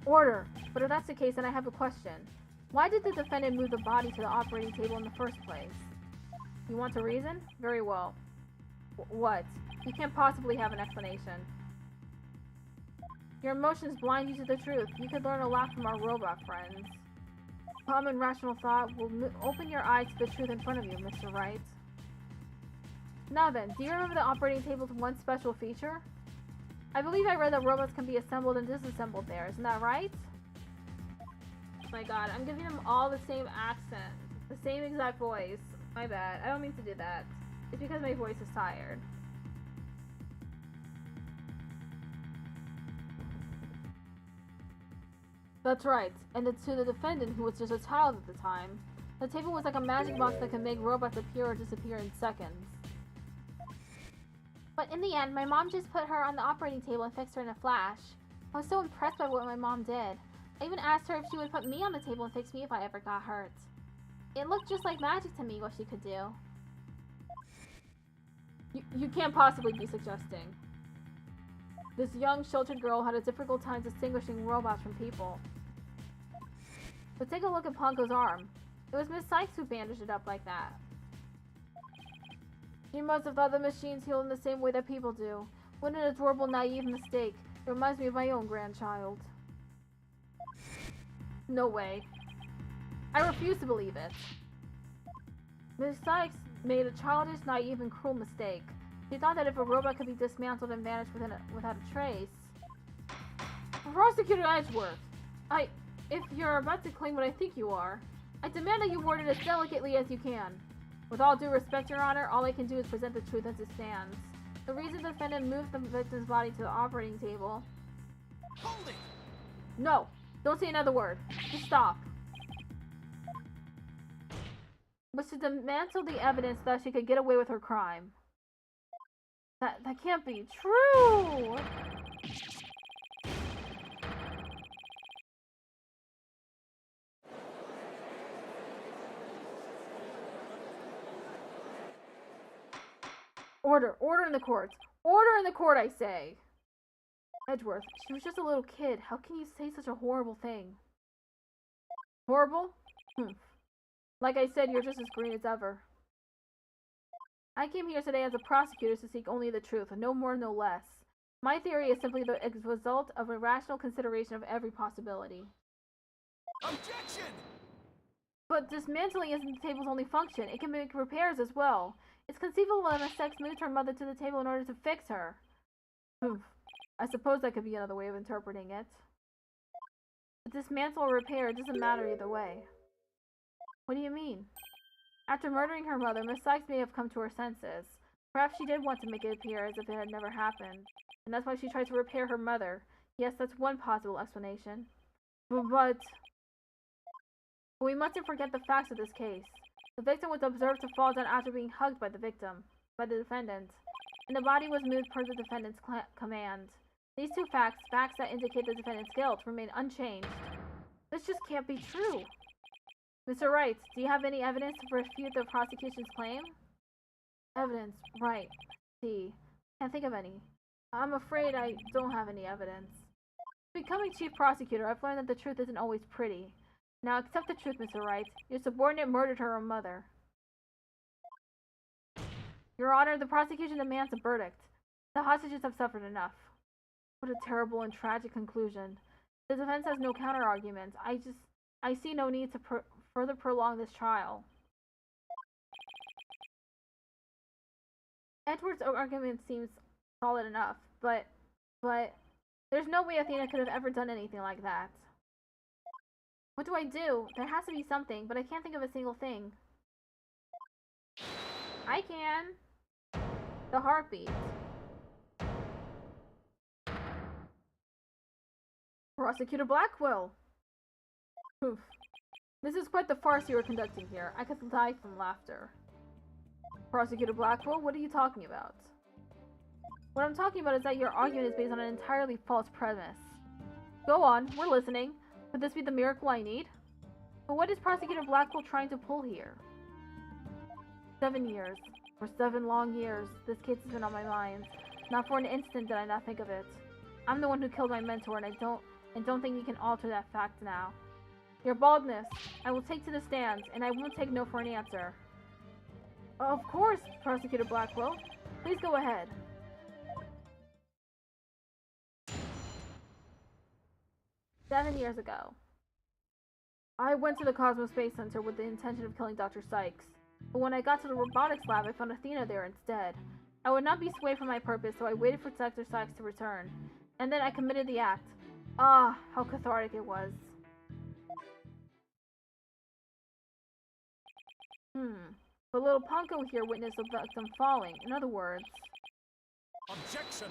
Order! But if that's the case, then I have a question. Why did the defendant move the body to the operating table in the first place? You want a reason? Very well. What? You can't possibly have an explanation. Your emotions blind you to the truth. You could learn a lot from our robot friends. Common rational thought will open your eyes to the truth in front of you, Mr. Wright. Now then, do you remember the operating table's one special feature? I believe I read that robots can be assembled and disassembled there, isn't that right? Oh my god, I'm giving them all the same accent. The same exact voice. My bad. I don't mean to do that. It's because my voice is tired. That's right, and it's to the defendant, who was just a child at the time. The table was like a magic box that could make robots appear or disappear in seconds. But in the end, my mom just put her on the operating table and fixed her in a flash. I was so impressed by what my mom did. I even asked her if she would put me on the table and fix me if I ever got hurt. It looked just like magic to me what she could do. You can't possibly be suggesting. This young, sheltered girl had a difficult time distinguishing robots from people. But take a look at Ponko's arm. It was Miss Sykes who bandaged it up like that. She must have thought the machines heal in the same way that people do. What an adorable, naive mistake. It reminds me of my own grandchild. No way. I refuse to believe it. Ms. Sykes made a childish, naive, and cruel mistake. She thought that if a robot could be dismantled and vanished without a trace... Prosecutor Edgeworth, if you're about to claim what I think you are, I demand that you word it as delicately as you can. With all due respect, Your Honor, all I can do is present the truth as it stands. The reason the defendant moved the victim's body to the operating table... Hold it! No! Don't say another word. Just stop. Was to dismantle the evidence so that she could get away with her crime. That can't be true! Order in the court. Order in the court, I say. Edgeworth, she was just a little kid. How can you say such a horrible thing? Horrible? Like I said, you're just as green as ever. I came here today as a prosecutor to seek only the truth, no more, no less. My theory is simply the result of a rational consideration of every possibility. Objection! But dismantling isn't the table's only function. It can make repairs as well. It's conceivable that Miss Sykes moved her mother to the table in order to fix her. I suppose that could be another way of interpreting it. But dismantle or repair, it doesn't matter either way. What do you mean? After murdering her mother, Miss Sykes may have come to her senses. Perhaps she did want to make it appear as if it had never happened, and that's why she tried to repair her mother. Yes, that's one possible explanation. But we mustn't forget the facts of this case. The victim was observed to fall down after being hugged by the defendant, and the body was moved per the defendant's command. These two facts that indicate the defendant's guilt, remain unchanged. This just can't be true. Mr. Wright, do you have any evidence to refute the prosecution's claim? Evidence, right. See, can't think of any. I'm afraid I don't have any evidence. Becoming chief prosecutor, I've learned that the truth isn't always pretty. Now accept the truth, Mr. Wright. Your subordinate murdered her own mother. Your Honor, the prosecution demands a verdict. The hostages have suffered enough. What a terrible and tragic conclusion. The defense has no counter-argument. I see no need to further prolong this trial. Edward's argument seems solid enough, but there's no way Athena could have ever done anything like that. What do I do? There has to be something, but I can't think of a single thing. I can. The heartbeat. Prosecutor Blackwell! Oof. This is quite the farce you are conducting here. I could die from laughter. Prosecutor Blackwell, what are you talking about? What I'm talking about is that your argument is based on an entirely false premise. Go on, we're listening. Could this be the miracle I need? But what is Prosecutor Blackwell trying to pull here? 7 years. For 7 long years, this case has been on my mind. Not for an instant did I not think of it. I'm the one who killed my mentor, and I don't think you can alter that fact now. Your baldness, I will take to the stand, and I won't take no for an answer. Of course, Prosecutor Blackwell. Please go ahead. "7 years ago, I went to the Cosmos Space Center with the intention of killing Dr. Sykes. But when I got to the robotics lab, I found Athena there instead. I would not be swayed from my purpose, so I waited for Dr. Sykes to return. And then I committed the act. Ah, how cathartic it was. The little Ponko here witnessed the victim falling. In other words... Objection!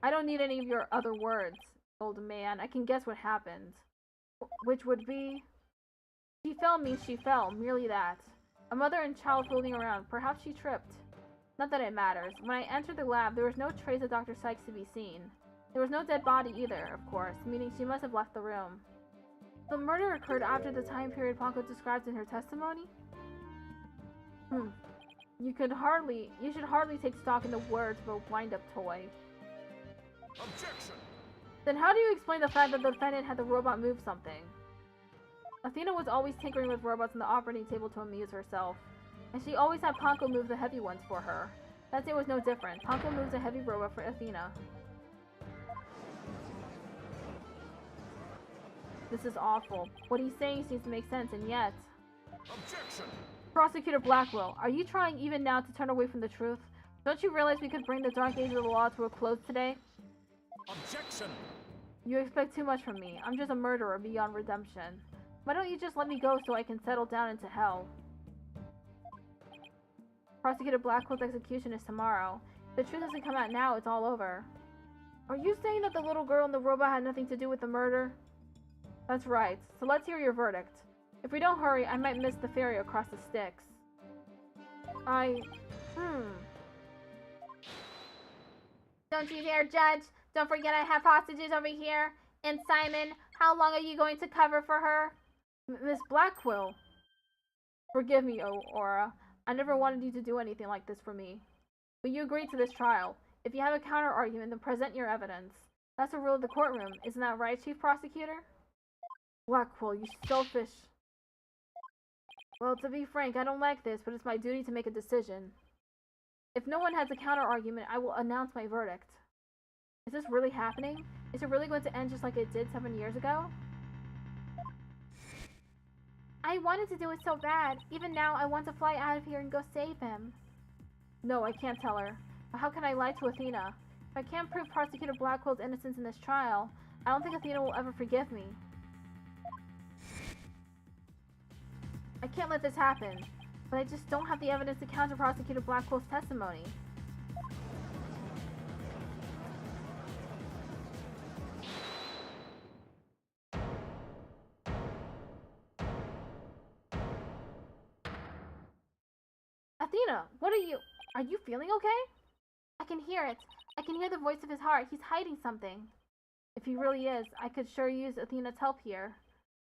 I don't need any of your other words, old man. I can guess what happened. Which would be... She fell means she fell, merely that. A mother and child floating around. Perhaps she tripped. Not that it matters. When I entered the lab, there was no trace of Dr. Sykes to be seen. There was no dead body either, of course, meaning she must have left the room. The murder occurred after the time period Ponko described in her testimony? You should hardly take stock in the words of a wind-up toy. Objection! Then how do you explain the fact that the defendant had the robot move something? Athena was always tinkering with robots on the operating table to amuse herself, and she always had Ponko move the heavy ones for her. That day was no different. Ponko moves a heavy robot for Athena. This is awful. What he's saying seems to make sense, and yet... Objection! Prosecutor Blackwell, are you trying even now to turn away from the truth? Don't you realize we could bring the dark age of the law to a close today? Objection! You expect too much from me. I'm just a murderer beyond redemption. Why don't you just let me go so I can settle down into hell? Prosecutor Blackwell's execution is tomorrow. If the truth doesn't come out now, it's all over. Are you saying that the little girl and the robot had nothing to do with the murder? That's right. So let's hear your verdict. If we don't hurry, I might miss the ferry across the Styx. Don't you dare judge. Don't forget I have hostages over here. And Simon, how long are you going to cover for her? Miss Blackwell. Forgive me, Aura. I never wanted you to do anything like this for me. But you agreed to this trial. If you have a counter-argument, then present your evidence. That's the rule of the courtroom. Isn't that right, Chief Prosecutor? Blackwell, you selfish... Well, to be frank, I don't like this, but it's my duty to make a decision. If no one has a counter-argument, I will announce my verdict. Is this really happening? Is it really going to end just like it did 7 years ago? I wanted to do it so bad. Even now, I want to fly out of here and go save him. No, I can't tell her. But how can I lie to Athena? If I can't prove Prosecutor Blackwell's innocence in this trial, I don't think Athena will ever forgive me. I can't let this happen, but I just don't have the evidence to counter Prosecutor Blackwell's testimony. Athena, what are you feeling okay? I can hear it. I can hear the voice of his heart. He's hiding something. If he really is, I could sure use Athena's help here.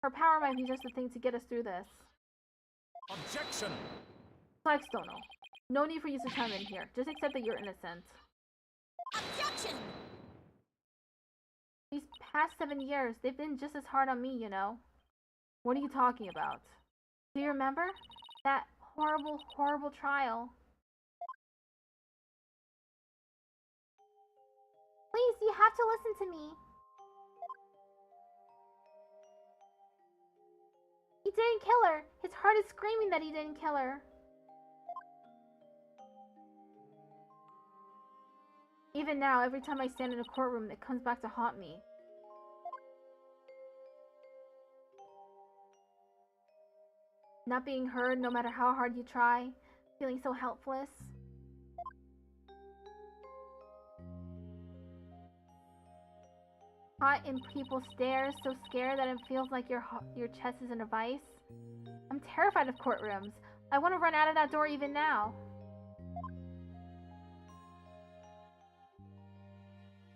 Her power might be just the thing to get us through this. Objection! Flagstono, no need for you to chime in here. Just accept that you're innocent. Objection! These past 7 years, they've been just as hard on me, you know. What are you talking about? Do you remember? That horrible, horrible trial. Please, you have to listen to me. He didn't kill her. His heart is screaming that he didn't kill her. Even now, every time I stand in a courtroom, it comes back to haunt me. Not being heard no matter how hard you try, feeling so helpless. Caught in people's stares, so scared that it feels like your chest is in a vice. I'm terrified of courtrooms. I want to run out of that door even now.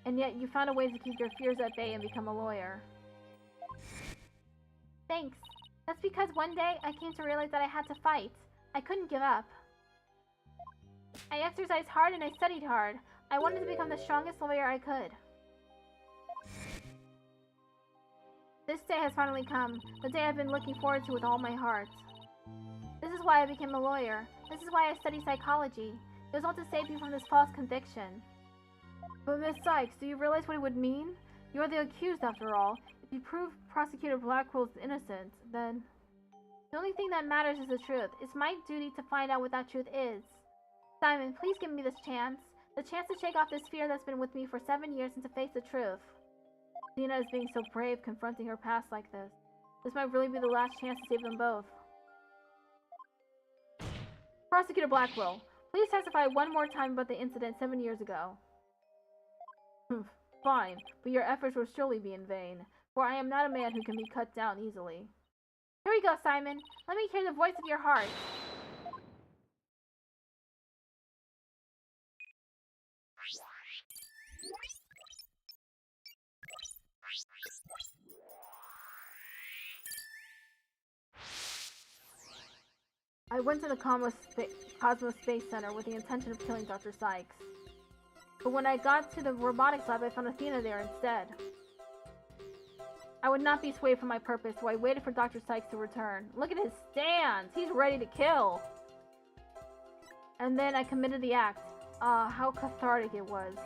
And yet you found a way to keep your fears at bay and become a lawyer. Thanks. That's because one day I came to realize that I had to fight. I couldn't give up. I exercised hard and I studied hard. I wanted to become the strongest lawyer I could. This day has finally come, the day I've been looking forward to with all my heart. This is why I became a lawyer. This is why I study psychology. It was all to save you from this false conviction. But Miss Sykes, do you realize what it would mean? You're the accused after all. If you prove Prosecutor Blackwell's innocent, then... The only thing that matters is the truth. It's my duty to find out what that truth is. Simon, please give me this chance. The chance to shake off this fear that's been with me for 7 years and to face the truth. Athena is being so brave, confronting her past like this. This might really be the last chance to save them both. Prosecutor Blackwell, please testify one more time about the incident 7 years ago. Fine, but your efforts will surely be in vain, for I am not a man who can be cut down easily. Here we go, Simon. Let me hear the voice of your heart. I went to the Cosmos Space Center with the intention of killing Dr. Sykes. But when I got to the robotics lab, I found Athena there instead. I would not be swayed from my purpose, so I waited for Dr. Sykes to return. Look at his stance! He's ready to kill! And then I committed the act. How cathartic it was.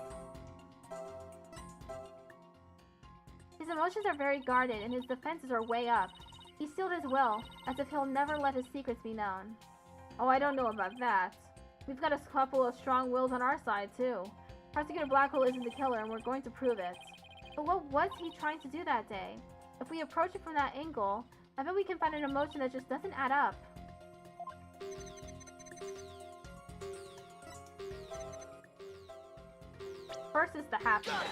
His His emotions are very guarded and his defenses are way up. He sealed his will, as if he'll never let his secrets be known. Oh, I don't know about that. We've got a couple of strong wills on our side, too. Prosecutor Blackwell isn't the killer, and we're going to prove it. But what was he trying to do that day? If we approach it from that angle, I bet we can find an emotion that just doesn't add up. First is the happiness.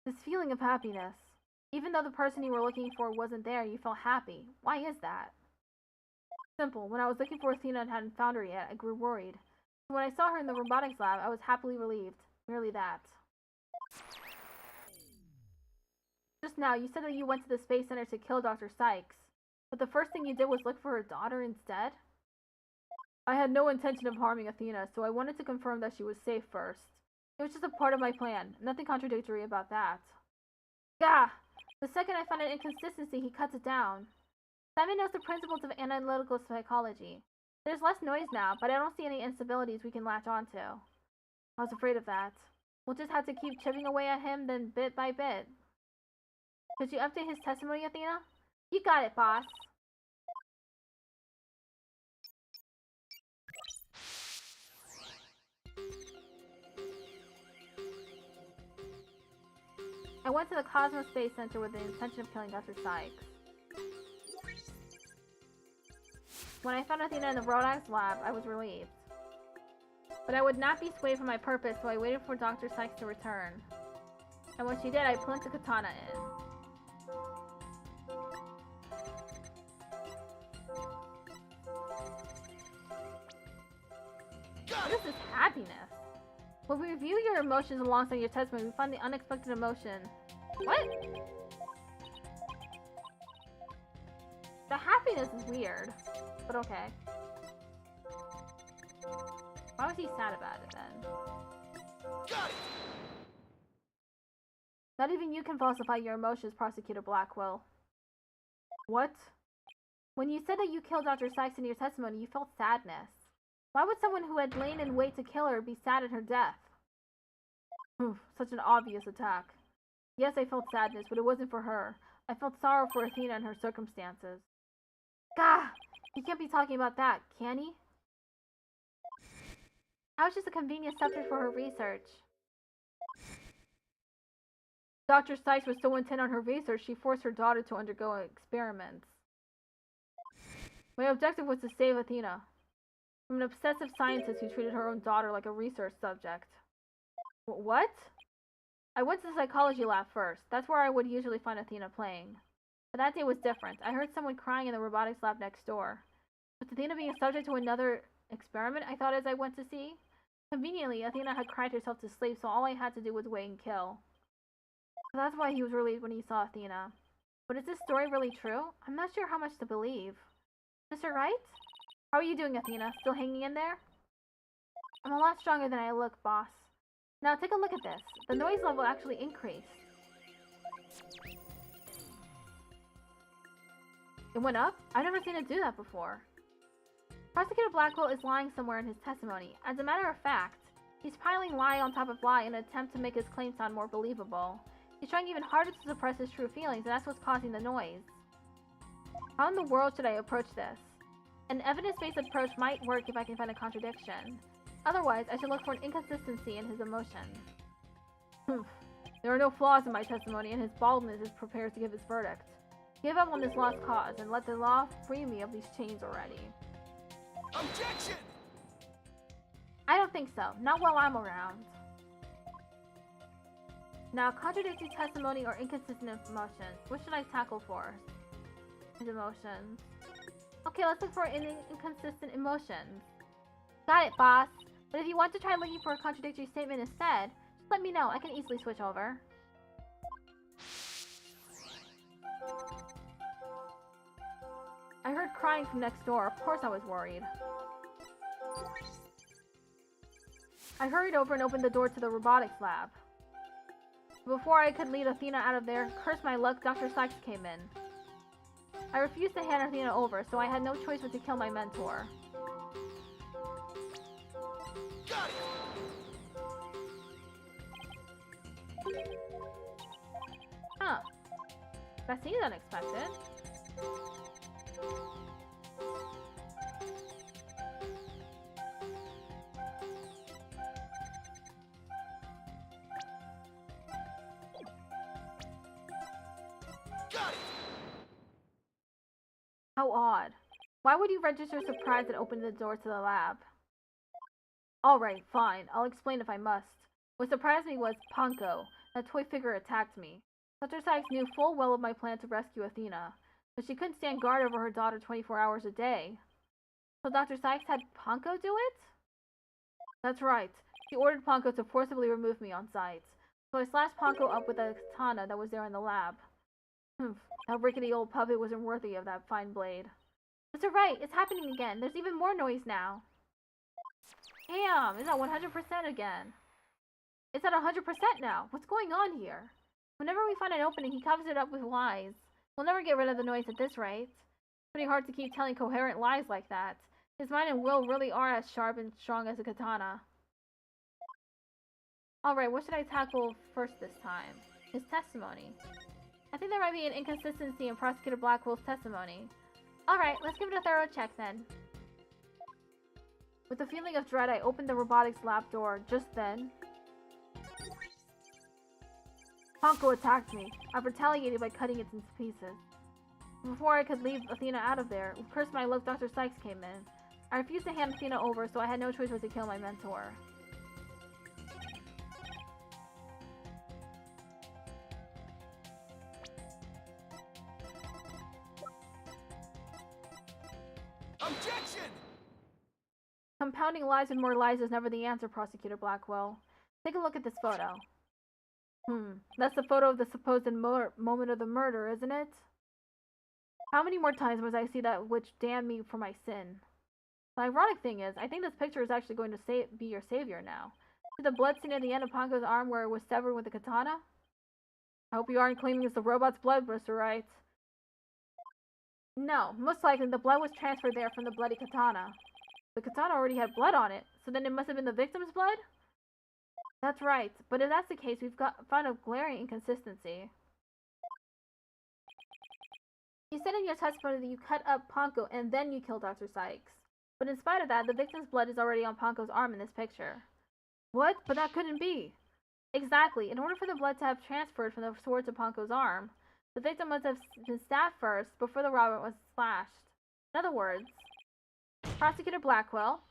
This feeling of happiness. Even though the person you were looking for wasn't there, you felt happy. Why is that? Simple. When I was looking for Athena and hadn't found her yet, I grew worried. So when I saw her in the robotics lab, I was happily relieved. Merely that. Just now, you said that you went to the Space Center to kill Dr. Sykes. But the first thing you did was look for her daughter instead? I had no intention of harming Athena, so I wanted to confirm that she was safe first. It was just a part of my plan. Nothing contradictory about that. Gah! The second I find an inconsistency, he cuts it down. Simon knows the principles of analytical psychology. There's less noise now, but I don't see any instabilities we can latch onto. I was afraid of that. We'll just have to keep chipping away at him, then bit by bit. Could you update his testimony, Athena? You got it, boss. I went to the Cosmos Space Center with the intention of killing Dr. Sykes. When I found Athena in the robotics lab, I was relieved. But I would not be swayed from my purpose, so I waited for Dr. Sykes to return. And when she did, I plunged the katana in. What is this happiness? When we review your emotions alongside your testimony, we find the unexpected emotion. What? The happiness is weird, but okay. Why was he sad about it then? Got it! Not even you can falsify your emotions, Prosecutor Blackwell. What? When you said that you killed Dr. Sykes in your testimony, you felt sadness. Why would someone who had lain in wait to kill her be sad at her death? Oof, such an obvious attack. Yes, I felt sadness, but it wasn't for her. I felt sorrow for Athena and her circumstances. Gah! He can't be talking about that, can he? I was just a convenient subject for her research. Dr. Sykes was so intent on her research, she forced her daughter to undergo experiments. My objective was to save Athena from an obsessive scientist who treated her own daughter like a research subject. What? I went to the psychology lab first. That's where I would usually find Athena playing. But that day was different. I heard someone crying in the robotics lab next door. With Athena being subject to another experiment, I thought as I went to see. Conveniently, Athena had cried herself to sleep, so all I had to do was wait and kill. So that's why he was relieved when he saw Athena. But is this story really true? I'm not sure how much to believe. Mr. Wright? How are you doing, Athena? Still hanging in there? I'm a lot stronger than I look, boss. Now take a look at this. The noise level actually increased. It went up? I've never seen it do that before. Prosecutor Blackwell is lying somewhere in his testimony. As a matter of fact, he's piling lie on top of lie in an attempt to make his claim sound more believable. He's trying even harder to suppress his true feelings, and that's what's causing the noise. How in the world should I approach this? An evidence-based approach might work if I can find a contradiction. Otherwise, I should look for an inconsistency in his emotions. There are no flaws in my testimony, and his baldness is prepared to give his verdict. Give up on this lost cause, and let the law free me of these chains already. Objection! I don't think so. Not while I'm around. Now, contradictory testimony or inconsistent emotions. What should I tackle first? His emotions. Okay, let's look for inconsistent emotions. Got it, boss. But if you want to try looking for a contradictory statement instead, just let me know. I can easily switch over. I heard crying from next door. Of course I was worried. I hurried over and opened the door to the robotics lab. Before I could lead Athena out of there, curse my luck, Dr. Sykes came in. I refused to hand Athena over, so I had no choice but to kill my mentor. Got That seems unexpected. Got it! How odd. Why would you register surprise and open the door to the lab? Alright, fine. I'll explain if I must. What surprised me was Ponko. That toy figure attacked me. Dr. Sykes knew full well of my plan to rescue Athena, but she couldn't stand guard over her daughter 24 hours a day. So Dr. Sykes had Ponko do it? That's right. She ordered Ponko to forcibly remove me on sight. So I slashed Ponko up with a katana that was there in the lab. That rickety old puppet wasn't worthy of that fine blade. That's right, it's happening again. There's even more noise now. Damn, it's at 100% again. It's at 100% now. What's going on here? Whenever we find an opening, he covers it up with lies. We'll never get rid of the noise at this rate. It's pretty hard to keep telling coherent lies like that. His mind and will really are as sharp and strong as a katana. Alright, what should I tackle first this time? His testimony. I think there might be an inconsistency in Prosecutor Blackwell's testimony. Alright, let's give it a thorough check then. With a feeling of dread, I opened the robotics lab door. Just then, Ponko attacked me. I retaliated by cutting it into pieces. Before I could leave Athena out of there, with curse my luck, Dr. Sykes came in. I refused to hand Athena over, so I had no choice but to kill my mentor. Objection! Compounding lies with more lies is never the answer, Prosecutor Blackwell. Take a look at this photo. That's the photo of the supposed moment of the murder, isn't it? How many more times must I see that which damned me for my sin? The ironic thing is, I think this picture is actually going to be your savior now. See the blood stain at the end of Ponko's arm where it was severed with a katana? I hope you aren't claiming it's the robot's blood, Mr. Wright. No, most likely the blood was transferred there from the bloody katana. The katana already had blood on it, so then it must have been the victim's blood? That's right, but if that's the case, found a glaring inconsistency. You said in your testimony that you cut up Ponko and then you killed Dr. Sykes. But in spite of that, the victim's blood is already on Ponko's arm in this picture. What? But that couldn't be. Exactly. In order for the blood to have transferred from the sword to Ponko's arm, the victim must have been stabbed first before the robber was slashed. In other words, Prosecutor Blackwell,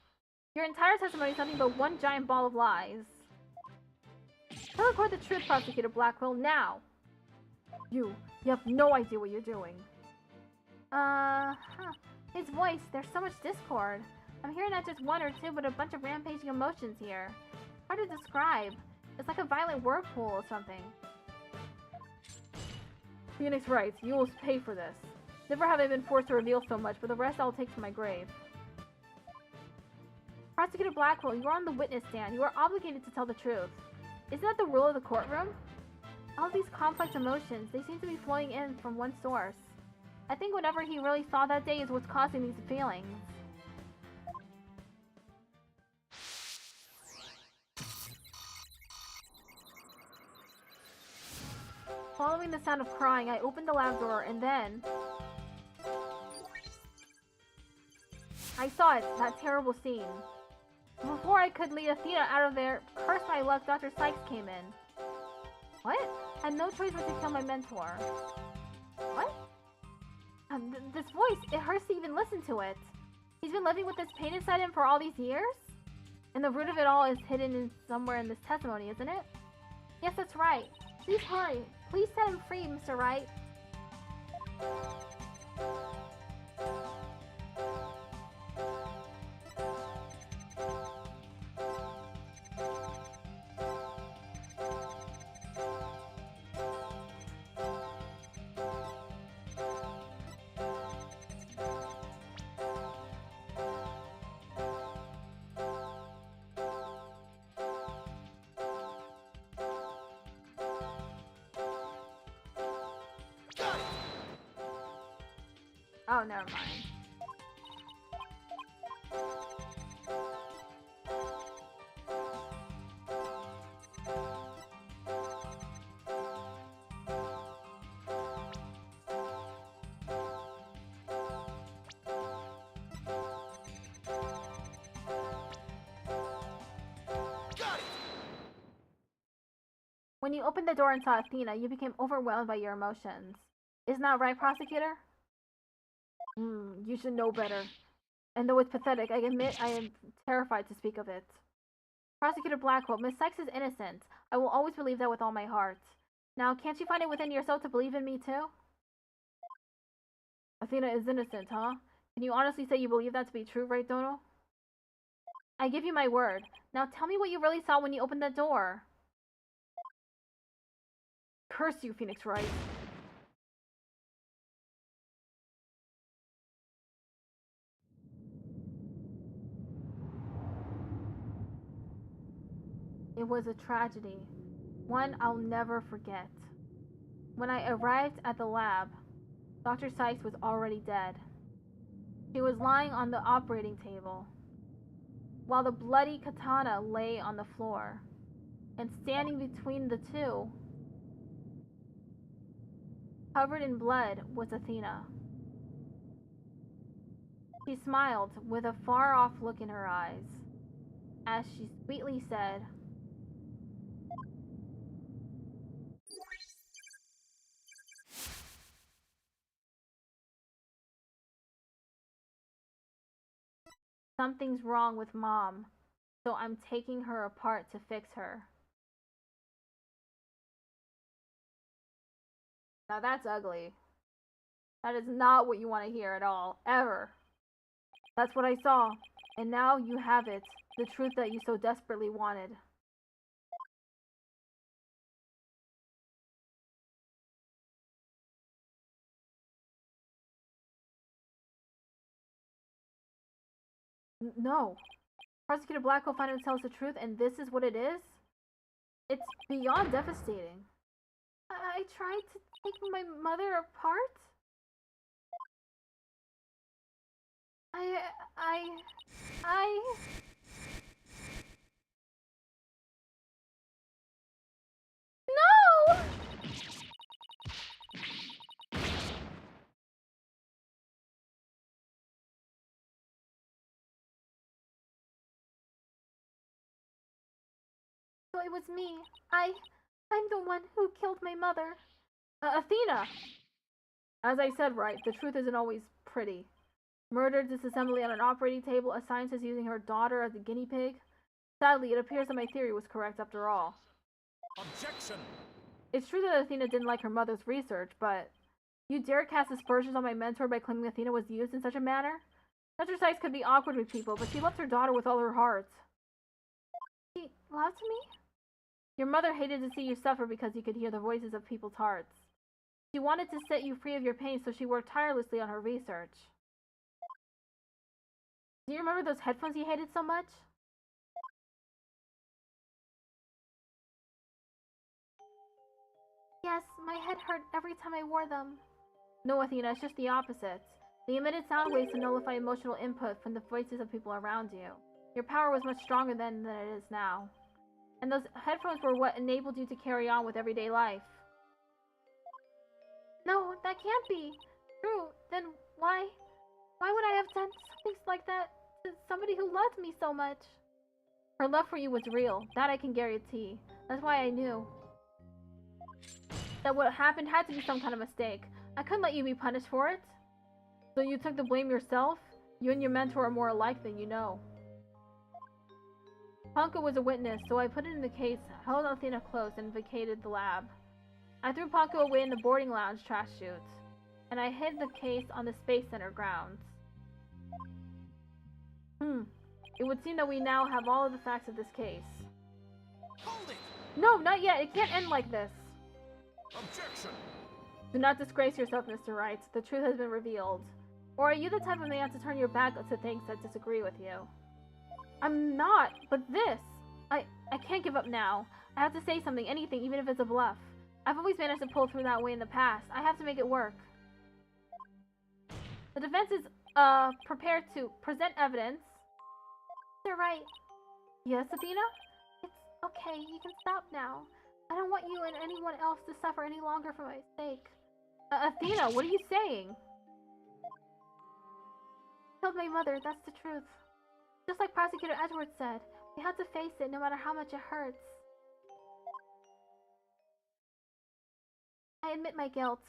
your entire testimony is nothing but one giant ball of lies. Tell the court the truth, Prosecutor Blackwell, now! You have no idea what you're doing. His voice, there's so much discord. I'm hearing not just one or two, but a bunch of rampaging emotions here. Hard to describe. It's like a violent whirlpool or something. Phoenix Wright, you will pay for this. Never have I been forced to reveal so much, but the rest I'll take to my grave. Prosecutor Blackwell, you are on the witness stand. You are obligated to tell the truth. Isn't that the rule of the courtroom? All these complex emotions, they seem to be flowing in from one source. I think whatever he really saw that day is what's causing these feelings. Following the sound of crying, I opened the lab door and then I saw it, that terrible scene. Before I could lead Athena out of there, curse my luck, Dr. Sykes came in. What? I had no choice but to kill my mentor. What? This voice, it hurts to even listen to it. He's been living with this pain inside him for all these years? And the root of it all is hidden somewhere in this testimony, isn't it? Yes, that's right. Please hurry. Please set him free, Mr. Wright. Oh, never mind. When you opened the door and saw Athena, you became overwhelmed by your emotions. Isn't that right, prosecutor? You should know better. And though it's pathetic, I admit I am terrified to speak of it. Prosecutor Blackwell, Miss Sykes is innocent. I will always believe that with all my heart. Now, can't you find it within yourself to believe in me, too? Athena is innocent, huh? Can you honestly say you believe that to be true, right, Dono? I give you my word. Now tell me what you really saw when you opened the door. Curse you, Phoenix Wright. It was a tragedy. One I'll never forget. When I arrived at the lab, Dr. Sykes was already dead. She was lying on the operating table, while the bloody katana lay on the floor, and standing between the two, covered in blood, was Athena. She smiled with a far-off look in her eyes, as she sweetly said, "Something's wrong with Mom, so I'm taking her apart to fix her." Now that's ugly. That is not what you want to hear at all, ever. That's what I saw, and now you have it, the truth that you so desperately wanted. No. Prosecutor Blackwell finally tells the truth, and this is what it is? It's beyond devastating. I tried to take my mother apart? I... No! So it was me. I'm the one who killed my mother. Athena! As I said, right, the truth isn't always pretty. Murdered disassembly on an operating table, a scientist using her daughter as a guinea pig. Sadly, it appears that my theory was correct after all. Objection! It's true that Athena didn't like her mother's research, but you dare cast aspersions on my mentor by claiming Athena was used in such a manner? Dr. Sykes could be awkward with people, but she loved her daughter with all her heart. She loved me? Your mother hated to see you suffer because you could hear the voices of people's hearts. She wanted to set you free of your pain, so she worked tirelessly on her research. Do you remember those headphones you hated so much? Yes, my head hurt every time I wore them. No, Athena, it's just the opposite. They emitted sound waves to nullify emotional input from the voices of people around you. Your power was much stronger then than it is now. And those headphones were what enabled you to carry on with everyday life. No, that can't be true. Then why would I have done something like that to somebody who loved me so much? Her love for you was real. That I can guarantee. That's why I knew that what happened had to be some kind of mistake. I couldn't let you be punished for it. So you took the blame yourself? You and your mentor are more alike than you know. Ponko was a witness, so I put it in the case, held Athena close, and vacated the lab. I threw Ponko away in the boarding lounge trash chute, and I hid the case on the Space Center grounds. It would seem that we now have all of the facts of this case. Hold it! No, not yet. It can't end like this. Objection! Do not disgrace yourself, Mr. Wright. The truth has been revealed. Or are you the type of man to turn your back to things that disagree with you? I'm not, but this... I can't give up now. I have to say something, anything, even if it's a bluff. I've always managed to pull through that way in the past. I have to make it work. The defense is, prepared to present evidence. You're right. Yes, Athena? It's okay, you can stop now. I don't want you and anyone else to suffer any longer for my sake. Athena, what are you saying? I killed my mother, that's the truth. Just like Prosecutor Edwards said, we have to face it no matter how much it hurts. I admit my guilt.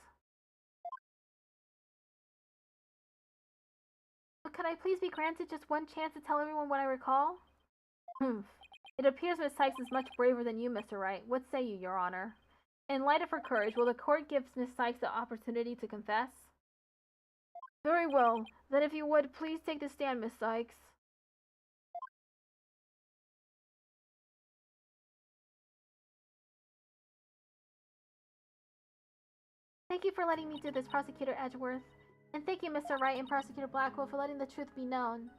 But could I please be granted just one chance to tell everyone what I recall? It appears Miss Sykes is much braver than you, Mr. Wright. What say you, Your Honor? In light of her courage, will the court give Miss Sykes the opportunity to confess? Very well. Then if you would, please take the stand, Miss Sykes. Thank you for letting me do this, Prosecutor Edgeworth. And thank you, Mr. Wright and Prosecutor Blackwell, for letting the truth be known.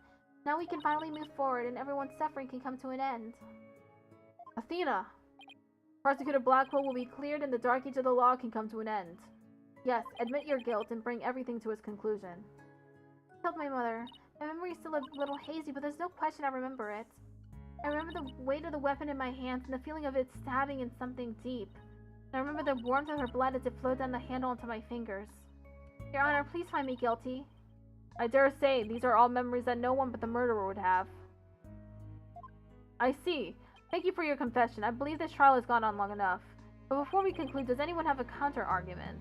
Now we can finally move forward and everyone's suffering can come to an end. Athena! Prosecutor Blackwell will be cleared and the dark age of the law can come to an end. Yes, admit your guilt and bring everything to its conclusion. I killed my mother. My memory is still a little hazy, but there's no question I remember it. I remember the weight of the weapon in my hands and the feeling of it stabbing in something deep. And I remember the warmth of her blood as it flowed down the handle onto my fingers. Your Honor, please find me guilty. I dare say these are all memories that no one but the murderer would have. I see. Thank you for your confession. I believe this trial has gone on long enough. But before we conclude, does anyone have a counter-argument?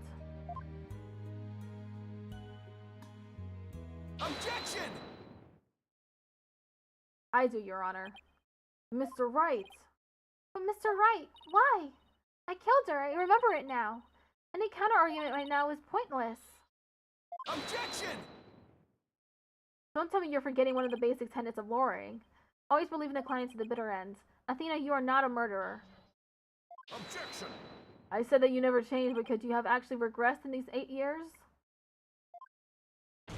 Objection! I do, Your Honor. Mr. Wright! But Mr. Wright, why? I killed her. I remember it now. Any counter-argument right now is pointless. Objection! Don't tell me you're forgetting one of the basic tenets of lawyering. Always believe in the client to the bitter end. Athena, you are not a murderer. Objection! I said that you never changed, but could you have actually regressed in these 8 years?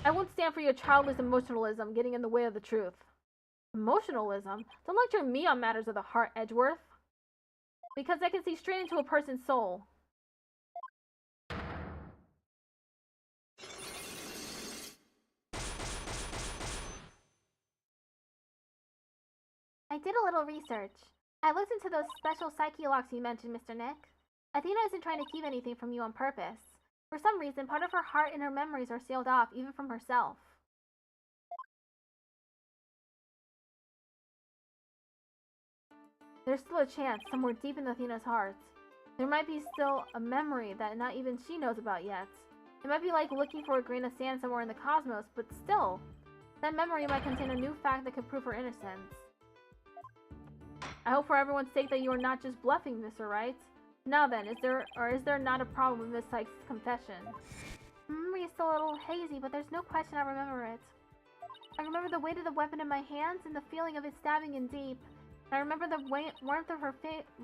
I won't stand for your childish emotionalism getting in the way of the truth. Emotionalism? Don't lecture me on matters of the heart, Edgeworth. Because I can see straight into a person's soul. I did a little research. I looked into those special psyche locks you mentioned, Mr. Nick. Athena isn't trying to keep anything from you on purpose. For some reason, part of her heart and her memories are sealed off, even from herself. There's still a chance, somewhere deep in Athena's heart. There might be still a memory that not even she knows about yet. It might be like looking for a grain of sand somewhere in the cosmos, but still, that memory might contain a new fact that could prove her innocence. I hope for everyone's sake that you are not just bluffing, Mr. Wright. Now then, is there not a problem with Miss Sykes' confession? Memory is still a little hazy, but there's no question I remember it. I remember the weight of the weapon in my hands and the feeling of it stabbing in deep. And I remember the warmth of her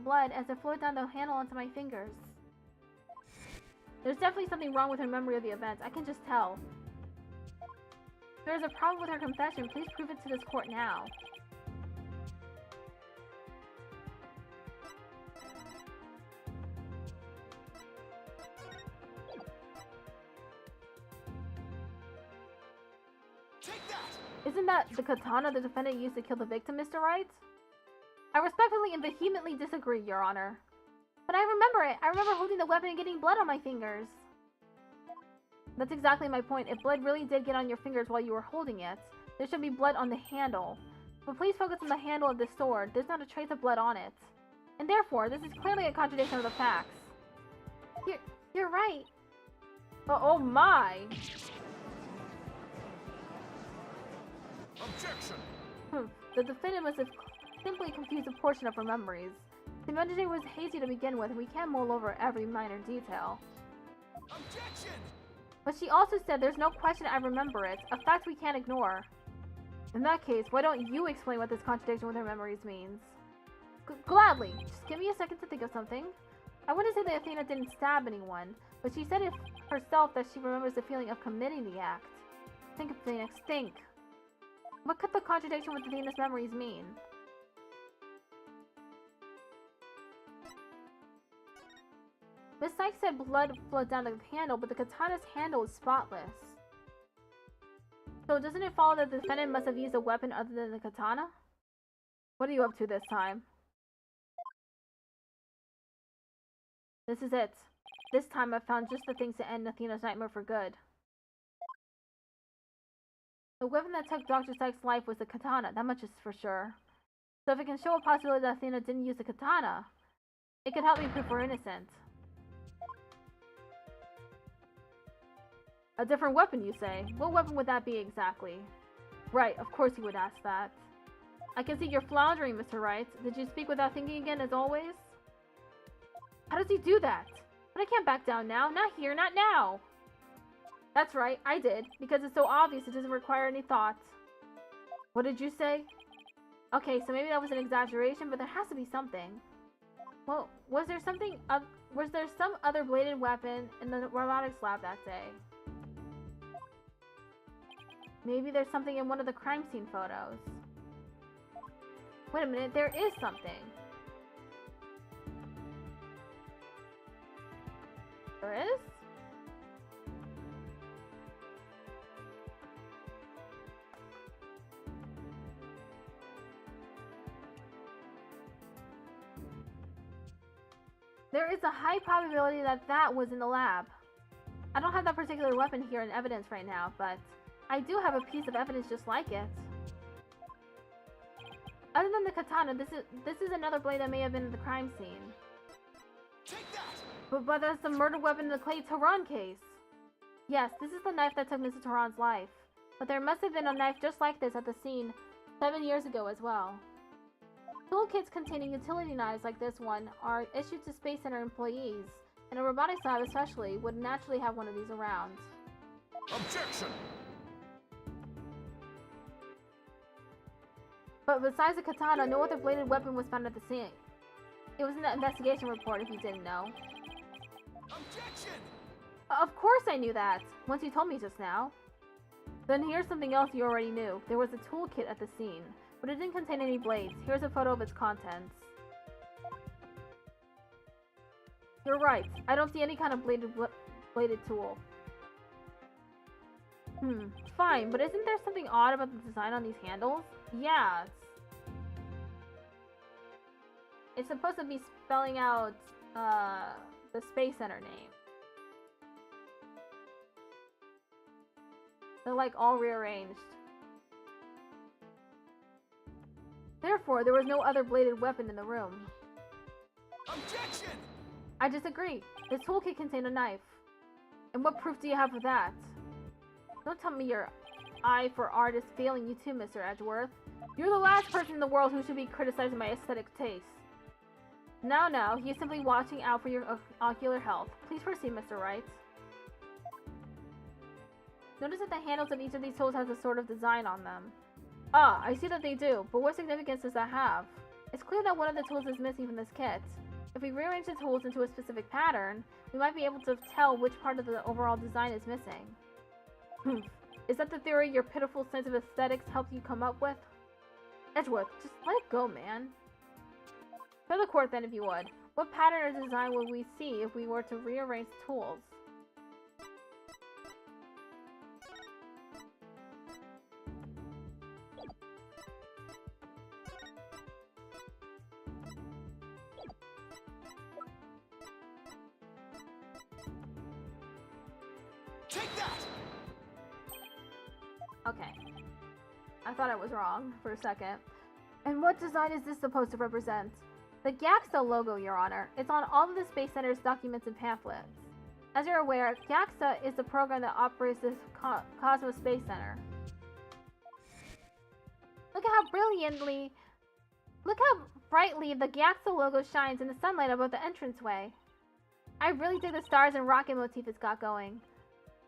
blood as it flowed down the handle onto my fingers. There's definitely something wrong with her memory of the event. I can just tell. If there's a problem with her confession, please prove it to this court now. Isn't that the katana the defendant used to kill the victim, Mr. Wright? I respectfully and vehemently disagree, Your Honor. But I remember it. I remember holding the weapon and getting blood on my fingers. That's exactly my point. If blood really did get on your fingers while you were holding it, there should be blood on the handle. But please focus on the handle of this sword. There's not a trace of blood on it. And therefore, this is clearly a contradiction of the facts. You're right. Oh my! Objection! The defendant must have simply confused a portion of her memories. The memory was hazy to begin with, and we can't mull over every minor detail. Objection! But she also said there's no question I remember it, a fact we can't ignore. In that case, why don't you explain what this contradiction with her memories means? Gladly. Just give me a second to think of something. I wouldn't say that Athena didn't stab anyone, but she said it herself that she remembers the feeling of committing the act. Think, Phoenix, think. What could the contradiction with Athena's memories mean? Miss Sykes said blood flowed down the handle, but the katana's handle is spotless. So doesn't it follow that the defendant must have used a weapon other than the katana? What are you up to this time? This is it. This time I've found just the things to end Athena's nightmare for good. The weapon that took Dr. Sykes' life was the katana, that much is for sure. So if it can show a possibility that Athena didn't use the katana, it could help me prove her innocent. A different weapon, you say? What weapon would that be exactly? Right, of course you would ask that. I can see you're floundering, Mr. Wright. Did you speak without thinking again, as always? How does he do that? But I can't back down now. Not here, not now. That's right, I did. Because it's so obvious it doesn't require any thought. What did you say? Okay, so maybe that was an exaggeration, but there has to be something. Well, was there some other bladed weapon in the robotics lab that day? Maybe there's something in one of the crime scene photos. Wait a minute, there is something. There is? There is a high probability that that was in the lab. I don't have that particular weapon here in evidence right now, but I do have a piece of evidence just like it. Other than the katana, this is another blade that may have been in the crime scene. Take that! But that's the murder weapon in the Clay Tehran case. Yes, this is the knife that took Mr. Tehran's life. But there must have been a knife just like this at the scene 7 years ago as well. Toolkits containing utility knives like this one are issued to Space Center employees, and a robotics lab especially would naturally have one of these around. Objection! But besides the katana, no other bladed weapon was found at the scene. It was in the investigation report if you didn't know. Objection! Of course I knew that, once you told me just now. Then here's something else you already knew. There was a toolkit at the scene, but it didn't contain any blades. Here's a photo of its contents. You're right. I don't see any kind of bladed tool. Fine, but isn't there something odd about the design on these handles? Yeah, it's supposed to be spelling out the Space Center name. They're like all rearranged. Therefore, there was no other bladed weapon in the room. Objection! I disagree. This toolkit contained a knife. And what proof do you have of that? Don't tell me your eye for art is failing you too, Mr. Edgeworth. You're the last person in the world who should be criticizing my aesthetic taste. Now, he is simply watching out for your ocular health. Please proceed, Mr. Wright. Notice that the handles of each of these tools has a sort of design on them. Ah, I see that they do, but what significance does that have? It's clear that one of the tools is missing from this kit. If we rearrange the tools into a specific pattern, we might be able to tell which part of the overall design is missing. Is that the theory your pitiful sense of aesthetics helped you come up with? Edgeworth, just let it go, man. For the court then, if you would. What pattern or design would we see if we were to rearrange the tools? Take that! Okay. I thought I was wrong for a second. And what design is this supposed to represent? The GAXA logo, Your Honor. It's on all of the Space Center's documents and pamphlets. As you're aware, GAXA is the program that operates this Cosmos Space Center. Look how brightly the GAXA logo shines in the sunlight above the entranceway. I really dig the stars and rocket motif it's got going.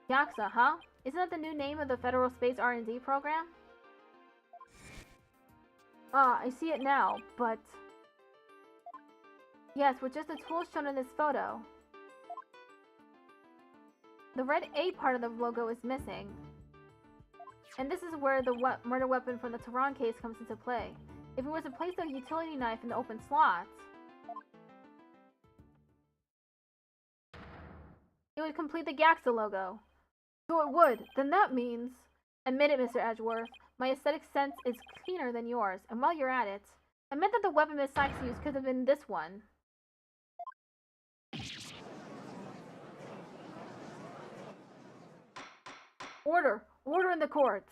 GAXA, huh? Isn't that the new name of the Federal Space R&D program? Ah, I see it now, but... Yes, with just the tools shown in this photo. The red A part of the logo is missing. And this is where the murder weapon from the Tehran case comes into play. If we were to place the utility knife in the open slot, it would complete the GAXA logo. So it would. Then that means... Admit it, Mr. Edgeworth. My aesthetic sense is keener than yours, and while you're at it, admit that the weapon Miss Sykes used could have been this one. Order! Order in the court!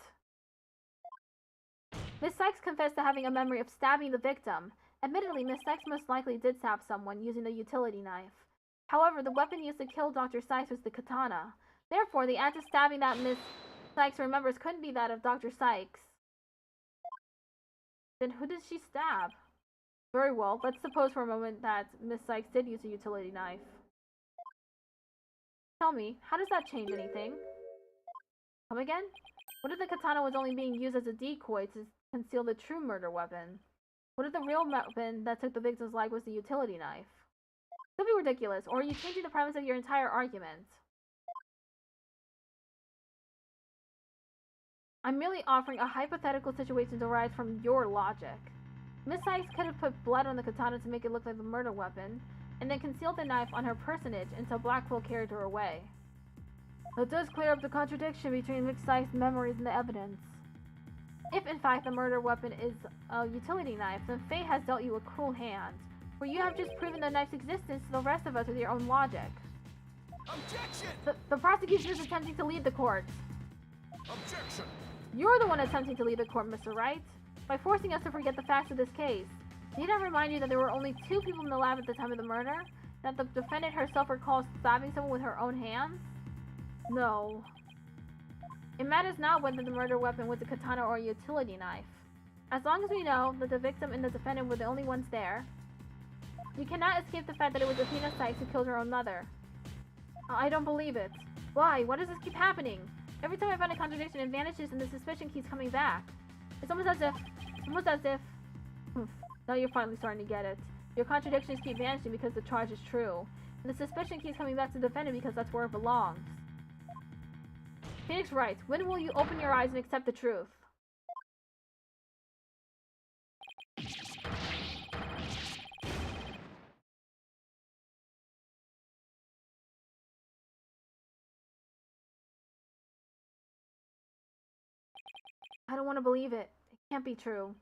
Miss Sykes confessed to having a memory of stabbing the victim. Admittedly, Miss Sykes most likely did stab someone using a utility knife. However, the weapon used to kill Dr. Sykes was the katana. Therefore, the act of stabbing that Miss Sykes remembers couldn't be that of Dr. Sykes. Then who did she stab? Very well, let's suppose for a moment that Miss Sykes did use a utility knife. Tell me, how does that change anything? Come again? What if the katana was only being used as a decoy to conceal the true murder weapon? What if the real weapon that took the victim's life was the utility knife? Could be ridiculous, or are you changing the premise of your entire argument? I'm merely offering a hypothetical situation derived from your logic. Miss Sykes could have put blood on the katana to make it look like the murder weapon, and then concealed the knife on her personage until Blackwell carried her away. That does clear up the contradiction between Miss Sykes' memories and the evidence. If, in fact, the murder weapon is a utility knife, then fate has dealt you a cruel hand, for you have just proven the knife's existence to the rest of us with your own logic. Objection! The prosecution is attempting to lead the court. Objection! You're the one attempting to lead the court, Mr. Wright, by forcing us to forget the facts of this case. Need I remind you that there were only 2 people in the lab at the time of the murder? That the defendant herself recalls stabbing someone with her own hands? No. It matters not whether the murder weapon was a katana or a utility knife. As long as we know that the victim and the defendant were the only ones there, you cannot escape the fact that it was Athena Sykes who killed her own mother. I don't believe it. Why? Why does this keep happening? Every time I find a contradiction, it vanishes and the suspicion keeps coming back. It's almost as if... Now you're finally starting to get it. Your contradictions keep vanishing because the charge is true. And the suspicion keeps coming back to the defendant because that's where it belongs. Phoenix Wright, when will you open your eyes and accept the truth? I don't want to believe it. It can't be true.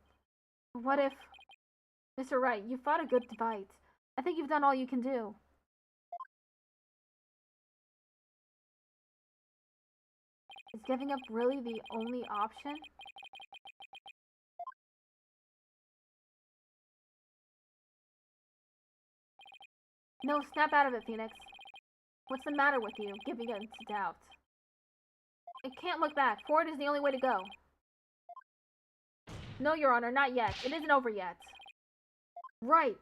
What if... Mr. Wright, you fought a good fight. I think you've done all you can do. Is giving up really the only option? No, snap out of it, Phoenix. What's the matter with you, giving in to doubt? I can't look back. Forward is the only way to go. No, Your Honor, not yet. It isn't over yet. Right.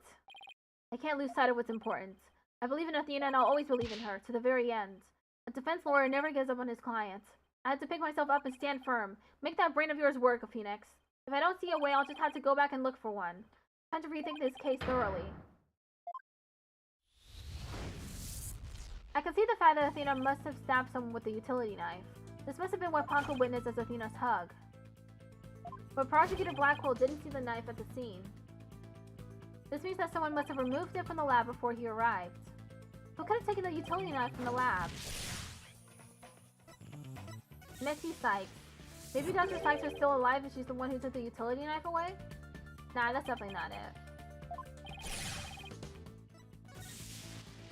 I can't lose sight of what's important. I believe in Athena and I'll always believe in her, to the very end. A defense lawyer never gives up on his client. I had to pick myself up and stand firm. Make that brain of yours work, Phoenix. If I don't see a way, I'll just have to go back and look for one. Time to rethink this case thoroughly. I can see the fact that Athena must have stabbed someone with a utility knife. This must have been what Ponko witnessed as Athena's hug. But Prosecutor Blackwell didn't see the knife at the scene. This means that someone must have removed it from the lab before he arrived. Who could have taken the utility knife from the lab? Mitzi Sykes. Maybe Dr. Sykes was still alive and she's the one who took the utility knife away? Nah, that's definitely not it.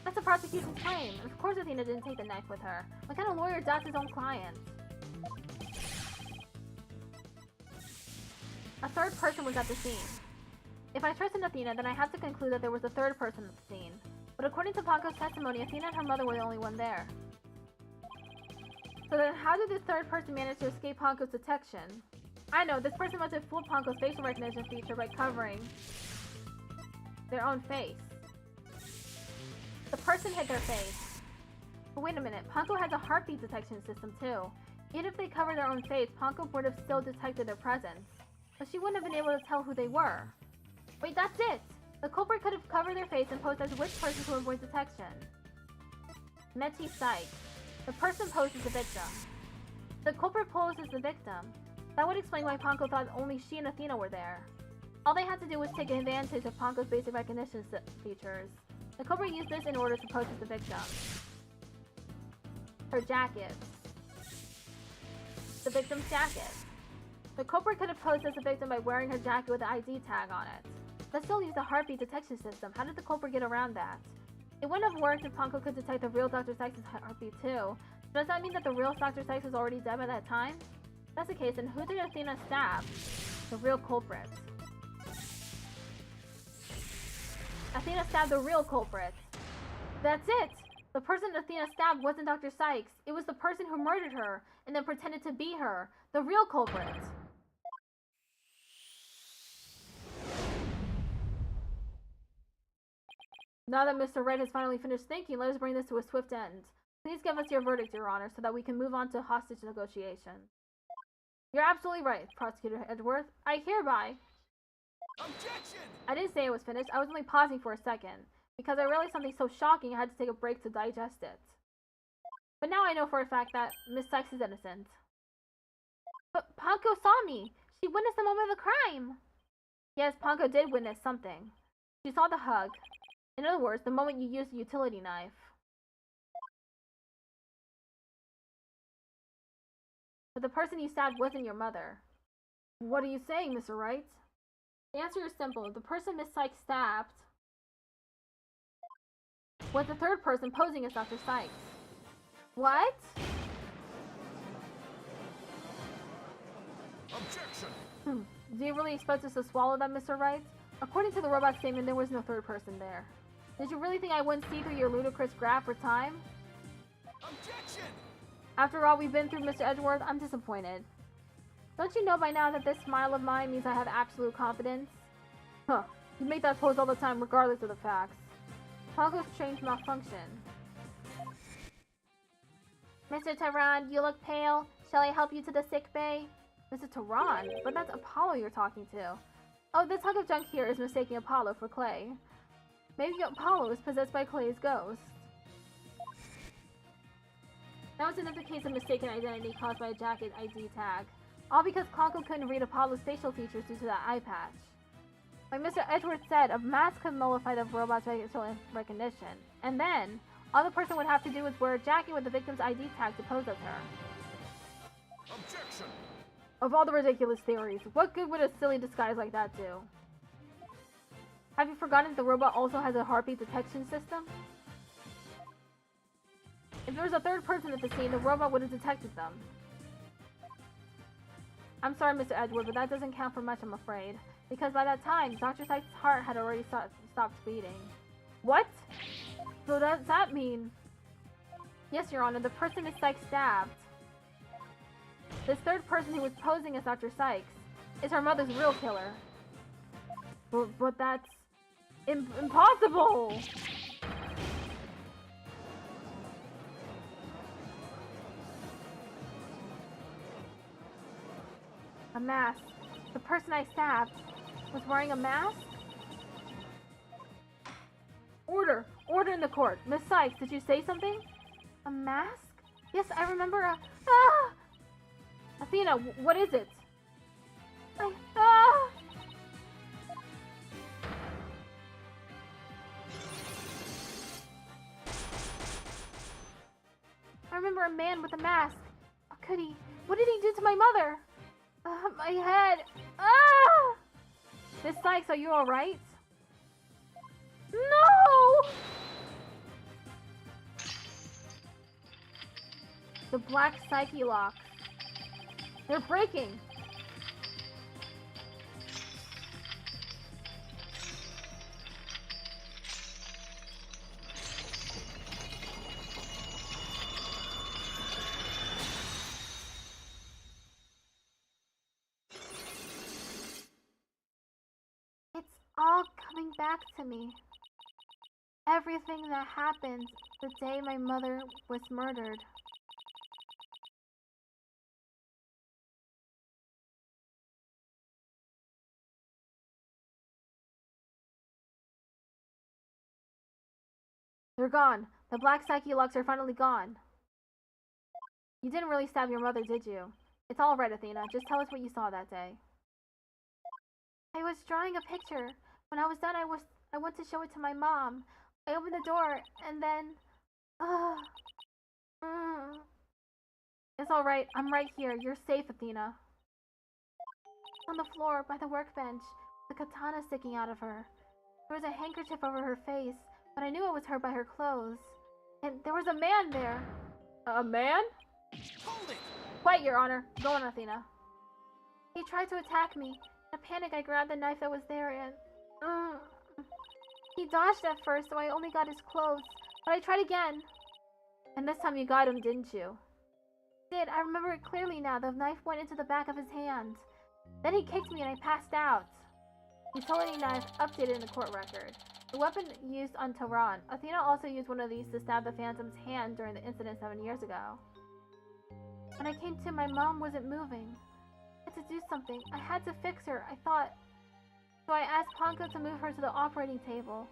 That's the prosecution's claim. Of course Athena didn't take the knife with her. What kind of lawyer doubts his own client? A third person was at the scene. If I trust in Athena, then I have to conclude that there was a third person at the scene. But according to Ponko's testimony, Athena and her mother were the only one there. So then how did this third person manage to escape Ponko's detection? I know, this person must have fooled Ponko's facial recognition feature by covering their own face. The person hid their face. But wait a minute, Ponko has a heartbeat detection system too. Even if they covered their own face, Ponko would have still detected their presence. But she wouldn't have been able to tell who they were. Wait, that's it! The culprit could have covered their face and posed as which person to avoid detection. Mitzi Sykes. The person posed as the victim. The culprit posed as the victim. That would explain why Ponko thought only she and Athena were there. All they had to do was take advantage of Ponko's basic recognition features. The culprit used this in order to pose as the victim. Her jacket. The victim's jacket. The culprit could have posed as the victim by wearing her jacket with an ID tag on it. Let's still use the heartbeat detection system. How did the culprit get around that? It wouldn't have worked if Ponko could detect the real Dr. Sykes' heartbeat too. Does that mean that the real Dr. Sykes was already dead by that time? If that's the case, then who did Athena stab? The real culprit. Athena stabbed the real culprit. That's it! The person Athena stabbed wasn't Dr. Sykes. It was the person who murdered her and then pretended to be her. The real culprit. Now that Mr. Red has finally finished thinking, let us bring this to a swift end. Please give us your verdict, Your Honor, so that we can move on to hostage negotiations. You're absolutely right, Prosecutor Edgeworth. I hereby... Objection! I didn't say it was finished. I was only pausing for a second, because I realized something so shocking I had to take a break to digest it. But now I know for a fact that Miss Sykes is innocent. But Ponko saw me. She witnessed the moment of the crime. Yes, Ponko did witness something. She saw the hug. In other words, the moment you used the utility knife. But the person you stabbed wasn't your mother. What are you saying, Mr. Wright? The answer is simple. The person Miss Sykes stabbed was the third person posing as Dr. Sykes. What? Objection! Do you really expect us to swallow that, Mr. Wright? According to the robot statement, there was no third person there. Did you really think I wouldn't see through your ludicrous graph for time? Objection! After all we've been through, Mr. Edgeworth, I'm disappointed. Don't you know by now that this smile of mine means I have absolute confidence? Huh. You make that pose all the time regardless of the facts. Ponko's strange malfunction. Mr. Tehran, you look pale. Shall I help you to the sick bay? Mr. Tehran? But that's Apollo you're talking to. Oh, this hunk of junk here is mistaking Apollo for Clay. Maybe Apollo is possessed by Clay's ghost. That was another case of mistaken identity caused by a jacket ID tag. All because Klonko couldn't read Apollo's facial features due to that eye patch. Like Mr. Edgeworth said, a mask could nullify the robot's facial recognition. And then, all the person would have to do is wear a jacket with the victim's ID tag to pose as her. Objection! Of all the ridiculous theories, what good would a silly disguise like that do? Have you forgotten the robot also has a heartbeat detection system? If there was a third person at the scene, the robot would have detected them. I'm sorry, Mr. Edgeworth, but that doesn't count for much, I'm afraid. Because by that time, Dr. Sykes' heart had already stopped beating. What? So does that mean... Yes, Your Honor, the person Miss Sykes stabbed. This third person who was posing as Dr. Sykes is her mother's real killer. But that's... impossible! A mask. The person I stabbed was wearing a mask? Order! Order in the court! Miss Sykes, did you say something? A mask? Yes, I remember a... Ah! Athena, what is it? Ah! I remember a man with a mask. What did he do to my mother? My head. Ah! Miss Sykes, are you alright? No! The black psyche locks. They're breaking. It's all coming back to me. Everything that happened the day my mother was murdered. They're gone. The black psyche locks are finally gone. You didn't really stab your mother, did you? It's all right, Athena. Just tell us what you saw that day. I was drawing a picture. When I was done, I went to show it to my mom. I opened the door, and then... It's all right. I'm right here. You're safe, Athena. On the floor, by the workbench, the katana sticking out of her. There was a handkerchief over her face, but I knew it was her by her clothes. And there was a man there. A man? Hold it! Quiet, Your Honor. Go on, Athena. He tried to attack me. In a panic, I grabbed the knife that was there and... He dodged at first, so I only got his clothes. But I tried again. And this time you got him, didn't you? Did. I remember it clearly now. The knife went into the back of his hand. Then he kicked me and I passed out. Utility knife updated in the court record. The weapon used on Tehran. Athena also used one of these to stab the Phantom's hand during the incident 7 years ago. When I came to, my mom wasn't moving. I had to do something. I had to fix her, I thought. So I asked Ponko to move her to the operating table.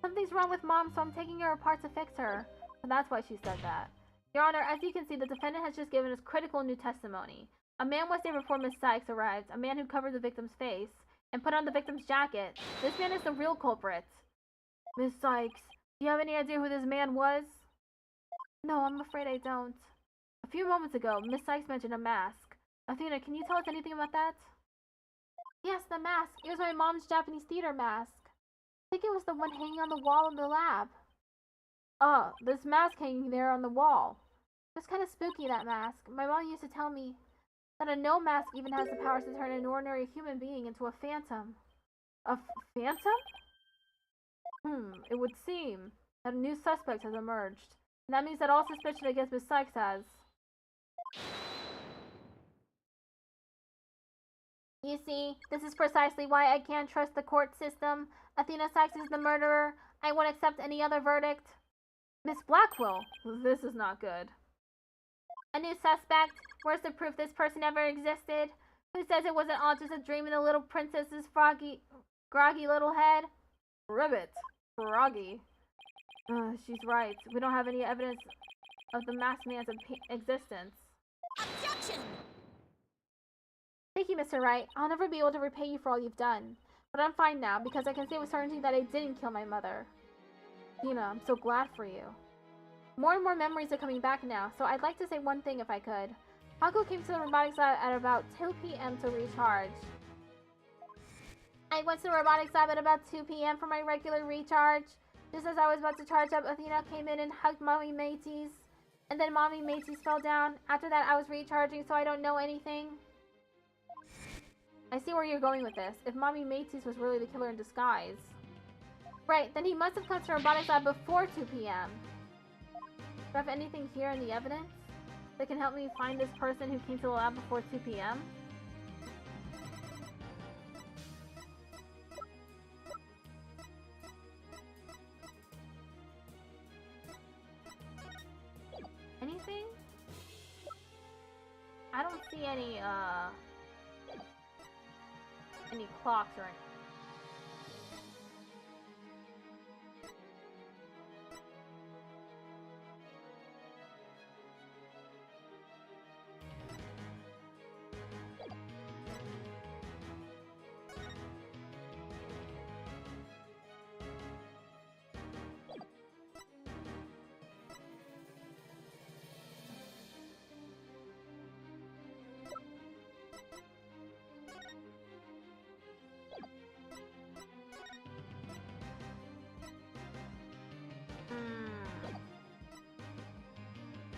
Something's wrong with Mom, so I'm taking her apart to fix her. So that's why she said that. Your Honor, as you can see, the defendant has just given us critical new testimony. A man was there before Miss Sykes arrived, a man who covered the victim's face and put on the victim's jacket. This man is the real culprit. Miss Sykes, do you have any idea who this man was? No, I'm afraid I don't. A few moments ago, Miss Sykes mentioned a mask. Athena, can you tell us anything about that? Yes, the mask. It was my mom's Japanese theater mask. I think it was the one hanging on the wall in the lab. This mask hanging there on the wall. It was kind of spooky, that mask. My mom used to tell me that a no mask even has the powers to turn an ordinary human being into a phantom. A phantom? It would seem that a new suspect has emerged. And that means that all suspicion against Miss Sykes has. You see, this is precisely why I can't trust the court system. Athena Sykes is the murderer. I won't accept any other verdict. Miss Blackwell, this is not good. A new suspect? Where's the proof this person ever existed? Who says it wasn't all just a dream in the little princess's groggy little head? Ribbit. Froggy. She's right. We don't have any evidence of the masked man's existence. Objection! Thank you, Mr. Wright. I'll never be able to repay you for all you've done. But I'm fine now, because I can say with certainty that I didn't kill my mother. Tina, I'm so glad for you. More and more memories are coming back now, so I'd like to say one thing if I could. Haku came to the robotics lab at about 2 p.m. to recharge. I went to the robotics lab at about 2 p.m. for my regular recharge. Just as I was about to charge up, Athena came in and hugged Mommy Mateys. And then Mommy Mateys fell down. After that, I was recharging, so I don't know anything. I see where you're going with this. If Mommy Mateys was really the killer in disguise. Right, then he must have come to the robotics lab before 2 p.m. Do I have anything here in the evidence that can help me find this person who came to the lab before 2 p.m.? Anything? I don't see any clocks or anything.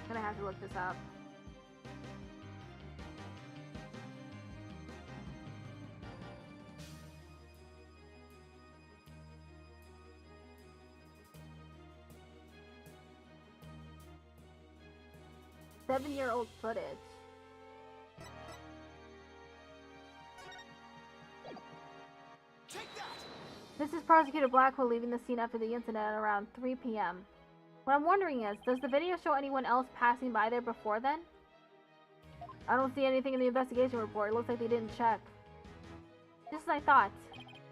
I'm gonna have to look this up. Seven-year-old footage. Take that! This is Prosecutor Blackwell leaving the scene after the incident at around 3 p.m. What I'm wondering is, does the video show anyone else passing by there before then? I don't see anything in the investigation report. It looks like they didn't check. Just as I thought.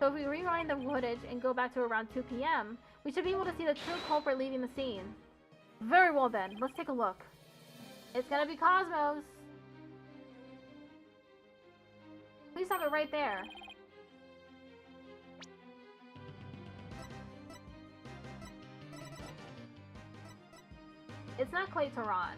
So if we rewind the footage and go back to around 2 p.m., we should be able to see the true culprit leaving the scene. Very well then, let's take a look. It's gonna be Cosmos! Please stop it right there. It's not Clay Tehran.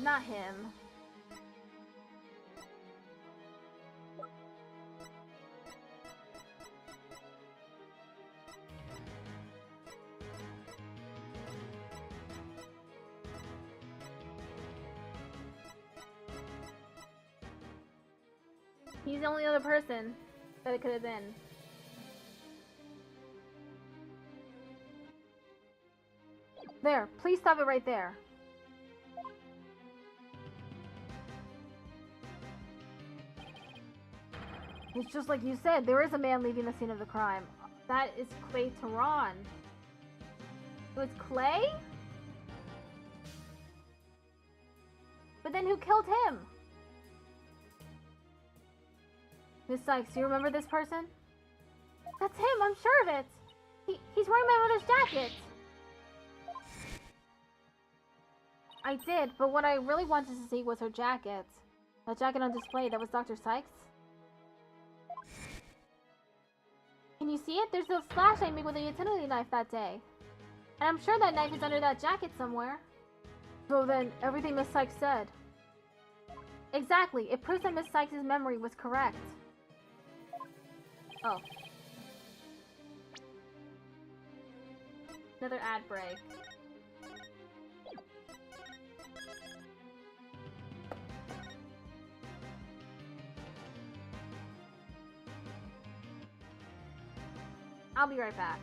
Not him. He's the only other person that it could have been. There, please stop it right there. It's just like you said, there is a man leaving the scene of the crime. That is Clay Tehran. It was Clay? But then who killed him? Miss Sykes, do you remember this person? That's him, I'm sure of it. He's wearing my mother's jacket. I did, but what I really wanted to see was her jacket. That jacket on display, that was Dr. Sykes. Can you see it? There's a slash I made with a utility knife that day. And I'm sure that knife is under that jacket somewhere. So then, everything Miss Sykes said. Exactly, it proves that Miss Sykes' memory was correct. Oh. Another ad break. I'll be right back.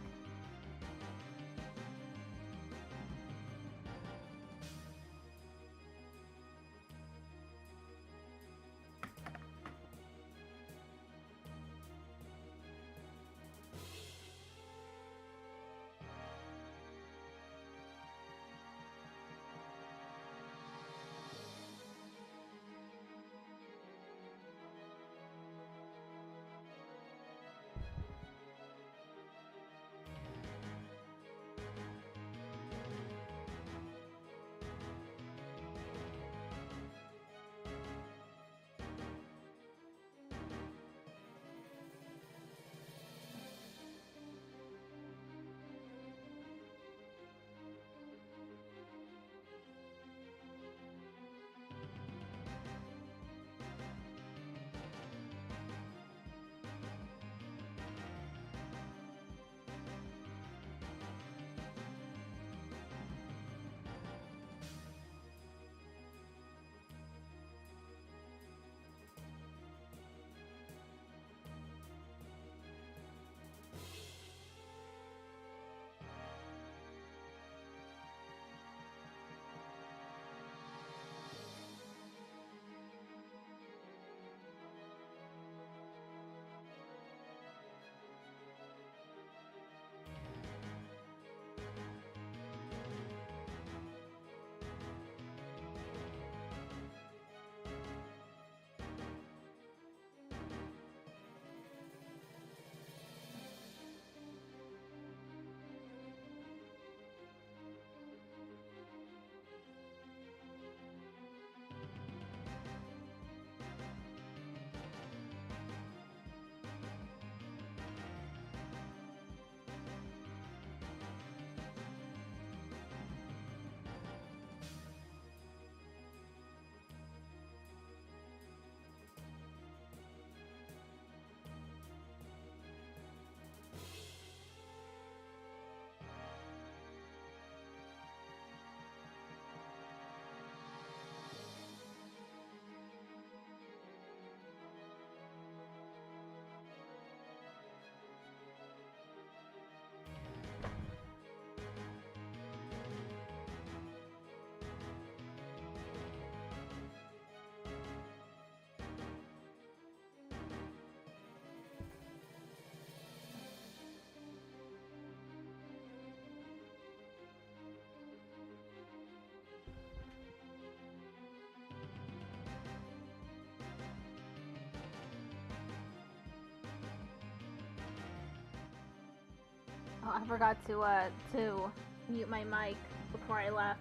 Oh, I forgot to mute my mic before I left.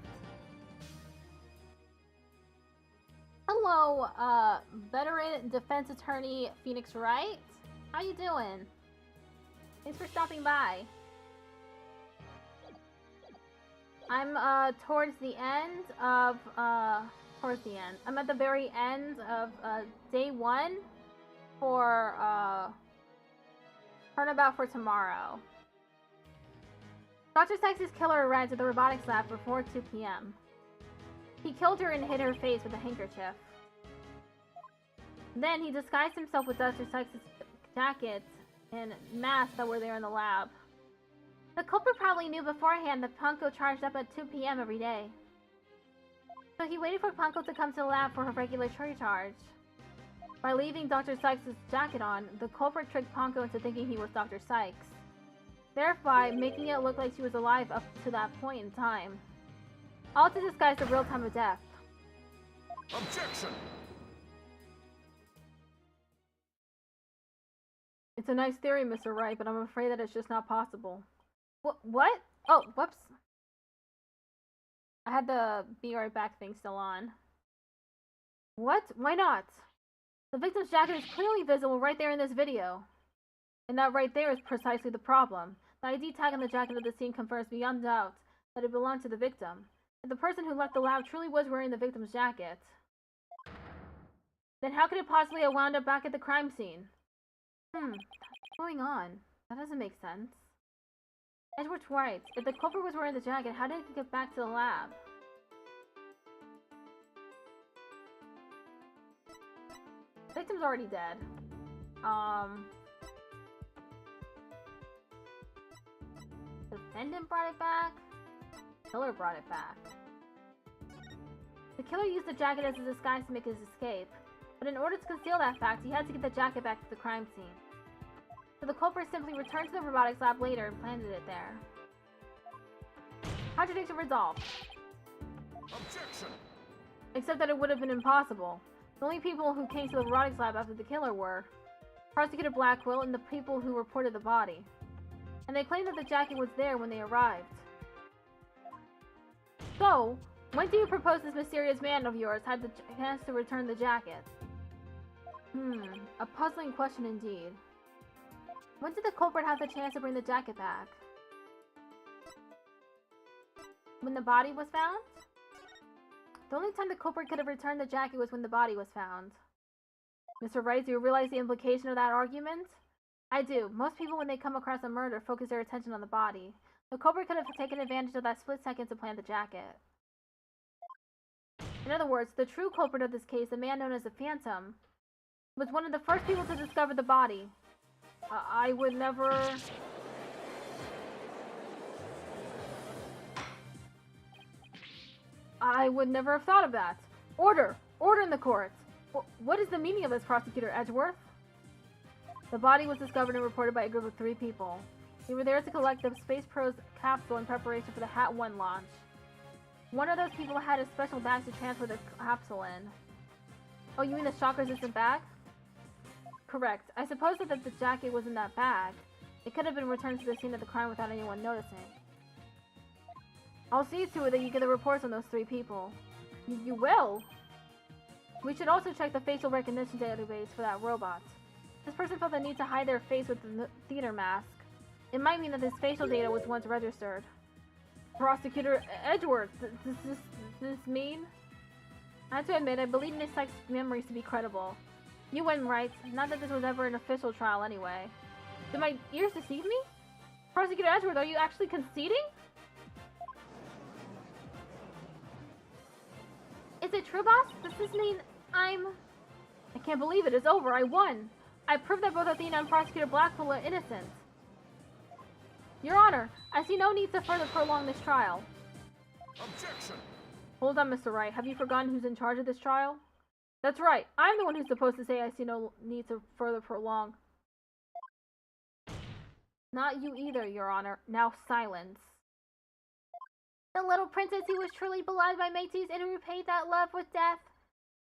Hello, veteran defense attorney Phoenix Wright. How you doing? Thanks for stopping by. I'm towards the end of towards the end. I'm at the very end of day 1 for Turnabout for tomorrow. Dr. Sykes' killer arrived at the robotics lab before 2 p.m. He killed her and hit her face with a handkerchief. Then he disguised himself with Dr. Sykes' jacket and mask that were there in the lab. The culprit probably knew beforehand that Punko charged up at 2 p.m. every day. So he waited for Punko to come to the lab for her regulatory charge. By leaving Dr. Sykes' jacket on, the culprit tricked Punko into thinking he was Dr. Sykes, thereby making it look like she was alive up to that point in time. All to disguise the real time of death. Objection! It's a nice theory, Mr. Wright, but I'm afraid that it's just not possible. What? Oh, whoops. I had the be right back thing still on. What? Why not? The victim's jacket is clearly visible right there in this video. And that right there is precisely the problem. The ID tag on the jacket of the scene confirms beyond doubt that it belonged to the victim. If the person who left the lab truly was wearing the victim's jacket, then how could it possibly have wound up back at the crime scene? What's going on? That doesn't make sense. Edward's right. If the culprit was wearing the jacket, how did it get back to the lab? The victim's already dead. The defendant brought it back. The killer brought it back. The killer used the jacket as a disguise to make his escape, but in order to conceal that fact, he had to get the jacket back to the crime scene. So the culprit simply returned to the robotics lab later and planted it there. Contradiction resolved. Objection! Except that it would have been impossible. The only people who came to the robotics lab after the killer were Prosecutor Blackwell and the people who reported the body. And they claimed that the jacket was there when they arrived. So, when do you propose this mysterious man of yours had the chance to return the jacket? A puzzling question indeed. When did the culprit have the chance to bring the jacket back? When the body was found? The only time the culprit could have returned the jacket was when the body was found. Mr. Wright, do you realize the implication of that argument? I do. Most people, when they come across a murder, focus their attention on the body. The culprit could have taken advantage of that split second to plant the jacket. In other words, the true culprit of this case, a man known as the Phantom, was one of the first people to discover the body. I would never... I would never have thought of that. Order! Order in the court! What is the meaning of this, Prosecutor Edgeworth? The body was discovered and reported by a group of 3 people. They were there to collect the Space Pro's capsule in preparation for the Hat 1 launch. One of those people had a special bag to transfer the capsule in. Oh, you mean the shock-resistant bag? Correct. I suppose that the jacket was in that bag. It could have been returned to the scene of the crime without anyone noticing. I'll see to it that you get the reports on those 3 people. You will? We should also check the facial recognition database for that robot. This person felt the need to hide their face with the theater mask. It might mean that this facial data was once registered. Prosecutor Edgeworth, does this mean? I have to admit, I believe Miss Sykes' memories to be credible. You went right. Not that this was ever an official trial anyway. Did my ears deceive me? Prosecutor Edgeworth, are you actually conceding? Is it true, boss? Does this mean I can't believe it. It's over. I won. I proved that both Athena and Prosecutor Blackwell are innocent. Your Honor, I see no need to further prolong this trial. Objection! Hold on, Mr. Wright. Have you forgotten who's in charge of this trial? That's right. I'm the one who's supposed to say I see no need to further prolong. Not you either, Your Honor. Now silence. The little princess who was truly beloved by Métis and repaid that love with death.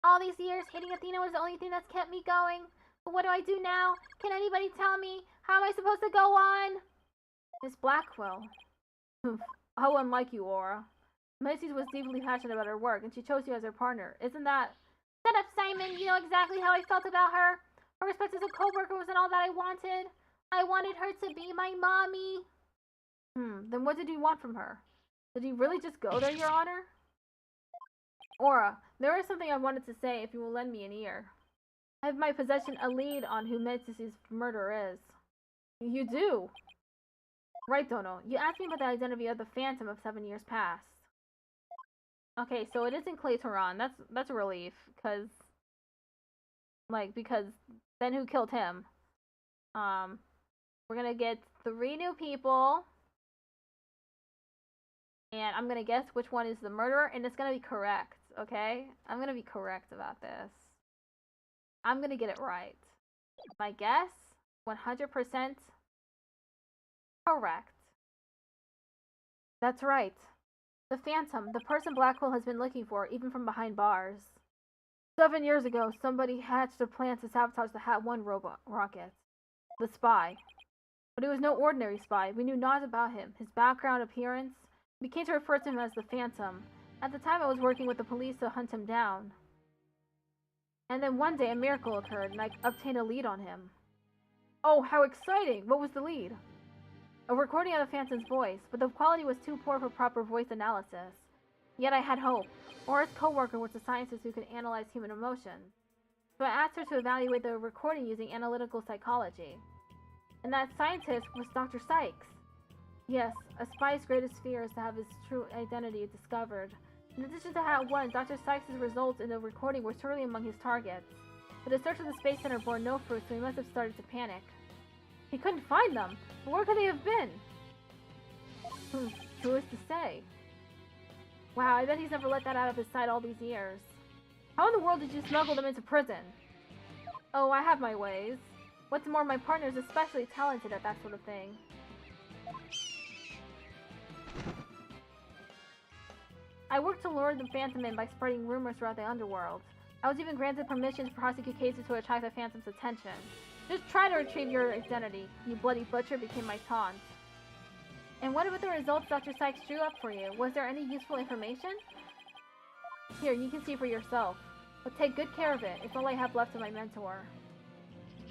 All these years, hating Athena was the only thing that's kept me going. But what do I do now? Can anybody tell me? How am I supposed to go on? Miss Blackwell. How unlike you, Aura. Métis was deeply passionate about her work, and she chose you as her partner. Isn't that... Shut up, Simon. You know exactly how I felt about her. Her respect as a co-worker wasn't all that I wanted. I wanted her to be my mommy. Then what did you want from her? Did you really just go there, Your Honor? Aura, there is something I wanted to say if you will lend me an ear. I have in my possession a lead on who Medici's murderer is. You do? Right, Dono. You asked me about the identity of the Phantom of 7 years past. Okay, so it isn't Clay Turan. That's a relief, because then who killed him? We're gonna get 3 new people, and I'm gonna guess which one is the murderer, and it's gonna be correct, okay? I'm gonna be correct about this. I'm gonna get it right. My guess, 100% correct. That's right. The Phantom, the person Blackwell has been looking for, even from behind bars. 7 years ago, somebody hatched a plan to sabotage the Hat-1 robot rocket. The spy. But he was no ordinary spy. We knew naught about him, his background, appearance. We came to refer to him as the Phantom. At the time, I was working with the police to hunt him down. And then one day, a miracle occurred, and I obtained a lead on him. Oh, how exciting! What was the lead? A recording of the Phantom's voice, but the quality was too poor for proper voice analysis. Yet I had hope. Aura's co-worker was a scientist who could analyze human emotions. So I asked her to evaluate the recording using analytical psychology. And that scientist was Dr. Sykes. Yes, a spy's greatest fear is to have his true identity discovered. In addition to Hat-1, Dr. Sykes' results in the recording were surely among his targets. But the search of the Space Center bore no fruit, so he must have started to panic. He couldn't find them! But where could they have been? Who is to say? Wow, I bet he's never let that out of his sight all these years. How in the world did you smuggle them into prison? Oh, I have my ways. What's more, my partner is especially talented at that sort of thing. I worked to lure the Phantom in by spreading rumors throughout the underworld. I was even granted permission to prosecute cases to attract the Phantom's attention. Just try to retrieve your identity, you bloody butcher, became my taunt. And what about the results Dr. Sykes drew up for you? Was there any useful information? Here, you can see for yourself. But take good care of it. It's all I have left of my mentor.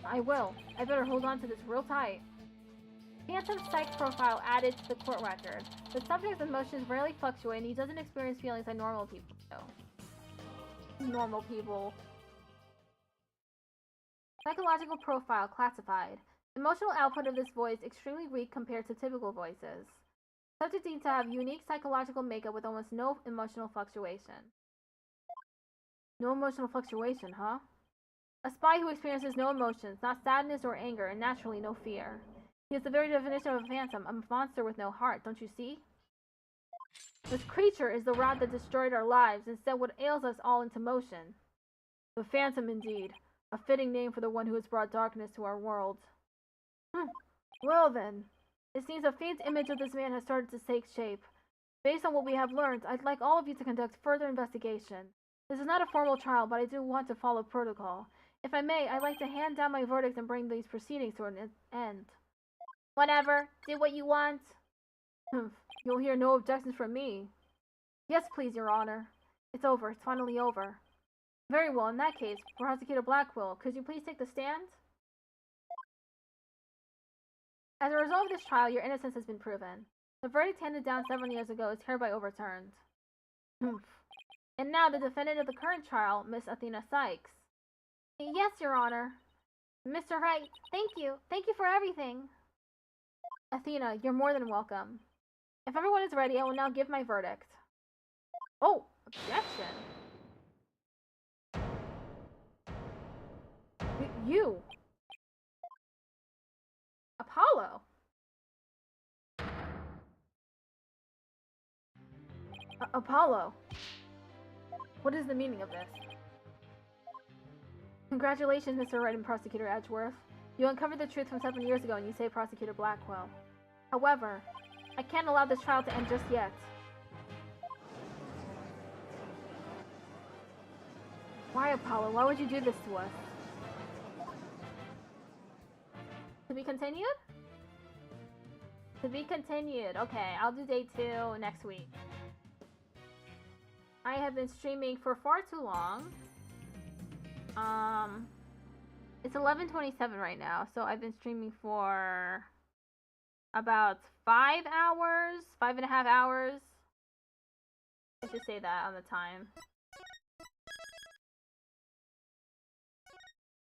I will. I better hold on to this real tight. Phantom Sykes' profile added to the court record. The subject's emotions rarely fluctuate and he doesn't experience feelings like normal people do. Normal people. Psychological profile classified. Emotional output of this voice extremely weak compared to typical voices. Subject seems to have unique psychological makeup with almost no emotional fluctuation. No emotional fluctuation, huh? A spy who experiences no emotions, not sadness or anger, and naturally no fear. He is the very definition of a phantom, a monster with no heart, don't you see? This creature is the rod that destroyed our lives and set what ails us all into motion. The Phantom, indeed. A fitting name for the one who has brought darkness to our world. Well then, it seems a faint image of this man has started to take shape. Based on what we have learned, I'd like all of you to conduct further investigation. This is not a formal trial, but I do want to follow protocol. If I may, I'd like to hand down my verdict and bring these proceedings to an end. Whatever. Do what you want. You'll hear no objections from me. Yes, please, Your Honor. It's over. It's finally over. Very well. In that case, Prosecutor Blackwell, could you please take the stand? As a result of this trial, your innocence has been proven. The verdict handed down 7 years ago is hereby overturned. And now the defendant of the current trial, Miss Athena Sykes. Yes, Your Honor. Mr. Wright, thank you. Thank you for everything. Athena, you're more than welcome. If everyone is ready, I will now give my verdict. Oh, objection. You. Apollo. Apollo. What is the meaning of this? Congratulations, Mr. Wright and Prosecutor Edgeworth. You uncovered the truth from 7 years ago and you saved Prosecutor Blackwell. However, I can't allow this trial to end just yet. Why, Apollo? Why would you do this to us? To be continued? To be continued. Okay, I'll do day 2 next week. I have been streaming for far too long. It's 11:27 right now, so I've been streaming for about 5 hours, 5.5 hours. I should say that on the time.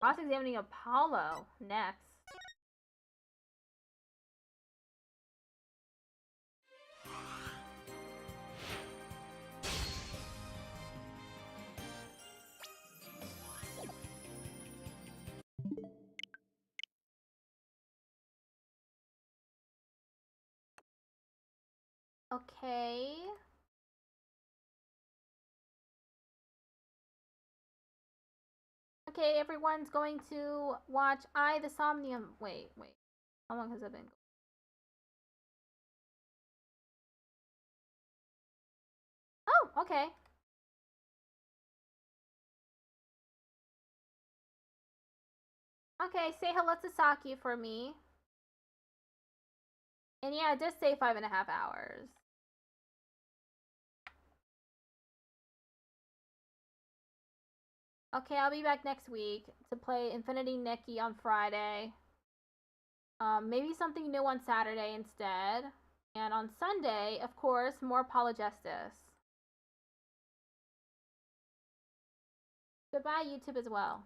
Cross-examining Apollo next. Okay. Okay, everyone's going to watch I, the Somnium. Wait. How long has it been? Oh, okay. Okay, say hello to Saki for me. And yeah, just say 5.5 hours. Okay, I'll be back next week to play Infinity Nikki on Friday. Maybe something new on Saturday instead. And on Sunday, of course, more Apologestis. Goodbye, YouTube as well.